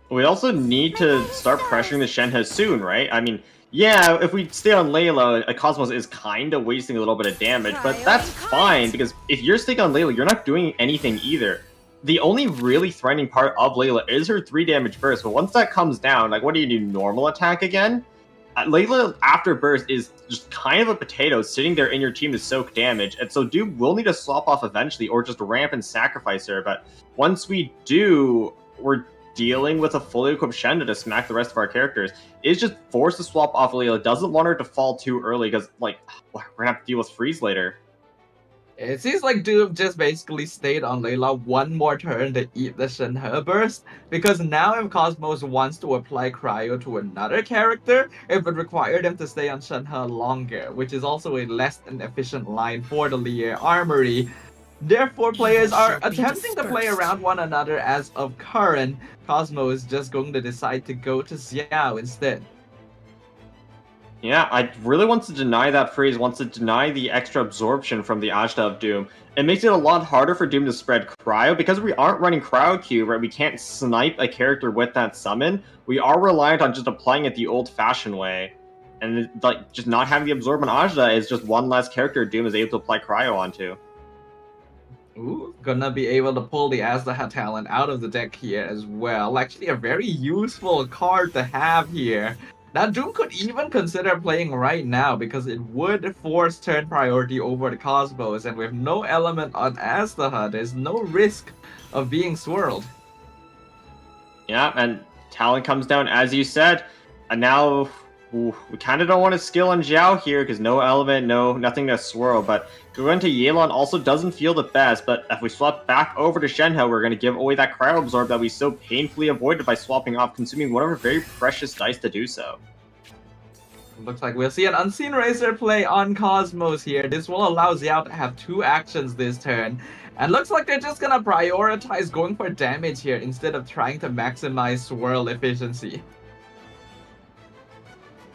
We also need to start pressuring the Shenhe soon, right? I mean, yeah, if we stay on Layla, Cosmos is kind of wasting a little bit of damage, but that's fine, because if you're staying on Layla, you're not doing anything either. The only really threatening part of Layla is her 3 damage burst, but once that comes down, what do you do, normal attack again? Layla, after burst, is just kind of a potato sitting there in your team to soak damage, and so Doom will need to swap off eventually, or just ramp and sacrifice her, but once we do, we're dealing with a fully equipped Shenhe to smack the rest of our characters, is just forced to swap off Layla. Doesn't want her to fall too early because, like, we're gonna have to deal with freeze later. It seems like Doom just basically stayed on Layla one more turn to eat the Shenhe burst, because now if Cosmos wants to apply Cryo to another character, it would require them to stay on Shenhe longer, which is also a less than efficient line for the Lier Armory. Therefore, players are attempting to play around one another as of current. Cosmos is just going to decide to go to Xiao instead. Yeah, I really want to deny that freeze, wants to deny the extra absorption from the Ajda of Doom. It makes it a lot harder for Doom to spread Cryo, because we aren't running Cryo Q, right? We can't snipe a character with that summon. We are reliant on just applying it the old-fashioned way. And like just not having the absorb on Ajda is just one less character Doom is able to apply Cryo onto. Ooh, gonna be able to pull the Azdaha talent out of the deck here as well. Actually, a very useful card to have here. Now, Doom could even consider playing right now, because it would force turn priority over the Cosmos, and with no element on Azdaha, there's no risk of being swirled. Yeah, and talent comes down, as you said, and now we kind of don't want to skill on Zhao here, because no element, nothing to swirl, but going to Yelan also doesn't feel the best, but if we swap back over to Shenhe, we're going to give away that Cryo Absorb that we so painfully avoided by swapping off, consuming one of our very precious dice to do so. Looks like we'll see an Unseen Razor play on Cosmos here. This will allow Xiao to have 2 actions this turn. And looks like they're just gonna prioritize going for damage here instead of trying to maximize swirl efficiency.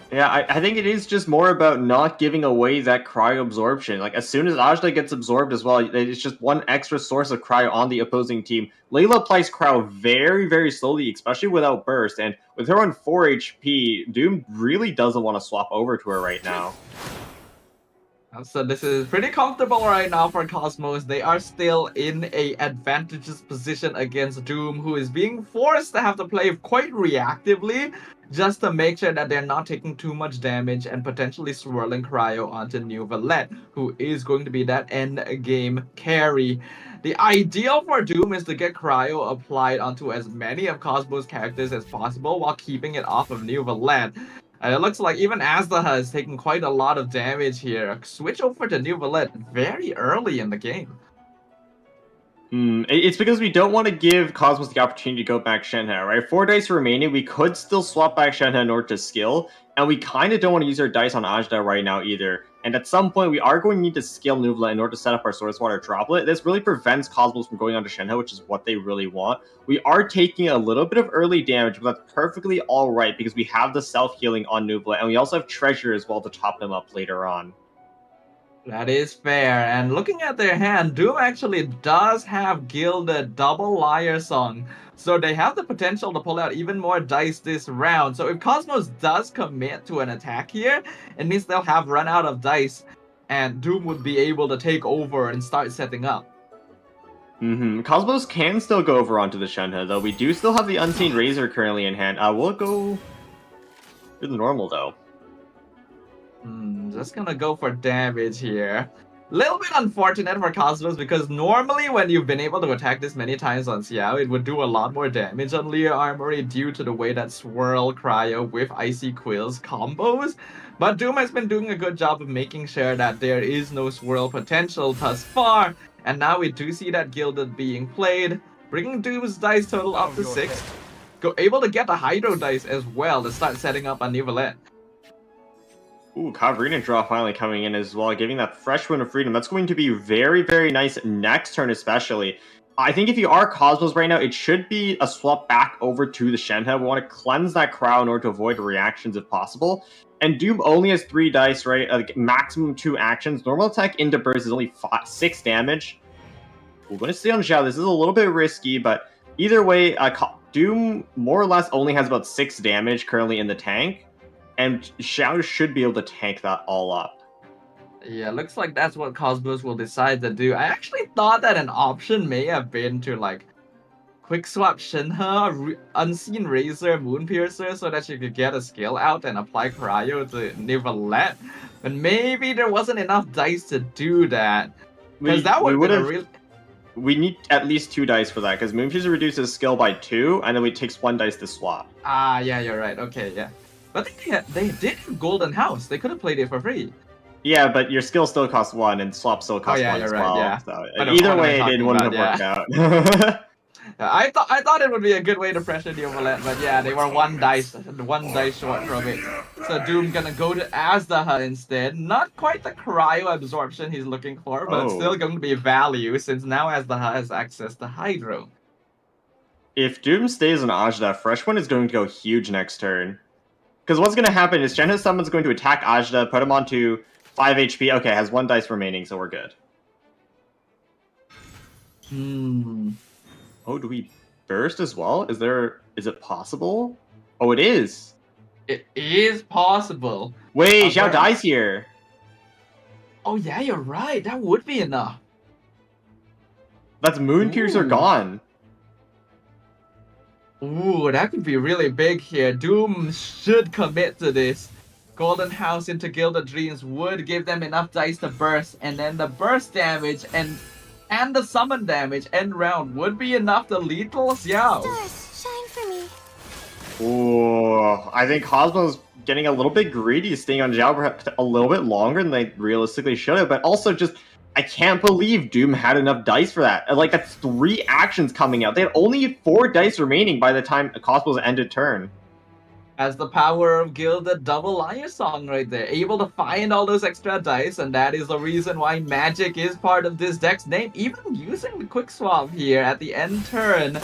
Yeah, I think it is just more about not giving away that Cryo Absorption. Like, as soon as Ajda gets absorbed as well, it's just one extra source of Cryo on the opposing team. Layla applies Cryo very, very slowly, especially without Burst, and with her on 4 HP, Doom really doesn't want to swap over to her right now. So this is pretty comfortable right now for Cosmos. They are still in a advantageous position against Doom, who is being forced to have to play quite reactively, just to make sure that they're not taking too much damage and potentially swirling Cryo onto New Valette, who is going to be that end game carry. The ideal for Doom is to get Cryo applied onto as many of Cosmos' characters as possible while keeping it off of New Valette. And it looks like even Azdaha is taking quite a lot of damage here. Switch over to New Valette very early in the game. It's because we don't want to give Cosmos the opportunity to go back Shenhe, right? 4 dice remaining, we could still swap back Shenhe in order to skill, and we kind of don't want to use our dice on Ajda right now either. And at some point, we are going to need to skill Nuvla in order to set up our Source Water Droplet. This really prevents Cosmos from going onto Shenhe, which is what they really want. We are taking a little bit of early damage, but that's perfectly alright because we have the self-healing on Nuvla, and we also have Treasure as well to top them up later on. That is fair, and looking at their hand, Doom actually does have Gilded Double Liar Song, so they have the potential to pull out even more dice this round. So if Cosmos does commit to an attack here, it means they'll have run out of dice, and Doom would be able to take over and start setting up. Cosmos can still go over onto the Shenhe, though. We do still have the Unseen Razor currently in hand. We'll go for the normal, though. Just gonna go for damage here. Little bit unfortunate for Cosmos, because normally when you've been able to attack this many times on Xiao, it would do a lot more damage on Lier Armory due to the way that Swirl Cryo with Icy Quills combos. But Doom has been doing a good job of making sure that there is no Swirl potential thus far, and now we do see that Gilded being played, bringing Doom's dice total up to 6. Able to get the Hydro dice as well to start setting up on New Valette. Ooh, Kavrina draw finally coming in as well, giving that fresh wind of freedom. That's going to be very, very nice next turn especially. I think if you are Cosmos right now, it should be a swap back over to the Shenhe. We want to cleanse that Cryo in order to avoid reactions if possible. And Doom only has 3 dice, right? Maximum 2 actions. Normal attack into burst is only 6 damage. We're going to stay on Zhao. This is a little bit risky, but either way, Doom more or less only has about 6 damage currently in the tank. And Xiao should be able to tank that all up. Yeah, looks like that's what Cosmos will decide to do. I actually thought that an option may have been to, like, quick swap Shenhe, Unseen Razor, Moonpiercer, so that she could get a skill out and apply Cryo to New Valette. But maybe there wasn't enough dice to do that. Because that would have been a real... we need at least 2 dice for that, because Moonfuse reduces skill by 2, and then it takes 1 dice to swap. Ah, yeah, you're right. Okay, yeah. But they did have Golden House. They could have played it for free. Yeah, but your skill still costs 1, and swap still costs 1 as right, well. yeah. So I know either what way, I'm it talking wouldn't about, have worked out. I thought it would be a good way to pressure the Overland, but yeah, they were one dice short from it. So Doom gonna go to Azdaha instead. Not quite the cryo absorption he's looking for, but it's still going to be value since now Azdaha has access to Hydro. If Doom stays on Ajda, Fresh One is going to go huge next turn. Because what's going to happen is Shenhe Summon's going to attack Ajda, put him onto 5 HP. Okay, has 1 dice remaining, so we're good. Oh, do we burst as well? Is it possible? Oh, it is. It is possible. Wait, Xiao dies here. Oh yeah, you're right. That would be enough. That's Moonpiercer gone. Ooh, that could be really big here. Doom should commit to this. Golden House into Gilded Dreams would give them enough dice to burst, and then the burst damage and the summon damage end round would be enough to lethal Xiao. Stars, shine for me. Ooh, I think Cosmo's getting a little bit greedy, staying on Xiao for a little bit longer than they realistically should have, but also just, I can't believe Doom had enough dice for that. Like, that's 3 actions coming out. They had only 4 dice remaining by the time Cosmo's ended turn. As the power of Gilded double Liar Song right there, able to find all those extra dice, and that is the reason why Magic is part of this deck's name, even using the Quick Swap here at the end turn,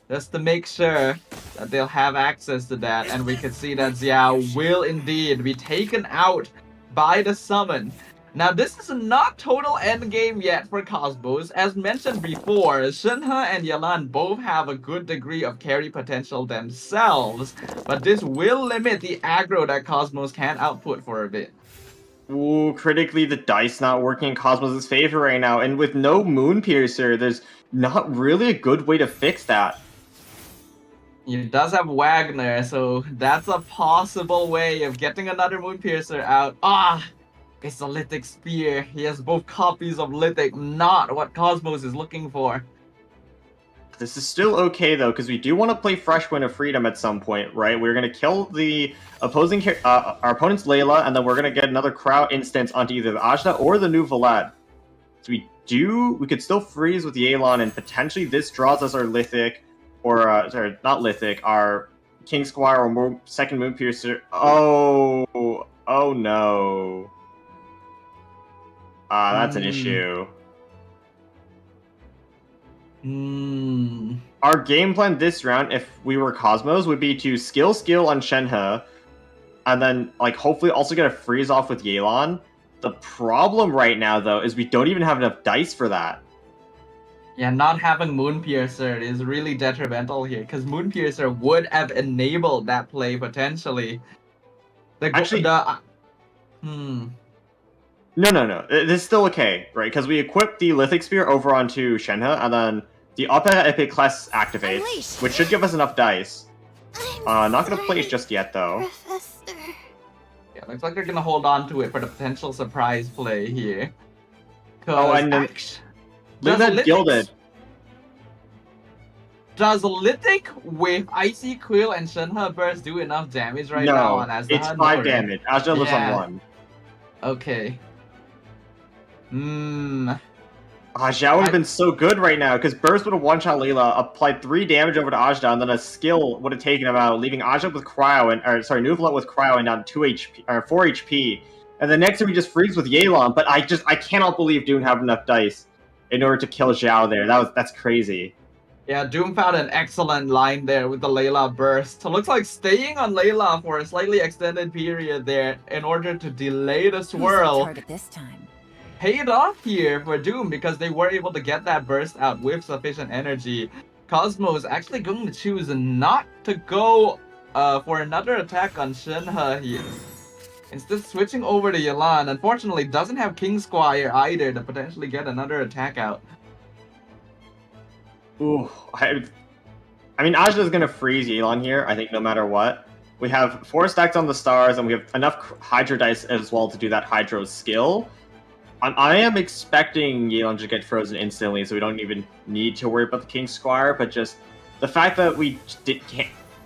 just to make sure that they'll have access to that, and we can see that Xiao will indeed be taken out by the summon. Now, this is not total endgame yet for Cosmos. As mentioned before, Shenhe and Yelan both have a good degree of carry potential themselves, but this will limit the aggro that Cosmos can output for a bit. Ooh, critically, the dice not working in Cosmos' favor right now, and with no Moonpiercer, there's not really a good way to fix that. He does have Wagner, so that's a possible way of getting another Moonpiercer out. It's a Lithic Spear. He has both copies of Lithic, not what Cosmos is looking for. This is still okay, though, because we do want to play Fresh Wind of Freedom at some point, right? We're going to kill the opposing our opponent's Layla, and then we're going to get another Crowd instance onto either the Ajna or the new Valad. So we could still freeze with Yelan, and potentially this draws us our Lithic, or, sorry, not Lithic, our King Squire or second Moonpiercer. Oh no. That's an issue. Our game plan this round, if we were Cosmos, would be to skill on Shenhe, and then, like, hopefully also get a freeze off with Yelan. The problem right now, though, is we don't even have enough dice for that. Yeah, not having Moonpiercer is really detrimental here, because Moonpiercer would have enabled that play potentially. No. It's still okay, right? Because we equip the Lithic Spear over onto Shenhe, and then the Opera Epic Class activates, which should give us enough dice. Not gonna play it just yet, though. Yeah, looks like they're gonna hold on to it for the potential surprise play here. And then Lithic Gilded. Does Lithic with Icy Quill and Shenhe Burst do enough damage now on Azda? It's 5 damage. Azda lives on 1. Okay. Xiao would have been so good right now, because Burst would have one-shot Layla, applied 3 damage over to Ajda, and then a skill would have taken him out, leaving Ajda with Cryo, Nuvalet with Cryo and down 2 HP, or 4 HP. And the next time we just freeze with Yelan, but I cannot believe Doom have enough dice in order to kill Xiao there. That's crazy. Yeah, Doom found an excellent line there with the Layla burst. So it looks like staying on Layla for a slightly extended period there in order to delay the swirl. Target this time. Paid off here for Doom because they were able to get that burst out with sufficient energy. Cosmos actually going to choose not to go for another attack on Shenhe here. Instead switching over to Yelan, unfortunately doesn't have King Squire either to potentially get another attack out. Ooh, I mean, Ajda's gonna freeze Yelan here, I think, no matter what. We have 4 stacks on the stars, and we have enough Hydro dice as well to do that Hydro skill. I am expecting Yelan to get frozen instantly, so we don't even need to worry about the King Squire, but just the fact that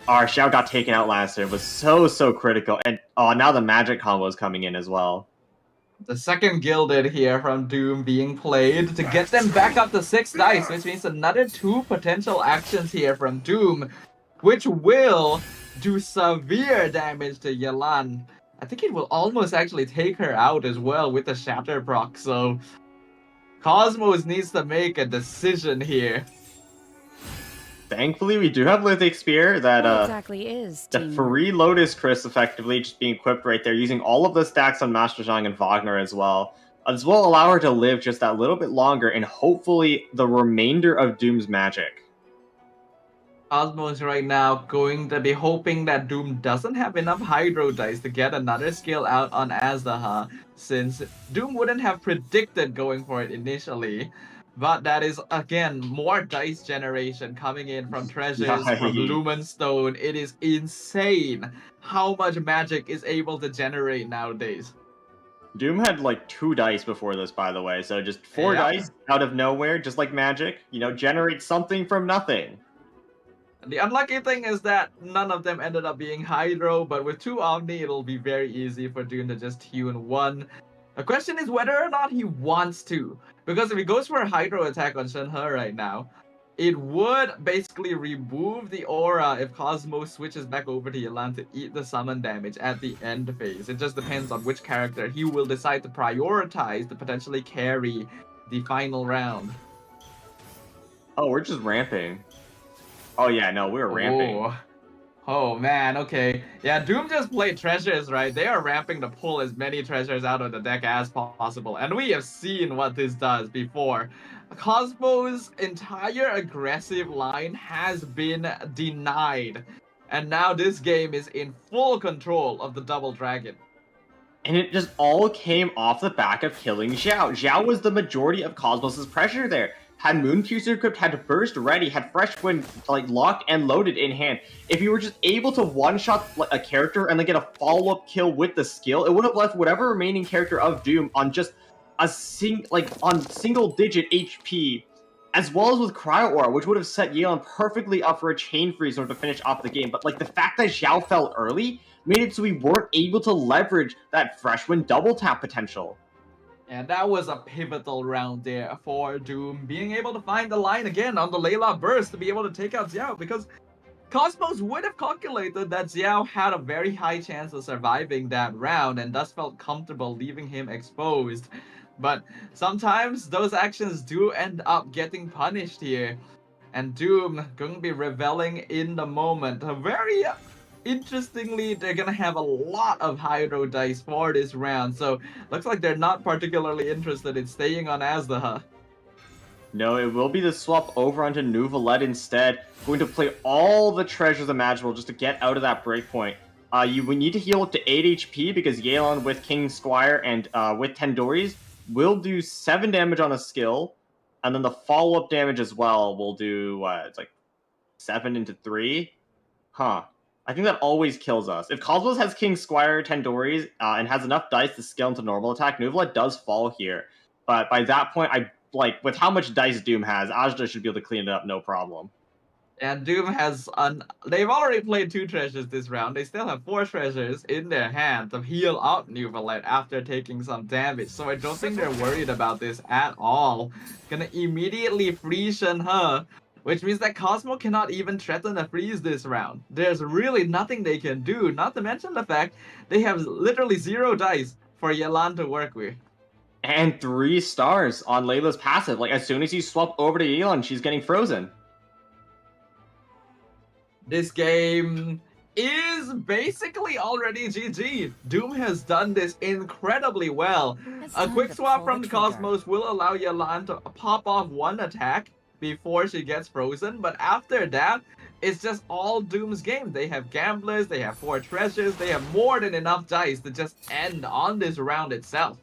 our Xiao got taken out last year was so critical, and now the magic combo is coming in as well. The second Gilded here from Doom being played to get them back up to 6 dice, which means another 2 potential actions here from Doom, which will do severe damage to Yelan. I think it will almost actually take her out as well with the Shatter proc, so Cosmos needs to make a decision here. Thankfully, we do have Lithic Spear that What exactly is the free Lotus Crest effectively just being equipped right there, using all of the stacks on Master Zhang and Wagner as well will allow her to live just that little bit longer and hopefully the remainder of Doom's magic. Cosmos right now going to be hoping that Doom doesn't have enough Hydro dice to get another skill out on Azdaha, since Doom wouldn't have predicted going for it initially. But that is, again, more dice generation coming in from treasures, from Lumen Stone. It is insane how much magic is able to generate nowadays. Doom had like 2 dice before this, by the way, so just 4 dice out of nowhere, just like magic, generate something from nothing. The unlucky thing is that none of them ended up being Hydro, but with 2 Omni, it'll be very easy for Doom to just tune 1. The question is whether or not he wants to. Because if he goes for a Hydro attack on Shenhe right now, it would basically remove the aura if Cosmos switches back over to Yelan to eat the summon damage at the end phase. It just depends on which character he will decide to prioritize to potentially carry the final round. Oh, we're just ramping. Oh yeah, no, we were ramping. Oh man, okay. Yeah, Doom just played treasures, right? They are ramping to pull as many treasures out of the deck as possible. And we have seen what this does before. Cosmo's entire aggressive line has been denied. And now this game is in full control of the Double Dragon. And it just all came off the back of killing Xiao. Xiao was the majority of Cosmos' pressure there. Had Moonpiercer equipped, had Burst ready, had Fresh Wind locked and loaded in hand. If you were just able to one-shot a character and then get a follow-up kill with the skill, it would have left whatever remaining character of Doom on just a single-digit HP, as well as with Cryo Aura, which would have set Yelan perfectly up for a Chain Freeze in order to finish off the game. But the fact that Xiao fell early made it so we weren't able to leverage that Fresh Wind double tap potential. And that was a pivotal round there for Doom, being able to find the line again on the Layla Burst to be able to take out Xiao, because Cosmos would have calculated that Xiao had a very high chance of surviving that round and thus felt comfortable leaving him exposed. But sometimes those actions do end up getting punished here, and Doom going to be reveling in the moment. Very interestingly, they're gonna have a lot of Hydro dice for this round, so looks like they're not particularly interested in staying on Azdaha. No, it will be the swap over onto Nuvalet instead. Going to play all the treasures imaginable just to get out of that breakpoint. We need to heal up to 8 HP because Yelan with King Squire and with Tendoris will do 7 damage on a skill, and then the follow-up damage as well will do, it's 7 into 3? Huh. I think that always kills us. If Cosmos has King Squire, Tendoris, and has enough dice to scale into normal attack, Nuvalet does fall here. But by that point, with how much dice Doom has, Ajda should be able to clean it up no problem. And Doom has they've already played 2 treasures this round. They still have 4 treasures in their hand to heal out Nuvalet after taking some damage. So I don't think they're worried about this at all. Gonna immediately free Shenhe, which means that Cosmo cannot even threaten a freeze this round. There's really nothing they can do, not to mention the fact they have literally 0 dice for Yelan to work with. And 3 stars on Layla's passive. As soon as you swap over to Yelan, she's getting frozen. This game is basically already GG. Doom has done this incredibly well. A quick swap from the Cosmos will allow Yelan to pop off 1 attack before she gets frozen, but after that, it's just all Doom's game. They have Gamblers, they have 4 treasures, they have more than enough dice to just end on this round itself.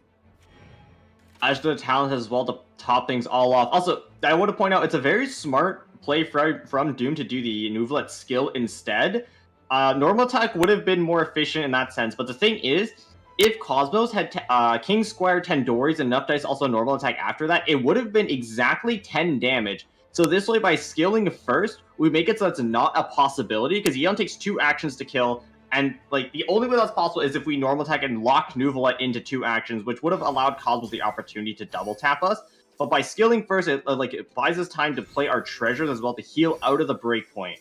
Ajda talent as well to top things all off. Also, I want to point out, it's a very smart play from Doom to do the Nuvalet skill instead. Normal attack would have been more efficient in that sense, but the thing is, if Cosmos had King Squire 10 Dories and enough dice also normal attack after that, it would have been exactly 10 damage. So this way, by skilling first, we make it so it's not a possibility, because Yeon takes 2 actions to kill, and like the only way that's possible is if we normal attack and lock Nuvolette into 2 actions, which would have allowed Cosmos the opportunity to double tap us. But by skilling first, it buys us time to play our treasures as well to heal out of the breakpoint.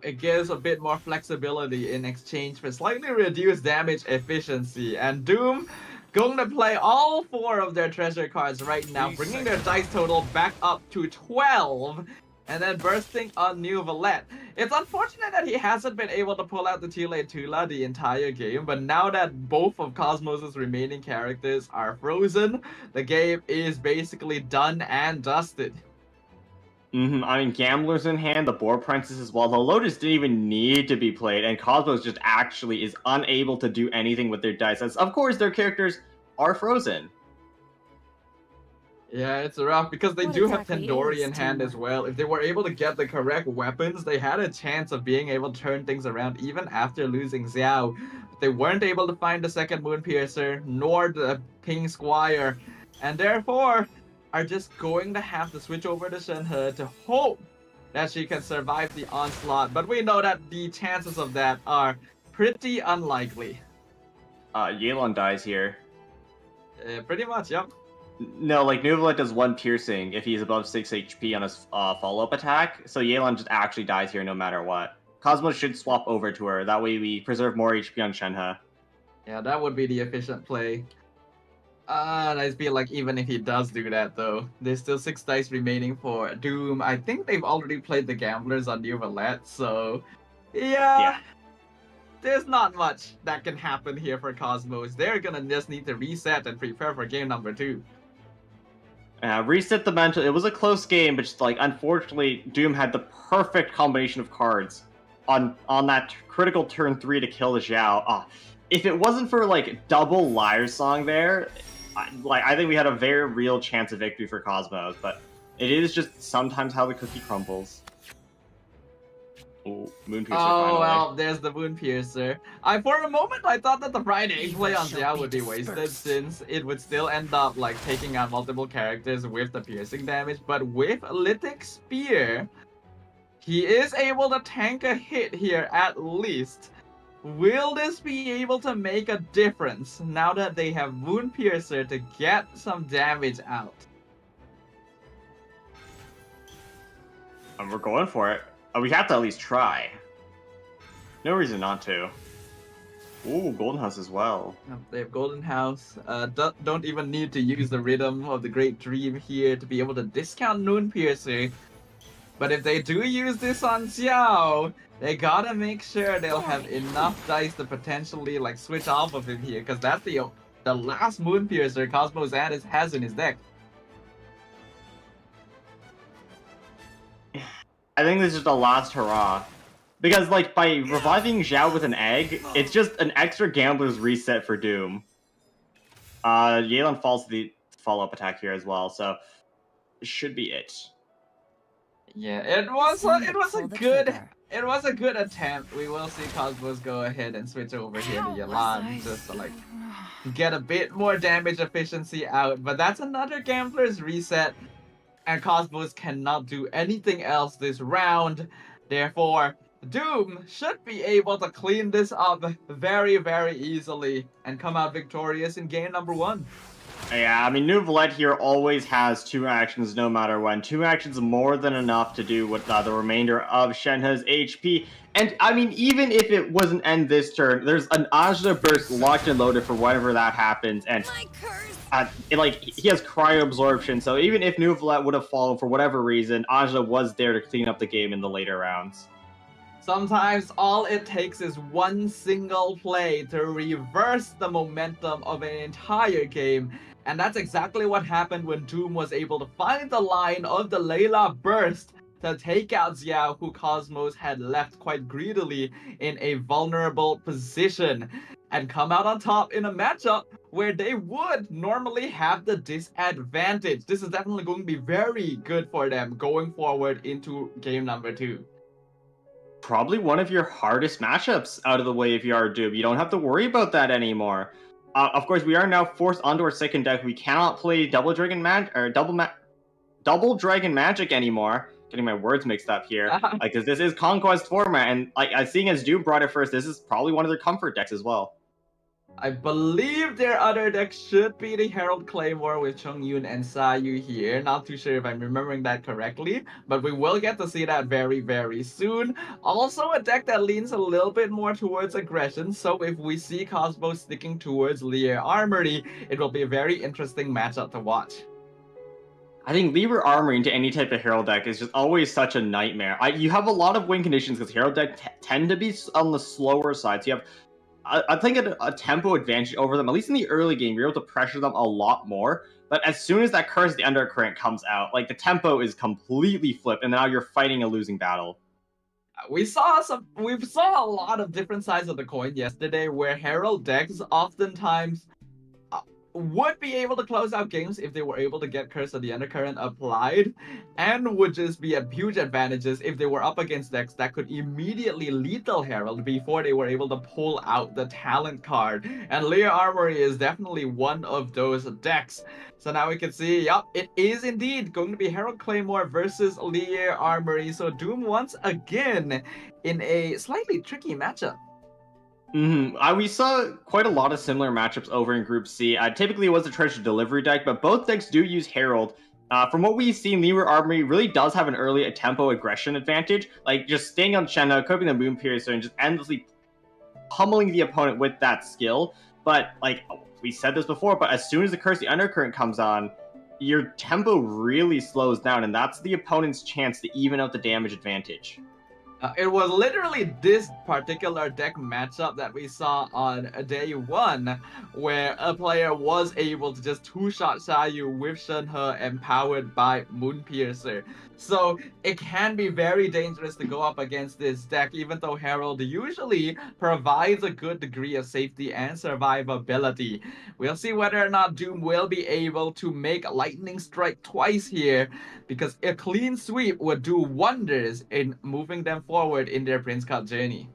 It gives a bit more flexibility in exchange for slightly reduced damage efficiency. And Doom going to play all 4 of their treasure cards right now, bringing their dice total back up to 12, and then bursting on Nuvolette. It's unfortunate that he hasn't been able to pull out the Tule Tula the entire game, but now that both of Cosmos' remaining characters are frozen, the game is basically done and dusted. I mean, Gambler's in hand, the Boar Princess as well. The Lotus didn't even need to be played, and Cosmos just actually is unable to do anything with their dice, as of course their characters are frozen. Yeah, it's rough, because they do have Tendori in hand as well. If they were able to get the correct weapons, they had a chance of being able to turn things around even after losing Xiao. But they weren't able to find the second Moon Piercer, nor the King Squire, and therefore are just going to have to switch over to Shenhe to hope that she can survive the onslaught. But we know that the chances of that are pretty unlikely. Yelan dies here. Pretty much, yep. No, like, Nuvolette does 1 piercing if he's above 6 HP on his follow-up attack, so Yelan just actually dies here no matter what. Cosmos should swap over to her, that way we preserve more HP on Shenhe. Yeah, that would be the efficient play. And I feel like even if he does do that, though, there's still 6 dice remaining for Doom. I think they've already played the Gamblers on Nuvolette, so yeah, there's not much that can happen here for Cosmos. They're gonna just need to reset and prepare for game number 2. Reset the mental. It was a close game, but just, like, unfortunately, Doom had the perfect combination of cards on that critical turn 3 to kill the Xiao. If it wasn't for, like, double Liar Song there, I think we had a very real chance of victory for Cosmos, but it is just sometimes how the cookie crumbles. Oh, Moon Piercer finally. Well, there's the Moon Piercer. For a moment, I thought that the Friday play on Xiao would be wasted, since it would still end up, like, taking out multiple characters with the piercing damage, but with Lithic Spear, he is able to tank a hit here at least. Will this be able to make a difference now that they have Moon Piercer to get some damage out? And we're going for it. We have to at least try. No reason not to. Ooh, Golden House as well. They have Golden House. Don't even need to use the Rhythm of the Great Dream here to be able to discount Moon Piercer. But if they do use this on Xiao, they gotta make sure they'll have enough dice to potentially, like, switch off of him here, because that's the last Moon Piercer Cosmos has in his deck. I think this is the last hurrah. Because, like, by reviving Xiao with an egg, it's just an extra Gambler's reset for Doom. Yelan falls to the follow-up attack here as well, so it should be it. Yeah, it was a good attempt. We will see Cosmos go ahead and switch over here to Yelan just to, like, get a bit more damage efficiency out. But that's another Gambler's reset, and Cosmos cannot do anything else this round. Therefore, Doom should be able to clean this up very, very easily and come out victorious in game number 1. Yeah, I mean, Nuvolette here always has 2 actions no matter when. 2 actions more than enough to do with the remainder of Shenhe's HP. And, I mean, even if it wasn't end this turn, there's an Ajna Burst locked and loaded for whenever that happens. And, he has Cryo Absorption, so even if Nuvolette would have fallen for whatever reason, Ajna was there to clean up the game in the later rounds. Sometimes all it takes is one single play to reverse the momentum of an entire game. And that's exactly what happened when Doom was able to find the line of the Layla Burst to take out Xiao, who Cosmos had left quite greedily in a vulnerable position, and come out on top in a matchup where they would normally have the disadvantage. This is definitely going to be very good for them going forward into game number 2. probably one of your hardest matchups out of the way if you are Doom. You don't have to worry about that anymore. Of course, we are now forced onto our second deck. We cannot play Double Dragon Magic anymore. Getting my words mixed up here. Like, cause this is Conquest format, and like seeing as Doom brought it first, this is probably one of their comfort decks as well. I believe their other deck should be the Herald Claymore with Chongyun and Sayu here. Not too sure if I'm remembering that correctly, but we will get to see that very, very soon. Also, a deck that leans a little bit more towards aggression, so if we see Cosmos sticking towards Lear Armory, it will be a very interesting matchup to watch. I think Lever Armory into any type of Herald deck is just always such a nightmare. You have a lot of win conditions because Herald deck tend to be on the slower side, so you have I think a tempo advantage over them. At least in the early game, you're able to pressure them a lot more. But as soon as that Curse the Undercurrent comes out, like the tempo is completely flipped, and now you're fighting a losing battle. We saw a lot of different sides of the coin yesterday, where Herald decks oftentimes would be able to close out games if they were able to get Curse of the Undercurrent applied, and would just be at huge advantages if they were up against decks that could immediately lethal Herald before they were able to pull out the talent card. And Lear Armory is definitely one of those decks. So now we can see, yep, it is indeed going to be Herald Claymore versus Lear Armory. So Doom once again in a slightly tricky matchup. We saw quite a lot of similar matchups over in Group C. Typically, it was a treasure delivery deck, but both decks do use Herald. From what we've seen, Lever Armory really does have an early tempo aggression advantage, like just staying on Shenna, equipping the Moonpiercer, and just endlessly pummeling the opponent with that skill. But like we said this before, but as soon as the Curse the Undercurrent comes on, your tempo really slows down, and that's the opponent's chance to even out the damage advantage. It was literally this particular deck matchup that we saw on day one, where a player was able to just two-shot Sayu with Shenhe empowered by Moonpiercer. So it can be very dangerous to go up against this deck, even though Herald usually provides a good degree of safety and survivability. We'll see whether or not Doom will be able to make Lightning Strike twice here, because a clean sweep would do wonders in moving them forward in their Prince Cup journey.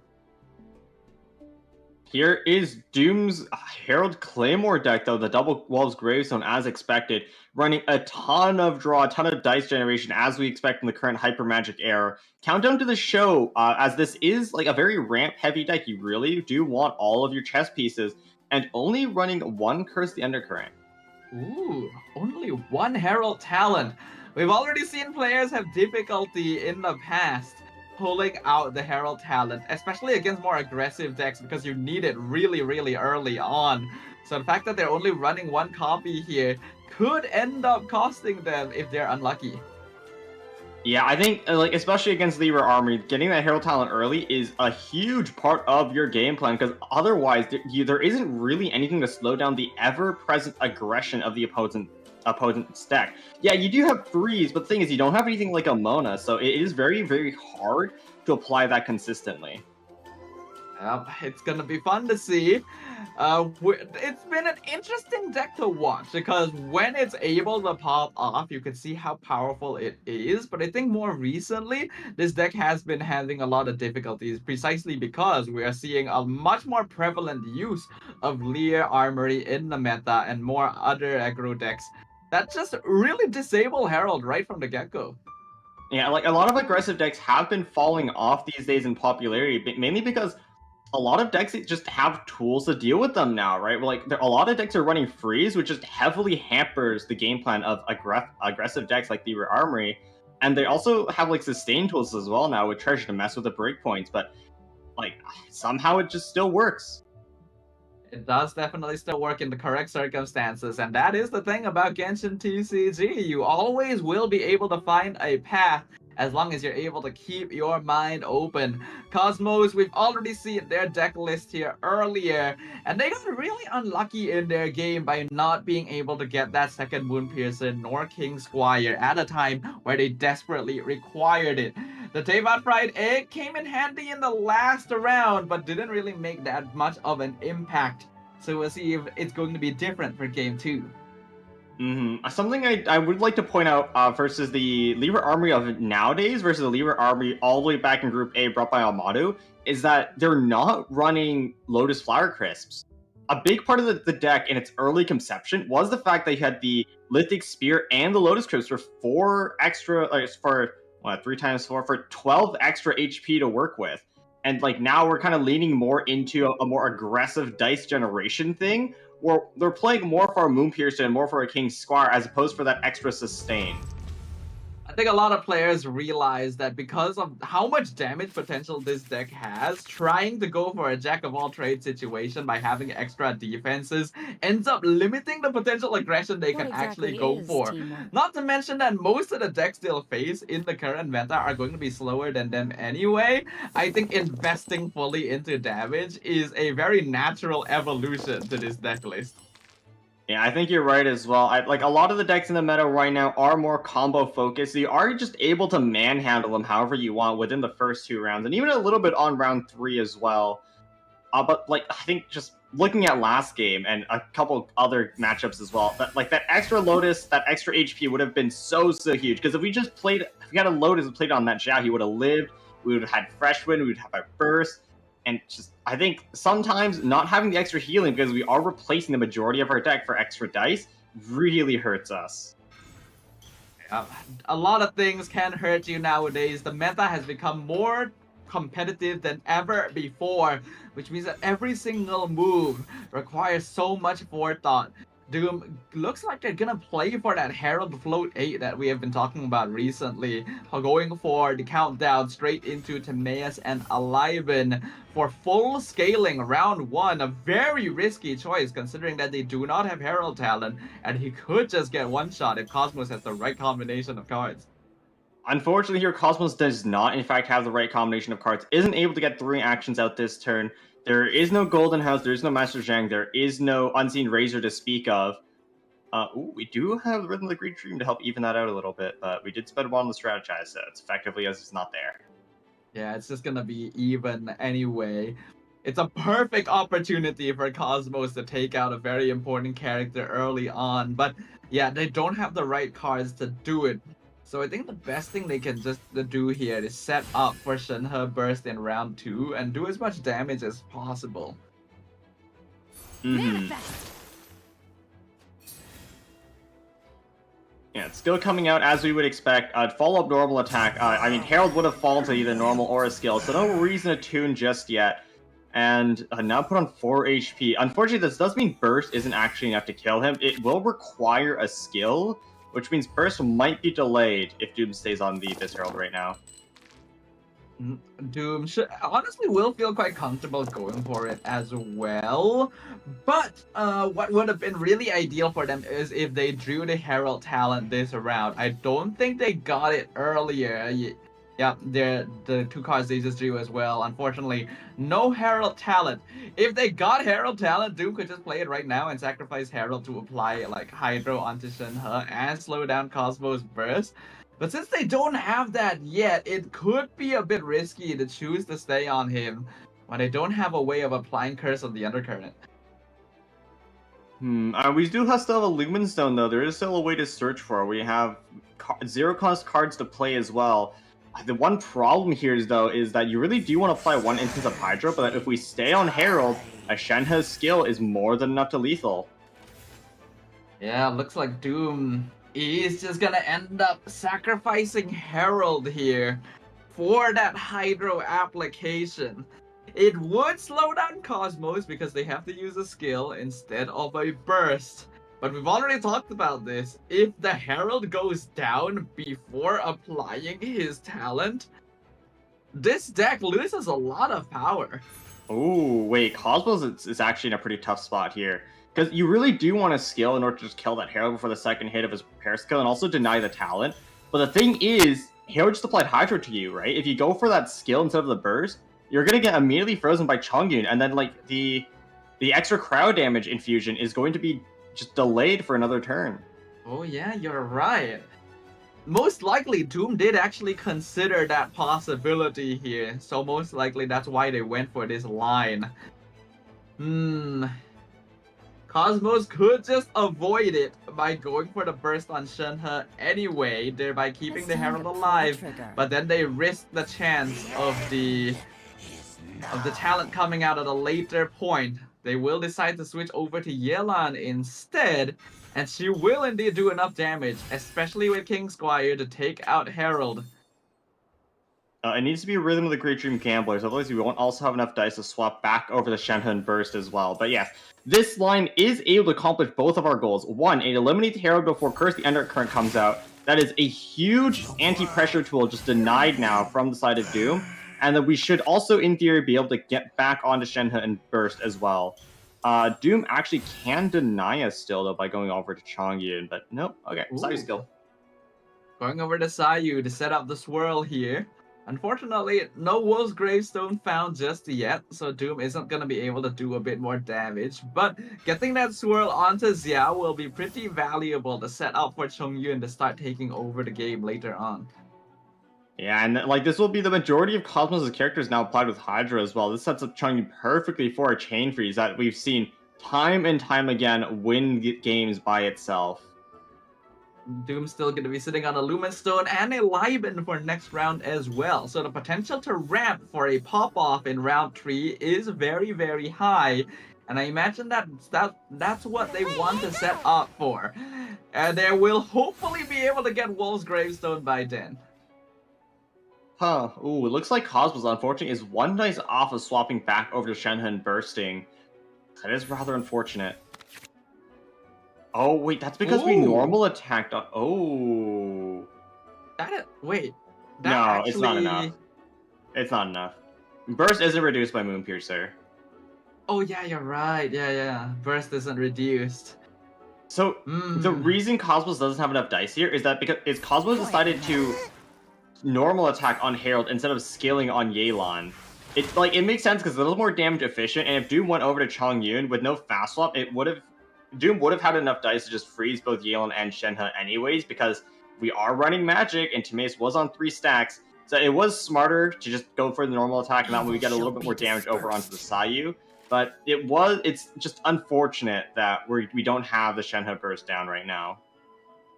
Here is Doom's Herald Claymore deck, though, the Double Wolves Gravestone, as expected, running a ton of draw, a ton of dice generation, as we expect in the current Hyper Magic era. Countdown to the show, as this is like a very ramp-heavy deck, you really do want all of your chess pieces, and only running one Curse the Undercurrent. Ooh, only one Herald talent. We've already seen players have difficulty in the past pulling out the Herald talent, especially against more aggressive decks, because you need it really, really early on. So the fact that they're only running one copy here could end up costing them if they're unlucky. Yeah, I think, like, especially against Lever Armory, getting that Herald talent early is a huge part of your game plan, because otherwise there isn't really anything to slow down the ever-present aggression of the opponent's deck. Yeah, you do have freeze, but the thing is, you don't have anything like a Mona, so it is very, very hard to apply that consistently. It's gonna be fun to see. It's been an interesting deck to watch, because when it's able to pop off, you can see how powerful it is. But I think more recently, this deck has been having a lot of difficulties, precisely because we are seeing a much more prevalent use of Lear Armory in the meta and more other aggro decks that just really disable Herald right from the get-go. Yeah, like a lot of aggressive decks have been falling off these days in popularity, mainly because a lot of decks just have tools to deal with them now, right? Like, a lot of decks are running freeze, which just heavily hampers the game plan of aggressive decks like Lever Armory. And they also have like sustain tools as well now with Treasure to mess with the breakpoints, but like somehow it just still works. It does definitely still work in the correct circumstances, and that is the thing about Genshin TCG. You always will be able to find a path as long as you're able to keep your mind open. Cosmos, we've already seen their deck list here earlier, and they got really unlucky in their game by not being able to get that second Moonpiercer nor King Squire at a time where they desperately required it. The Tevat Fried Egg came in handy in the last round, but didn't really make that much of an impact. So we'll see if it's going to be different for Game 2. Something I would like to point out versus the Libra Armory of nowadays versus the Libra Armory all the way back in Group A brought by Amato is that they're not running Lotus Flower Crisps. A big part of the deck in its early conception was the fact that you had the Lithic Spear and the Lotus Crisps for 4 extra, for 3 times 4, for 12 extra HP to work with. And like now we're kind of leaning more into a more aggressive dice generation thing, where they're playing more for a Moon Piercer and more for a King Squire as opposed for that extra sustain. I think a lot of players realize that because of how much damage potential this deck has, trying to go for a jack of all trades situation by having extra defenses ends up limiting the potential aggression they can actually go for. Not to mention that most of the decks they'll face in the current meta are going to be slower than them anyway. I think investing fully into damage is a very natural evolution to this deck list. Yeah, I think you're right as well. Like a lot of the decks in the meta right now are more combo focused. So you are just able to manhandle them however you want within the first 2 rounds, and even a little bit on round 3 as well. But like I think just looking at last game and a couple other matchups as well, that extra Lotus, that extra HP would have been so huge. Because if we had a Lotus and played on that Xiao, he would have lived. We would have had Fresh Wind. We would have a Burst. And just, I think sometimes not having the extra healing because we are replacing the majority of our deck for extra dice really hurts us. A lot of things can hurt you nowadays. The meta has become more competitive than ever before, which means that every single move requires so much forethought. Doom looks like they're gonna play for that Herald Float 8 that we have been talking about recently, going for the countdown straight into Timaeus and Aliven for full scaling round 1. A very risky choice considering that they do not have Herald talent and he could just get one shot if Cosmos has the right combination of cards. Unfortunately here, Cosmos does not in fact have the right combination of cards, isn't able to get 3 actions out this turn. There is no Golden House, there is no Master Zhang, there is no Unseen Razor to speak of. We do have Rhythm of the Great Dream to help even that out a little bit, but we did spend one on the strategize, so it's effectively as it's not there. Yeah, it's just gonna be even anyway. It's a perfect opportunity for Cosmos to take out a very important character early on, but yeah, they don't have the right cards to do it. So I think the best thing they can just do here is set up for Shenhe Burst in round 2 and do as much damage as possible. Yeah, it's still coming out as we would expect. Follow-up normal attack. I mean, Herald would have fallen to either normal or a skill, so no reason to tune just yet. And now put on 4 HP. Unfortunately, this does mean Burst isn't actually enough to kill him. It will require a skill, which means Burst might be delayed if Doom stays on this Herald right now. Doom honestly will feel quite comfortable going for it as well. But what would have been really ideal for them is if they drew the Herald talent this round. I don't think they got it earlier. Yeah, the 2 cards they just drew as well. Unfortunately, no Herald talent. If they got Herald talent, Doom could just play it right now and sacrifice Herald to apply like Hydro onto Shenhe and slow down Cosmos Burst. But since they don't have that yet, it could be a bit risky to choose to stay on him when they don't have a way of applying Curse of the Undercurrent. We do still have a Lumen Stone though. There is still a way to search for. We have 0-cost cards to play as well. The one problem here is that you really do want to apply 1 instance of Hydro, but if we stay on Herald, a Shenhe's skill is more than enough to lethal. Yeah, looks like Doom is just gonna end up sacrificing Herald here for that Hydro application. It would slow down Cosmos because they have to use a skill instead of a burst. But we've already talked about this. If the Herald goes down before applying his talent, this deck loses a lot of power. Oh, wait, Cosmos is actually in a pretty tough spot here. Because you really do want a skill in order to just kill that Herald before the second hit of his repair skill and also deny the talent. But the thing is, Herald just applied Hydro to you, right? If you go for that skill instead of the burst, you're going to get immediately frozen by Chongyun, and then like the extra crowd damage infusion is going to be just delayed for another turn. Oh yeah, you're right. Most likely Doom did actually consider that possibility here, so most likely that's why they went for this line. Cosmos could just avoid it by going for the burst on Shenhe anyway, thereby keeping the Herald alive. But then they risk the chance of the talent coming out at a later point. They will decide to switch over to Yelan instead, and she will indeed do enough damage, especially with King Squire, to take out Herald. It needs to be a Rhythm of the Great Dream Gamblers, otherwise we won't also have enough dice to swap back over the Shenhe and Burst as well. But yes, this line is able to accomplish both of our goals. One, it eliminates Herald before Curse the Undercurrent comes out. That is a huge anti-pressure tool just denied now from the side of Doom. And then we should also, in theory, be able to get back onto Shenhe and Burst as well. Doom actually can deny us still, though, by going over to Chongyun, but nope. Okay, Sayu skill. Going over to Sayu to set up the swirl here. Unfortunately, no Wolf's Gravestone found just yet, so Doom isn't going to be able to do a bit more damage. But getting that swirl onto Xiao will be pretty valuable to set up for Chongyun to start taking over the game later on. Yeah, and like this will be the majority of Cosmos' characters now applied with Hydra as well. This sets up Chongyun perfectly for a chain freeze that we've seen time and time again win games by itself. Doom's still going to be sitting on a Lumen Stone and a Liben for next round as well. So the potential to ramp for a pop-off in round 3 is very, very high. And I imagine that's what they want to set up for. And they will hopefully be able to get Wolf's Gravestone by then. Huh. Ooh, it looks like Cosmos, unfortunately, is one dice off of swapping back over to Shenhe and Bursting. That is rather unfortunate. Oh, wait, that's because we normal attacked on... Oh. Wait. No, actually... it's not enough. It's not enough. Burst isn't reduced by Moonpiercer. Oh, yeah, you're right. Yeah. Burst isn't reduced. So, the reason Cosmos doesn't have enough dice here is that because Cosmos decided to normal attack on Herald instead of scaling on Yelan. It makes sense because it's a little more damage efficient, and if Doom went over to Chongyun with no fast swap, Doom would have had enough dice to just freeze both Yelan and Shenhe anyways, because we are running magic, and Timaeus was on 3 stacks, so it was smarter to just go for the normal attack, and that way we get a little bit more damage over onto the Sayu. But it's just unfortunate that we don't have the Shenhe burst down right now.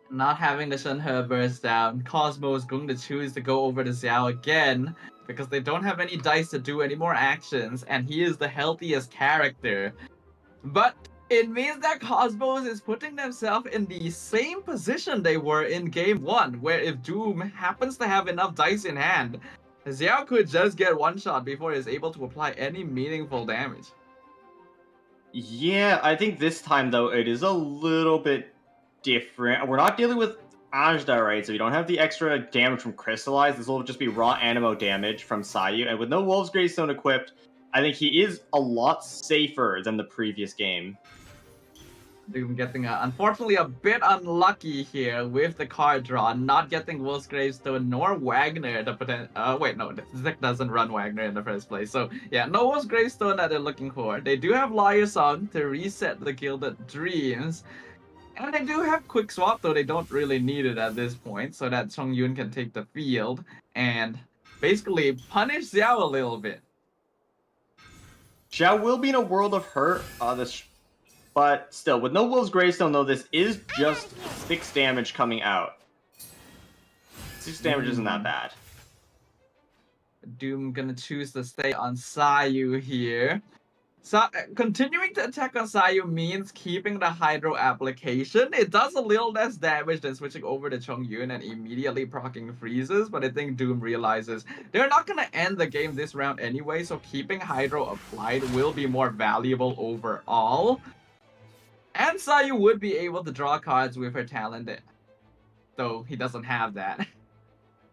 Not having the Shenhe burst down, Cosmo is going to choose to go over to Xiao again, because they don't have any dice to do any more actions, and he is the healthiest character. But it means that Cosmos is putting themselves in the same position they were in game 1, where if Doom happens to have enough dice in hand, Xiao could just get one shot before he's able to apply any meaningful damage. Yeah, I think this time, though, it is a little bit different. We're not dealing with Ajda, right? So you don't have the extra damage from Crystallize. This will just be raw Animo damage from Sayu, and with no Wolf's Gravestone equipped, I think he is a lot safer than the previous game. Doom getting, unfortunately, a bit unlucky here with the card draw, not getting Wolf's Gravestone nor Wagner. Wait, no, this deck doesn't run Wagner in the first place. So, yeah, no Wolf's Gravestone that they're looking for. They do have Liar Song to reset the Gilded Dreams. And they do have Quick Swap, though they don't really need it at this point, so that Chongyun can take the field and basically punish Xiao a little bit. Xiao will be in a world of hurt, but still, with no Wolf's Gravestone, though, this is just 6 damage coming out. 6 damage isn't that bad. Doom gonna choose to stay on Sayu here. So, continuing to attack on Sayu means keeping the Hydro application. It does a little less damage than switching over to Chongyun and immediately proccing freezes, but I think Doom realizes they're not going to end the game this round anyway, so keeping Hydro applied will be more valuable overall. And Sayu would be able to draw cards with her talent, though he doesn't have that.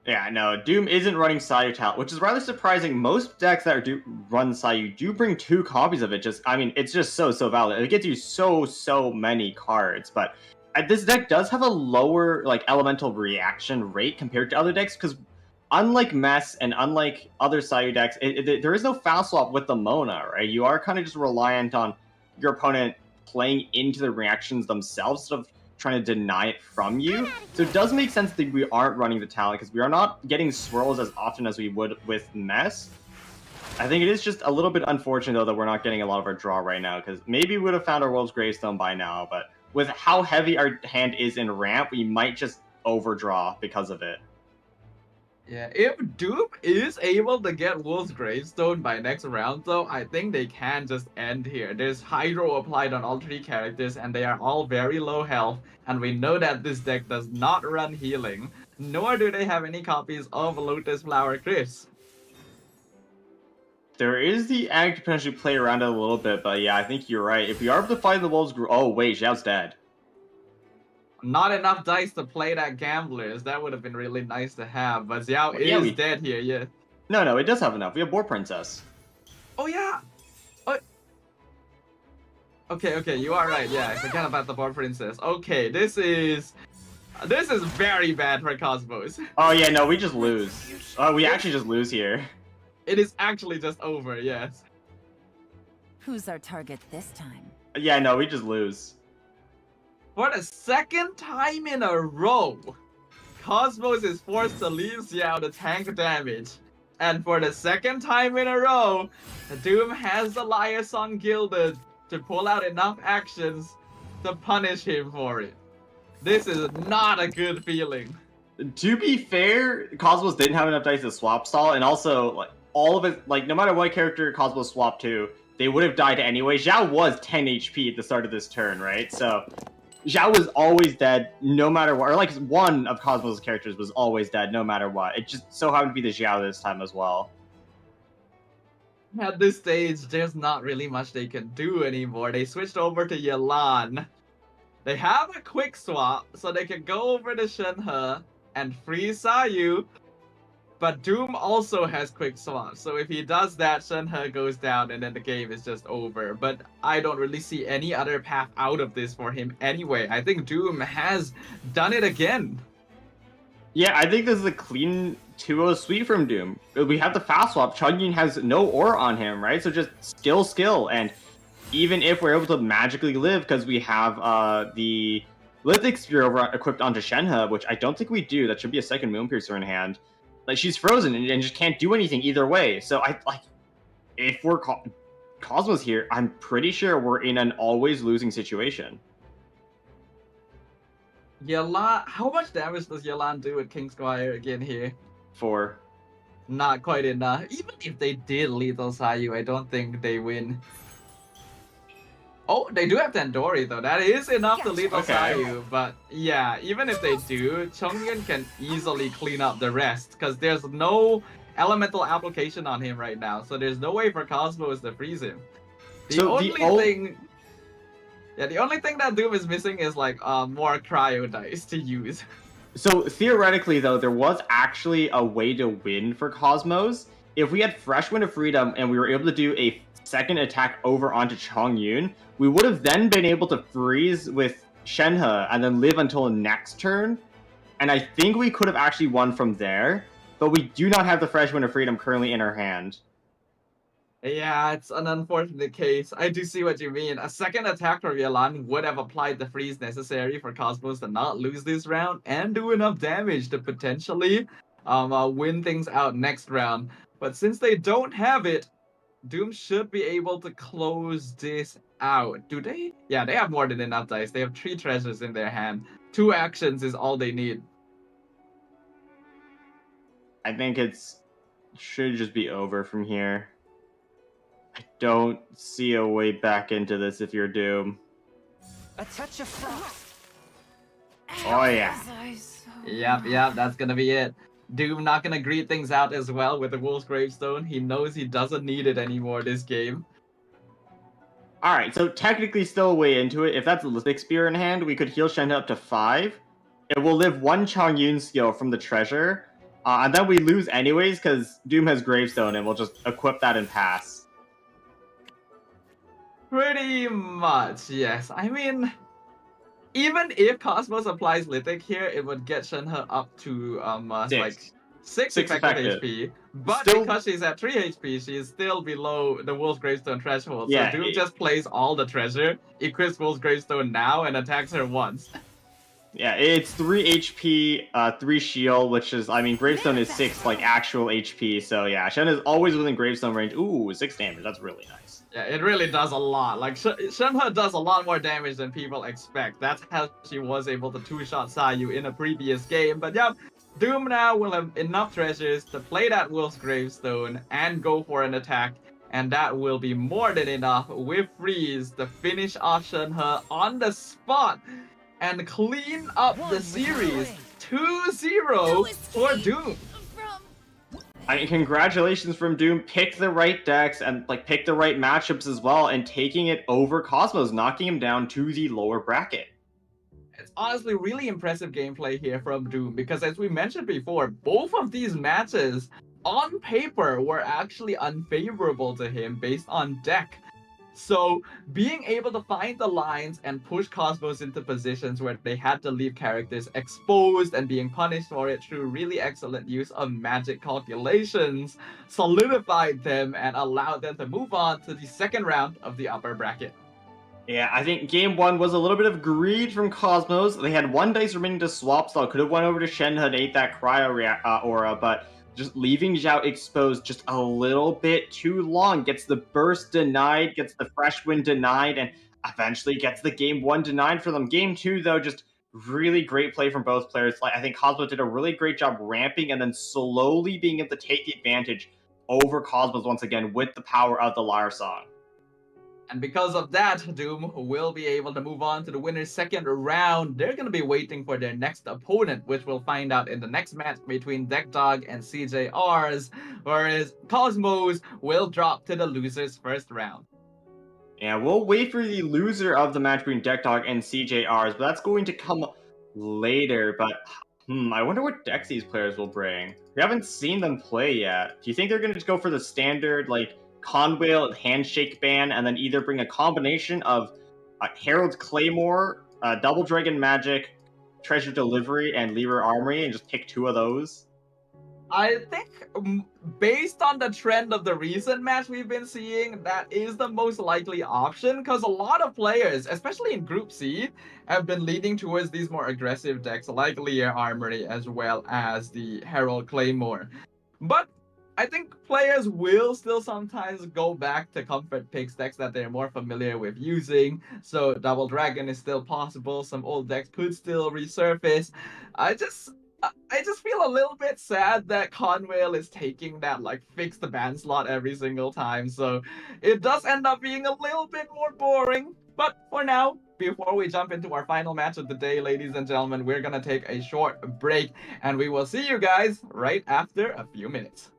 Yeah, no, Doom isn't running Sayu talent, which is rather surprising. Most decks that run Sayu do bring 2 copies of it. It's just so valid. It gets you so many cards, but this deck does have a lower elemental reaction rate compared to other decks, because unlike Mess and unlike other Sayu decks, there is no foul swap with the Mona, right? You are kind of just reliant on your opponent playing into the reactions themselves instead of trying to deny it from you. So it does make sense that we aren't running the talent, because we are not getting swirls as often as we would with Mess. I think it is just a little bit unfortunate, though, that we're not getting a lot of our draw right now, because maybe we would have found our Wolves Gravestone by now, but with how heavy our hand is in ramp, we might just overdraw because of it. Yeah, if Doom is able to get Wolf's Gravestone by next round, though, I think they can just end here. There's Hydro applied on all 3 characters, and they are all very low health, and we know that this deck does not run healing, nor do they have any copies of Lotus Flower Crisp. There is the ag to potentially play around it a little bit, but yeah, I think you're right. If we are able to find the Wolves... Oh, wait, Xiao's dead. Not enough dice to play that Gamblers. That would have been really nice to have, but Xiao is dead here, yeah. No, it does have enough. We have Boar Princess. Oh, yeah! Okay, you are right. Yeah, I forgot about the Boar Princess. Okay, this is very bad for Cosmos. Oh, yeah, no, we just lose. Oh, we actually just lose here. It is actually just over, yes. Who's our target this time? Yeah, no, we just lose. For the second time in a row, Cosmos is forced to leave Xiao to tank damage. And for the second time in a row, Doom has the Liar Song gilded to pull out enough actions to punish him for it. This is not a good feeling. To be fair, Cosmos didn't have enough dice to swap stall, and also, like, all of it, like, no matter what character Cosmos swapped to, they would have died anyway. Xiao was 10 HP at the start of this turn, right? So Xiao was always dead no matter what, or like one of Cosmos' characters was always dead no matter what. It just so happened to be the Xiao this time as well. At this stage, there's not really much they can do anymore. They switched over to Yelan. They have a quick swap, so they can go over to Shenhe and free Sayu. But Doom also has quick swap, so if he does that, Shenhe goes down and then the game is just over. But I don't really see any other path out of this for him anyway. I think Doom has done it again. Yeah, I think this is a clean 2-0 sweep from Doom. We have the fast swap. Chungyun has no aura on him, right? So just skill, and even if we're able to magically live because we have the Lithic Spear equipped onto Shenhe, which I don't think we do. That should be a second Moonpiercer in hand. Like, she's frozen and just can't do anything either way. So if we're Cosmos here, I'm pretty sure we're in an always losing situation. Yelan, how much damage does Yelan do with King Squire again here? 4. Not quite enough. Even if they did lethal Sayu, I don't think they win. Oh, they do have Tandori though. That is enough to lethal Sayu. But yeah, even if they do, Chongyun can easily clean up the rest because there's no elemental application on him right now. So there's no way for Cosmos to freeze him. The only thing that Doom is missing is like more cryo dice to use. So theoretically though, there was actually a way to win for Cosmos. If we had Fresh Wind of Freedom and we were able to do a second attack over onto Chongyun, we would have then been able to freeze with Shenhe and then live until next turn. And I think we could have actually won from there, but we do not have the Fresh Wind of Freedom currently in our hand. Yeah, it's an unfortunate case. I do see what you mean. A second attack from Yelan would have applied the freeze necessary for Cosmos to not lose this round and do enough damage to potentially win things out next round. But since they don't have it, Doom should be able to close this out. Do they? Yeah, they have more than enough dice. They have 3 treasures in their hand. 2 actions is all they need. I think should just be over from here. I don't see a way back into this if you're Doom. A touch of frost. Oh yeah. Yep, that's gonna be it. Doom not gonna greet things out as well with the Wolf's Gravestone. He knows he doesn't need it anymore this game. Alright, so technically still way into it. If that's a Lithic Spear in hand, we could heal Shenhe up to 5. It will live 1 Chongyun skill from the treasure. And then we lose anyways because Doom has Gravestone and we'll just equip that and pass. Pretty much, yes. I mean, even if Cosmos applies Lithic here, it would get Shenhe up to like 6 effective HP. But because she's at 3 HP, she is still below the Wolf's Gravestone threshold. So Doom just plays all the treasure, equips Wolf's Gravestone now, and attacks her once. Yeah, it's 3 HP, 3 shield, which is, I mean, Gravestone is 6, like, actual HP, so yeah, Shen is always within Gravestone range. Ooh, 6 damage, that's really nice. Yeah, it really does a lot. Like, Shenhe does a lot more damage than people expect. That's how she was able to 2-shot Sayu in a previous game. But yeah, Doom now will have enough treasures to play that Wolf's Gravestone and go for an attack. And that will be more than enough with Freeze to finish off Shenhe on the spot and clean up the series. 2-0 for Doom. I mean, congratulations from Doom. Pick the right decks and like pick the right matchups as well, and taking it over Cosmos, knocking him down to the lower bracket. It's honestly really impressive gameplay here from Doom, because as we mentioned before, both of these matches on paper were actually unfavorable to him based on deck. So being able to find the lines and push Cosmos into positions where they had to leave characters exposed and being punished for it through really excellent use of magic calculations solidified them and allowed them to move on to the second round of the upper bracket. Yeah, I think game 1 was a little bit of greed from Cosmos. They had 1 dice remaining to swap, so could have went over to Shenhe and ate that cryo aura, but just leaving Zhao exposed just a little bit too long. Gets the burst denied, gets the fresh wind denied, and eventually gets the game 1 denied for them. Game 2, though, just really great play from both players. Like, I think Cosmos did a really great job ramping and then slowly being able to take the advantage over Cosmos once again with the power of the Lyre Song. And because of that, Doom will be able to move on to the winner's second round. They're going to be waiting for their next opponent, which we'll find out in the next match between Deckdog and CJRs, whereas Cosmos will drop to the loser's first round. Yeah, we'll wait for the loser of the match between Deckdog and CJRs, but that's going to come later. But, I wonder what decks these players will bring. We haven't seen them play yet. Do you think they're going to just go for the standard, like, Conwhale Handshake ban, and then either bring a combination of Herald Claymore, Double Dragon Magic, Treasure Delivery, and Lyra Armory, and just pick 2 of those? I think, based on the trend of the recent match we've been seeing, that is the most likely option, because a lot of players, especially in Group C, have been leaning towards these more aggressive decks like Lyra Armory as well as the Herald Claymore. But I think players will still sometimes go back to comfort picks, decks that they're more familiar with using. So Double Dragon is still possible. Some old decks could still resurface. I just feel a little bit sad that Conwhale is taking that like fixed ban slot every single time. So it does end up being a little bit more boring. But for now, before we jump into our final match of the day, ladies and gentlemen, we're gonna take a short break, and we will see you guys right after a few minutes.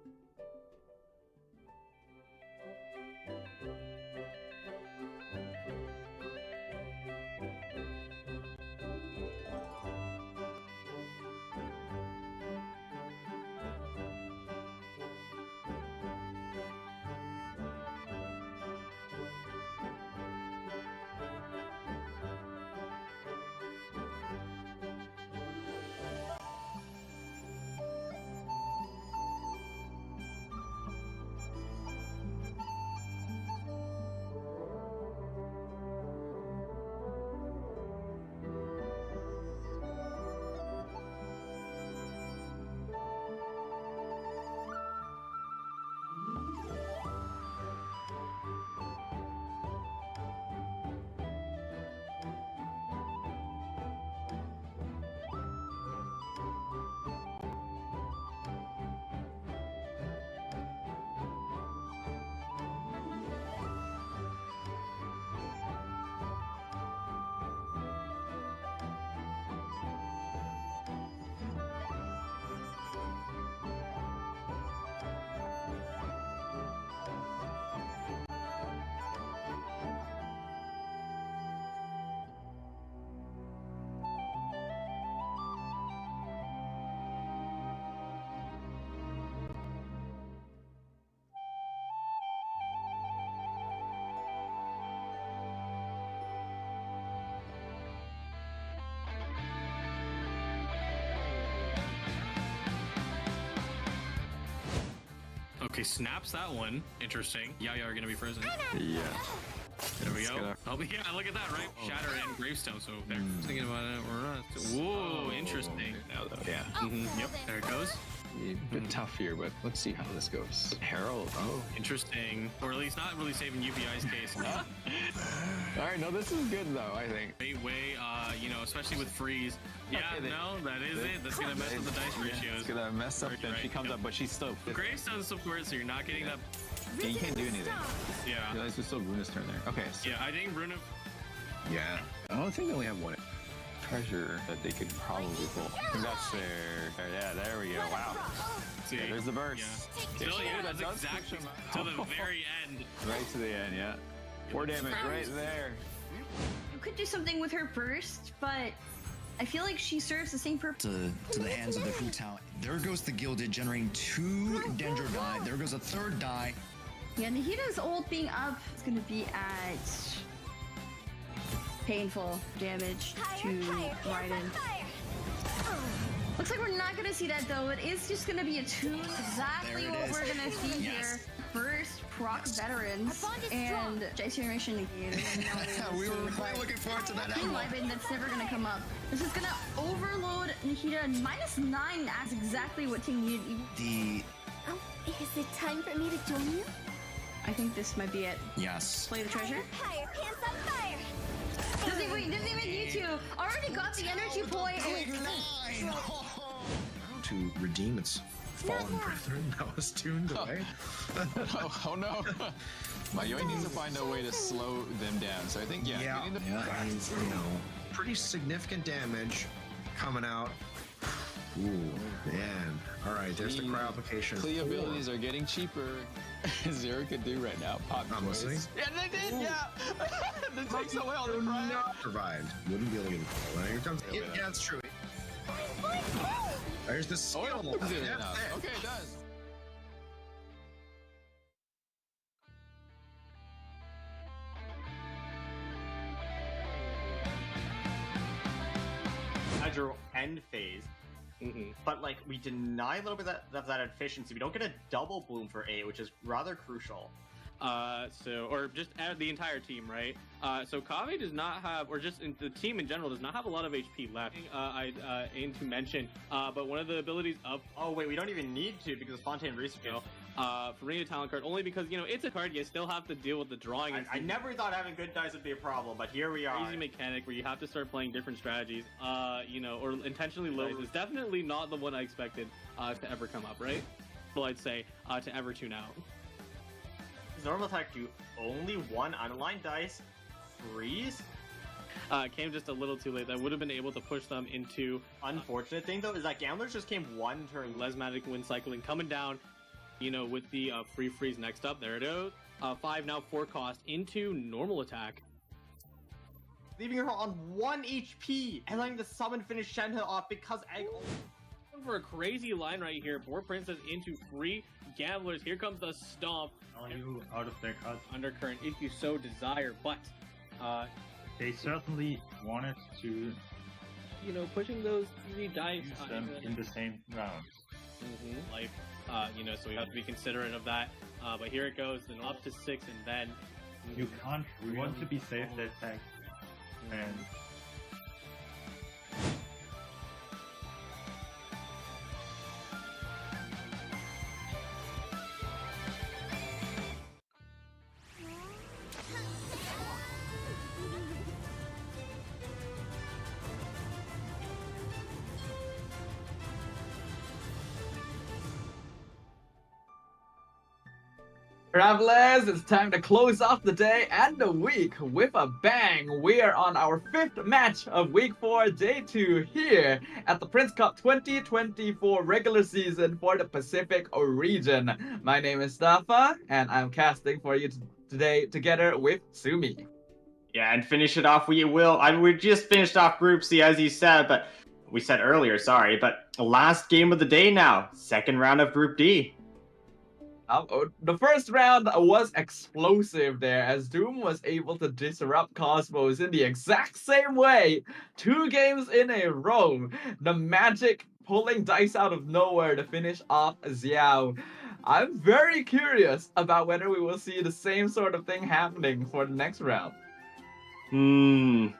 Okay, snaps that one. Interesting. Yaya are gonna be frozen. Yeah. There we go. Oh, yeah, look at that, right? Shatter and Gravestone. So they're thinking about it. We're not. Whoa, interesting. Yeah. Yep, there it goes. A bit tough here, but let's see how this goes. Herald. Oh, interesting. Or at least not really saving UBI's case. All right, no, this is good though. I think. Great way, you know, especially with freeze. Yeah, no, that is it. That's gonna mess with the dice ratios. It's gonna mess up. Then she comes up, but she's still. Gravestone's support, so you're not getting that. Yeah, you can't do anything. Yeah. Realize it's still Runa's turn there. Okay. So. Yeah, I think Runa. Yeah. I don't think they only have one treasure that they could probably pull. That's their. Yeah, there we go. Wow. See, yeah, there's the burst. Yeah. Still, yeah, that's exactly to the very end. Right to the end, yeah. 4 damage right there. You could do something with her burst, but I feel like she serves the same purpose. To the hands of the Hu Tao. There goes the Gilded, generating 2 Dendro die. There goes a 3rd die. Yeah, Nahida's ult being up is going to be at painful damage to Raiden. Looks like we're not going to see that though. It is just going to be a tune. Exactly what we're going to see here. First, proc veterans and Dice Generation negated. We were quite looking forward to that. That's never going to come up. This is going to overload Nahida. -9 as exactly what Ting needed. Oh, is it time for me to join you? I think this might be it. Yes. Play the treasure. Fire, pants on fire! Doesn't even need to. Already got the energy point. To redeem its fallen brethren that was tuned away. Oh no. Mayoi needs to find a way to slow them down. So I think, yeah. And, you know, pretty significant damage coming out. Ooh, man. All right, there's the cryo application. Klee abilities are getting cheaper. Zero could do right now. Pop honestly. Yeah, they did, yeah. That takes away all the cryo. Not survived. Wouldn't be able to get it. Well, here comes yeah, that's true. There's the skill. Okay, it does. At your end phase, but like we deny a little bit of that efficiency. We don't get a double bloom for A, which is rather crucial. Or just add the entire team, right? So Kaveh does not have, or just the team in general does not have a lot of HP left. I aim to mention, but one of the abilities of. Oh wait, we don't even need to because of spontaneous research. For Ring of Talent card, only because it's a card you still have to deal with the drawing. I never thought having good dice would be a problem, but here we are. Easy mechanic where you have to start playing different strategies, or intentionally low is definitely not the one I expected to ever come up, right? Well, I'd say to ever tune out. Normal attack do only 1 unaligned dice, freeze. Came just a little too late. That would have been able to push them into. Unfortunate thing though is that Gamblers just came 1 turn. Lesmatic wind cycling coming down. With the free freeze next up. There it is. 5 now 4 cost into normal attack. Leaving her on 1 HP and letting the summon finish Shenhe off because Egg. For a crazy line right here. 4 Princess into 3 Gamblers. Here comes the stomp. You out of their cut. Undercurrent if you so desire, but they certainly wanted to pushing those 3 dice use them in the same round. Life, so we have to be considerate of that. But here it goes, then up to 6, and then you can't. We want to be safe that tag, and Travelers, it's time to close off the day and the week with a bang. We are on our 5th match of week 4, day 2 here at the Prince Cup 2024 regular season for the Pacific region. My name is Stafa, and I'm casting for you today together with Sumi. Yeah, and finish it off we will. We just finished off Group C as you said, but we said earlier, sorry, but last game of the day now, 2nd round of Group D. The first round was explosive there as Doom was able to disrupt Cosmos in the exact same way 2 games in a row. The Magic pulling dice out of nowhere to finish off Xiao. I'm very curious about whether we will see the same sort of thing happening for the next round. You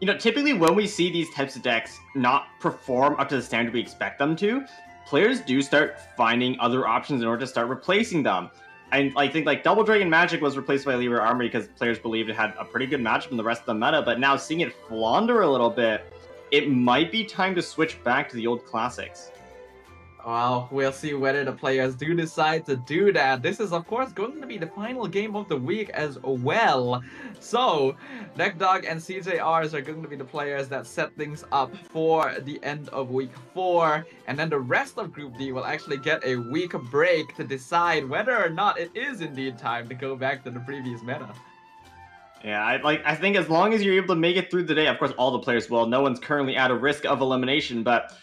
know, typically when we see these types of decks not perform up to the standard we expect them to, players do start finding other options in order to start replacing them. And I think like Double Dragon Magic was replaced by Libra Armory because players believed it had a pretty good matchup in the rest of the meta, but now seeing it flounder a little bit, it might be time to switch back to the old classics. Well, we'll see whether the players do decide to do that. This is, of course, going to be the final game of the week as well. So, DeckDog and CJRs are going to be the players that set things up for the end of week 4. And then the rest of Group D will actually get a week break to decide whether or not it is indeed time to go back to the previous meta. Yeah, I think as long as you're able to make it through the day, of course, all the players will. No one's currently at a risk of elimination, but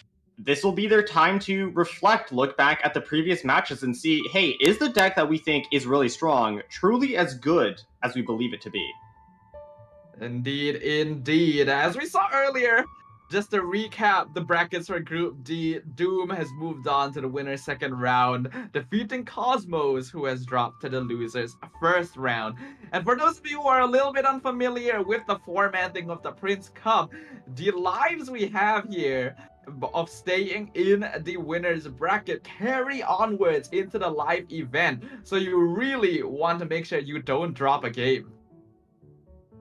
this will be their time to reflect, look back at the previous matches and see, hey, is the deck that we think is really strong truly as good as we believe it to be? Indeed, indeed. As we saw earlier, just to recap the brackets for Group D, Doom has moved on to the winner's second round, defeating Cosmos, who has dropped to the loser's first round. And for those of you who are a little bit unfamiliar with the formatting of the Prince Cup, the lives we have here of staying in the winner's bracket carry onwards into the live event. So you really want to make sure you don't drop a game.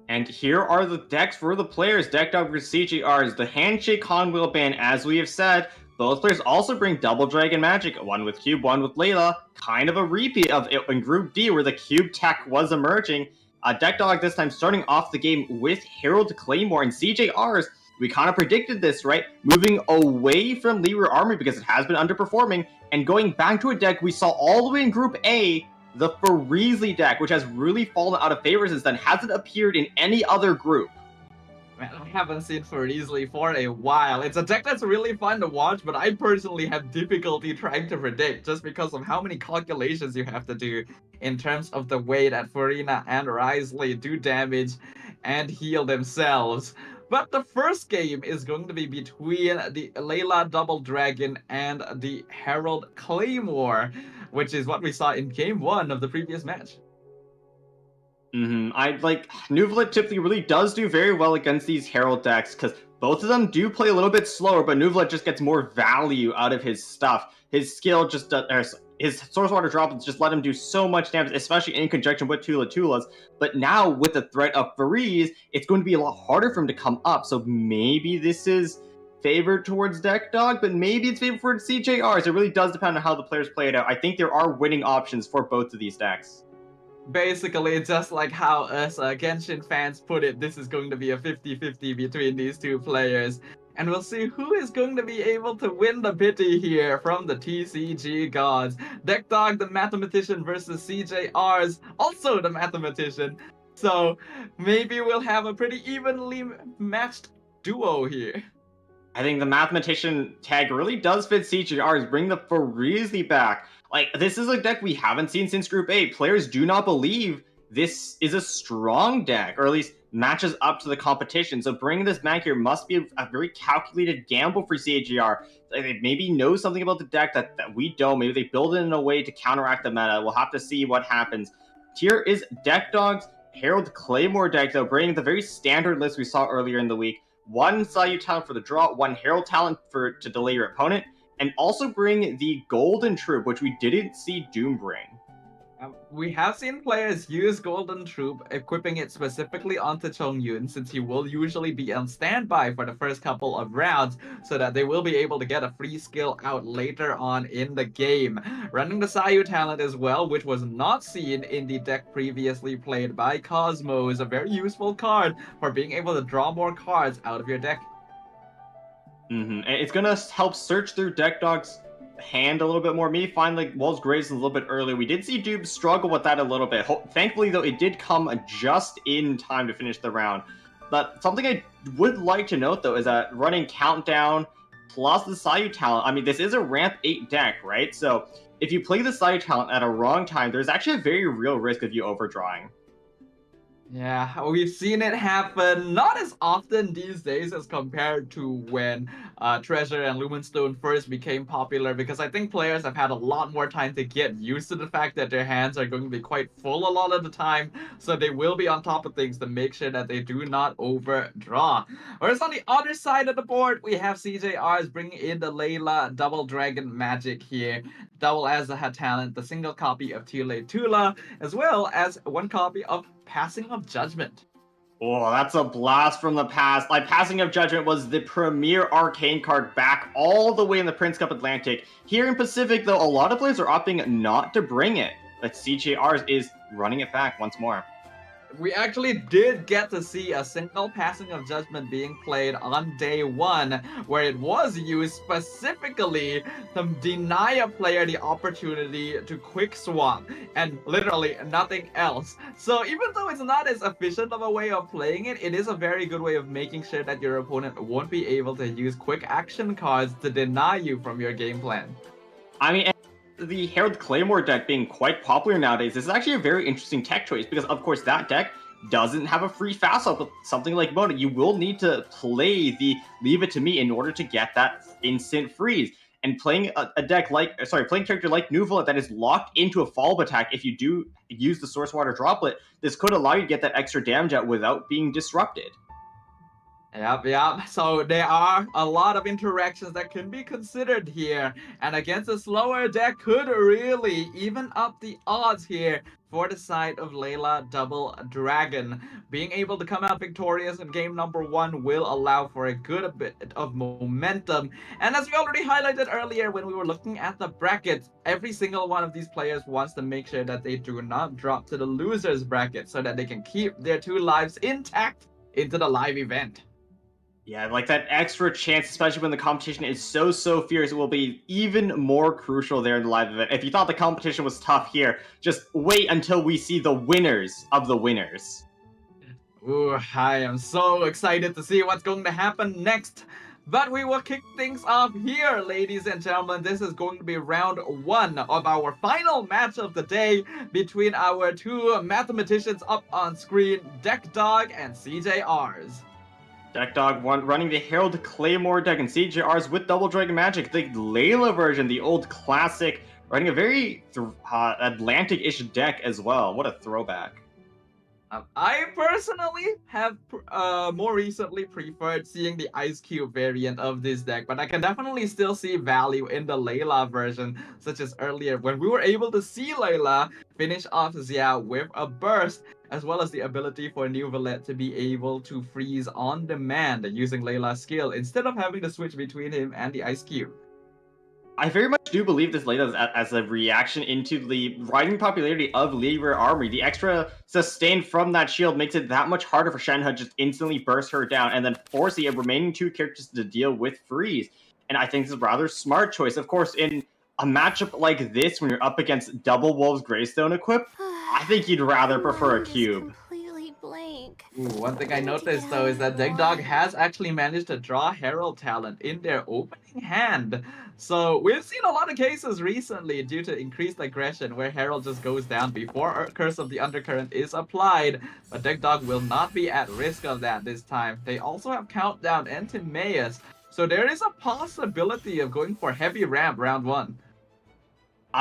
And here are the decks for the players. DeckDog versus CGRs, the Handshake Conwheel ban, as we have said. Both players also bring Double Dragon Magic, one with Cube, one with Layla. Kind of a repeat of it in Group D, where the Cube tech was emerging. DeckDog this time starting off the game with Herald Claymore, and CJRs, we kind of predicted this, right? Moving away from Libra Armory because it has been underperforming, and going back to a deck we saw all the way in Group A, the Freesley deck, which has really fallen out of favor since then, hasn't appeared in any other group. Man, I haven't seen Freesley for a while. It's a deck that's really fun to watch, but I personally have difficulty trying to predict just because of how many calculations you have to do in terms of the way that Farina and Risley do damage and heal themselves. But the first game is going to be between the Layla Double Dragon and the Herald Claymore, which is what we saw in Game 1 of the previous match. I like Nuvolet typically really does do very well against these Herald decks because both of them do play a little bit slower, but Nuvolet just gets more value out of his stuff. His skill just his Source Water droplets just let him do so much damage, especially in conjunction with Tulas. But now with the threat of Freeze, it's going to be a lot harder for him to come up. So maybe this is favored towards DeckDog, but maybe it's favored for CJRs. It really does depend on how the players play it out. I think there are winning options for both of these decks. Basically, just like how us Genshin fans put it, this is going to be a 50-50 between these two players. And we'll see who is going to be able to win the pity here from the TCG gods. DeckDog, the mathematician, versus CJRs, also the mathematician. So maybe we'll have a pretty evenly matched duo here. I think the mathematician tag really does fit CJRs. Bring the Freesley back. Like, this is a deck we haven't seen since Group A. Players do not believe this is a strong deck, or at least matches up to the competition. So bringing this back here must be a very calculated gamble for CAGR. They maybe know something about the deck that we don't. Maybe they build it in a way to counteract the meta. We'll have to see what happens. Here is DeckDog's Herald Claymore deck, though, bringing the very standard list we saw earlier in the week. One Salute talent for the draw, one Herald talent to delay your opponent, and also bring the Golden Troop, which we didn't see Doom bring. We have seen players use Golden Troop, equipping it specifically onto Chongyun, since he will usually be on standby for the first couple of rounds, so that they will be able to get a free skill out later on in the game. Running the Sayu talent as well, which was not seen in the deck previously played by Cosmo, is a very useful card for being able to draw more cards out of your deck. It's gonna help search through DeckDog's hand a little bit more. Maybe find like Walls Graves a little bit earlier. We did see Doob struggle with that a little bit. Thankfully, though, it did come just in time to finish the round. But something I would like to note, though, is that running Countdown plus the Sayu talent, I mean, this is a ramp 8 deck, right? So if you play the Sayu talent at a wrong time, there's actually a very real risk of you overdrawing. Yeah, we've seen it happen not as often these days as compared to when Treasure and Lumenstone first became popular, because I think players have had a lot more time to get used to the fact that their hands are going to be quite full a lot of the time, so they will be on top of things to make sure that they do not overdraw. Whereas on the other side of the board, we have CJRs bringing in the Layla Double Dragon magic here. Double as the talent, the single copy of Tule Tula, as well as one copy of Passing of Judgment. Oh, that's a blast from the past. Like, Passing of Judgment was the premier arcane card back all the way in the Prince Cup Atlantic. Here in Pacific, though, a lot of players are opting not to bring it. But CJRs is running it back once more. We actually did get to see a single Passing of Judgment being played on day one, where it was used specifically to deny a player the opportunity to quick swap, and literally nothing else. So even though it's not as efficient of a way of playing it, it is a very good way of making sure that your opponent won't be able to use quick action cards to deny you from your game plan. I mean, the Herald Claymore deck being quite popular nowadays, this is actually a very interesting tech choice, because of course that deck doesn't have a free fast swap with something like Mona. You will need to play the Leave It To Me in order to get that instant freeze. And playing playing a character like Nuvola that is locked into a follow-up attack, if you do use the Source Water Droplet, this could allow you to get that extra damage out without being disrupted. Yep. So there are a lot of interactions that can be considered here, and against a slower deck could really even up the odds here for the side of Layla Double Dragon. Being able to come out victorious in game number one will allow for a good bit of momentum. And as we already highlighted earlier when we were looking at the brackets, every single one of these players wants to make sure that they do not drop to the loser's bracket so that they can keep their 2 lives intact into the live event. Yeah, like that extra chance, especially when the competition is so fierce, it will be even more crucial there in the live event. If you thought the competition was tough here, just wait until we see the winners of the winners. Ooh, I am so excited to see what's going to happen next. But we will kick things off here, ladies and gentlemen. This is going to be round 1 of our final match of the day between our 2 mathematicians up on screen, Deck Dog and CJRs. Deck Dog running the Herald Claymore deck and CJRs with Double Dragon Magic, the Layla version, the old classic, running a very Atlantic-ish deck as well. What a throwback. I personally have more recently preferred seeing the Ice Cube variant of this deck, but I can definitely still see value in the Layla version, such as earlier when we were able to see Layla finish off Xia with a burst, as well as the ability for Nuvola to be able to freeze on demand using Layla's skill instead of having to switch between him and the Ice Cube. I very much do believe this Layla as a reaction into the rising popularity of Libra Armory. The extra sustain from that shield makes it that much harder for Shenhe to just instantly burst her down and then force the remaining 2 characters to deal with freeze. And I think this is a rather smart choice. Of course, in a matchup like this, when you're up against Double Wolves Greystone equip, I think you'd rather prefer a cube. Blank. Ooh, one thing I noticed though is that Deck Dog has actually managed to draw Herald talent in their opening hand. So we've seen a lot of cases recently due to increased aggression where Herald just goes down before Curse of the Undercurrent is applied, but Deck Dog will not be at risk of that this time. They also have Countdown and Timaeus, so there is a possibility of going for heavy ramp round 1.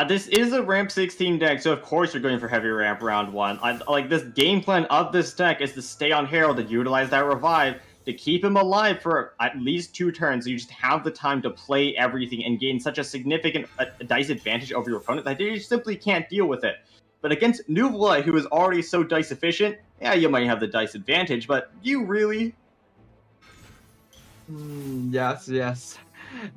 This is a ramp 16 deck, so of course you're going for heavy ramp round 1. Like, this game plan of this deck is to stay on Herald, to utilize that revive, to keep him alive for at least 2 turns, so you just have the time to play everything and gain such a significant dice advantage over your opponent that you simply can't deal with it. But against Nuvola, who is already so dice efficient, yeah, you might have the dice advantage, but you really? Yes.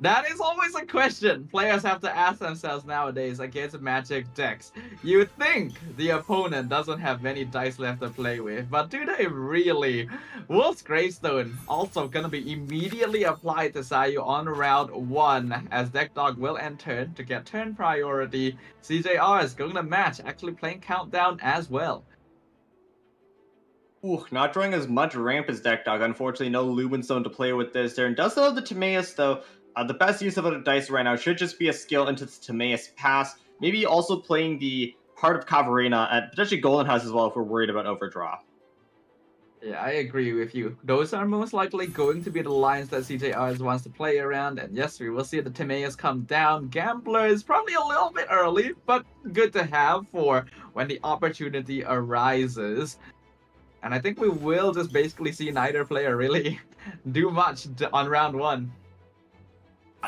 That is always a question players have to ask themselves nowadays against Magic decks. You think the opponent doesn't have many dice left to play with, but do they really? Wolf's Gravestone also gonna be immediately applied to Sayu on round 1, as Deck Dog will end turn to get turn priority. CJR is going to match, actually playing Countdown as well. Ooh, not drawing as much ramp as Deck Dog. Unfortunately, no Lumenstone to play with this turn. Does have the Timaeus, though. The best use of the dice right now should just be a skill into the Timaeus pass. Maybe also playing the Heart of Cavarina at potentially Golden House as well if we're worried about overdraw. Yeah, I agree with you. Those are most likely going to be the lines that CJRs wants to play around, and yes, we will see the Timaeus come down. Gambler is probably a little bit early, but good to have for when the opportunity arises. And I think we will just basically see neither player really do much on round one.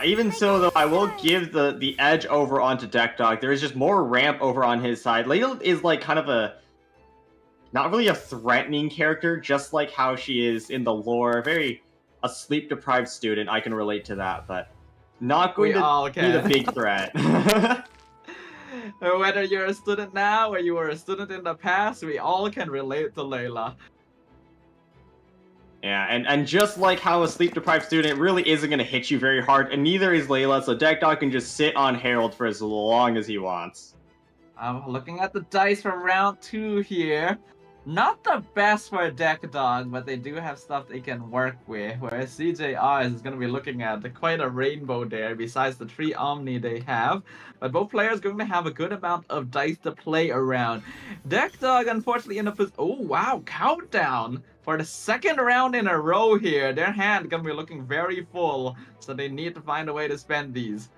Even so, though, I will give the edge over onto Deck Dog. There is just more ramp over on his side. Layla is like kind of a not really a threatening character, just like how she is in the lore. A sleep-deprived student. I can relate to that, but not going to be the big threat. Whether you're a student now or you were a student in the past, we all can relate to Layla. Yeah, and just like how a sleep-deprived student really isn't going to hit you very hard, and neither is Layla, so Deck Dog can just sit on Herald for as long as he wants. I'm looking at the dice from round 2 here. Not the best for Deck Dog, but they do have stuff they can work with, whereas CJR is going to be looking at quite a rainbow there, besides the 3 Omni they have. But both players going to have a good amount of dice to play around. Deck Dog, unfortunately, in a position... Oh, wow, countdown! For the second round in a row here, their hand going to be looking very full, so they need to find a way to spend these.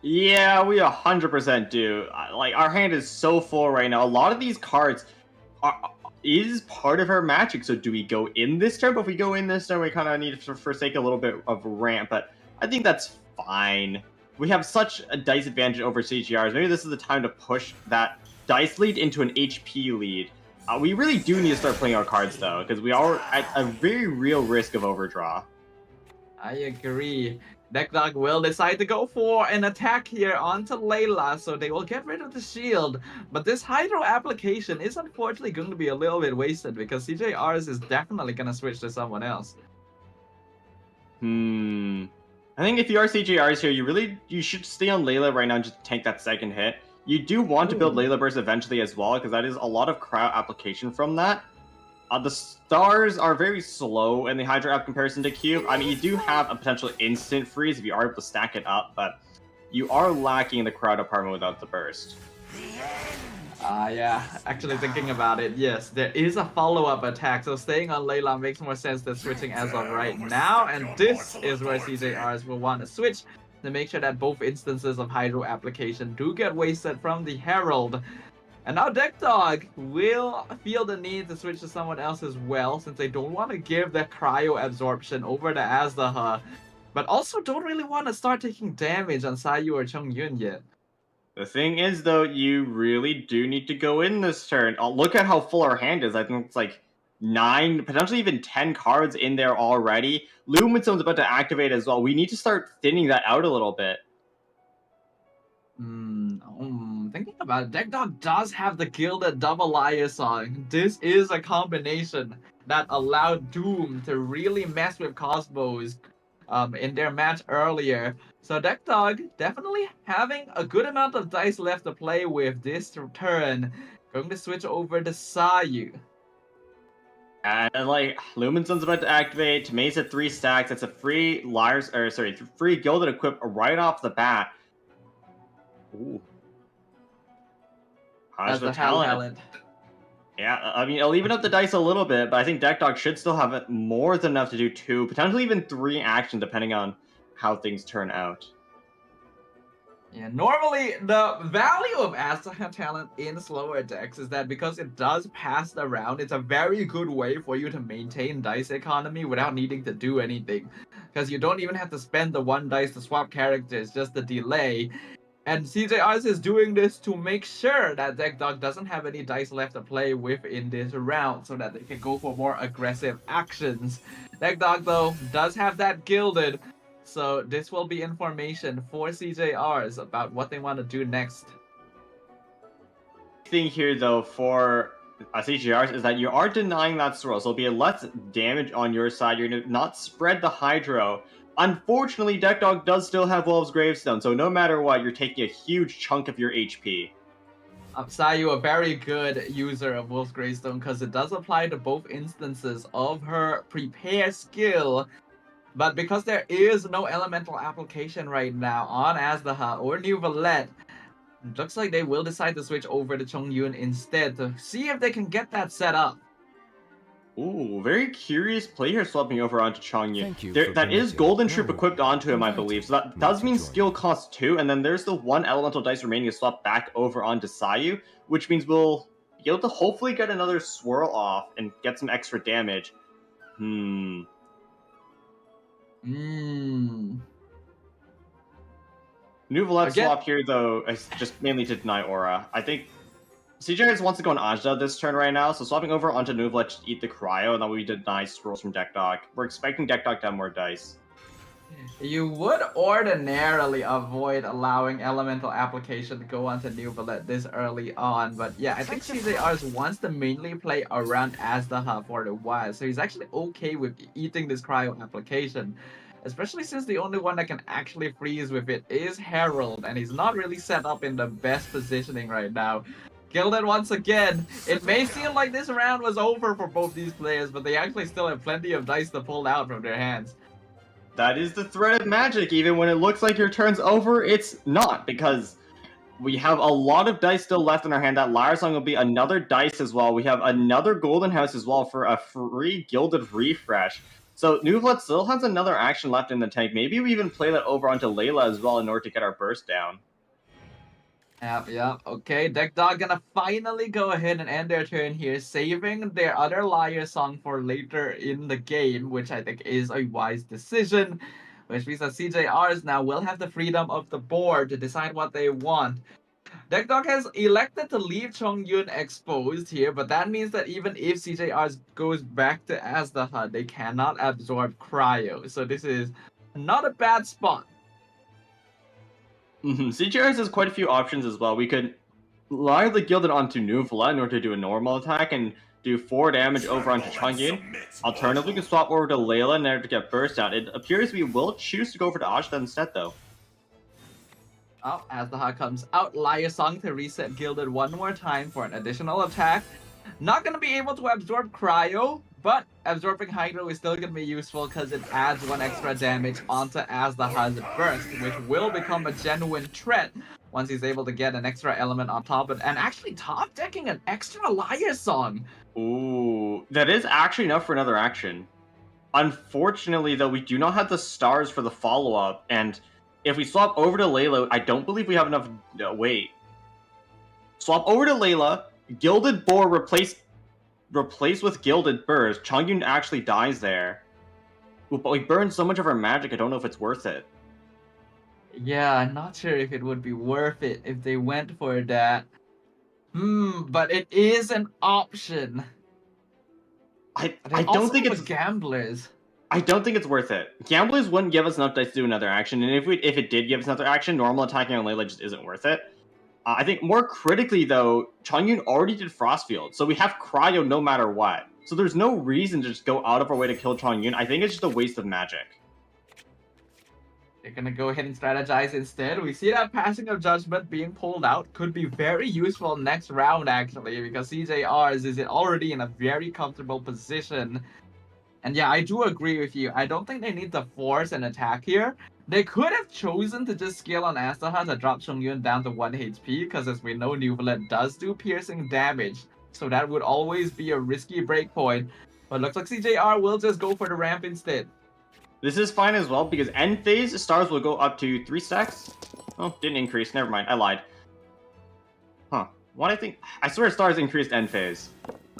Yeah, we 100% do. Like, our hand is so full right now. A lot of these cards is part of our magic, so do we go in this turn? But if we go in this turn, we kind of need to forsake a little bit of ramp, but I think that's fine. We have such a dice advantage over CGRs. Maybe this is the time to push that dice lead into an HP lead. We really do need to start playing our cards, though, because we are at a very real risk of overdraw. I agree. Deck Dog will decide to go for an attack here onto Layla, so they will get rid of the shield. But this Hydro application is unfortunately going to be a little bit wasted, because CJRs is definitely going to switch to someone else. I think if you are CJRs here, you should stay on Layla right now and just tank that second hit. You do want to build Layla Burst eventually as well, because that is a lot of crowd application from that. The stars are very slow in the Hydra app comparison to Cube. I mean, you do have a potential instant freeze if you are able to stack it up, but you are lacking in the crowd department without the burst. Yeah, actually thinking about it, yes, there is a follow-up attack, so staying on Layla makes more sense than switching as of right now, and this is where CJRs will want to switch to make sure that both instances of Hydro application do get wasted from the Herald. And now Deck Dog will feel the need to switch to someone else as well, since they don't want to give their cryo absorption over to Azdaha, but also don't really want to start taking damage on Sayu or Chongyun yet. The thing is, though, you really do need to go in this turn. Look at how full our hand is. I think it's like 9, potentially even 10 cards in there already. Lumenstone's about to activate as well. We need to start thinning that out a little bit. Thinking about it, Deck Dog does have the Gilded Double Liar Song. This is a combination that allowed Doom to really mess with Cosmos in their match earlier. So Deck Dog definitely having a good amount of dice left to play with this turn. Going to switch over to Sayu. And like Lumenstone's about to activate. Timaeus at 3 stacks. That's a free free Gilded equip right off the bat. Ooh. That's the talent. Yeah, I mean, it'll even up the dice a little bit, but I think Deck Dog should still have more than enough to do 2, potentially even 3 actions, depending on how things turn out. Yeah, normally the value of Azdaha talent in slower decks is that because it does pass around, it's a very good way for you to maintain dice economy without needing to do anything. Because you don't even have to spend the 1 dice to swap characters, just the delay. And CJRs is doing this to make sure that Deck Dog doesn't have any dice left to play with in this round, so that they can go for more aggressive actions. Deck Dog, though, does have that Gilded, so this will be information for CJRs about what they want to do next. The thing here, though, for CJRs is that you are denying that swirl, so it'll be less damage on your side. You're going to not spread the Hydro. Unfortunately, Deck Dog does still have Wolf's Gravestone, so no matter what, you're taking a huge chunk of your HP. Sayu, a very good user of Wolf's Gravestone, because it does apply to both instances of her Prepare skill. But because there is no elemental application right now on Azdaha or New Valette, it looks like they will decide to switch over to Chongyun instead to see if they can get that set up. Ooh, very curious play here swapping over onto Chongyun. Thank you There, for that is permitting Golden Troop no equipped onto him, I invite believe. So that me does to mean join. skill cost 2, and then there's the 1 elemental dice remaining to swap back over onto Sayu, which means we'll be able to hopefully get another swirl off and get some extra damage. Hmm. Nuvolette Again- swap here, though, is just mainly to deny Aura. I think CJ just wants to go on Ajda this turn right now, so swapping over onto Nuvolette to eat the Cryo, and then we deny swirls from Deck Dog. We're expecting Deck Dog to have more dice. You would ordinarily avoid allowing elemental application to go onto Nuvolette this early on, but yeah, I think CJRs wants to mainly play around Azdaha for a while, so he's actually okay with eating this cryo application. Especially since the only one that can actually freeze with it is Herald, and he's not really set up in the best positioning right now. Gilded once again. It may seem like this round was over for both these players, but they actually still have plenty of dice to pull out from their hands. That is the threat of Magic. Even when it looks like your turn's over, it's not, because we have a lot of dice still left in our hand. That Lyre Song will be another dice as well. We have another Golden House as well for a free Gilded Refresh. So Nuvolette still has another action left in the tank. Maybe we even play that over onto Layla as well in order to get our burst down. Yep. Okay, Deck Dog gonna finally go ahead and end their turn here, saving their other Lyre Song for later in the game, which I think is a wise decision. Which means that CJRs now will have the freedom of the board to decide what they want. Deck Dog has elected to leave Chongyun exposed here, but that means that even if CJRs goes back to Azdaha, they cannot absorb Cryo. So this is not a bad spot. CJRs has quite a few options as well. We could lure the Gilded onto Nuvolette in order to do a normal attack and do 4 damage over onto Chongyun. Alternatively, we can swap over to Layla in order to get burst out. It appears we will choose to go over to Ajda instead, though. Oh, Azdaha comes out, Lyre Song to reset Gilded one more time for an additional attack. Not going to be able to absorb Cryo, but absorbing Hydro is still going to be useful because it adds 1 extra damage onto Azdaha's burst, which will become a genuine threat once he's able to get an extra element on top of it, and actually top decking an extra Lyre Song. Ooh, that is actually enough for another action. Unfortunately, though, we do not have the stars for the follow-up, and if we swap over to Layla, I don't believe we have enough... wait. Swap over to Layla, Gilded Boar replace with Gilded Burst. Chongyun actually dies there. Ooh, but we burned so much of our magic, I don't know if it's worth it. Yeah, I'm not sure if it would be worth it if they went for that. But it is an option. I don't think it's Gamblers. I don't think it's worth it. Gamblers wouldn't give us enough dice to do another action, and if it did give us another action, normal attacking on Layla just isn't worth it. I think more critically, though, Chongyun already did Frostfield, so we have Cryo no matter what. So there's no reason to just go out of our way to kill Chongyun. I think it's just a waste of magic. They're gonna go ahead and strategize instead. We see that Passing of Judgment being pulled out could be very useful next round, actually, because CJRs is already in a very comfortable position. And yeah, I do agree with you. I don't think they need to force an attack here. They could have chosen to just scale on Azdaha to drop Chongyun down to 1 HP, because as we know, Nuvolette does do piercing damage. So that would always be a risky breakpoint. But looks like CJR will just go for the ramp instead. This is fine as well, because end phase stars will go up to 3 stacks. Oh, didn't increase. Never mind. I lied. Huh. What I think... I swear stars increased end phase.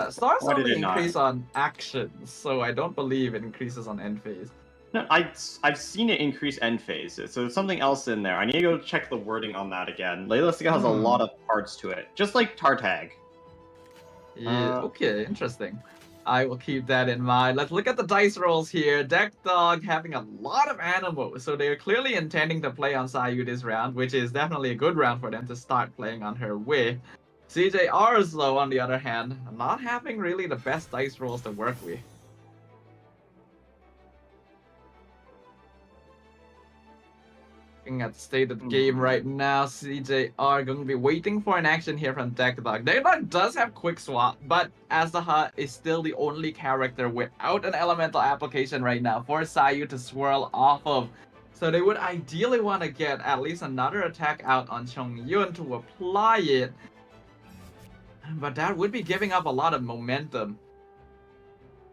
Stars Why did only it not? increase on actions, so I don't believe it increases on end phase. No, I've seen it increase end phase, so there's something else in there. I need to go check the wording on that again. Layla Stiga has a lot of parts to it, just like Tartag. Yeah, okay, interesting. I will keep that in mind. Let's look at the dice rolls here. Deck Dog having a lot of animals, so they're clearly intending to play on Sayu this round, which is definitely a good round for them to start playing on her with. CJ Arslow, on the other hand, not having really the best dice rolls to work with. Looking at the state of the game right now, CJ are going to be waiting for an action here from Deck Dog. Deck Dog does have Quick Swap, but Azdaha is still the only character without an elemental application right now for Sayu to swirl off of. So they would ideally want to get at least another attack out on Chongyun to apply it. But that would be giving up a lot of momentum.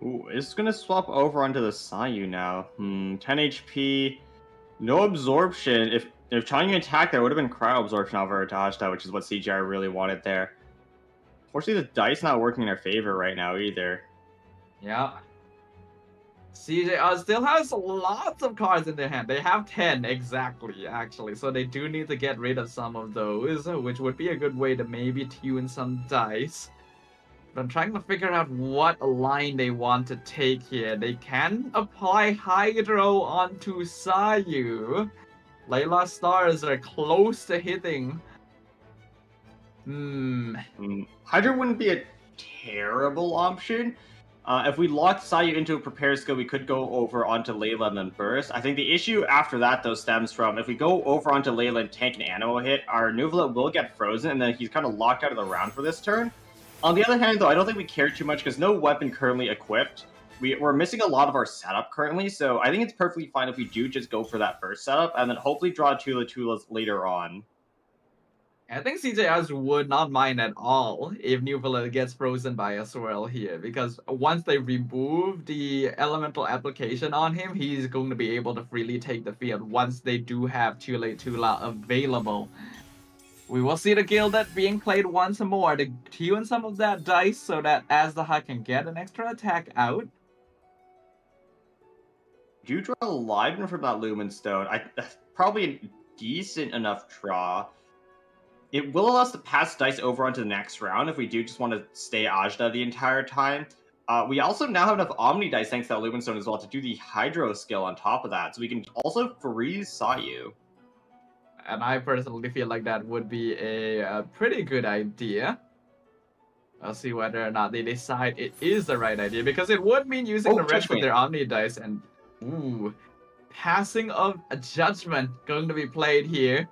Ooh, it's gonna swap over onto the Sayu now. 10 HP, no absorption. If Changyun attacked, there would have been cryo absorption over to Ashta, which is what CGI really wanted there. Fortunately, the dice not working in our favor right now either. Yeah. CJR still has lots of cards in their hand. They have 10 exactly, actually. So they do need to get rid of some of those, which would be a good way to maybe tune some dice. But I'm trying to figure out what line they want to take here. They can apply Hydro onto Sayu. Layla stars are close to hitting. Hydra wouldn't be a terrible option. If we locked Sayu into a prepare skill, we could go over onto Layla and then burst. I think the issue after that, though, stems from if we go over onto Layla and tank an animal hit, our Nuvolet will get frozen, and then he's kind of locked out of the round for this turn. On the other hand, though, I don't think we care too much because no weapon currently equipped. We're missing a lot of our setup currently, so I think it's perfectly fine if we do just go for that burst setup and then hopefully draw Tulas later on. I think CJS would not mind at all if Nuvolet gets frozen by a swirl here, because once they remove the elemental application on him, he's going to be able to freely take the field once they do have Tula available. We will see the Gilded being played once more to tune some of that dice so that Aztha can get an extra attack out. Do you draw a Liveman from that Lumen Stone? That's probably a decent enough draw. It will allow us to pass dice over onto the next round if we do just want to stay Ajda the entire time. We also now have enough Omni dice thanks to that Lumen Stone as well to do the Hydro skill on top of that, so we can also freeze Sayu. And I personally feel like that would be a pretty good idea. I'll see whether or not they decide it is the right idea, because it would mean using the rest of their Omni dice and... Ooh. Passing of a Judgment going to be played here.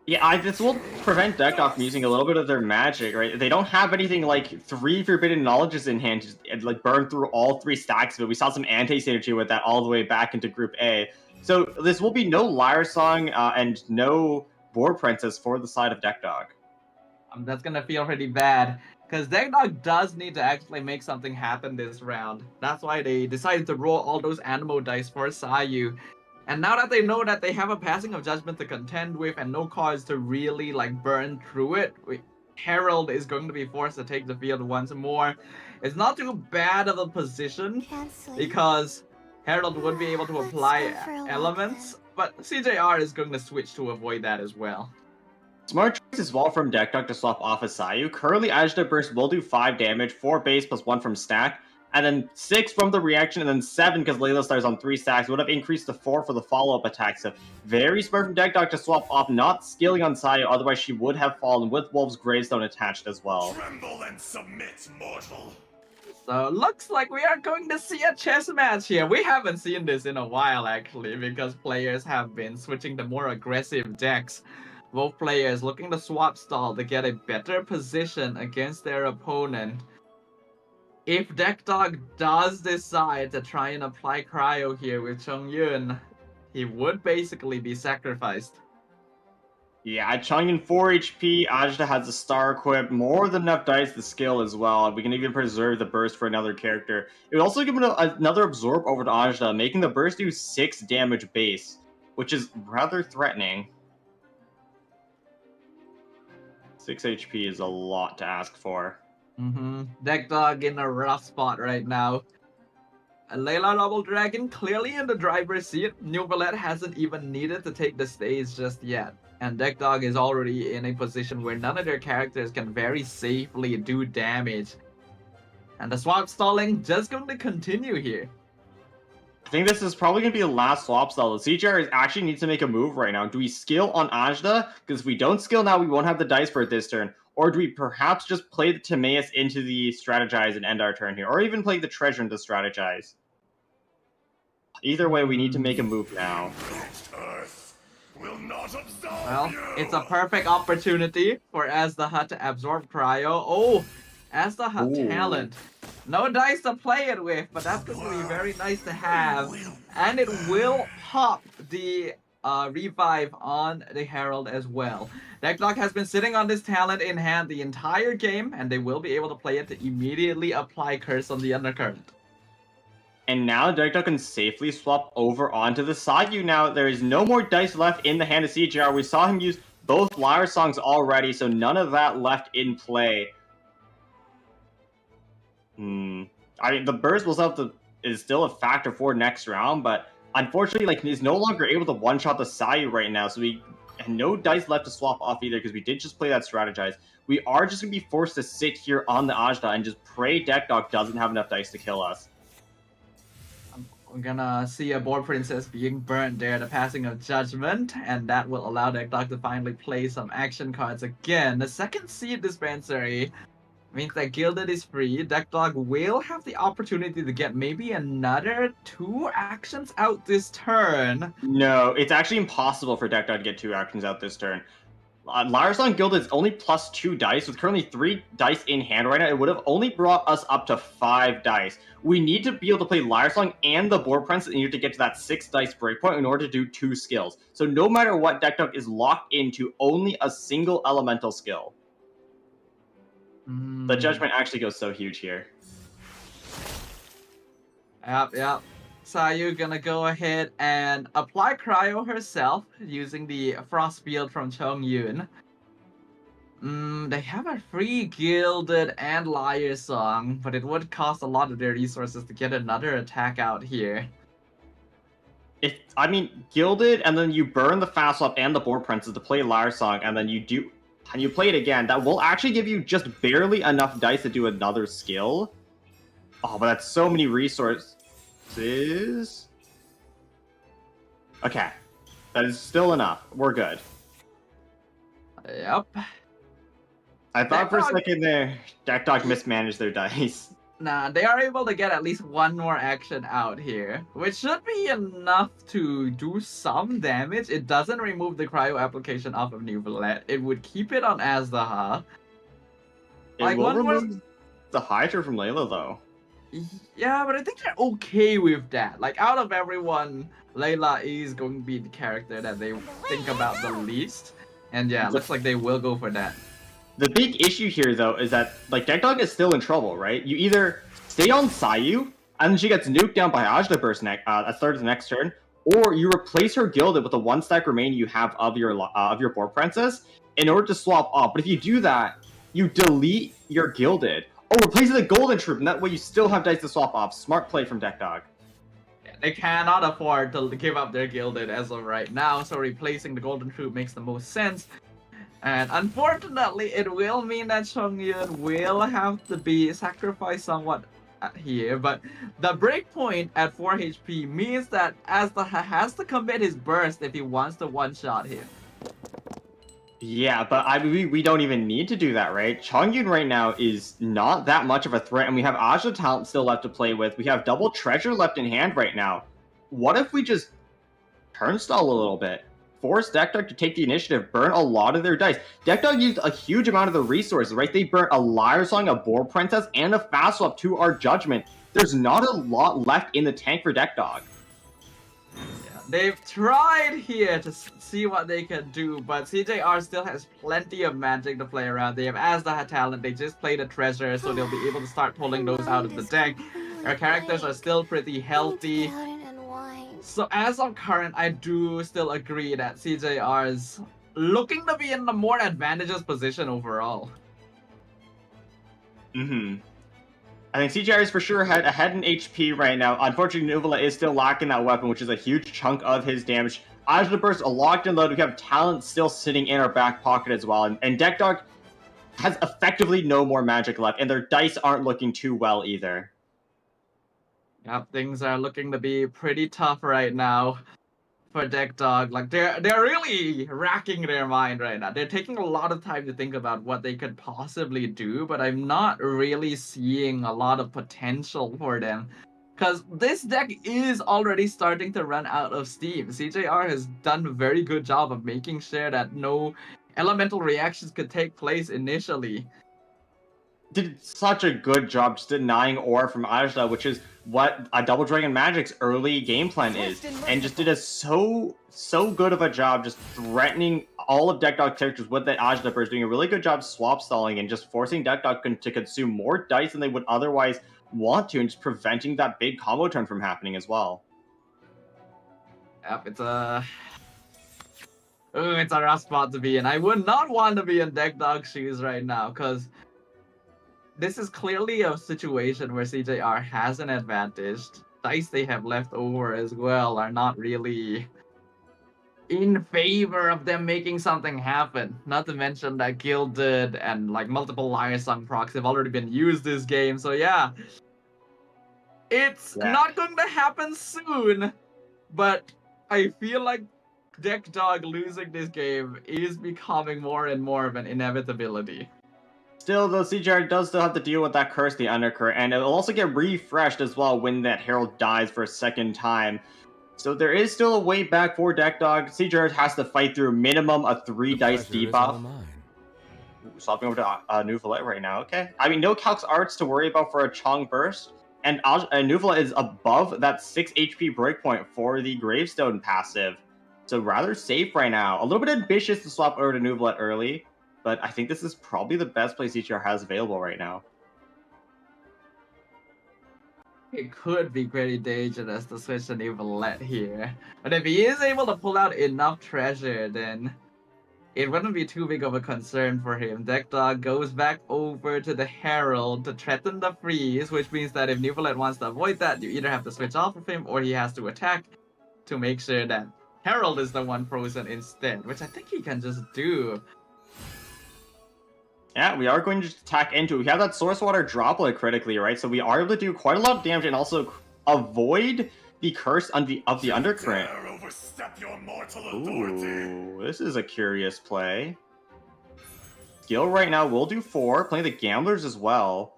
Yeah, this will prevent Deck Dog from using a little bit of their magic, right? They don't have anything like 3 Forbidden Knowledges in hand to like burn through all 3 stacks of it. We saw some anti-synergy with that all the way back into Group A. So this will be no Lyre Song and no Boar Princess for the side of Deck Dog. That's gonna feel pretty bad, because Deck Dog does need to actually make something happen this round. That's why they decided to roll all those Anemo dice for Sayu. And now that they know that they have a Passing of Judgment to contend with and no cards to really like burn through it, Herald is going to be forced to take the field once more. It's not too bad of a position because Herald would be able to apply elements, but CJR is going to switch to avoid that as well. Smart choice as well from Deck Dog to swap off of Sayu. Currently, Ajda Burst will do 5 damage, 4 base plus 1 from stack, and then 6 from the reaction, and then 7 because Layla Star's on 3 stacks. It would have increased to 4 for the follow-up attack. So very smart from Deck Dog to swap off, not skilling on Sayu, otherwise she would have fallen with Wolf's Gravestone attached as well. Tremble and submit, mortal. So looks like we are going to see a chess match here. We haven't seen this in a while actually, because players have been switching to more aggressive decks. Both players looking to swap stall to get a better position against their opponent. If Deck Dog does decide to try and apply Cryo here with Chongyun, he would basically be sacrificed. Yeah, Chongyun 4 HP, Ajda has a star equip, more than enough dice to skill as well. We can even preserve the burst for another character. It would also give him another absorb over to Ajda, making the burst do 6 damage base, which is rather threatening. 6 HP is a lot to ask for. Deck Dog in a rough spot right now. Layla Double Dragon clearly in the driver's seat. Nuvolet hasn't even needed to take the stage just yet. And Deck Dog is already in a position where none of their characters can very safely do damage. And the swap stalling just going to continue here. I think this is probably going to be the last swap stall. The CGR actually needs to make a move right now. Do we skill on Ajda? Because if we don't skill now, we won't have the dice for it this turn. Or do we perhaps just play the Timaeus into the strategize and end our turn here? Or even play the treasure into strategize? Either way, we need to make a move now. Well, it's a perfect opportunity for Aztha to absorb Cryo. Oh, Aztha talent. No dice to play it with, but that's going to be very nice to have. And it will pop the revive on the Herald as well. Deckdog has been sitting on this talent in hand the entire game, and they will be able to play it to immediately apply Curse on the Undercurrent. And now Deckdog can safely swap over onto the Sayu now. There is no more dice left in the hand of CJR. We saw him use both Lyre Songs already, so none of that left in play. I mean, the burst is still a factor for next round, but unfortunately, like, he's no longer able to one-shot the Sayu right now, so we have no dice left to swap off either, because we did just play that strategize. We are just going to be forced to sit here on the Ajda and just pray Deckdog doesn't have enough dice to kill us. We're gonna see a board princess being burnt there, the passing of judgment, and that will allow Deckdog to finally play some action cards again. The second seed dispensary means that Gilded is free. Deckdog will have the opportunity to get maybe another 2 actions out this turn. No, it's actually impossible for Deckdog to get 2 actions out this turn. Lyre Song Gilded is only plus 2 dice. With currently 3 dice in hand right now, it would have only brought us up to 5 dice. We need to be able to play Lyre Song and the Boar Prince in order to get to that 6 dice breakpoint in order to do 2 skills. So no matter what, Deckdog is locked into only a single elemental skill. The Judgment actually goes so huge here. Yep. Sayu gonna go ahead and apply Cryo herself using the Frost Field from Chongyun. They have a free Gilded and Lyre Song, but it would cost a lot of their resources to get another attack out here. I mean, Gilded, and then you burn the Fast Swap and the Boar Princess to play Lyre Song, and then you play it again. That will actually give you just barely enough dice to do another skill. Oh, but that's so many resources. Okay. That is still enough. We're good. Yep. I thought for a second there, Deckdog mismanaged their dice. Nah, they are able to get at least 1 more action out here, which should be enough to do some damage. It doesn't remove the cryo application off of Neuvillette. It would keep it on Azdaha. It will remove the Hydra from Layla, though. Yeah, but I think they're okay with that. Like, out of everyone, Layla is going to be the character that they think about the least. And yeah, looks like they will go for that. The big issue here, though, is that, like, Deckdog is still in trouble, right? You either stay on Sayu, and then she gets nuked down by Ajda Burst at start of the next turn, or you replace her Gilded with the 1 stack remaining you have of your Boar Princess in order to swap off. But if you do that, you delete your Gilded. Oh, replace it with a Golden Troop, and that way you still have dice to swap off. Smart play from Deckdog. They cannot afford to give up their Gilded as of right now, so replacing the Golden Troop makes the most sense. And unfortunately, it will mean that Chongyun will have to be sacrificed somewhat here, but the breakpoint at 4 HP means that Azdaha has to commit his burst if he wants to one-shot him. Yeah, but I mean, we don't even need to do that, right? Chongyun right now is not that much of a threat, and we have Ajda talent still left to play with. We have double treasure left in hand right now. What if we just turnstile a little bit? Force Deckdog to take the initiative, burn a lot of their dice. Deckdog used a huge amount of the resources, right? They burnt a Lyre Song, a Boar Princess, and a Fast Swap to our Judgment. There's not a lot left in the tank for Deckdog. Yeah, they've tried here to see what they can do, but CJR still has plenty of magic to play around. They have Azdaha talent, they just played a treasure, so they'll be able to start pulling those out of the deck. Our characters are still pretty healthy. So as of current, I do still agree that CJR is looking to be in the more advantageous position overall. I think CJR is for sure ahead in HP right now. Unfortunately, Neuvillette is still lacking that weapon, which is a huge chunk of his damage. Ajda Burst, a locked and load. We have talent still sitting in our back pocket as well. And Deckdog has effectively no more magic left, and their dice aren't looking too well either. Yep, things are looking to be pretty tough right now for Deckdog. Like, they're really racking their mind right now. They're taking a lot of time to think about what they could possibly do, but I'm not really seeing a lot of potential for them. Because this deck is already starting to run out of steam. CJR has done a very good job of making sure that no elemental reactions could take place initially. did such a good job just denying aura from Ajda, which is what a Double Dragon Magic's early game plan is, and just did a so good of a job just threatening all of Deck Dog characters with that Ajda burst, doing a really good job swap stalling and just forcing Deck Dog to consume more dice than they would otherwise want to, and just preventing that big combo turn from happening as well. Yep, it's a rough spot to be in. I would not want to be in Deck Dog's shoes right now, because this is clearly a situation where CJR has an advantage. Dice they have left over as well are not really in favor of them making something happen. Not to mention that Gilded and like multiple Liar Song procs have already been used this game, so yeah. It's not going to happen soon, but I feel like Deck Dog losing this game is becoming more and more of an inevitability. Still, though, CJR does still have to deal with that curse, the undercurrent, and it'll also get refreshed as well when that Herald dies for a second time. So there is still a way back for Deck Dog. CJR has to fight through minimum a 3-dice debuff. Swapping over to Nuvolet right now, okay. I mean, no Calx Arts to worry about for a Chong Burst, and Nuvolet is above that 6 HP breakpoint for the Gravestone passive. So rather safe right now. A little bit ambitious to swap over to Nuvolet early, but I think this is probably the best play CTR has available right now. It could be pretty dangerous to switch to Nuvolet here. But if he is able to pull out enough treasure, then it wouldn't be too big of a concern for him. Deck Dog goes back over to the Herald to threaten the freeze, which means that if Nuvolet wants to avoid that, you either have to switch off of him or he has to attack to make sure that Herald is the one frozen instead, which I think he can just do. Yeah, we are going to attack into. We have that Source Water Droplet critically, right? So we are able to do quite a lot of damage and also avoid the curse of the undercurrent. Ooh, this is a curious play. Skill right now will do 4, playing the Gamblers as well.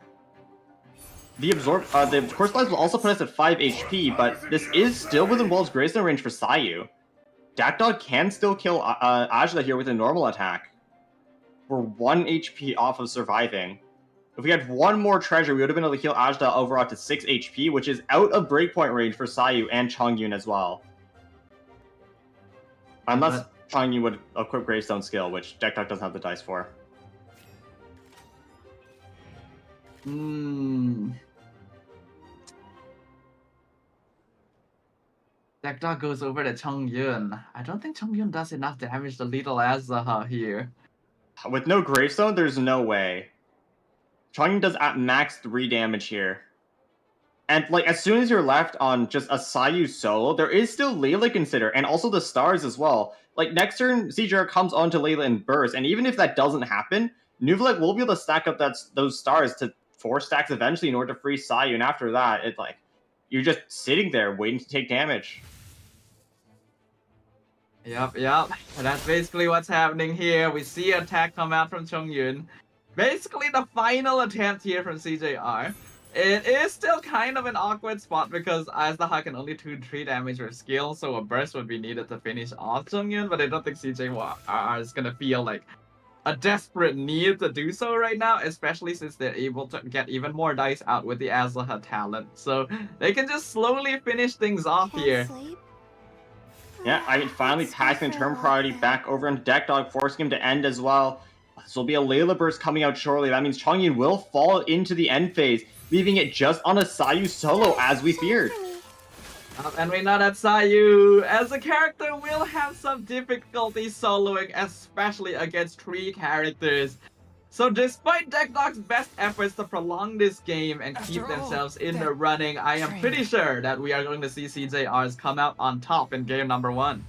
The Curse Lives will also put us at 5 HP, but this is still within Wolf's Gravestone range for Sayu. Deck Dog can still kill Ajda here with a normal attack. We're 1 HP off of surviving. If we had one more treasure, we would have been able to heal Ajda overall to 6 HP, which is out of breakpoint range for Sayu and Chongyun as well. Unless Chongyun would equip Gravestone skill, which Deck Dog doesn't have the dice for. Deck Dog goes over to Chongyun. I don't think Chongyun does enough damage to Little Azaha here. With no Gravestone, there's no way. Chongyun does at max 3 damage here. And like as soon as you're left on just a Sayu solo, there is still Layla to consider, and also the stars as well. Like next turn, CJR comes onto Layla and burst, and even if that doesn't happen, Nuvolet will be able to stack up those stars to 4 stacks eventually in order to free Sayu, and after that, it's like you're just sitting there waiting to take damage. Yep. That's basically what's happening here. We see an attack come out from Chongyun. Basically the final attempt here from CJR. It is still kind of an awkward spot because Azaha can only do 3 damage with skill, so a burst would be needed to finish off Chongyun, but I don't think CJR is gonna feel like a desperate need to do so right now, especially since they're able to get even more dice out with the Azaha talent. So they can just slowly finish things off here. Yeah, I mean, finally passing the turn priority back over into Deck Dog, forcing him to end as well. This will be a Layla burst coming out shortly. That means Chongyun will fall into the end phase, leaving it just on a Sayu solo as we feared. And we know that Sayu, as a character, will have some difficulty soloing, especially against 3 characters. So despite Deck Dog's best efforts to prolong this game and keep themselves in the running, I am pretty sure that we are going to see CJRs come out on top in game number 1.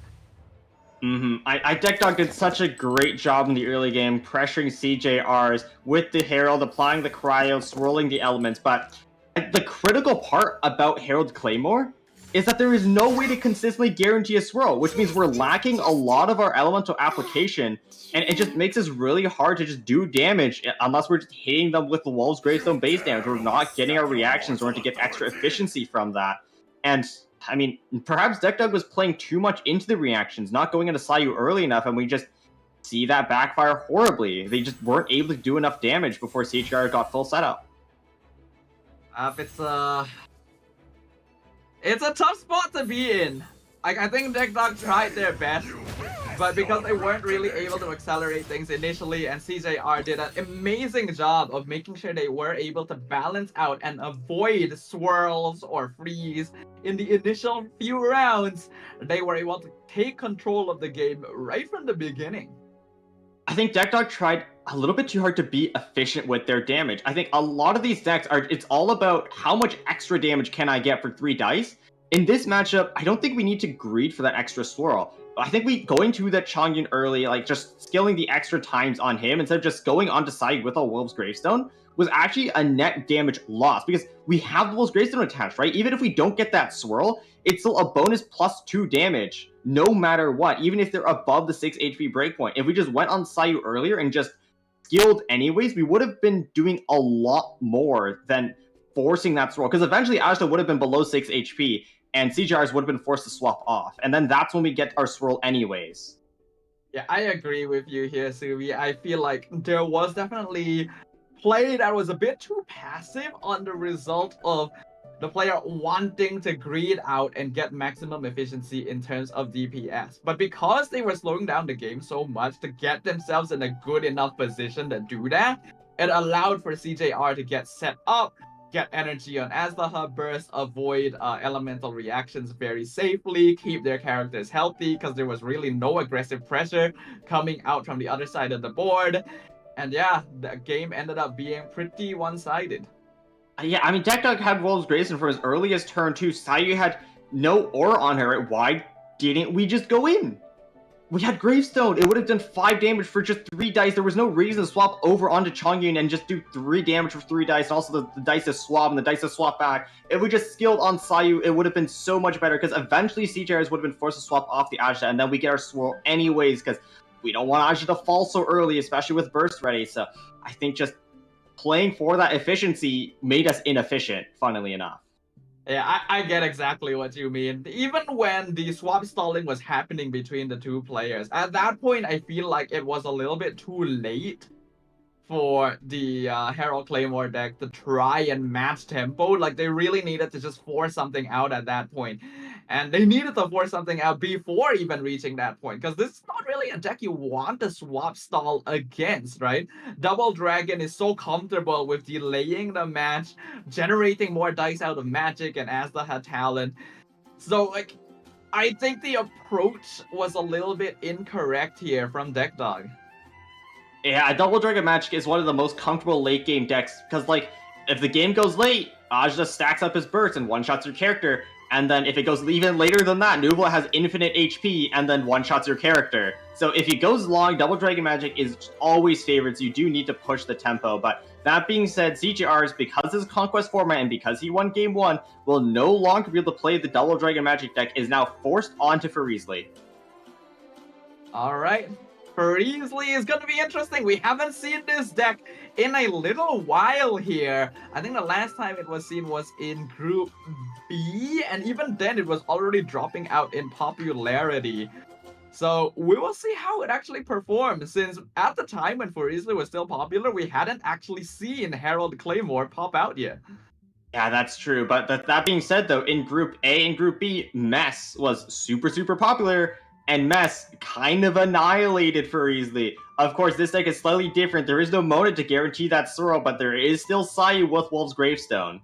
Deck Dog did such a great job in the early game, pressuring CJRs with the Herald, applying the Cryo, swirling the elements, but the critical part about Herald Claymore is that there is no way to consistently guarantee a swirl, which means we're lacking a lot of our elemental application, and it just makes us really hard to just do damage unless we're just hitting them with the Wolf's Gravestone base damage. We're not getting our reactions in order to get extra efficiency from that. And, I mean, perhaps Deck Dog was playing too much into the reactions, not going into Sayu early enough, and we just see that backfire horribly. They just weren't able to do enough damage before CHR got full setup. It's a tough spot to be in. I think DeckDog tried their best, but because they weren't really able to accelerate things initially, and CJR did an amazing job of making sure they were able to balance out and avoid swirls or freeze in the initial few rounds, they were able to take control of the game right from the beginning. I think DeckDog tried a little bit too hard to be efficient with their damage. I think a lot of these decks it's all about how much extra damage can I get for 3 dice. In this matchup, I don't think we need to greed for that extra swirl. I think we going to that Chongyun early, like just skilling the extra times on him instead of just going on to side with a Wolf's Gravestone was actually a net damage loss because we have the Wolf's Gravestone attached, right? Even if we don't get that swirl, it's still a bonus +2 damage no matter what, even if they're above the 6 HP breakpoint. If we just went on Sayu earlier and just skilled anyways, we would have been doing a lot more than forcing that swirl because eventually Ashta would have been below 6 HP and CGRs would have been forced to swap off. And then that's when we get our swirl anyways. Yeah, I agree with you here, Suvi. I feel like there was definitely play that was a bit too passive on the result of the player wanting to greed out and get maximum efficiency in terms of DPS. But because they were slowing down the game so much to get themselves in a good enough position to do that, it allowed for CJR to get set up, get energy on Azlaha burst, avoid elemental reactions very safely, keep their characters healthy because there was really no aggressive pressure coming out from the other side of the board. And yeah, the game ended up being pretty one-sided. Yeah, I mean, DeckDog had Wolf's Gravestone for his earliest turn too. Sayu had no aura on her. Why didn't we just go in? We had Gravestone. It would have done 5 damage for just 3 dice. There was no reason to swap over onto Chongyun and just do 3 damage for 3 dice. And also the dice to swap and the dice to swap back. If we just skilled on Sayu, it would have been so much better because eventually CJRs would have been forced to swap off the Ajita and then we get our swirl anyways because we don't want Ajita to fall so early, especially with burst ready. So I think just playing for that efficiency made us inefficient, funnily enough. Yeah, I get exactly what you mean. Even when the swap stalling was happening between the two players, at that point, I feel like it was a little bit too late for the Herald Claymore deck to try and match tempo. Like, they really needed to just force something out at that point. And they needed to force something out before even reaching that point. Because this is not really a deck you want to swap stall against, right? Double Dragon is so comfortable with delaying the match, generating more dice out of magic and Azlaha talent. So, like, I think the approach was a little bit incorrect here from DeckDog. Yeah, Double Dragon Magic is one of the most comfortable late game decks because, like, if the game goes late, Ajita stacks up his bursts and one-shots your character. And then if it goes even later than that, Nubla has infinite HP and then one-shots your character. So if it goes long, Double Dragon Magic is always favored, so you do need to push the tempo. But that being said, CJRs, because this Conquest format and because he won Game 1, will no longer be able to play the Double Dragon Magic deck, is now forced onto Farisley. Alright. Farisley is going to be interesting. We haven't seen this deck in a little while here. I think the last time it was seen was in Group B, and even then it was already dropping out in popularity. So we will see how it actually performs, since at the time when Farisley was still popular, we hadn't actually seen Herald Claymore pop out yet. Yeah, that's true. But that being said, though, in Group A and Group B, Mess was super, super popular. And Mess kind of annihilated Farisley. Of course, this deck is slightly different. There is no Mona to guarantee that swirl, but there is still Sayu with Wolf's Gravestone.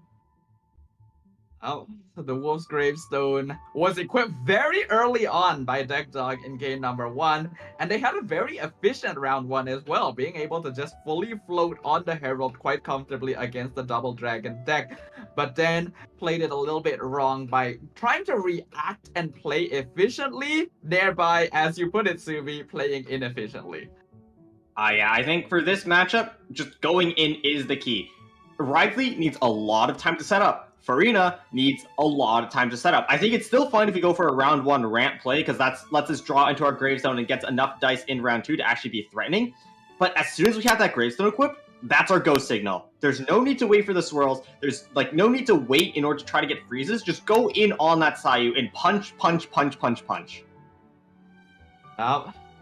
Oh, the Wolf's Gravestone was equipped very early on by DeckDog in game number 1, and they had a very efficient round 1 as well, being able to just fully float on the Herald quite comfortably against the Double Dragon deck, but then played it a little bit wrong by trying to react and play efficiently, thereby, as you put it, Suvi, playing inefficiently. Yeah, I think for this matchup, just going in is the key. Rively needs a lot of time to set up. Farina needs a lot of time to set up. I think it's still fine if we go for a round 1 ramp play, because that lets us draw into our Gravestone and gets enough dice in round 2 to actually be threatening. But as soon as we have that Gravestone equipped, that's our go signal. There's no need to wait for the swirls. There's like no need to wait in order to try to get freezes. Just go in on that Sayu and punch, punch, punch, punch, punch.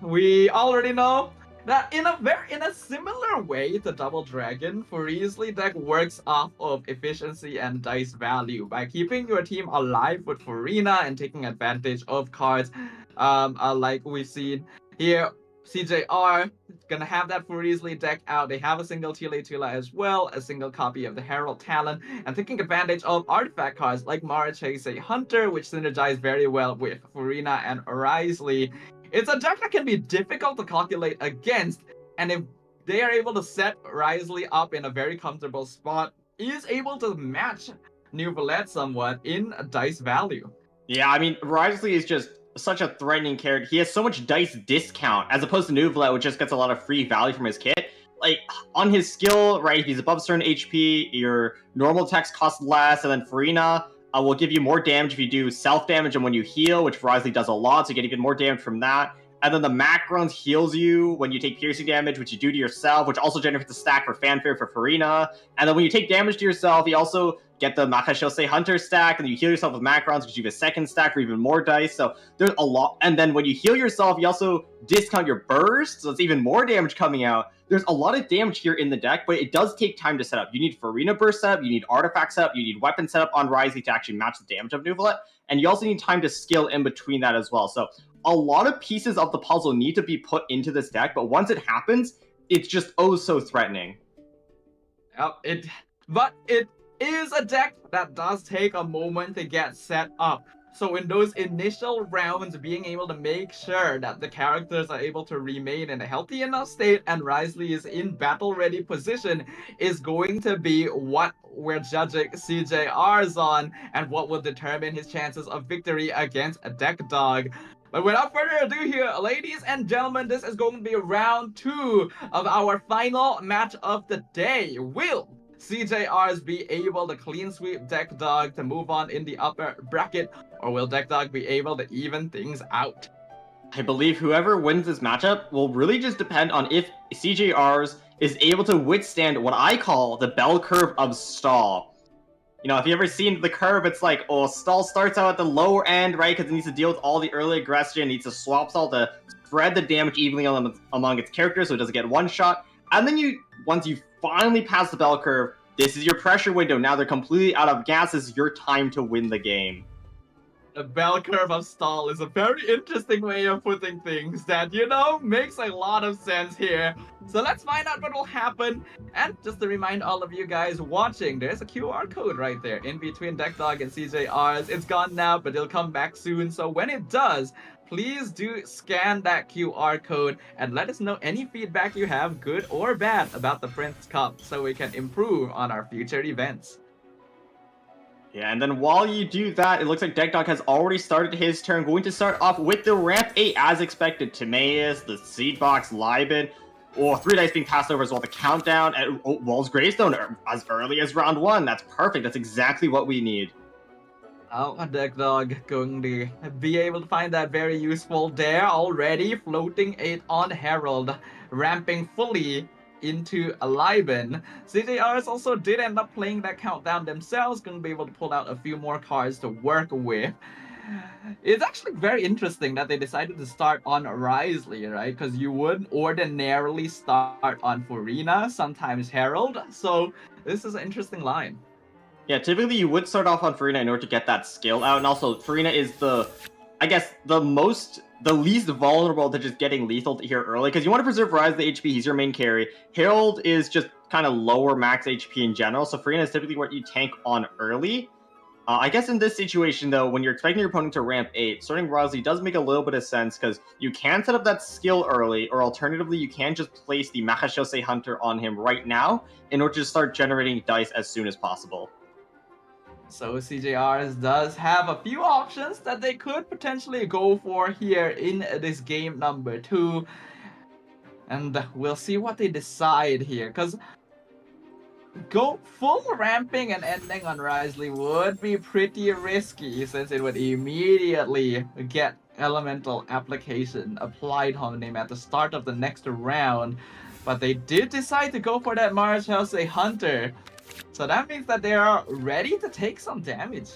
we already know that in a similar way to Double Dragon, Furiously deck works off of efficiency and dice value by keeping your team alive with Furina and taking advantage of cards like we've seen here. CJR gonna have that Furiously deck out. They have a single Tila as well, a single copy of the Herald Talon, and taking advantage of artifact cards like Marachese Hunter, which synergize very well with Furina and Risley. It's a deck that can be difficult to calculate against, and if they are able to set Risley up in a very comfortable spot, is able to match Neuvillette somewhat in dice value. Yeah, I mean, Risley is just such a threatening character. He has so much dice discount, as opposed to Neuvillette, which just gets a lot of free value from his kit. Like, on his skill, right, if he's above certain HP, your normal attacks cost less, and then Furina will give you more damage if you do self-damage and when you heal, which Risley does a lot, so you get even more damage from that. And then the Macrons heals you when you take piercing damage, which you do to yourself, which also generates a stack for Fanfare for Furina. And then when you take damage to yourself, you also get the Makashose Hunter stack, and you heal yourself with Macrons, which you have a second stack for even more dice. So there's a lot. And then when you heal yourself, you also discount your burst, so it's even more damage coming out. There's a lot of damage here in the deck, but it does take time to set up. You need Furina burst setup, you need artifact setup, you need weapon setup on Risley to actually match the damage of Neuvillette, and you also need time to skill in between that as well. So a lot of pieces of the puzzle need to be put into this deck, but once it happens, it's just oh so threatening. But it is a deck that does take a moment to get set up. So in those initial rounds, being able to make sure that the characters are able to remain in a healthy enough state and Risley is in battle-ready position is going to be what we're judging CJRs on and what will determine his chances of victory against a deck dog. But without further ado here, ladies and gentlemen, this is going to be round 2 of our final match of the day. Will CJRs be able to clean sweep Deck Dog to move on in the upper bracket, or will Deck Dog be able to even things out? I believe whoever wins this matchup will really just depend on if CJRs is able to withstand what I call the bell curve of stall. You know, if you've ever seen the curve, it's like, oh, stall starts out at the lower end, right? Because it needs to deal with all the early aggression, it needs to swap stall to spread the damage evenly among its characters so it doesn't get one shot. And then once you finally pass the bell curve, this is your pressure window. Now they're completely out of gas. This is your time to win the game. The bell curve of stall is a very interesting way of putting things that, you know, makes a lot of sense here. So let's find out what will happen. And just to remind all of you guys watching, there's a QR code right there in between Deck Dog and CJRs. It's gone now, but it'll come back soon. So when it does, please do scan that QR code and let us know any feedback you have, good or bad, about the Prince Cup so we can improve on our future events. Yeah, and then while you do that, it looks like Deck Dog has already started his turn. Going to start off with the ramp 8 as expected. Timaeus, the Seed Box, Liben, 3 dice being passed over as well. The countdown at Wall's Gravestone as early as round 1. That's perfect. That's exactly what we need. Oh, Deck Dog going to be able to find that very useful there already. Floating 8 on Herald, ramping fully into a Liben. CJRs also did end up playing that countdown themselves, going to be able to pull out a few more cards to work with. It's actually very interesting that they decided to start on Risley, right? Because you would ordinarily start on Furina, sometimes Herald, so this is an interesting line. Yeah, typically you would start off on Furina in order to get that skill out, and also Furina is the least vulnerable to just getting lethal here early, because you want to preserve Risley HP, he's your main carry. Herald is just kind of lower max HP in general, so Furina is typically what you tank on early. I guess in this situation, though, when you're expecting your opponent to ramp 8, starting Risley does make a little bit of sense, because you can set up that skill early, or alternatively, you can just place the Makashose Hunter on him right now in order to start generating dice as soon as possible. So CJRs does have a few options that they could potentially go for here in this game number 2. And we'll see what they decide here, because go full ramping and ending on Risley would be pretty risky, since it would immediately get elemental application applied on him at the start of the next round. But they did decide to go for that Marachese Hunter. So that means that they are ready to take some damage.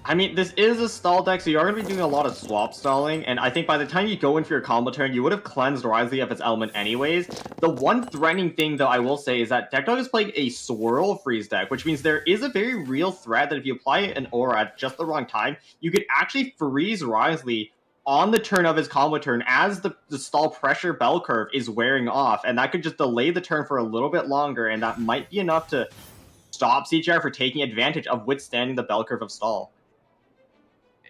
I mean, this is a stall deck, so you are going to be doing a lot of swap stalling, and I think by the time you go in for your combo turn, you would have cleansed Wisely of its element anyways. The one threatening thing, though, I will say is that Deck Dog is playing a Swirl Freeze deck, which means there is a very real threat that if you apply an aura at just the wrong time, you could actually freeze Wisely on the turn of his combo turn as the stall pressure bell curve is wearing off, and that could just delay the turn for a little bit longer, and that might be enough to stop CGR for taking advantage of withstanding the bell curve of stall.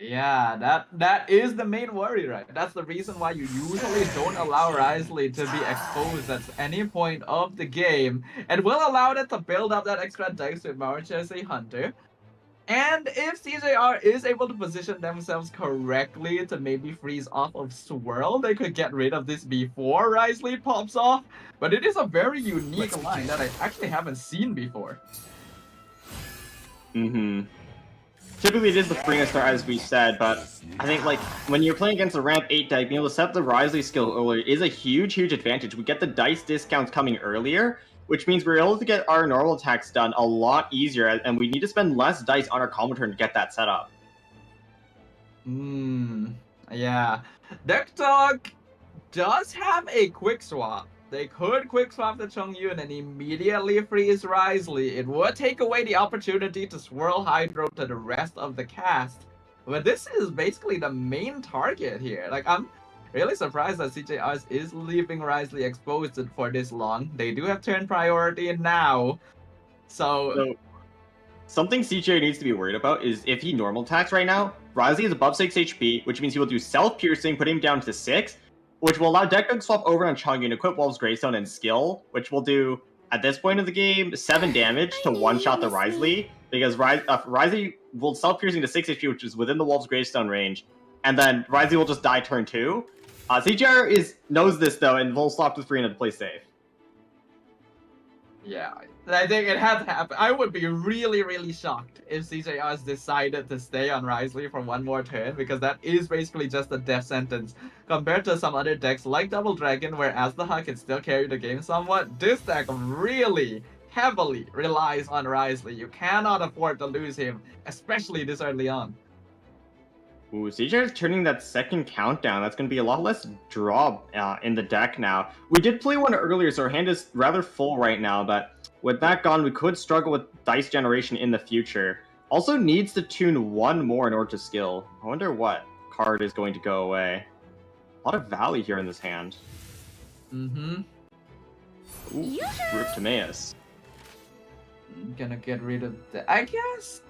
Yeah, that is the main worry, right? That's the reason why you usually don't allow Wisely to be exposed at any point of the game, and will allow it to build up that extra dice with March as a hunter. And if CJR is able to position themselves correctly to maybe freeze off of Swirl, they could get rid of this before Wisely pops off. But it is a very unique line that I actually haven't seen before. Typically it is the Farina Star, as we said, but I think like when you're playing against a ramp 8 deck, being able to set up the Wisely skill earlier is a huge advantage. We get the dice discounts coming earlier, which means we're able to get our normal attacks done a lot easier, and we need to spend less dice on our combo turn to get that set up. Yeah. Deck Dog does have a quick swap. They could quick swap the Chongyun and immediately freeze Wisely. It would take away the opportunity to swirl Hydro to the rest of the cast. But this is basically the main target here. Like, I'm really surprised that CJRs is leaving Wisely exposed for this long. They do have turn priority now. So something CJ needs to be worried about is if he normal attacks right now, Wisely is above 6 HP, which means he will do self-piercing, put him down to 6, which will allow Deck Dog swap over on Chongyun, equip Wolf's Greystone and Skill, which will do, at this point of the game, 7 damage to one-shot the Wisely, because Wisely will self-piercing to 6 HP, which is within the Wolf's Greystone range, and then Wisely will just die turn 2. CJR knows this, though, and will swap with Farina to play safe. Yeah, I think it had to happen. I would be really, really shocked if CJRs decided to stay on Wisely for one more turn, because that is basically just a death sentence. Compared to some other decks like Double Dragon, where Asdaha can still carry the game somewhat, this deck really heavily relies on Wisely. You cannot afford to lose him, especially this early on. Ooh, CJ is turning that second countdown. That's going to be a lot less draw in the deck now. We did play one earlier, so our hand is rather full right now, but with that gone, we could struggle with dice generation in the future. Also needs to tune one more in order to skill. I wonder what card is going to go away. A lot of value here in this hand. Ooh, Rip Timaeus. Gonna get rid of the... I guess...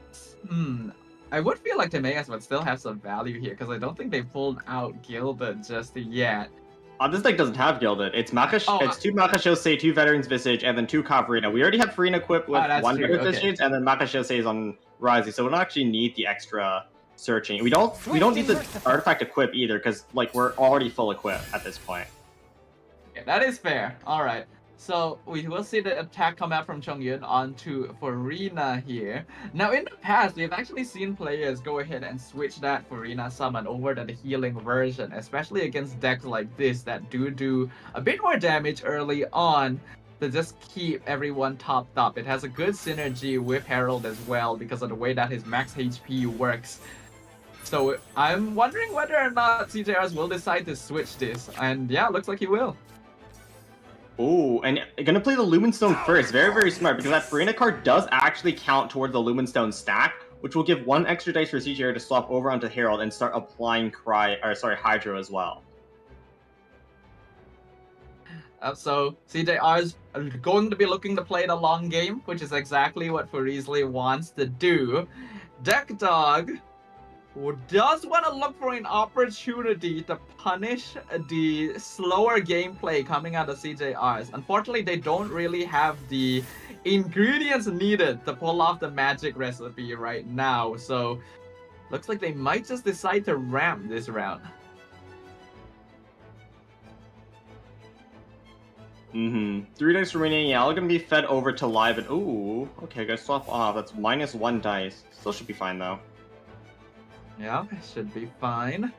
I would feel like Timaeus would still have some value here, because I don't think they pulled out Gilded just yet. This deck doesn't have Gilded. It's it's 2 Makashose, 2 Veteran's Visage, and then 2 Kafarina. We already have Farina equipped with 1 Veteran's Visage, and then Makashose is on Wisely, so we don't actually need the extra searching. We don't need the artifact equip either, because like we're already full equipped at this point. Yeah, that is fair. Alright. So we will see the attack come out from Chongyun onto Farina here. Now in the past, we've actually seen players go ahead and switch that Farina summon over to the healing version, especially against decks like this that do a bit more damage early on to just keep everyone topped up. It has a good synergy with Herald as well because of the way that his max HP works. So I'm wondering whether or not CJRs will decide to switch this, and yeah, looks like he will. Ooh, and gonna play the Lumenstone first. Very, very smart, because that Farina card does actually count toward the Lumenstone stack, which will give 1 extra dice for CJR to swap over onto Herald and start applying Hydro as well. So CJR's going to be looking to play the long game, which is exactly what Farisley wants to do. Deck Dog does want to look for an opportunity to punish the slower gameplay coming out of CJRs. Unfortunately, they don't really have the ingredients needed to pull off the magic recipe right now, so looks like they might just decide to ramp this round. 3 dice remaining. Yeah, all gonna be fed over to live, and ooh, okay, gotta swap off. That's -1 dice. Still should be fine though. Yeah, should be fine.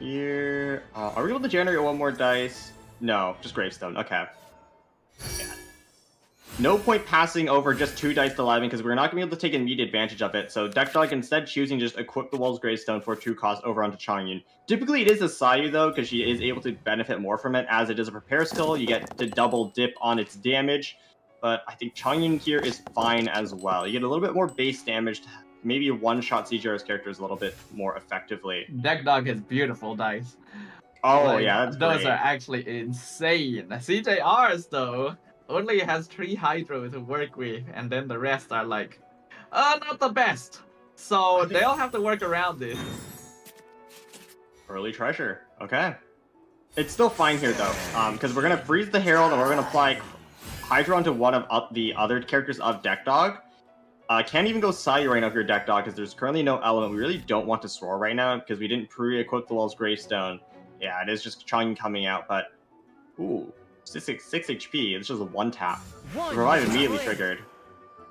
Here, are we able to generate 1 more dice? No, just Gravestone. Okay. Yeah. no point passing over just 2 dice to Living because we're not going to be able to take immediate advantage of it. So Deck Dog instead choosing just equip the World's Gravestone for 2 cost over onto Chongyun. Typically it is a Sayu though, because she is able to benefit more from it, as it is a prepare skill. You get to double dip on its damage, but I think Chongyun here is fine as well. You get a little bit more base damage to maybe one-shot CJR's characters a little bit more effectively. Deck Dog has beautiful dice. Oh Like, yeah, that's those great. are actually insane. CJR's though only has 3 Hydro to work with, and then the rest are like, not the best. So they'll have to work around this. Early treasure. Okay. It's still fine here though, because we're gonna freeze the Herald and we're gonna apply Hydro onto one of the other characters of Deck Dog. Can't even go Sayu right now if you're Deck Dog, because there's currently no element. We really don't want to Swirl right now, because we didn't pre-equip the World's Gravestone. Yeah, it is just Chongyun coming out, but... Ooh, 6 HP. It's just a 1-tap. Revive immediately triggered.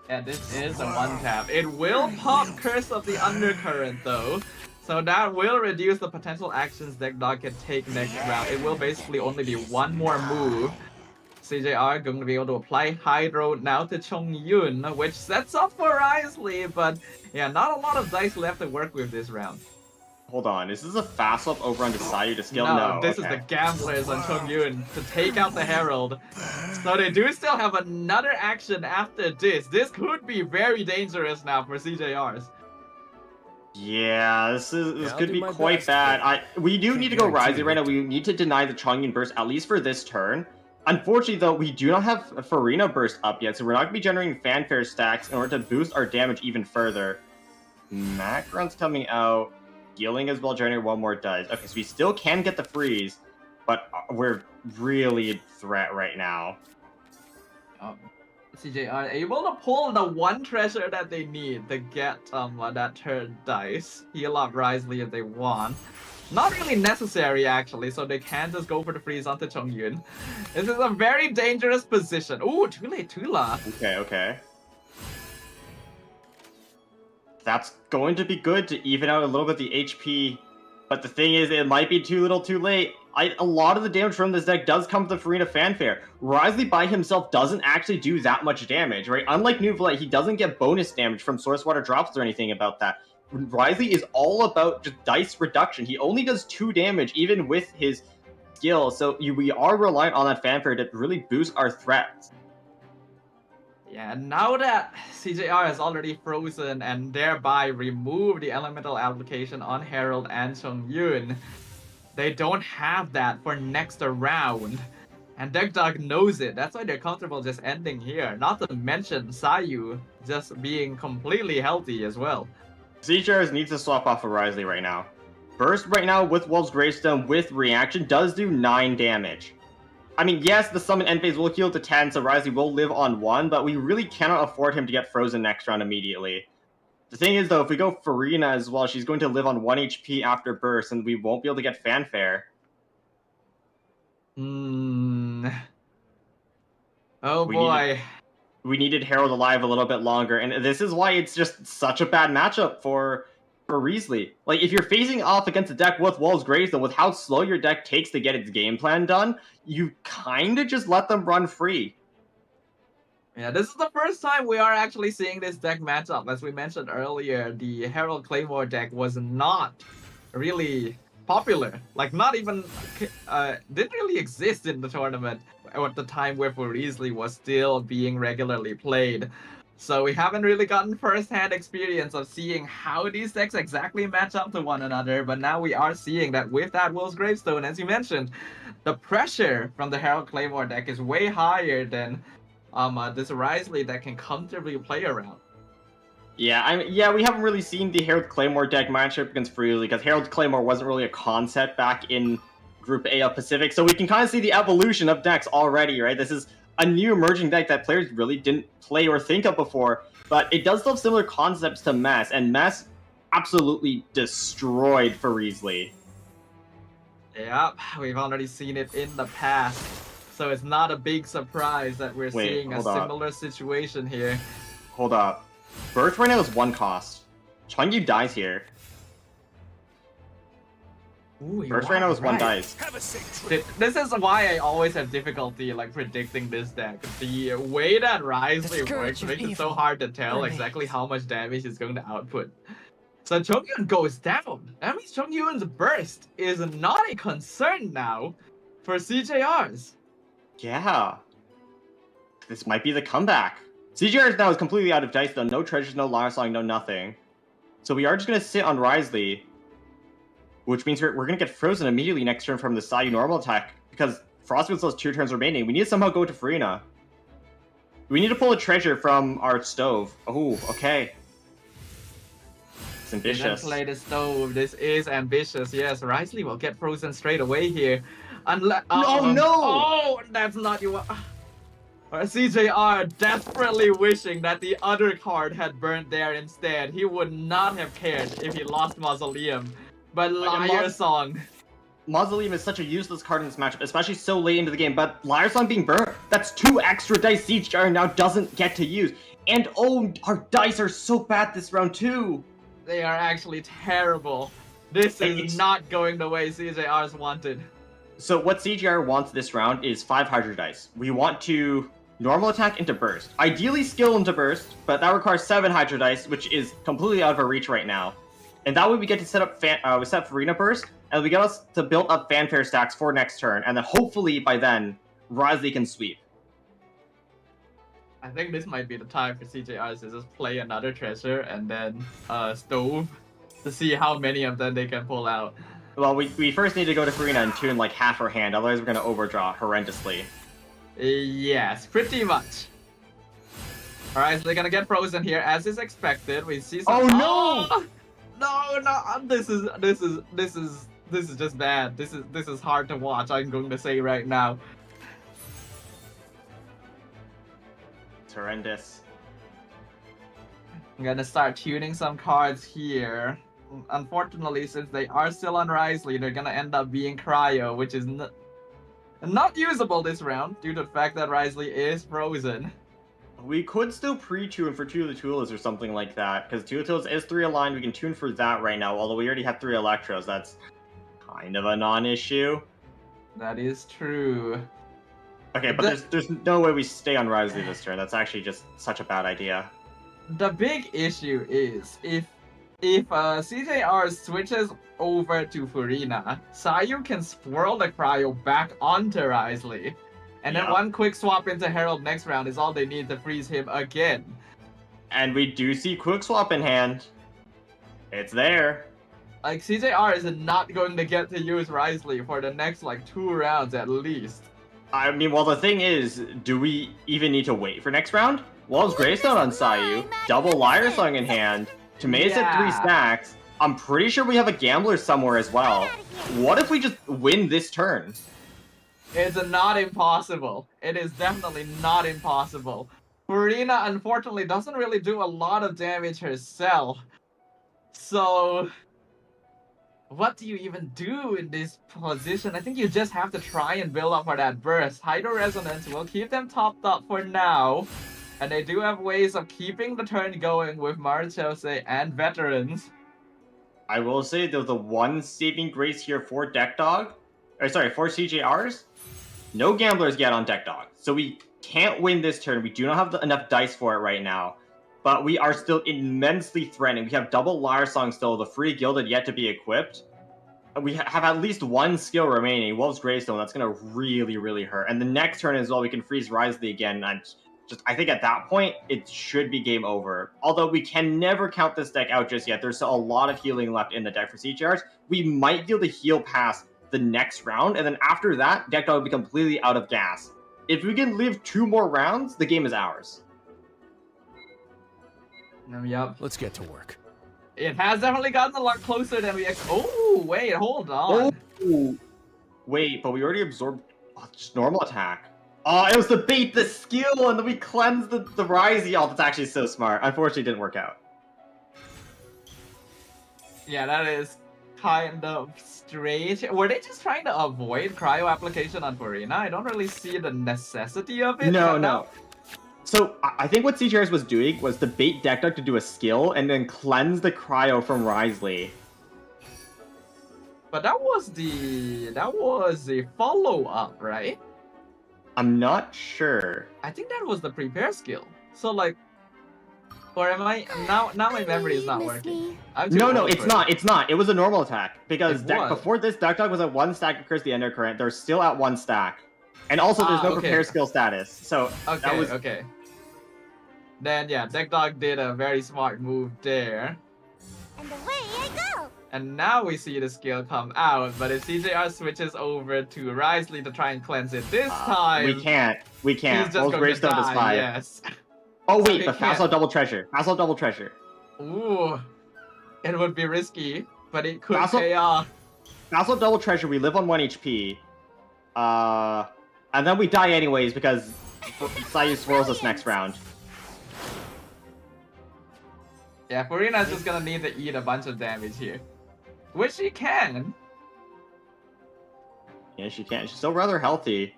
Yeah, this is a 1-tap. It will pop Curse of the Undercurrent though, so that will reduce the potential actions Deck Dog can take next round. It will basically only be 1 more move. CJR going to be able to apply Hydro now to Chongyun, which sets up for Risley, but yeah, not a lot of dice left to work with this round. Hold on, is this a fast swap over onto Sayu to skill? No, this okay. is the Gamblers on Chongyun to take out the Herald. So they do still have another action after this. This could be very dangerous now for CJRs. Yeah, this could be quite bad. We do need to go Rising right now. We need to deny the Chongyun burst, at least for this turn. Unfortunately, though, we do not have a Farina burst up yet, so we're not going to be generating fanfare stacks in order to boost our damage even further. Macron's coming out. Healing as well, generating 1 more dice. Okay, so we still can get the freeze, but we're really a threat right now. CJR able to pull the 1 treasure that they need to get that turn dice. Heal up Risley if they want. Not really necessary actually, so they can just go for the freeze onto Chongyun. This is a very dangerous position. Ooh, too late, Tula. Okay. That's going to be good to even out a little bit the HP, but the thing is, it might be too little too late. A lot of the damage from this deck does come from the Farina Fanfare. Risley by himself doesn't actually do that much damage, right? Unlike Nuvolite, he doesn't get bonus damage from Source Water drops or anything about that. Risley is all about just dice reduction. He only does 2 damage even with his skill, so we are reliant on that Fanfare to really boost our threats. Yeah, now that CJR has already frozen and thereby removed the elemental application on Herald and Chongyun, they don't have that for next round. And Deck Dog knows it. That's why they're comfortable just ending here. Not to mention Sayu just being completely healthy as well. CJR needs to swap off of Risley right now. Burst right now with World's Gravestone with reaction does do 9 damage. I mean, yes, the summon end phase will heal to 10, so Risley will live on 1, but we really cannot afford him to get frozen next round immediately. The thing is, though, if we go Farina as well, she's going to live on 1 HP after burst, and we won't be able to get Fanfare. Oh boy. We needed Herald alive a little bit longer, and this is why it's just such a bad matchup for Risley. Like, if you're facing off against a deck with World's Gravestone, with how slow your deck takes to get its game plan done, you kind of just let them run free. Yeah, this is the first time we are actually seeing this deck matchup. As we mentioned earlier, the Herald Claymore deck was not really popular. Like, not even... didn't really exist in the tournament at the time where Risley was still being regularly played. So we haven't really gotten first-hand experience of seeing how these decks exactly match up to one another, but now we are seeing that with that World's Gravestone, as you mentioned, the pressure from the Herald Claymore deck is way higher than this Risley that can comfortably play around. Yeah, we haven't really seen the Herald Claymore deck matchup against Risley, because Herald Claymore wasn't really a concept back in Group A of Pacific, so we can kind of see the evolution of decks already, right? This is a new emerging deck that players really didn't play or think of before, but it does still have similar concepts to Mess, and Mess absolutely destroyed for Risley. Yep, we've already seen it in the past, so it's not a big surprise that we're seeing a similar situation here. Hold up. Birth right now is 1 cost. Chongyun dies here. Ooh, Burst right now is 1 dice. This is why I always have difficulty like predicting this deck. The way that Risley works makes it so hard to tell exactly how much damage it's going to output. So Chongyun goes down. That means Chongyun's burst is not a concern now for CJRs. Yeah. This might be the comeback. CJRs now is completely out of dice though. No treasures, no Lyre Song, no nothing. So we are just going to sit on Risley. Which means we're going to get frozen immediately next turn from the Sayu normal attack. Because Frostwood still has 2 turns remaining. We need to somehow go to Farina. We need to pull a treasure from our stove. Oh, okay. It's ambitious. Play the stove. This is ambitious. Yes, Risley will get frozen straight away here. Unless oh no! Oh, that's not you. CJR desperately wishing that the other card had burned there instead. He would not have cared if he lost Mausoleum. But Lyre Song. Mausoleum is such a useless card in this matchup, especially so late into the game. But Lyre Song being burnt, that's 2 extra dice CJR now doesn't get to use. And oh, our dice are so bad this round too. They are actually terrible. This is not going the way CJR's wanted. So what CJR wants this round is 5 Hydro dice. We want to normal attack into burst. Ideally skill into burst, but that requires 7 Hydro dice, which is completely out of our reach right now. And that way we get to set up we set up Farina burst, and we get us to build up fanfare stacks for next turn, and then hopefully by then, Risley can sweep. I think this might be the time for CJRs to just play another treasure and then stove to see how many of them they can pull out. Well, we first need to go to Farina and tune like half her hand, otherwise we're going to overdraw horrendously. Yes, pretty much. Alright, so they're gonna get frozen here as is expected. We see some. Oh no! No, this is just bad. This is hard to watch, I'm going to say right now. It's horrendous. I'm gonna start tuning some cards here. Unfortunately, since they are still on Risley, they're gonna end up being Cryo, which is not usable this round due to the fact that Risley is frozen. We could still pre-tune for Tulatulas or something like that, because Tulatulas is 3 aligned, we can tune for that right now, although we already have 3 Electros, that's kind of a non-issue. That is true. Okay, but there's no way we stay on Risley this turn, that's actually just such a bad idea. The big issue is, if CJR switches over to Farina, Sayu can swirl the Cryo back onto Risley. And then one quick swap into Herald next round is all they need to freeze him again. And we do see quick swap in hand. It's there. Like, CJR is not going to get to use Risley for the next, like, 2 rounds at least. I mean, well, the thing is, do we even need to wait for next round? Wall's Greystone on Sayu, double Lyre Song in hand, Timaeus at 3 stacks. I'm pretty sure we have a Gambler somewhere as well. What if we just win this turn? It's not impossible. It is definitely not impossible. Farina, unfortunately, doesn't really do a lot of damage herself. So, what do you even do in this position? I think you just have to try and build up for that burst. Hydro Resonance will keep them topped up for now. And they do have ways of keeping the turn going with Marichose and Veterans. I will say, though, the one saving grace here for Deck Dog, for CJRs, no Gamblers yet on Deck Dog. So we can't win this turn. We do not have enough dice for it right now. But we are still immensely threatening. We have double Lyre Song still, the free Gilded yet to be equipped. We have at least 1 skill remaining, Wolf's Greystone. That's going to really, really hurt. And the next turn as well, we can freeze Risley again. And I think at that point, it should be game over. Although we can never count this deck out just yet. There's still a lot of healing left in the deck for CJRs. We might be able to heal past the next round, and then after that, Deck Dog will be completely out of gas. If we can live 2 more rounds, the game is ours. Yep. Let's get to work. It has definitely gotten a lot closer than we Oh, wait, hold on. Oh, wait, but we already absorbed just normal attack. Oh, it was the bait, the skill, and then we cleansed the Rise. Oh, that's actually so smart. Unfortunately, it didn't work out. Yeah, that is kind of strange. Were they just trying to avoid cryo application on Farina? I don't really see the necessity of it. No. So I think what CJRs was doing was to bait Deck Dog to do a skill and then cleanse the cryo from Risley. But that was the follow-up, right? I'm not sure. I think that was the prepare skill. So like, or am I now my memory is not working. No, it's not. It's not. It was a normal attack because It was. before this, Duck Dog was at 1 stack of Curse the Undercurrent. They're still at 1 stack, and also there's no okay. prepare skill status. So Okay, that was okay. Then yeah, Deck Dog did a very smart move there. And away I go! And now we see the skill come out, but if CJR switches over to Risley to try and cleanse it this time... We can't. He's just World's going Gravestone to is die, 5. yes. Oh So wait, he but Fast can't. Double Treasure. Fast Double Treasure. Ooh. It would be risky, but it could Fast pay off. Fast Double Treasure, we live on 1 HP. And then we die anyways because Sayu swirls us next round. Yeah, Furina's just gonna need to eat a bunch of damage here. Which she can. Yeah, she can. She's still rather healthy.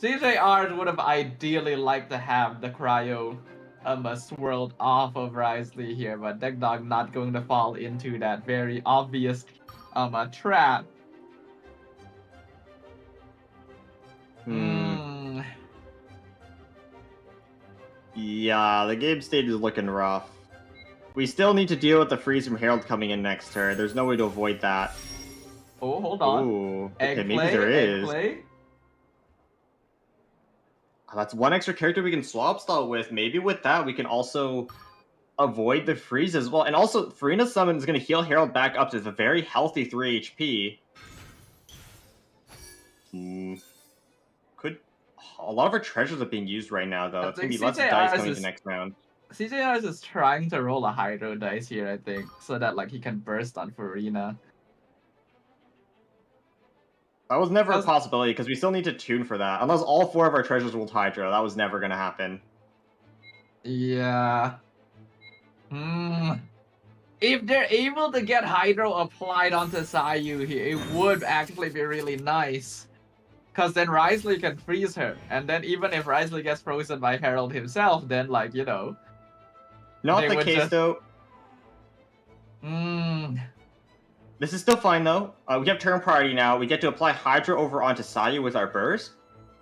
CJR would have ideally liked to have the cryo swirled off of Risley here, but Deck Dog not going to fall into that very obvious trap. Yeah, the game state is looking rough. We still need to deal with the freeze from Herald coming in next turn. There's no way to avoid that. Oh, hold on. Ooh, Egg okay, maybe play, there egg is. play. Oh, that's one extra character we can swap style with. Maybe with that we can also avoid the freeze as well. And also, Furina's summon is going to heal Herald back up to a very healthy 3 HP. Could... A lot of our treasures are being used right now, though. It's going to be lots of dice coming to next round. CJR is trying to roll a Hydro dice here, I think, so that like he can burst on Furina. That was never a possibility, because we still need to tune for that. Unless all 4 of our treasures rolled Hydro, that was never going to happen. Yeah. If they're able to get Hydro applied onto Sayu here, it would actually be really nice. Because then Risley can freeze her. And then even if Risley gets frozen by Herald himself, then like, you know... Not the case, though. This is still fine, though. We have turn priority now. We get to apply Hydra over onto Sayu with our burst.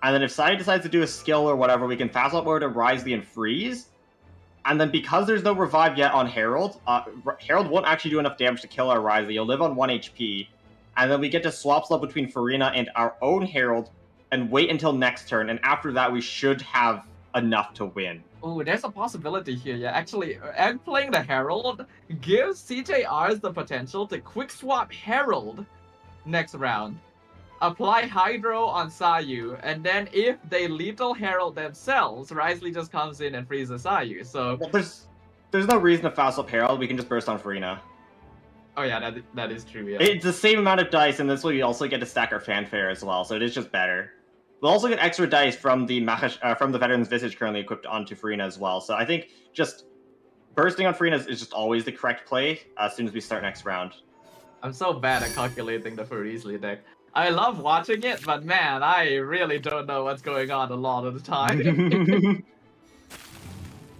And then if Sayu decides to do a skill or whatever, we can fast up over to Risley and freeze. And then because there's no revive yet on Herald, Herald won't actually do enough damage to kill our Risley. He'll live on 1 HP. And then we get to swap slot between Furina and our own Herald and wait until next turn. And after that, we should have enough to win. Oh, there's a possibility here. Yeah, actually, playing the Herald gives CJRs the potential to quick swap Herald next round, apply Hydro on Sayu, and then if they lethal Herald themselves, Risley just comes in and freezes Sayu. So well, there's no reason to fast up Herald. We can just burst on Furina. Oh yeah, that is true. Yeah, it's the same amount of dice, and this way we also get to stack our fanfare as well. So it is just better. We'll also get extra dice from the Veteran's Visage currently equipped onto Furina as well. So I think just bursting on Furina is just always the correct play as soon as we start next round. I'm so bad at calculating the Furisley deck. I love watching it, but man, I really don't know what's going on a lot of the time.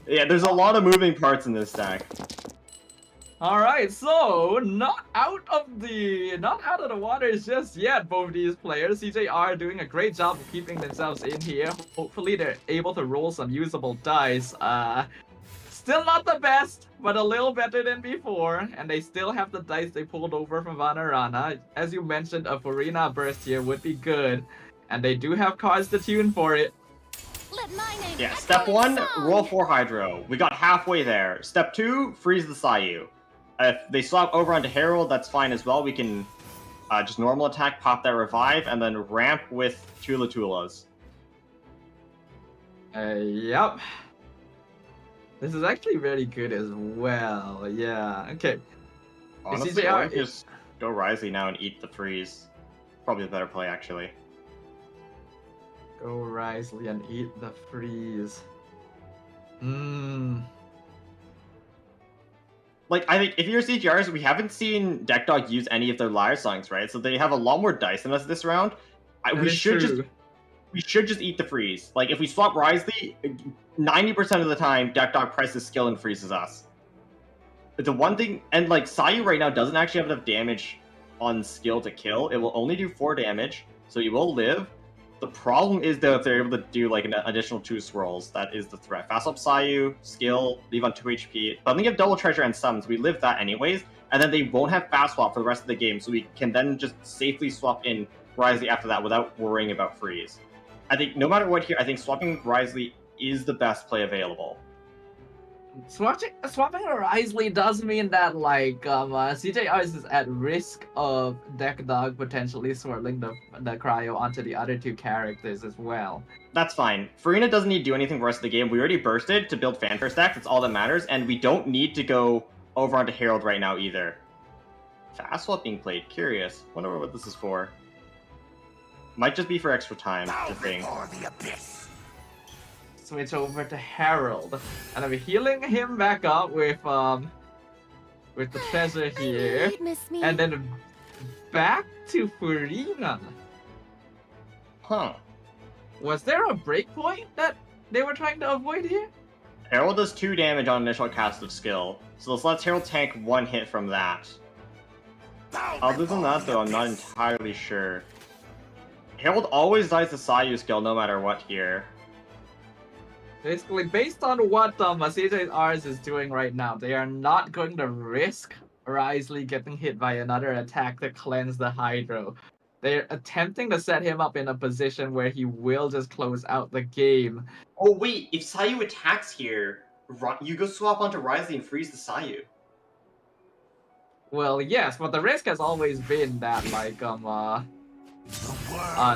Yeah, there's a lot of moving parts in this deck. Alright, so not out of the waters just yet, both these players. CJR doing a great job of keeping themselves in here. Hopefully they're able to roll some usable dice. Still not the best, but a little better than before. And they still have the dice they pulled over from Vanarana. As you mentioned, a Furina burst here would be good. And they do have cards to tune for it. Yeah, step 1, roll 4 Hydro. We got halfway there. Step 2, freeze the Sayu. If they swap over onto Herald, that's fine as well. We can just normal attack, pop that revive, and then ramp with Tula Tulas. Yep. This is actually very good as well. Yeah, okay. Honestly, I would just go Risley now and eat the freeze. Probably the better play, actually. Go Risley and eat the freeze. Like, I think if you're CGRs, we haven't seen Deck Dog use any of their Liar Songs, right? So they have a lot more dice than us this round. We should just eat the freeze. Like, if we swap Risley, 90% of the time, Deck Dog presses skill and freezes us. the one thing, and like Sayu right now doesn't actually have enough damage on skill to kill. It will only do 4 damage, so he will live. The problem is though if they're able to do like an additional 2 swirls, that is the threat. Fast up Sayu, skill, leave on 2 HP. But then you have double treasure and summons, we live that anyways, and then they won't have fast swap for the rest of the game, so we can then just safely swap in Wriothesley after that without worrying about freeze. I think no matter what here, I think swapping Wriothesley is the best play available. Swapping Wriothesley does mean that like CJR is at risk of Deck Dog potentially swirling the cryo onto the other 2 characters as well. That's fine. Furina doesn't need to do anything for the rest of the game. We already bursted to build fanfare stacks. That's all that matters, and we don't need to go over onto Herald right now either. Fast swap being played. Curious. Wonder what this is for. Might just be for extra time. The thing. Switch over to Herald, and I'm healing him back up with the treasure here, and then back to Furina. Huh. Was there a breakpoint that they were trying to avoid here? Herald does 2 damage on initial cast of skill, so this lets Herald tank 1 hit from that. Other than that though, I'm not entirely sure. Herald always dies to Sayu skill no matter what here. Basically, based on what CJR's is doing right now, they are not going to risk Wriothesley getting hit by another attack to cleanse the Hydro. They're attempting to set him up in a position where he will just close out the game. Oh wait, if Sayu attacks here, you go swap onto Wriothesley and freeze the Sayu. Well, yes, but the risk has always been that, like,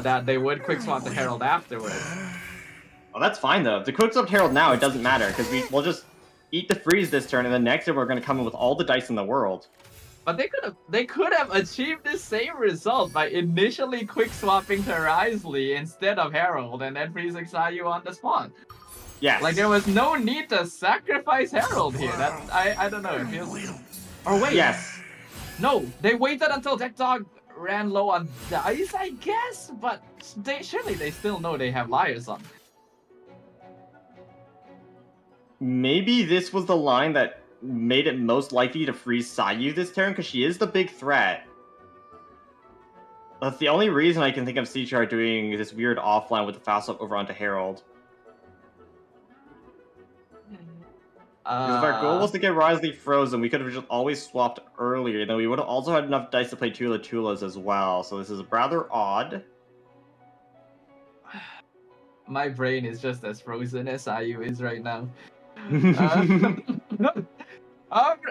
that they would quick swap the Herald afterwards. Oh, that's fine though. If the quick swap Herald now, it doesn't matter, because we'll just eat the freeze this turn, and then next turn we're going to come in with all the dice in the world. But they could have achieved the same result by initially quick swapping to Wriothesley instead of Herald, and then freezing Sayu on the spot. Yes. Like, there was no need to sacrifice Herald here. That I don't know, it feels... Or wait. Yes. No, they waited until Deck Dog ran low on dice, I guess? But surely they still know they have Liars on. Maybe this was the line that made it most likely to freeze Sayu this turn, because she is the big threat. That's the only reason I can think of CTR doing this weird offline with the fast swap over onto Herald. Because if our goal was to get Wriothesley frozen, we could have just always swapped earlier, then we would have also had enough dice to play Tula Tulas as well, so this is rather odd. My brain is just as frozen as Sayu is right now.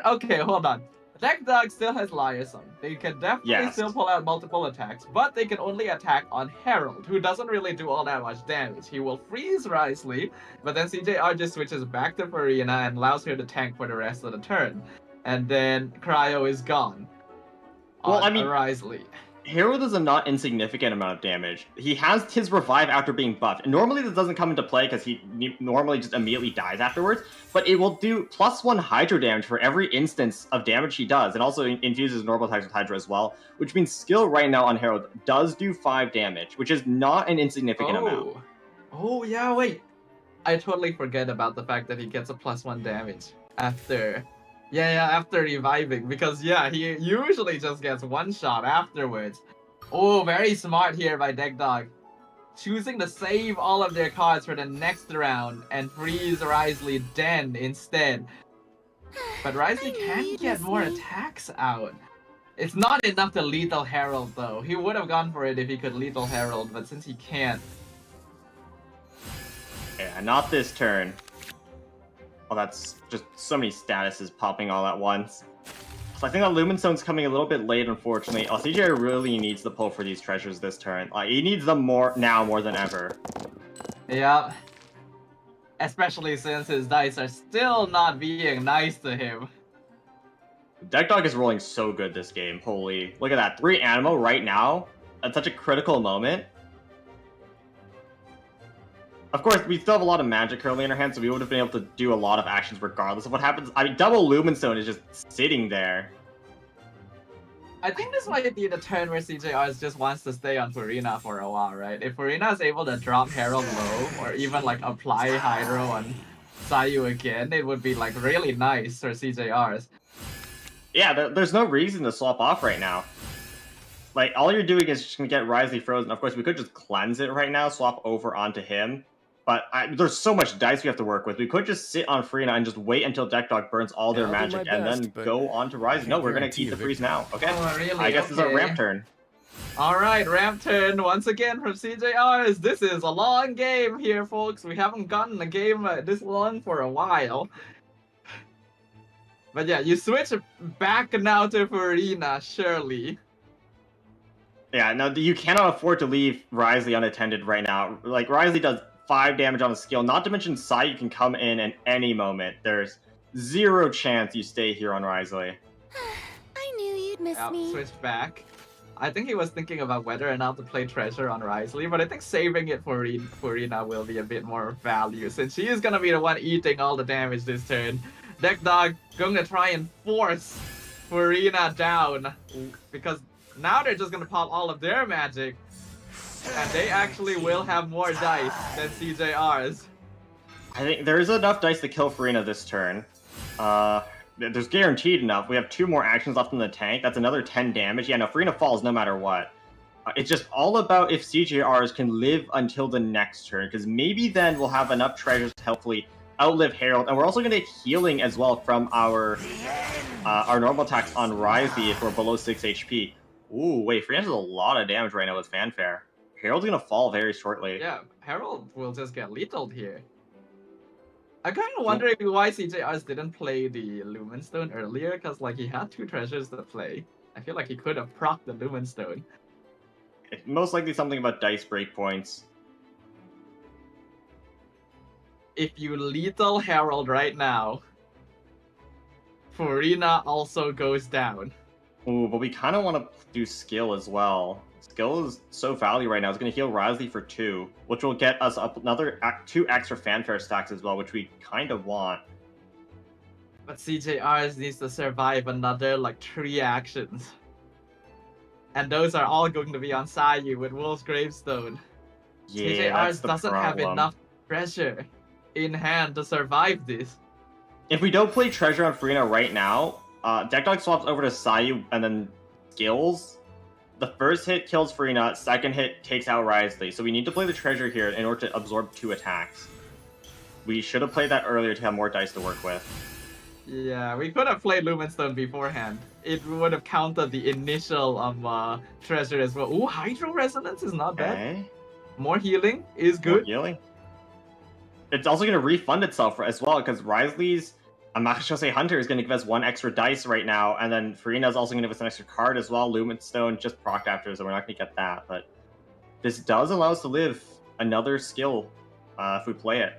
Okay, hold on. Deck Dog still has Liars on. They can definitely still pull out multiple attacks, but they can only attack on Herald, who doesn't really do all that much damage. He will freeze Wriothesley, but then CJR just switches back to Furina and allows her to tank for the rest of the turn. And then Cryo is gone. Well, I mean, Wriothesley. Herald is a not insignificant amount of damage. He has his revive after being buffed. Normally this doesn't come into play because he normally just immediately dies afterwards, but it will do +1 Hydro damage for every instance of damage he does, and also infuses normal attacks with Hydro as well, which means skill right now on Herald does do 5 damage, which is not an insignificant amount. Oh yeah, wait. I totally forget about the fact that he gets a +1 damage after... Yeah, after reviving, because yeah, he usually just gets 1 shot afterwards. Oh, very smart here by Deck Dog. Choosing to save all of their cards for the next round and freeze Wriothesley then instead. But Wriothesley can get more attacks out. It's not enough to Lethal Herald though. He would have gone for it if he could Lethal Herald, but since he can't... Yeah, not this turn. Oh, that's just so many statuses popping all at once. So I think that Lumen Stone's coming a little bit late, unfortunately. CJ really needs the pull for these treasures this turn. He needs them more than ever. Yep. Especially since his dice are still not being nice to him. Deck Dog is rolling so good this game. Holy. Look at that. 3 Animo right now. At such a critical moment. Of course, we still have a lot of magic currently in our hands, so we would have been able to do a lot of actions regardless of what happens. I mean, double Lumenstone is just sitting there. I think this might be the turn where CJR just wants to stay on Furina for a while, right? If Furina is able to drop Herald low, or even like apply Hydro on Sayu again, it would be like really nice for CJRs. Yeah, there's no reason to swap off right now. Like, all you're doing is just gonna get Risley frozen. Of course, we could just cleanse it right now, swap over onto him. But there's so much dice we have to work with. We could just sit on Freena and just wait until Deck Dog burns all their Yeah, I'll do magic my and best, then but go on to Risley. No, we're gonna guarantee keep the a freeze victory. now. Okay. Oh, really? I guess it's a ramp turn. Alright, ramp turn once again from CJRs. This is a long game here, folks. We haven't gotten a game this long for a while. But yeah, you switch back now to Farina, surely. Yeah, no, you cannot afford to leave Risley unattended right now. Like, Risley does 5 damage on a skill, not to mention Sai can come in at any moment. There's 0 chance you stay here on Risley. I knew you'd miss me. Switch back. I think he was thinking about whether or not to play Treasure on Risley, but I think saving it for Farina will be a bit more value, since she is gonna be the one eating all the damage this turn. Deck Dog gonna try and force Farina down, because now they're just gonna pop all of their magic, and they actually will have more dice than CJRs. I think there's enough dice to kill Farina this turn. There's guaranteed enough. We have 2 more actions left in the tank. That's another 10 damage. Yeah, no, Farina falls no matter what. It's just all about if CJRs can live until the next turn, because maybe then we'll have enough treasures to hopefully outlive Herald, and we're also going to get healing as well from our normal attacks on Risley if we're below 6 HP. Ooh, wait, Farina does a lot of damage right now with Fanfare. Herald's going to fall very shortly. Yeah, Herald will just get lethaled here. I'm kind of wondering why CJRs didn't play the Lumenstone earlier, because like he had 2 treasures to play. I feel like he could have procced the Lumenstone. It's most likely something about dice breakpoints. If you lethal Herald right now, Farina also goes down. Ooh, but we kind of want to do skill as well. Skill is so value right now. It's going to heal Risley for 2, which will get us up another 2 extra Fanfare stacks as well, which we kind of want. But CJRs needs to survive another like 3 actions. And those are all going to be on Sayu with Wolf's Gravestone. Yeah, that's CJRs the doesn't have problem. enough treasure in hand to survive this. If we don't play Treasure on Farina right now, Deck Dog swaps over to Sayu and then skills. The first hit kills Farina, second hit takes out Risley. So we need to play the Treasure here in order to absorb 2 attacks. We should have played that earlier to have more dice to work with. Yeah, we could have played Lumenstone beforehand. It would have countered the initial treasure as well. Ooh, Hydro Resonance is not bad. More healing is good. More healing. It's also going to refund itself as well, because Risley's Amakashose Hunter is going to give us 1 extra dice right now, and then Farina is also going to give us an extra card as well. Lumenstone just procced after, so we're not going to get that. But this does allow us to live another skill if we play it.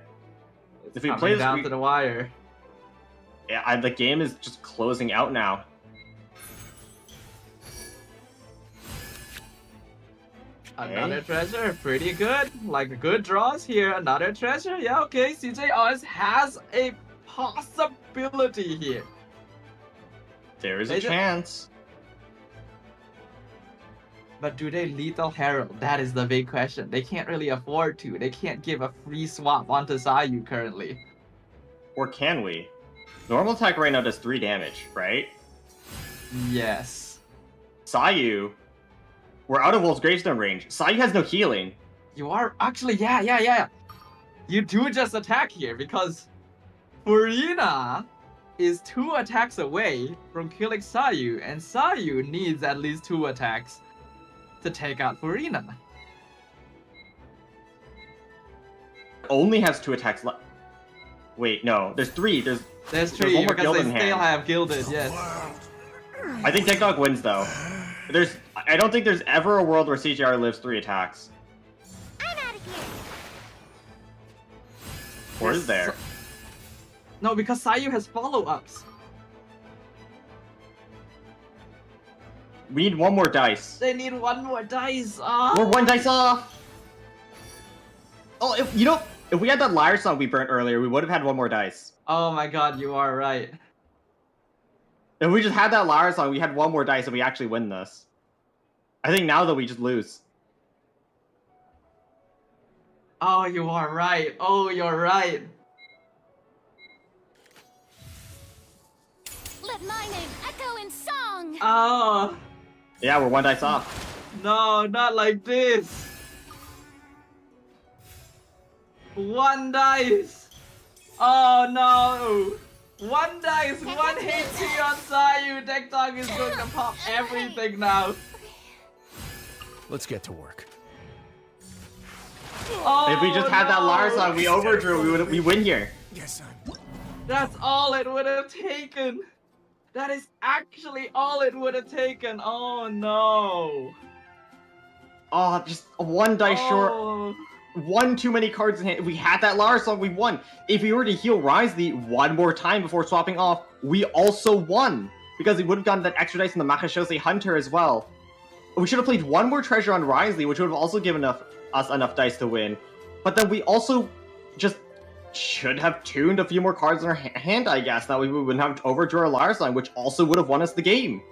If we play this, down to the wire. Yeah, the game is just closing out now. Another treasure, pretty good. Like good draws here. Another treasure, yeah, okay. CJRs has a possibility here. There is a chance. But do they lethal Herald? That is the big question. They can't really afford to. They can't give a free swap onto Sayu currently. Or can we? Normal attack right now does 3 damage, right? Yes. Sayu, we're out of Wolf's Gravestone range. Sayu has no healing. You are actually, yeah. You do just attack here because Farina is 2 attacks away from killing Sayu, and Sayu needs at least 2 attacks to take out Farina. Only has 2 attacks left. Wait, no, there's 3. There's 3 one more because Gilded they in still hand. have Gilded, yes. I think Deck Dog wins though. I don't think there's ever a world where CJR lives 3 attacks. I'm out of here. Or is there? No, because Sayu has follow-ups. We need 1 more dice. They need 1 more dice. We're 1 dice off. Oh, if we had that Lyre song we burnt earlier, we would have had 1 more dice. Oh my god, you are right. If we just had that Lyre song, we had 1 more dice and we actually win this. I think now, though, we just lose. Oh, you are right. Oh, you're right. Let my name echo in thing. Oh. Yeah, we're 1 dice off. No, not like this. 1 dice. Oh no. 1 dice, 1 HP on Sayu. Deck Dog is going to pop everything now. Let's get to work. Oh, If we just had that Lars song, we overdrew, we win here. Yes, son. That's all it would have taken. That is actually all it would have taken. Oh no. Oh, just 1 dice short. 1 too many cards in hand. If we had that Lars song, we won. If we were to heal Risley 1 more time before swapping off, we also won. Because we would have gotten that extra dice in the Makashose Hunter as well. We should have played 1 more treasure on Risley, which would have also given us enough dice to win. But then we also just should have tuned a few more cards in our hand, I guess. That way we wouldn't have to overdrew our Lars line, which also would have won us the game.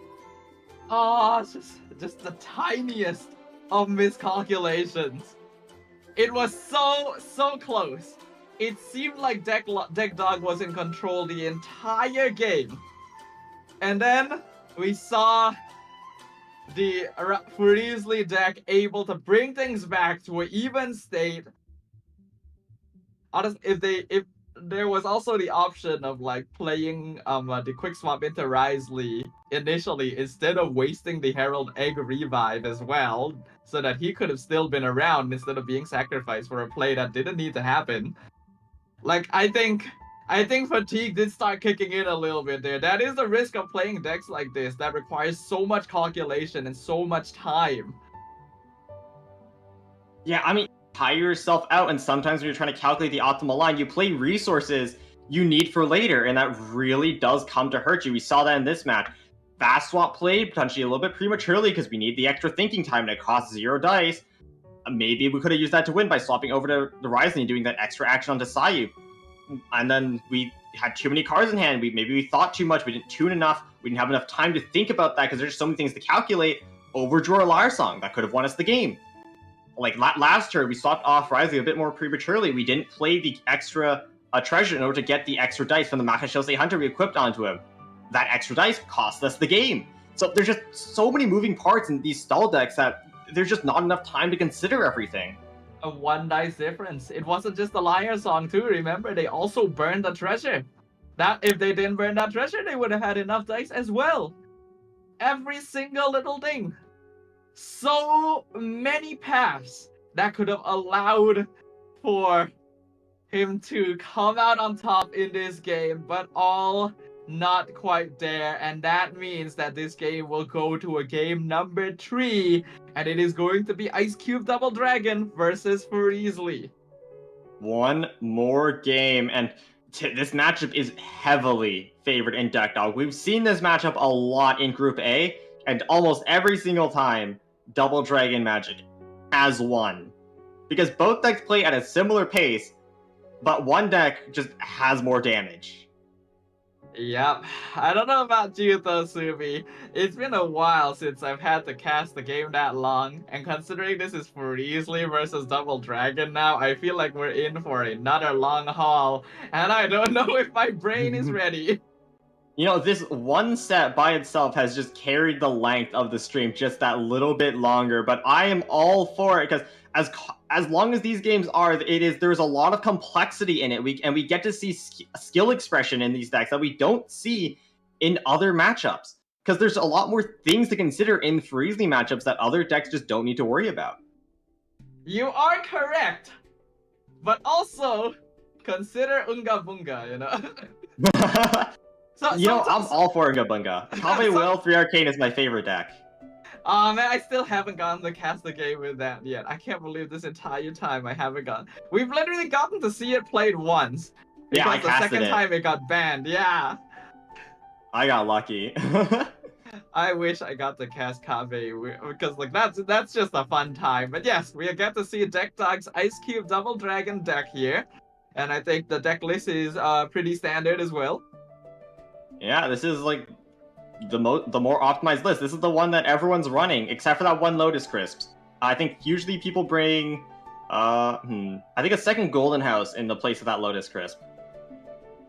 Oh, it's just the tiniest of miscalculations. It was so close. It seemed like Deck Dog was in control the entire game. And then we saw the Furiously deck able to bring things back to an even state. If there was also the option of like playing the quick swap into Risley initially instead of wasting the Herald Egg revive as well, so that he could have still been around instead of being sacrificed for a play that didn't need to happen. Like I think fatigue did start kicking in a little bit there. That is the risk of playing decks like this that requires so much calculation and so much time. Yeah, I mean, tire yourself out, and sometimes when you're trying to calculate the optimal line, you play resources you need for later, and that really does come to hurt you. We saw that in this match. Fast swap played potentially a little bit prematurely because we need the extra thinking time and it costs 0 dice. Maybe we could have used that to win by swapping over to the Rising and doing that extra action onto Sayu. And then we had too many cards in hand. Maybe we thought too much. We didn't tune enough. We didn't have enough time to think about that because there's so many things to calculate. Overdrew our Lyre Song. That could have won us the game. Like last turn, we swapped off Rising a bit more prematurely. We didn't play the extra treasure in order to get the extra dice from the Makashose Hunter we equipped onto him. That extra dice cost us the game. So there's just so many moving parts in these stall decks that there's just not enough time to consider everything. A 1 dice difference. It wasn't just the Lyre Song too, remember? They also burned the treasure. That if they didn't burn that treasure, they would have had enough dice as well. Every single little thing. So many paths that could have allowed for him to come out on top in this game, but all not quite there, and that means that this game will go to a game number 3, and it is going to be Ice Cube Double Dragon versus Furiously. 1 more game, and this matchup is heavily favored in Deck Dog. We've seen this matchup a lot in Group A, and almost every single time, Double Dragon Magic has won. Because both decks play at a similar pace, but one deck just has more damage. Yep. I don't know about you though, Subi. It's been a while since I've had to cast the game that long, and considering this is Furiously versus Double Dragon now, I feel like we're in for another long haul, and I don't know if my brain is ready. You know, this one set by itself has just carried the length of the stream just that little bit longer, but I am all for it, because as long as these games are, there's a lot of complexity in it, and we get to see skill expression in these decks that we don't see in other matchups, because there's a lot more things to consider in Furiously matchups that other decks just don't need to worry about. You are correct, but also consider Unga Bunga, you know? I'm all for Unga Bunga. Kame Will 3 Arcane is my favorite deck. Man, I still haven't gotten to cast the game with that yet. I can't believe this entire time I haven't gotten. We've literally gotten to see it played once. Because Yeah, I the casted second it. time it got banned, yeah. I got lucky. I wish I got to cast Kave, because like that's just a fun time. But yes, we get to see Deck Dog's Ice Cube Double Dragon deck here. And I think the deck list is pretty standard as well. Yeah, this is like the more optimized list. This is the one that everyone's running, except for that one Lotus Crisps. I think usually people bring, I think a second Golden House in the place of that Lotus Crisp.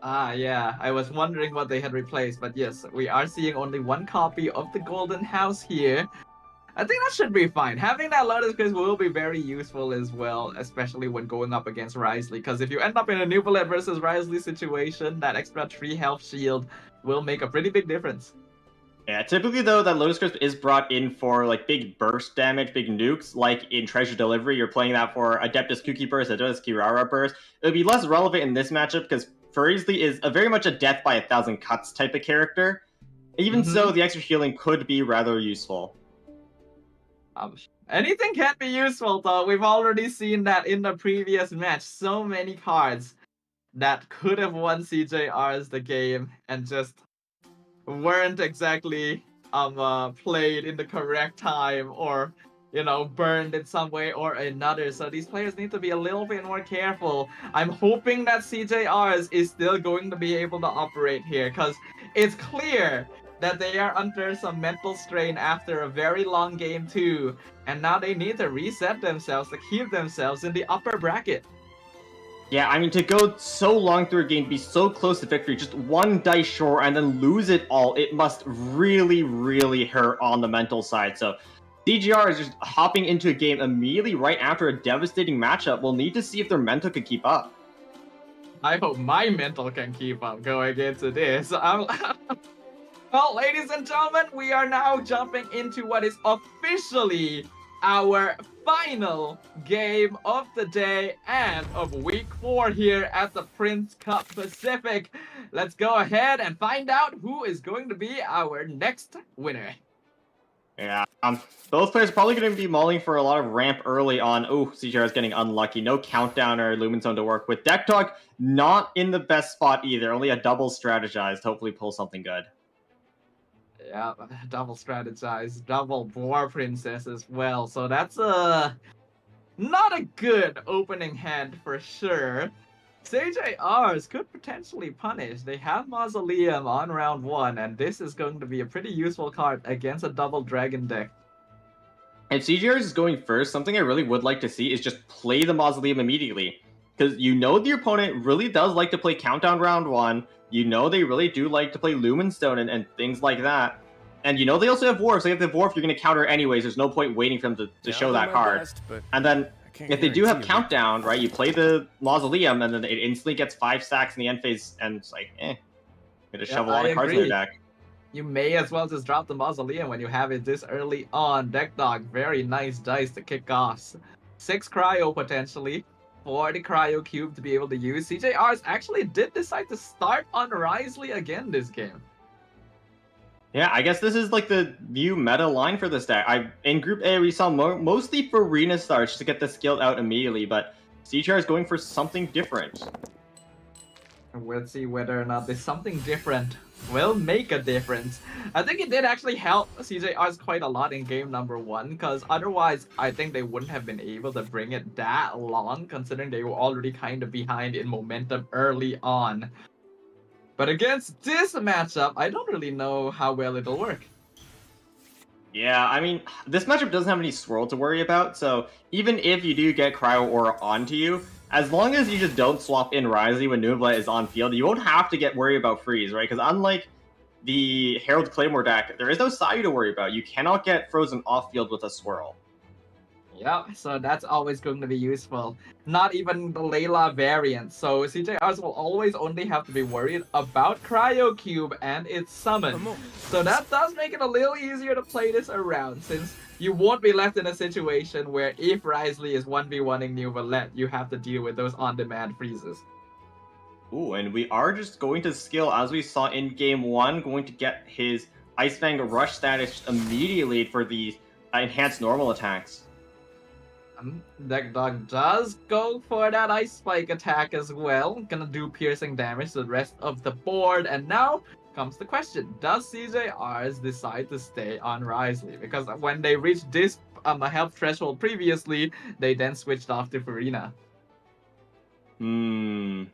Ah, yeah. I was wondering what they had replaced, but yes, we are seeing only one copy of the Golden House here. I think that should be fine. Having that Lotus Crisp will be very useful as well, especially when going up against Risley, because if you end up in a Nuvolet versus Risley situation, that extra 3 health shield will make a pretty big difference. Yeah, typically though, that Lotus Crisp is brought in for like big burst damage, big nukes, like in Treasure Delivery, you're playing that for Adeptus Kuki Burst, Adeptus Kirara Burst. It would be less relevant in this matchup because Furisley is very much a death by 1,000 cuts type of character. Even so, the extra healing could be rather useful. Anything can be useful though. We've already seen that in the previous match. So many cards that could have won CJR's the game and just weren't exactly played in the correct time or burned in some way or another. So these players need to be a little bit more careful. I'm hoping that CJR's is still going to be able to operate here because it's clear that they are under some mental strain after a very long game too, and now they need to reset themselves to keep themselves in the upper bracket. Yeah, I mean, to go so long through a game, be so close to victory, just one dice short, and then lose it all, it must really, really hurt on the mental side. So CGR is just hopping into a game immediately right after a devastating matchup. We'll need to see if their mental can keep up. I hope my mental can keep up going into this. Well, ladies and gentlemen, we are now jumping into what is officially our final game of the day and of week 4 here at the Prince Cup Pacific. Let's go ahead and find out who is going to be our next winner. Yeah, both players are probably going to be mulling for a lot of ramp early on. Oh, CJR is getting unlucky. No countdown or Lumen Zone to work with. Deck Dog not in the best spot either. Only a double strategized. Hopefully pull something good. Yeah, double strategize, double Boar Princess as well. So that's not a good opening hand for sure. CJRs could potentially punish. They have Mausoleum on round 1, and this is going to be a pretty useful card against a double dragon deck. If CJRs is going first, something I really would like to see is just play the Mausoleum immediately. Because the opponent really does like to play Countdown round 1. They really do like to play Lumenstone and things like that. And they also have Dwarf, so if they have Dwarf, you're going to counter anyways. There's no point waiting for them to show that card. And then, if they do have Countdown, right, you play the Mausoleum, and then it instantly gets 5 stacks in the end phase, and it's like, gonna shove a lot of cards in their deck. You may as well just drop the Mausoleum when you have it this early on. Deck Dog, very nice dice to kick off. 6 Cryo potentially. For the Cryo Cube to be able to use. CJRs actually did decide to start on Risley again this game. Yeah, I guess this is like the new meta line for this deck. In Group A, we saw mostly Farina starts to get the skill out immediately, but CJR is going for something different. We'll see whether or not this something different will make a difference. I think it did actually help CJRs quite a lot in game number 1, because otherwise I think they wouldn't have been able to bring it that long, considering they were already kind of behind in momentum early on. But against this matchup, I don't really know how well it'll work. Yeah, I mean, this matchup doesn't have any swirl to worry about, so even if you do get Cryo Aura onto you, as long as you just don't swap in Risley when Nuvolet is on field, you won't have to get worried about freeze, right? Because unlike the Herald Claymore deck, there is no Sayu to worry about. You cannot get frozen off field with a swirl. Yep, so that's always going to be useful. Not even the Layla variant, so CJRs will always only have to be worried about Cryo Cube and its summon. So that does make it a little easier to play this around, since you won't be left in a situation where if Risley is 1v1ing Nuvolet, you have to deal with those on-demand freezes. Ooh, and we are just going to skill, as we saw in game 1, going to get his Ice Fang Rush status immediately for the enhanced normal attacks. Deck Dog does go for that Ice Spike attack as well. Gonna do piercing damage to the rest of the board. And now comes the question. Does CJRs decide to stay on Risley? Because when they reached this health threshold previously, they then switched off to Farina. We'll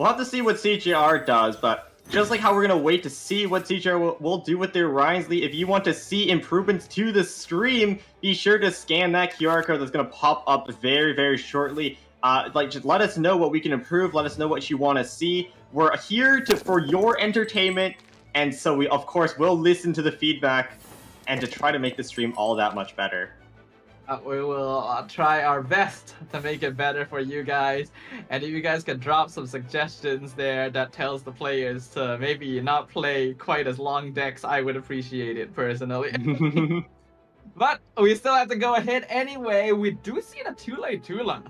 have to see what CJR does, but just like how we're going to wait to see what CJR will do with their Risley, if you want to see improvements to the stream, be sure to scan that QR code that's going to pop up very, very shortly. just let us know what we can improve. Let us know what you want to see. We're here for your entertainment, and so we, of course, will listen to the feedback and to try to make the stream all that much better. We will try our best to make it better for you guys. And if you guys can drop some suggestions there that tells the players to maybe not play quite as long decks, I would appreciate it personally. But we still have to go ahead anyway. We do see the Tula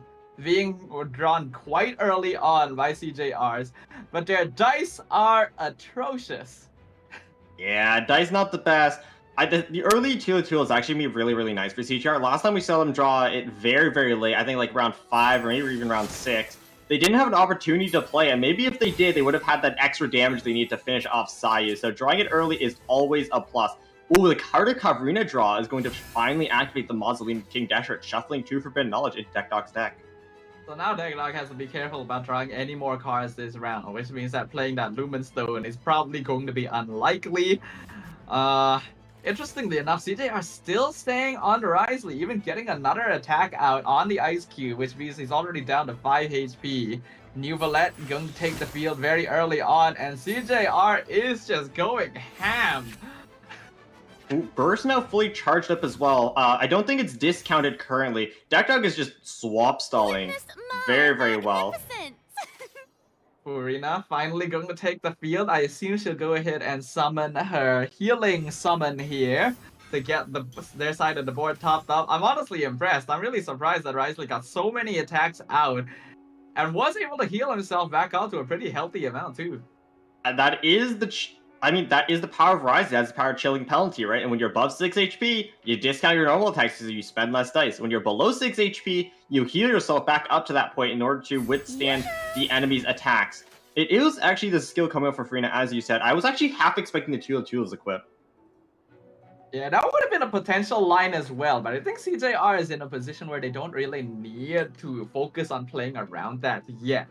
being drawn quite early on by CJRs, but their dice are atrocious. Yeah, dice not the best. The early Tula is actually be really, really nice for CTR. Last time we saw them draw it very, very late, I think like round 5 or maybe even round 6. They didn't have an opportunity to play, and maybe if they did, they would have had that extra damage they need to finish off Sayu. So drawing it early is always a plus. Ooh, the Carta Kavrina draw is going to finally activate the Mausoleum King Deshret, shuffling 2 Forbidden Knowledge into Deck Dog's deck. So now Deck Dog has to be careful about drawing any more cards this round, which means that playing that Lumen Stone is probably going to be unlikely. Interestingly enough, CJ are still staying on Risley, even getting another attack out on the Ice Cube, which means he's already down to 5 HP. New Valette going to take the field very early on, and CJR is just going ham. Ooh, Burst now fully charged up as well. I don't think it's discounted currently. Deck Dog is just swap stalling very, very well. Furina finally going to take the field. I assume she'll go ahead and summon her healing summon here to get their side of the board topped up. I'm honestly impressed. I'm really surprised that Risley got so many attacks out and was able to heal himself back out to a pretty healthy amount too. And that is that is the power of Risley. That's the power of Chilling Penalty, right? And when you're above 6 HP, you discount your normal attacks because you spend less dice. When you're below 6 HP, you heal yourself back up to that point in order to withstand the enemy's attacks. It is actually the skill coming up for Furina, as you said. I was actually half expecting the Tula's equip. Yeah, that would have been a potential line as well, but I think CJR is in a position where they don't really need to focus on playing around that yet.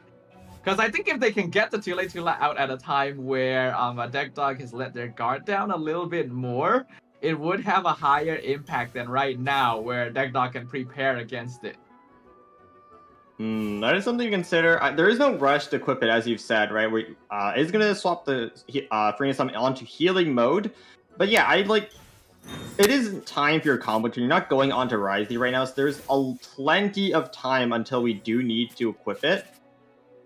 Because I think if they can get the Tula out at a time where a Deck Dog has let their guard down a little bit more, it would have a higher impact than right now, where Deck Dog can prepare against it. That is something to consider. There is no rush to equip it, as you've said, right? It's going to swap the Furina Summon onto healing mode. But yeah, it is time for your combo turn. You're not going onto Risley right now, so there's plenty of time until we do need to equip it.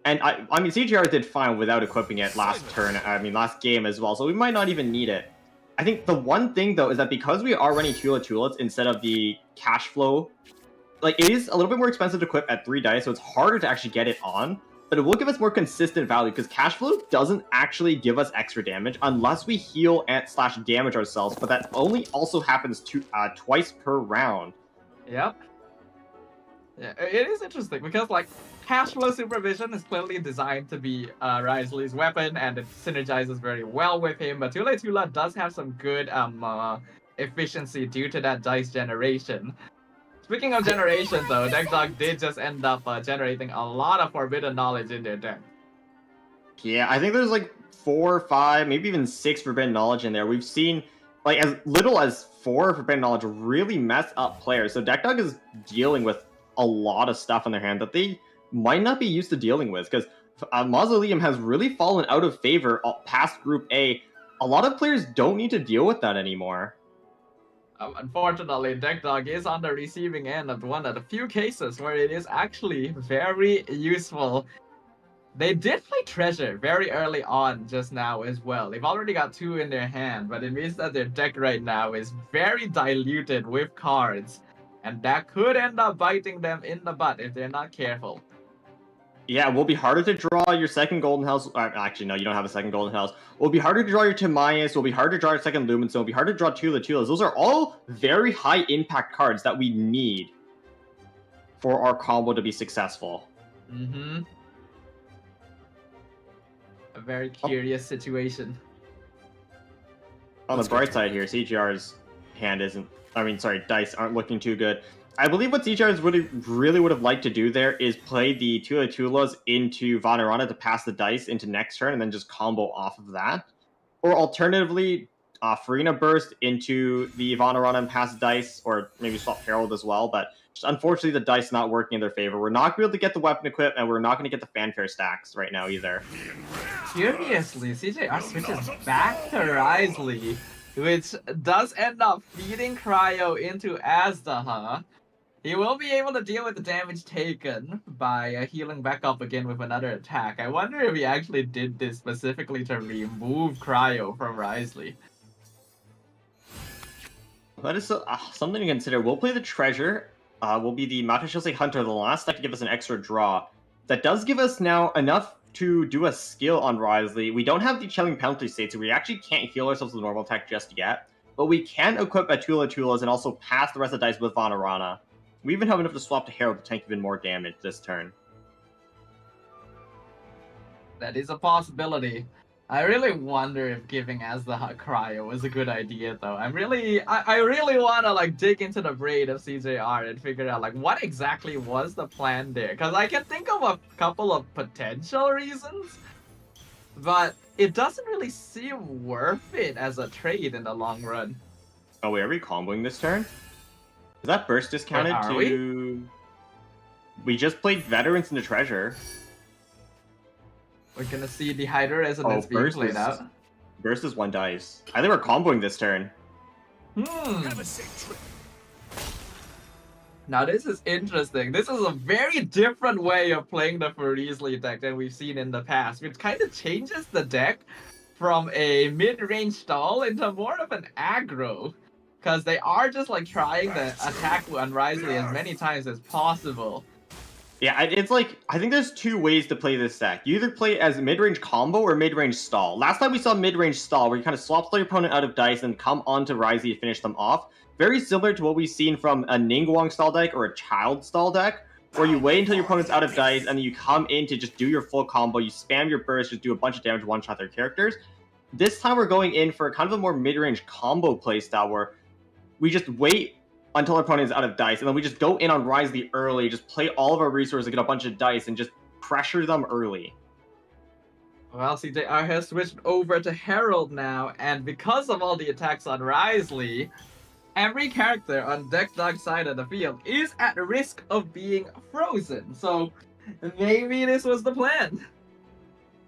And I mean, CGR did fine without equipping it last game as well, so we might not even need it. I think the one thing, though, is that because we are running Tulats instead of the cash flow, it is a little bit more expensive to equip at 3 dice, so it's harder to actually get it on, but it will give us more consistent value, because cash flow doesn't actually give us extra damage unless we heal and / damage ourselves, but that only also happens twice per round. Yep. Yeah, it is interesting, because, cash flow supervision is clearly designed to be Risley's weapon, and it synergizes very well with him, but Tula does have some good efficiency due to that dice generation. Speaking of generation, though, Deck Dog did just end up generating a lot of Forbidden Knowledge in their deck. Yeah, I think there's 4 or 5, maybe even 6 Forbidden Knowledge in there. We've seen as little as 4 Forbidden Knowledge really mess up players. So Deck Dog is dealing with a lot of stuff on their hand that they might not be used to dealing with, because Mausoleum has really fallen out of favor past Group A. A lot of players don't need to deal with that anymore. Unfortunately, Deck Dog is on the receiving end of one of the few cases where it is actually very useful. They did play Treasure very early on just now as well. They've already got 2 in their hand, but it means that their deck right now is very diluted with cards, and that could end up biting them in the butt if they're not careful. Yeah, it will be harder to draw your second Golden House. Actually, no, you don't have a second Golden House. It will be harder to draw your Timaeus. It will be harder to draw your second Lumen. So it will be harder to draw Tulas. Those are all very high impact cards that we need for our combo to be successful. Mm-hmm. A very curious situation. On the bright side here, CGR's hand isn't... dice aren't looking too good. I believe what CGR really would have liked to do there is play the Tulas into Vanarana to pass the dice into next turn and then just combo off of that. Or alternatively, Farina Burst into the Vonarana and pass dice, or maybe swap Herald as well, but just unfortunately the dice not working in their favor. We're not going to be able to get the weapon equip, and we're not going to get the fanfare stacks right now either. Curiously, CJR switches back to Risley, which does end up feeding Cryo into Azdaha. He will be able to deal with the damage taken by healing back up again with another attack. I wonder if he actually did this specifically to remove Cryo from Risley. That is something to consider. We'll play the Treasure. Will be the Matashose Hunter, the last deck to give us an extra draw. That does give us now enough to do a skill on Risley. We don't have the Chilling Penalty State, so we actually can't heal ourselves with normal attack just yet. But we can equip Atula Tulas and also pass the rest of the dice with Vonarana. We even have enough to swap to Herald to tank even more damage this turn. That is a possibility. I really wonder if giving Azdaha Cryo is a good idea, though. I really want to like dig into the brain of CJR and figure out like what exactly was the plan there. Because I can think of a couple of potential reasons, but it doesn't really seem worth it as a trade in the long run. Oh wait, are we comboing this turn? Is that burst discounted to? We just played Veterans in the Treasure. We're gonna see the Hydra as it's being played out. Burst is 1 dice. I think we're comboing this turn. Now this is interesting. This is a very different way of playing the Furiesly deck than we've seen in the past, which kind of changes the deck from a mid-range stall into more of an aggro. Because they are just like trying to attack on Risley as many times as possible. Yeah, it's like, I think there's 2 ways to play this deck. You either play it as mid-range combo or mid-range stall. Last time we saw mid-range stall, where you kind of swap your opponent out of dice and come onto Risley to finish them off. Very similar to what we've seen from a Ningguang stall deck or a Child stall deck, where you wait until your opponent's out of dice and then you come in to just do your full combo, you spam your burst, just do a bunch of damage, one-shot their characters. This time we're going in for kind of a more mid-range combo playstyle where we just wait until our opponent is out of dice, and then we just go in on Risley early, just play all of our resources, get a bunch of dice, and just pressure them early. Well, CJR has switched over to Herald now, and because of all the attacks on Risley, every character on deck dog side of the field is at risk of being frozen. So maybe this was the plan.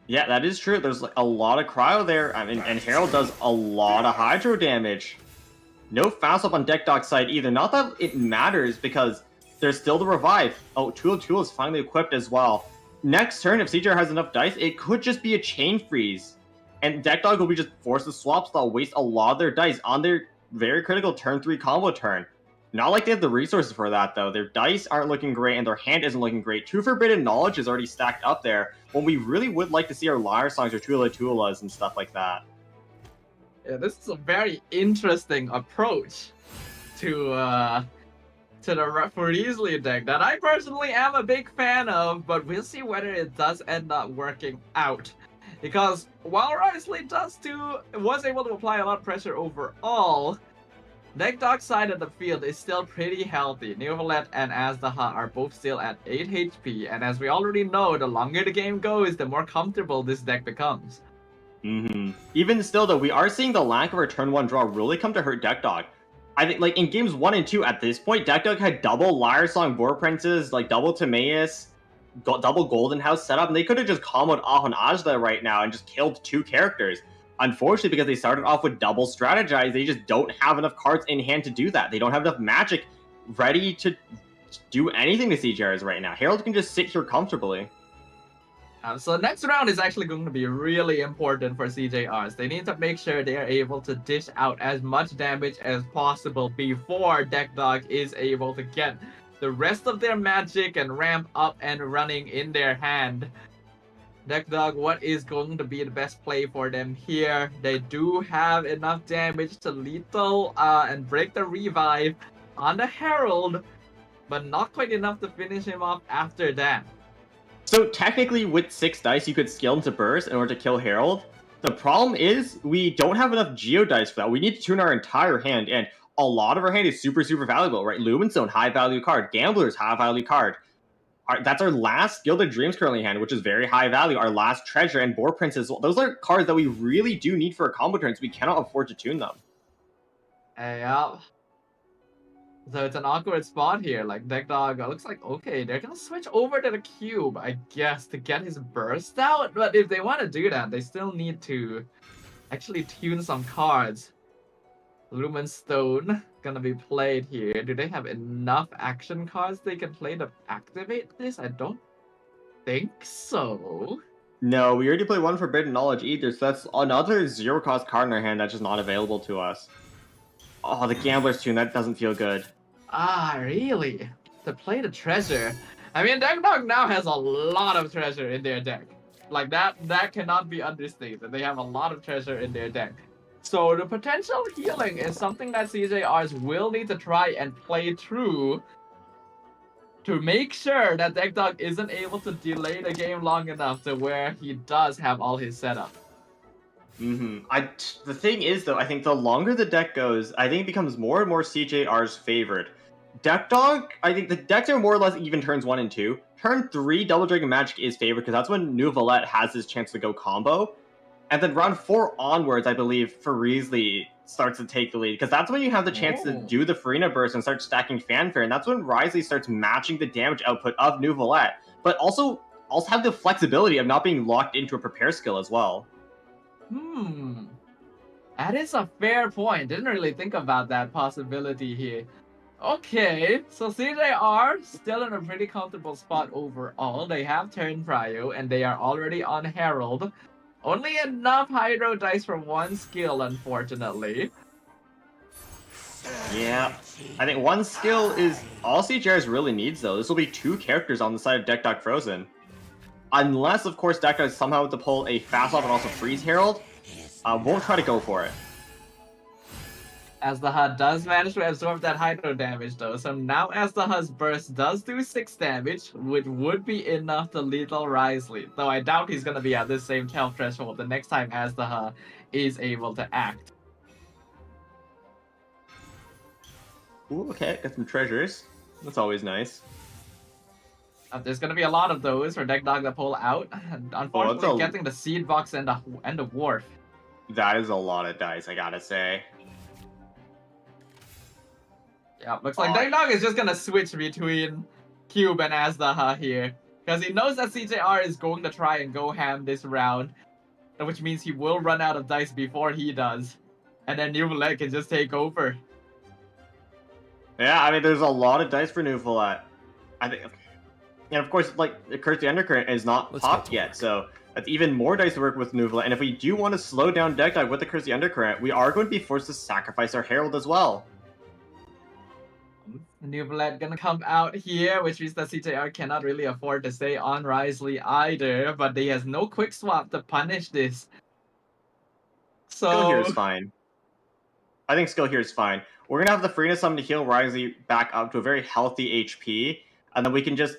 Yeah, that is true. There's like a lot of cryo there, and Herald does a lot of hydro damage. No fast up on deck dog side either. Not that it matters because there's still the revive. Oh, Tula is finally equipped as well. Next turn, if CJR has enough dice, it could just be a chain freeze. And deck dog will be just forced to swap stall, waste a lot of their dice on their very critical turn 3 combo turn. Not like they have the resources for that though. Their dice aren't looking great and their hand isn't looking great. 2 Forbidden Knowledge is already stacked up there when we really would like to see our Lyre Songs or Tulas and stuff like that. Yeah, this is a very interesting approach to the Furiesly deck that I personally am a big fan of, but we'll see whether it does end up working out. Because while Risley was able to apply a lot of pressure overall, deck dog side of the field is still pretty healthy. Neovalet and Azdaha are both still at 8 HP, and as we already know, the longer the game goes, the more comfortable this deck becomes. Even still, though, we are seeing the lack of our turn 1 draw really come to hurt deck dog. I think, like, in games 1 and 2, at this point, deck dog had double Lyre Song Boar Princes, like, double Timaeus, double Golden House setup, and they could have just comboed off on Ajda right now and just killed 2 characters. Unfortunately, because they started off with double strategize, they just don't have enough cards in hand to do that. They don't have enough magic ready to do anything to CJRs right now. Herald can just sit here comfortably. So next round is actually going to be really important for CJRs. They need to make sure they are able to dish out as much damage as possible before deck dog is able to get the rest of their magic and ramp up and running in their hand. Deck dog, what is going to be the best play for them here? They do have enough damage to lethal and break the revive on the Herald, but not quite enough to finish him off after that. So technically, with 6 dice, you could scale into burst in order to kill Herald. The problem is we don't have enough Geo dice for that. We need to tune our entire hand, and a lot of our hand is super valuable, right? Lumenstone, high value card. Gambler's high value card. That's our last Gilded Dreams currently in hand, which is very high value. Our last treasure and Boar Princess. Those are cards that we really do need for a combo turn, so we cannot afford to tune them. Yeah. So it's an awkward spot here. Like Deck Dog looks like okay, they're gonna switch over to the cube, I guess, to get his burst out. But if they want to do that, they still need to actually tune some cards. Lumen Stone gonna be played here. Do they have enough action cards they can play to activate this? I don't think so. No, we already played one Forbidden Knowledge either, so that's another 0-cost card in our hand that's just not available to us. Oh, the Gambler's Tune, that doesn't feel good. Ah, really? To play the treasure. I mean, Deck Dog now has a lot of treasure in their deck. Like, that cannot be understated. They have a lot of treasure in their deck. So the potential healing is something that CJRs will need to try and play through to make sure that Deck Dog isn't able to delay the game long enough to where he does have all his setup. The thing is, though, I think the longer the deck goes, I think it becomes more and more CJR's favored. Deck Dog, I think the decks are more or less even turns 1 and 2. Turn 3, Double Dragon Magic is favored because that's when Nouvelette has his chance to go combo. And then round 4 onwards, I believe, Farisley starts to take the lead, because that's when you have the chance to do the Farina Burst and start stacking Fanfare, and that's when Risley starts matching the damage output of Nouvelette, but also have the flexibility of not being locked into a Prepare skill as well. That is a fair point. Didn't really think about that possibility here. Okay, so CJR still in a pretty comfortable spot overall. They have turn prio, and they are already on Herald. Only enough Hydro dice for one skill, unfortunately. Yeah, I think one skill is all CJRs really needs, though. This will be 2 characters on the side of Deck Dog Frozen. Unless, of course, Deck Dog somehow to pull a Fast Off and also Freeze Herald. Won't try to go for it. Aztaha does manage to absorb that Hydro damage, though. So now Aztaha's burst does do 6 damage, which would be enough to lethal Risley. Though I doubt he's going to be at this same health threshold the next time Aztaha is able to act. Ooh, okay, got some treasures. That's always nice. There's going to be a lot of those for Deck Dog to pull out. And unfortunately, getting the Seed Box and the Wharf. That is a lot of dice, I gotta say. Yeah, looks like Deck Dog is just gonna switch between Cube and Aztaha here. Because he knows that CJR is going to try and go ham this round. Which means he will run out of dice before he does. And then Nouvelette can just take over. Yeah, I mean, there's a lot of dice for Nouvelette. I think... And of course, like, Curse the Undercurrent is not popped yet, so that's even more dice to work with Nouvelette. And if we do want to slow down Deck Dog with the Curse the Undercurrent, we are going to be forced to sacrifice our Herald as well. Nouvelette gonna come out here, which means that CJR cannot really afford to stay on Risley either, but he has no quick swap to punish this. So... Skill here is fine. I think skill here is fine. We're gonna have the Farina summon to heal Risley back up to a very healthy HP, and then we can just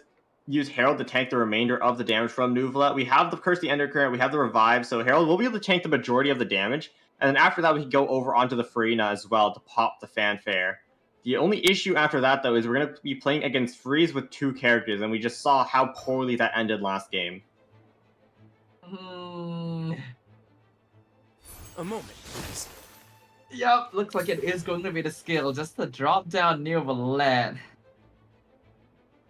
use Herald to tank the remainder of the damage from Nouvelette. We have the Curse the Undercurrent, we have the Revive, so Herald will be able to tank the majority of the damage, and then after that we can go over onto the Farina as well to pop the Fanfare. The only issue after that, though, is we're going to be playing against Freeze with 2 characters, and we just saw how poorly that ended last game. A moment, please. Yep, looks like it is going to be the skill, just to drop down Nouvelette.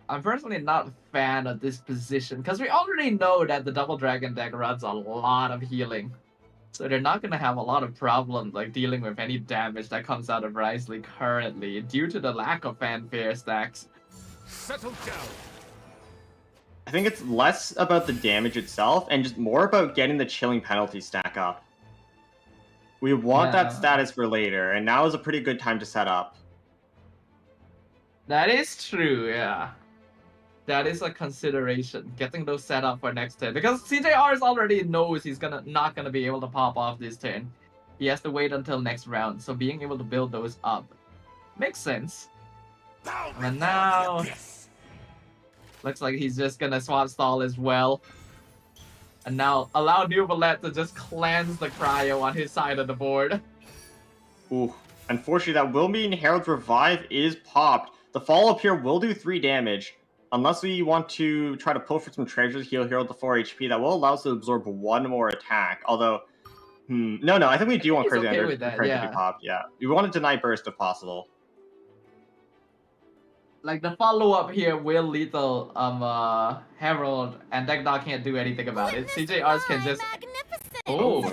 I'm personally not a fan of this position, because we already know that the Double Dragon deck runs a lot of healing. So they're not going to have a lot of problems like dealing with any damage that comes out of Risley currently due to the lack of Fanfare stacks. Settle down. I think it's less about the damage itself and just more about getting the Chilling Penalty stack up. We want that status for later, and now is a pretty good time to set up. That is true, yeah. That is a consideration, getting those set up for next turn. Because CJR already knows he's not gonna be able to pop off this turn. He has to wait until next round, so being able to build those up makes sense. And now, looks like he's just gonna swap stall as well. And now allow Nouvelette to just cleanse the cryo on his side of the board. Ooh, unfortunately that will mean Herald's Revive is popped. The follow-up here will do 3 damage. unless we want to try to pull for some treasures, heal Herald to 4 HP, that will allow us to absorb one more attack. Although, no, I think we do want He's Crazy okay with Undercurrent that, to be popped, yeah. We want to deny Burst if possible. Like, the follow-up here will lethal Herald, and Deck Dog can't do anything about it. CJRs can just... Oh!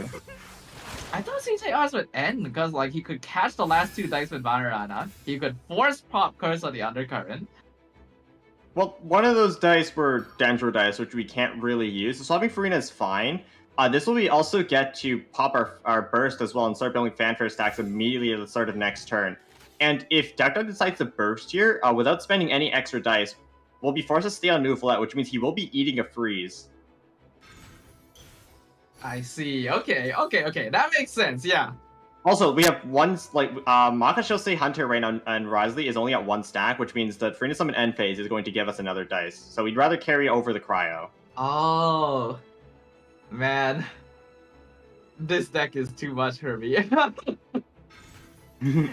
I thought CJRs would end, because, like, he could catch the last 2 dice with Vanarana. He could force pop Curse on the Undercurrent. Well, one of those dice were Dendro dice, which we can't really use. So swapping Farina is fine. This will also get to pop our Burst as well and start building Fanfare stacks immediately at the start of next turn. And if Deck Dog decides to Burst here, without spending any extra dice, we'll be forced to stay on Neuvillette, which means he will be eating a freeze. I see. Okay. That makes sense, yeah. Also, we have one, like, Makashose Hunter right now and Risley is only at 1 stack, which means that Farina Summon end phase is going to give us another dice. So we'd rather carry over the Cryo. Oh. Man. This deck is too much for me.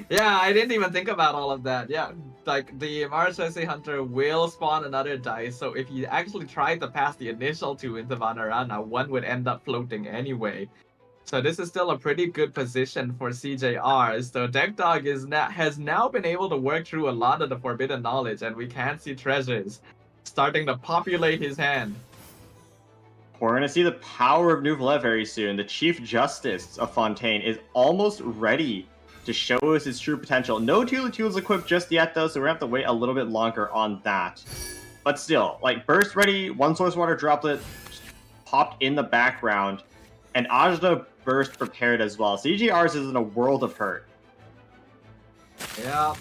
Yeah, I didn't even think about all of that. Yeah, like the Makashose Hunter will spawn another dice, so if you actually tried to pass the initial 2 into Vanarana, 1 would end up floating anyway. So this is still a pretty good position for CJR. So Deck Dog has now been able to work through a lot of the forbidden knowledge, and we can see treasures starting to populate his hand. We're going to see the power of Neuvillette very soon. The Chief Justice of Fontaine is almost ready to show us his true potential. No Tula equipped just yet, though, so we're going to have to wait a little bit longer on that. But still, like, Burst ready, 1 Source Water Droplet popped in the background, and Ajna Burst prepared as well. CGR's is in a world of hurt. Yeah,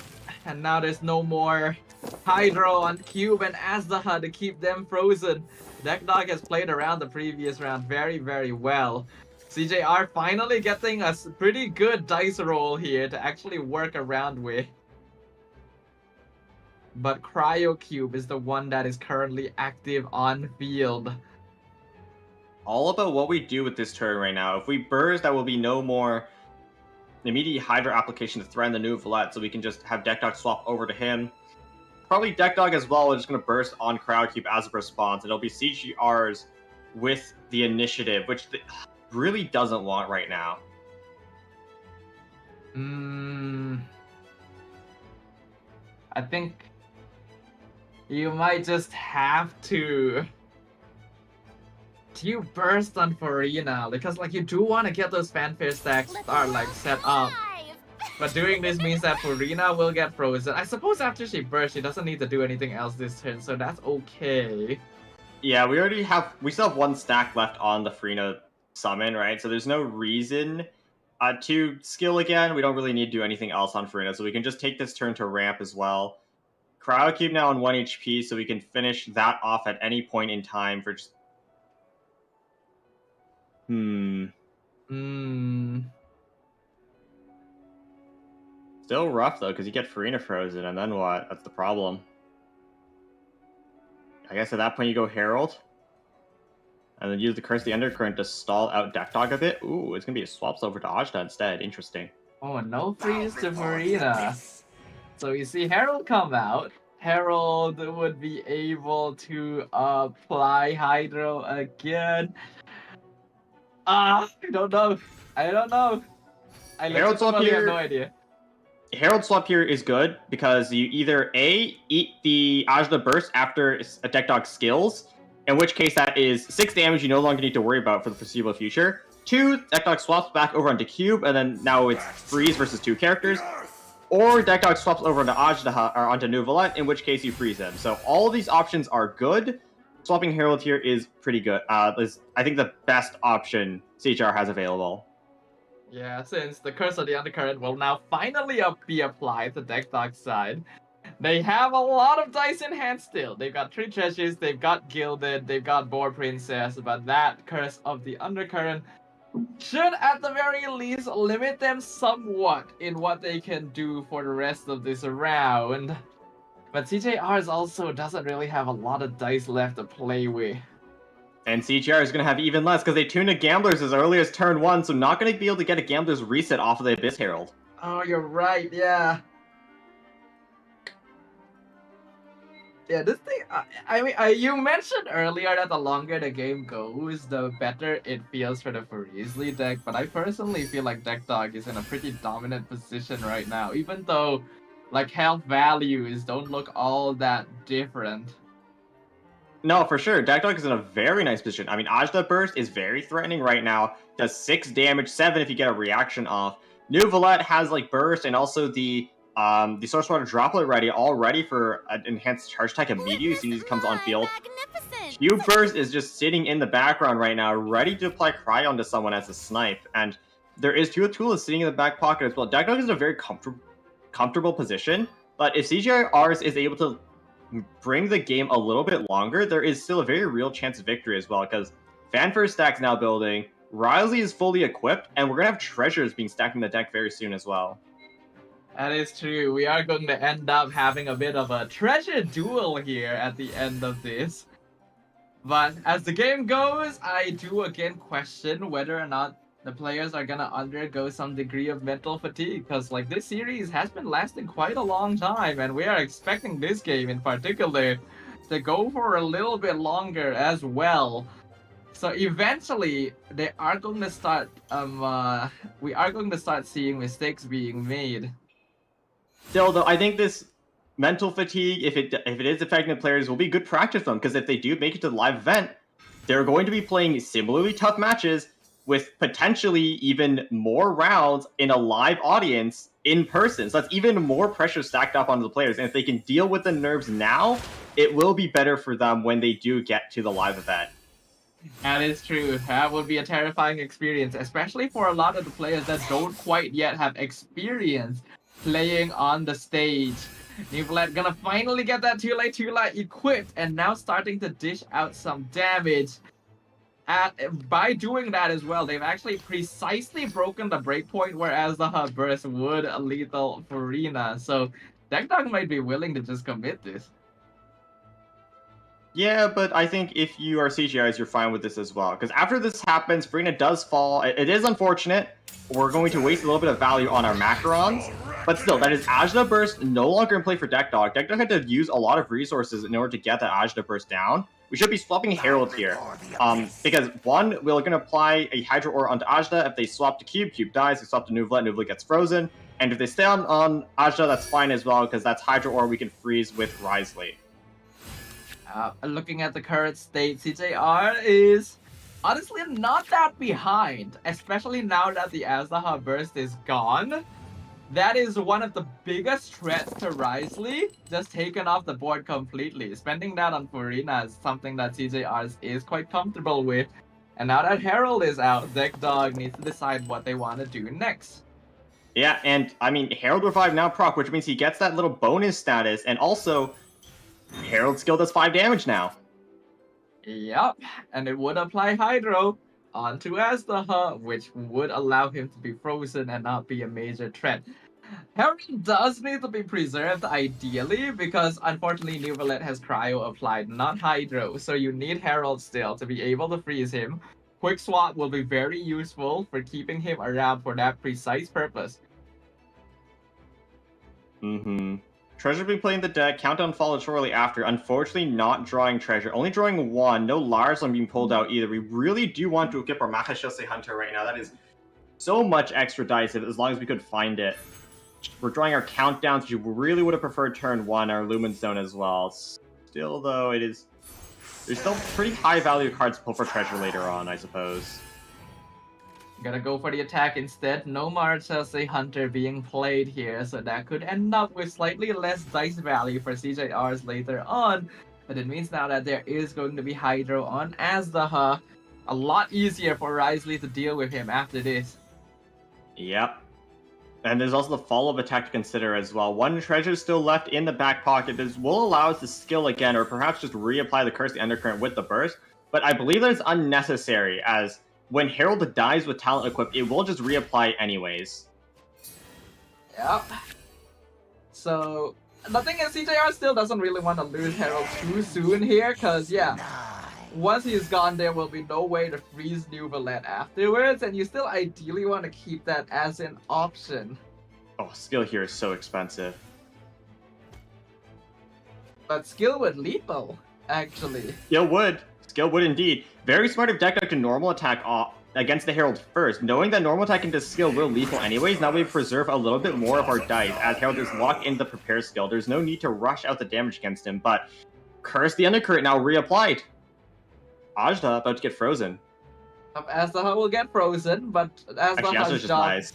and now there's no more Hydro on Cube and Azdaha to keep them frozen. Deck Dog has played around the previous round very, very well. CJR finally getting a pretty good dice roll here to actually work around with. But Cryo Cube is the one that is currently active on field. All about what we do with this turn right now. If we burst, that will be no more immediate Hydra application to threaten the Neuvillette, so we can just have Deck Dog swap over to him. Probably Deck Dog as well, we're just going to burst on Cryo Cube as a response, and it'll be CGRs with the initiative, which really doesn't want right now. I think you might just have to burst on Farina, because like you do want to get those Fanfare stacks set up. But doing this means that Farina will get frozen. I suppose after she bursts, she doesn't need to do anything else this turn, so that's okay. Yeah, we still have 1 stack left on the Farina summon, right? So there's no reason to skill again. We don't really need to do anything else on Farina, so we can just take this turn to ramp as well. Cryo Cube now on 1 HP, so we can finish that off at any point in time for just... Still rough, though, because you get Farina frozen, and then what? That's the problem. I guess at that point you go Herald. And then use the Curse of the Undercurrent to stall out Deck Dog a bit. Ooh, it's going to be a swaps over to Ajna instead. Interesting. Oh, no freeze to Farina. So you see Herald come out. Herald would be able to apply Hydro again. I don't know. Herald swap here. have no idea. Herald swap here is good because you either A, eat the Ajna Burst after a Deck Dog skills, in which case that is 6 damage you no longer need to worry about for the foreseeable future. 2, Deck Dog swaps back over onto Cube, and then now it's freeze versus 2 characters. Or Deck Dog swaps over onto Ajna or onto Neuvillette, in which case you freeze them. So all of these options are good. Swapping Herald here is pretty good. Is I think the best option CHR has available. Yeah, since the Curse of the Undercurrent will now finally be applied to Deck Dog's side. They have a lot of dice in hand still. They've got 3 treasures, they've got Gilded, they've got Boar Princess, but that Curse of the Undercurrent should at the very least limit them somewhat in what they can do for the rest of this round. But CJRs also doesn't really have a lot of dice left to play with. And CGR is going to have even less because they tuned a Gamblers as early as turn 1, so not going to be able to get a Gamblers reset off of the Abyss Herald. Oh, you're right, yeah. Yeah, this thing. You mentioned earlier that the longer the game goes, the better it feels for the Furiously deck. But I personally feel like Deck Dog is in a pretty dominant position right now, even though, like, health values don't look all that different. No, for sure. Deck Dog is in a very nice position. I mean, Ajda Burst is very threatening right now. Does 6 damage, 7 if you get a reaction off. Nuvolette has like Burst and also the Source Water Droplet all ready for an enhanced charge attack immediately as soon as it comes on field. Q Burst is just sitting in the background right now, ready to apply Cryo onto someone as a snipe. And there is Tua sitting in the back pocket as well. Deck Dog is in a very comfortable position, but if CGRs is able to bring the game a little bit longer, there is still a very real chance of victory as well, because Fanfare stack's now building, Wriothesley is fully equipped, and we're going to have treasures being stacked in the deck very soon as well. That is true. We are going to end up having a bit of a treasure duel here at the end of this. But as the game goes, I do again question whether or not the players are gonna undergo some degree of mental fatigue, because like this series has been lasting quite a long time, and we are expecting this game in particular to go for a little bit longer as well. So eventually they are going to start we are going to start seeing mistakes being made. Still though, I think this mental fatigue, if it is affecting the players, will be good practice for them, because if they do make it to the live event, they're going to be playing similarly tough matches with potentially even more rounds in a live audience in person. So that's even more pressure stacked up onto the players. And if they can deal with the nerves now, it will be better for them when they do get to the live event. That is true. That would be a terrifying experience, especially for a lot of the players that don't quite yet have experience playing on the stage. Nuvolette gonna finally get that Tula equipped and now starting to dish out some damage. By doing that as well, they've actually precisely broken the breakpoint, whereas the Burst would lethal Furina. So Deck Dog might be willing to just commit this. Yeah, but I think if you are CGIs, you're fine with this as well. Because after this happens, Furina does fall. It is unfortunate. We're going to waste a little bit of value on our Macarons. But still, that is Ajda Burst no longer in play for Deck Dog. Deck Dog had to use a lot of resources in order to get that Ajda Burst down. We should be swapping Herald here. Because one, we're going to apply a Hydro Ore onto Ajda. If they swap to Cube dies. They swap to Nuvolette, Nuvolette gets frozen. And if they stay on Ajda, that's fine as well, because that's Hydro Ore we can freeze with Wriothesley. Looking at the current state, CJR is honestly not that behind, especially now that the Azlaha Burst is gone. That is one of the biggest threats to Wriothesley, just taken off the board completely. Spending that on Furina is something that CJR is quite comfortable with. And now that Herald is out, Deck Dog needs to decide what they want to do next. Yeah, and I mean, Herald Revive now proc, which means he gets that little bonus status, and also Herald skill does 5 damage now. Yep, and it would apply Hydro onto Azlaha, which would allow him to be frozen and not be a major threat. Herald does need to be preserved ideally, because unfortunately Nuvolette has Cryo applied, not Hydro, so you need Herald still to be able to freeze him. Quick Swap will be very useful for keeping him around for that precise purpose. Treasure being played in the deck, Countdown followed shortly after, unfortunately not drawing Treasure, only drawing 1, no Larsson being pulled out either. We really do want to equip our Mahashase Hunter right now, that is so much extra dice as long as we could find it. We're drawing our Countdowns, which we really would have preferred turn 1, our Lumen Stone as well. Still though, there's still pretty high value cards to pull for Treasure later on, I suppose. Gotta go for the attack instead. No Mahashase Hunter being played here, so that could end up with slightly less dice value for CJRs later on. But it means now that there is going to be Hydro on Azlaha. A lot easier for Wriothesley to deal with him after this. Yep. And there's also the follow-up attack to consider as well. 1 treasure still left in the back pocket. This will allow us to skill again, or perhaps just reapply the Curse the Undercurrent with the burst. But I believe that it's unnecessary, as when Herald dies with Talent equipped, it will just reapply anyways. Yep. So, the thing is, CJR still doesn't really want to lose Herald too soon here, because, yeah, once he's gone, there will be no way to freeze Nuvolette afterwards, and you still ideally want to keep that as an option. Oh, skill here is so expensive. But skill would lethal, actually. Skill would indeed. Very smart of Deckduck to normal attack against the Herald first, knowing that normal attack into skill will lethal anyways. Now we preserve a little bit more of our dice as Herald is locked in the prepare skill. There's no need to rush out the damage against him, but Curse the Undercurrent now reapplied. Ajda about to get frozen. Aztha will get frozen, but Actually, Ajda just dies.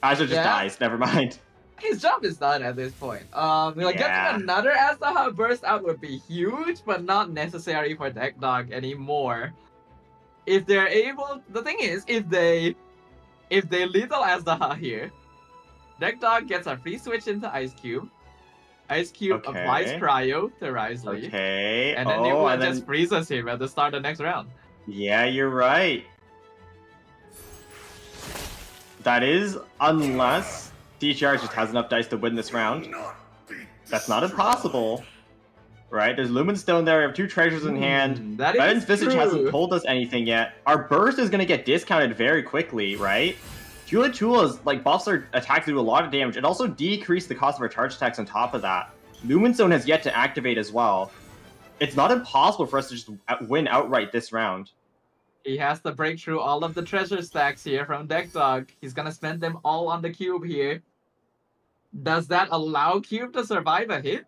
Ajda just dies, never mind. His job is done at this point. Getting another Aztha burst out would be huge, but not necessary for Deckdog anymore. If they're able, the thing is, if they lethal Aztha here, Deckdog gets a free switch into Ice Cube. Ice Cube applies Cryo to Risley. Okay. And then Newblood just freezes him at the start of the next round. Yeah, you're right. That is, unless CGR just has enough dice to win this round. That's not impossible. Right? There's Lumen Stone there. We have 2 treasures in hand. Reden's Visage hasn't told us anything yet. Our burst is going to get discounted very quickly, right? Chula's buffs our attacks do a lot of damage. It also decreased the cost of our charge attacks on top of that. Lumen Stone has yet to activate as well. It's not impossible for us to just win outright this round. He has to break through all of the treasure stacks here from Deckdog. He's gonna spend them all on the cube here. Does that allow Cube to survive a hit?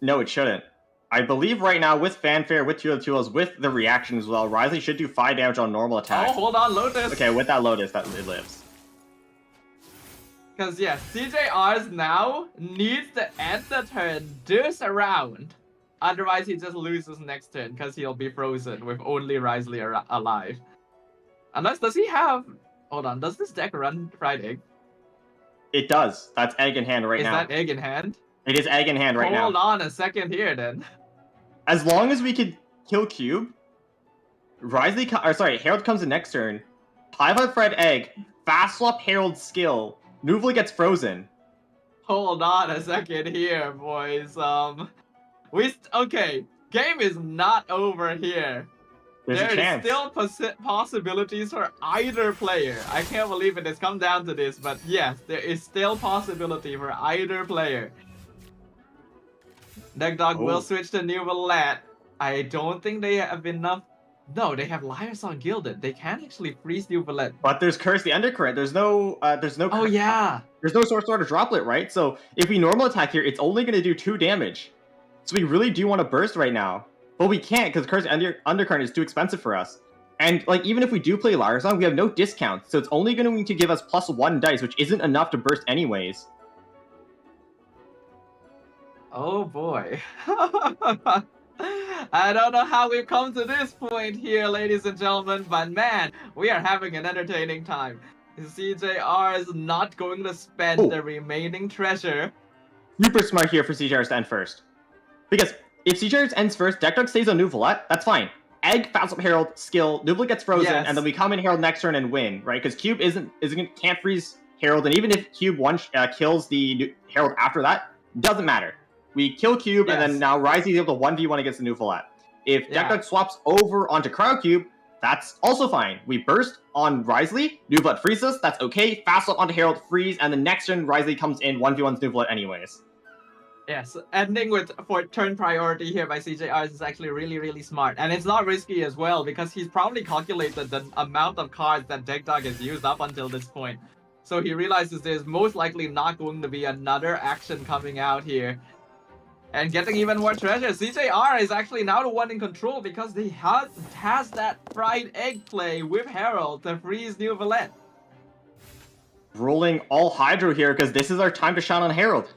No, it shouldn't. I believe right now, with Fanfare, with Chulas, with the reaction as well, Risley should do 5 damage on normal attack. Oh, hold on, Lotus! Okay, with that Lotus, it lives. Because, yeah, CJRs now needs to end the turn this round. Otherwise, he just loses next turn because he'll be frozen with only Risley alive. Unless, does he have... Hold on, does this deck run Fried Egg? It does. That's egg in hand right now. Is that egg in hand? It is egg in hand right now. Hold on a second here, then. As long as we could kill Cube, Herald comes in next turn. 5-5 Fred Egg, fast swap Herald skill. Nuvli gets frozen. Hold on a second here, boys. Okay, game is not over here. There's a chance. Still possibilities for either player. I can't believe it has come down to this, but yes, there is still possibility for either player. Deckdog will switch to New Valette. I don't think they have enough. No, they have Liaison Gilded. They can actually freeze New Valette. But there's Curse the Undercurrent. There's no. Oh yeah. There's no Source Order Droplet, right? So if we normal attack here, it's only going to do 2 damage. So we really do want to burst right now. But we can't because Curse Undercurrent is too expensive for us. And even if we do play Liaison, we have no discounts. So it's only going to give us +1 dice, which isn't enough to burst anyways. Oh boy. I don't know how we've come to this point here, ladies and gentlemen, but man, we are having an entertaining time. CJR is not going to spend the remaining treasure. Super smart here for CJR to end first. Because if CJR ends first, Deckdog stays on New Valette, that's fine. Egg, Fast Up Herald, skill, Nubla gets frozen, and then we come in Herald next turn and win, right? Because Cube can't freeze Herald, and even if Cube kills the Herald after that, doesn't matter. We kill Cube, and then now Ryze is able to 1v1 against the New Valette. If Deckdog swaps over onto Cryo Cube, that's also fine. We burst on Risley, New Valette frees us, that's okay. Fast up onto Herald, freeze, and the next turn Risley comes in 1v1's New Valette anyways. Yes, ending for turn priority here by CJRs is actually really, really smart. And it's not risky as well, because he's probably calculated the amount of cards that Deckdog has used up until this point. So he realizes there's most likely not going to be another action coming out here. And getting even more treasure. CJR is actually now the one in control because he has that fried egg play with Herald to freeze New Valette. Rolling all Hydro here because this is our time to shine on Herald.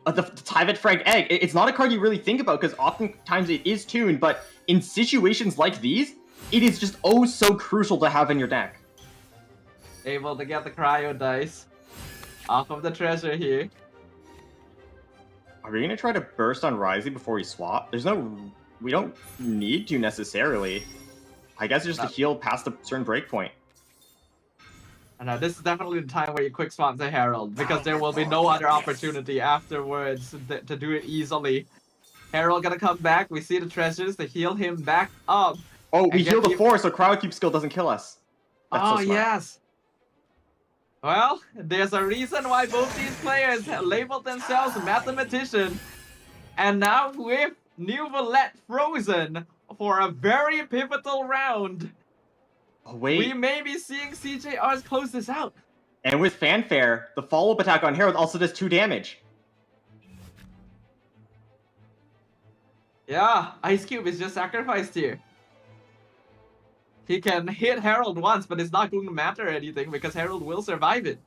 The Tyvet Frag Egg, it's not a card you really think about because oftentimes it is tuned, but in situations like these, it is just oh so crucial to have in your deck. Able to get the Cryo dice off of the treasure here. Are we going to try to burst on Risley before we swap? We don't need to necessarily. I guess just to heal past a certain breakpoint. I know, this is definitely the time where you quick swap to Herald, because there will be no other opportunity afterwards to do it easily. Herald gonna come back, we see the treasures to heal him back up. Oh, we heal the 4, so Cryo Cube skill doesn't kill us. That's so yes! Well, there's a reason why both these players labeled themselves mathematician. And now with New Valette frozen for a very pivotal round, we may be seeing CJRs close this out. And with Fanfare, the follow-up attack on Herald also does 2 damage. Yeah, Ice Cube is just sacrificed here. He can hit Herald once, but it's not going to matter anything because Herald will survive it.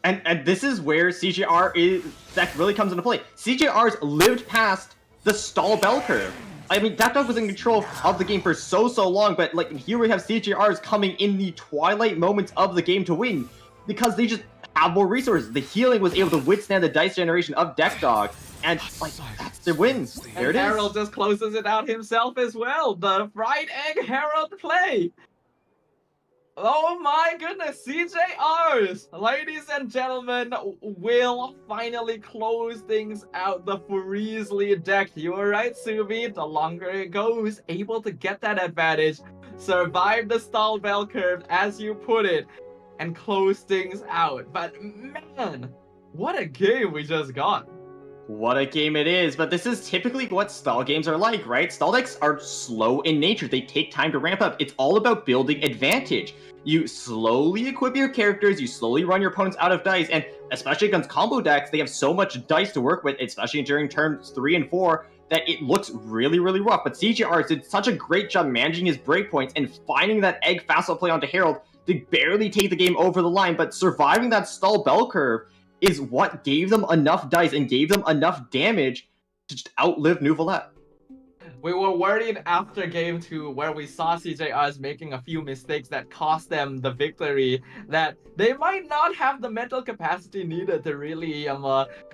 And this is where that really comes into play. CJR's lived past the stall bell curve. I mean, that dog was in control of the game for so long, but like here we have CJRs coming in the twilight moments of the game to win because they just have more resources. The healing was able to withstand the dice generation of Deck Dog, and like that's the wins. There it is. Herald just closes it out himself as well. The fried egg Herald play. Oh my goodness, CJRs, ladies and gentlemen, will finally close things out. The Freesley deck, you were right, Subi, the longer it goes, able to get that advantage, survive the stall bell curve, as you put it, and close things out. But man, what a game we just got. What a game it is, but this is typically what stall games are like, right? Stall decks are slow in nature. They take time to ramp up. It's all about building advantage. You slowly equip your characters, you slowly run your opponents out of dice, and especially against combo decks, they have so much dice to work with, especially during turns 3 and 4, that it looks really rough. But CJR did such a great job managing his breakpoints and finding that egg fastball play onto Herald to barely take the game over the line, but surviving that stall bell curve is what gave them enough dice and gave them enough damage to just outlive New Valette. We were worried after game 2 where we saw CJRs making a few mistakes that cost them the victory, that they might not have the mental capacity needed to really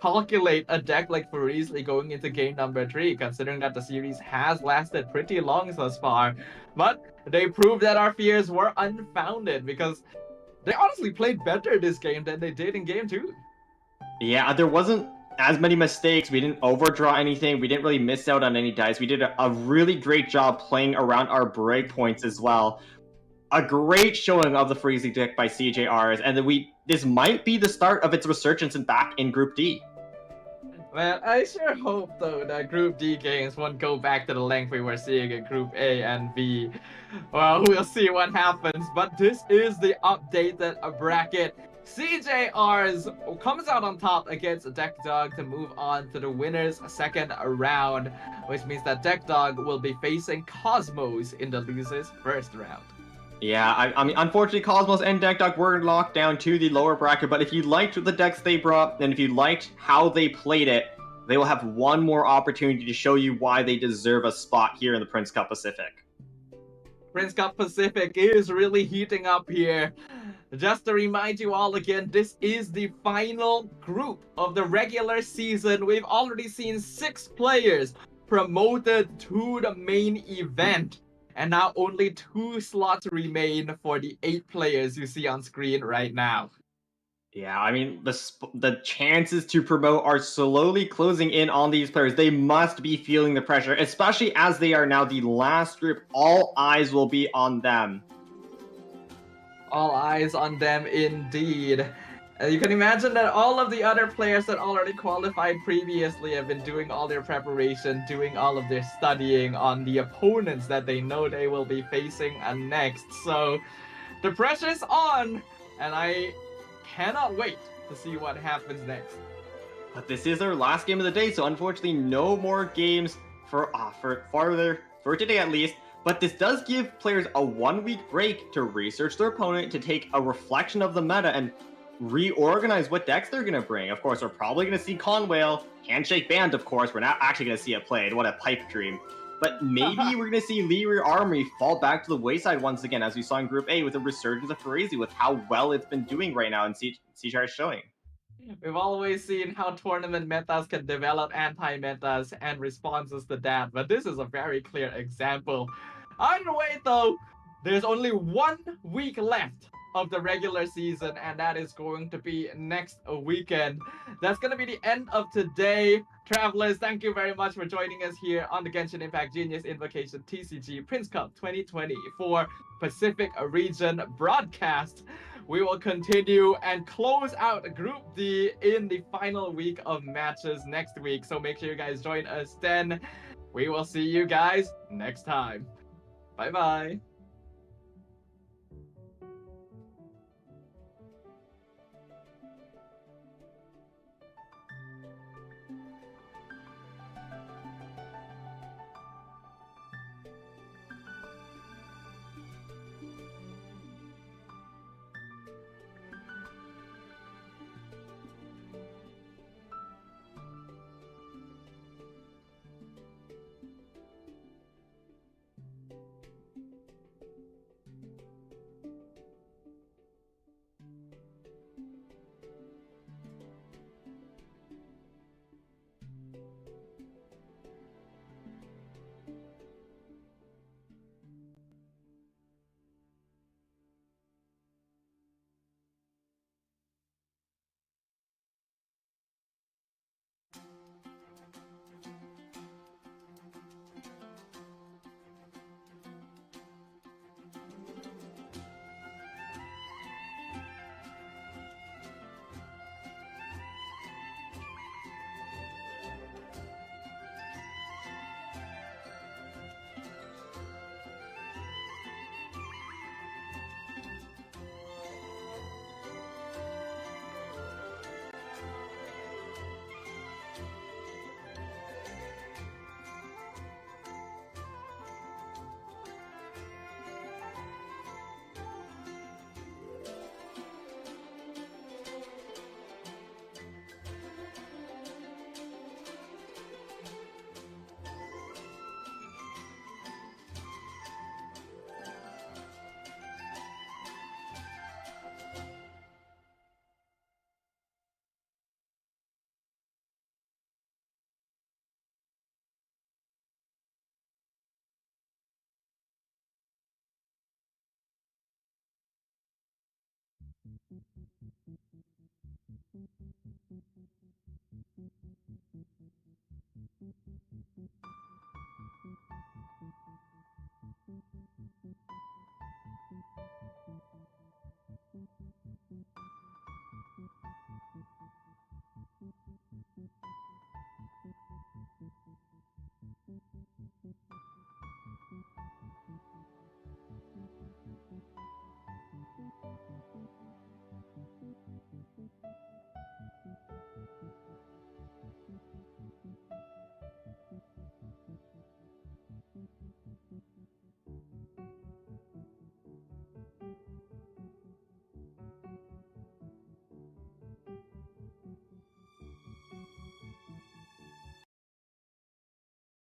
calculate a deck like Freesley going into game number 3, considering that the series has lasted pretty long thus far. But they proved that our fears were unfounded because they honestly played better this game than they did in game 2. Yeah, there wasn't as many mistakes. We didn't overdraw anything. We didn't really miss out on any dice. We did a really great job playing around our breakpoints as well. A great showing of the Freesley deck by CJRs, and this might be the start of its resurgence and back in Group D. Man, I sure hope though that Group D games won't go back to the length we were seeing in Group A and B. Well, we'll see what happens, but this is the updated bracket. CJRs comes out on top against Deck Dog to move on to the winner's second round, which means that Deck Dog will be facing Cosmos in the loser's first round. Yeah, I mean, unfortunately, Cosmos and Deck Dog were locked down to the lower bracket, but if you liked the decks they brought, and if you liked how they played it, they will have one more opportunity to show you why they deserve a spot here in the Prince Cup Pacific. Prince Cup Pacific is really heating up here. Just to remind you all again, this is the final group of the regular season. We've already seen 6 players promoted to the main event. And now only 2 slots remain for the 8 players you see on screen right now. Yeah, I mean, the chances to promote are slowly closing in on these players. They must be feeling the pressure, especially as they are now the last group. All eyes will be on them. All eyes on them indeed. You can imagine that all of the other players that already qualified previously have been doing all their preparation, doing all of their studying on the opponents that they know they will be facing next. So the pressure's on, and I cannot wait to see what happens next. But this is our last game of the day, so unfortunately no more games for today at least. But this does give players a 1-week break to research their opponent, to take a reflection of the meta, and reorganize what decks they're going to bring. Of course, we're probably going to see Conwhale, Handshake Band, of course. We're not actually going to see it played. What a pipe dream. But maybe we're going to see Leary Armory fall back to the wayside once again, as we saw in Group A with a resurgence of Ferezi, with how well it's been doing right now, and CJR is showing. We've always seen how tournament metas can develop anti-metas and responses to that, but this is a very clear example. Either way though, there's only 1 week left of the regular season, and that is going to be next weekend. That's going to be the end of today. Travelers, thank you very much for joining us here on the Genshin Impact Genius Invocation TCG Prince Cup 2024 Pacific Region broadcast. we will continue and close out Group D in the final week of matches next week. So make sure you guys join us then. We will see you guys next time. Bye bye.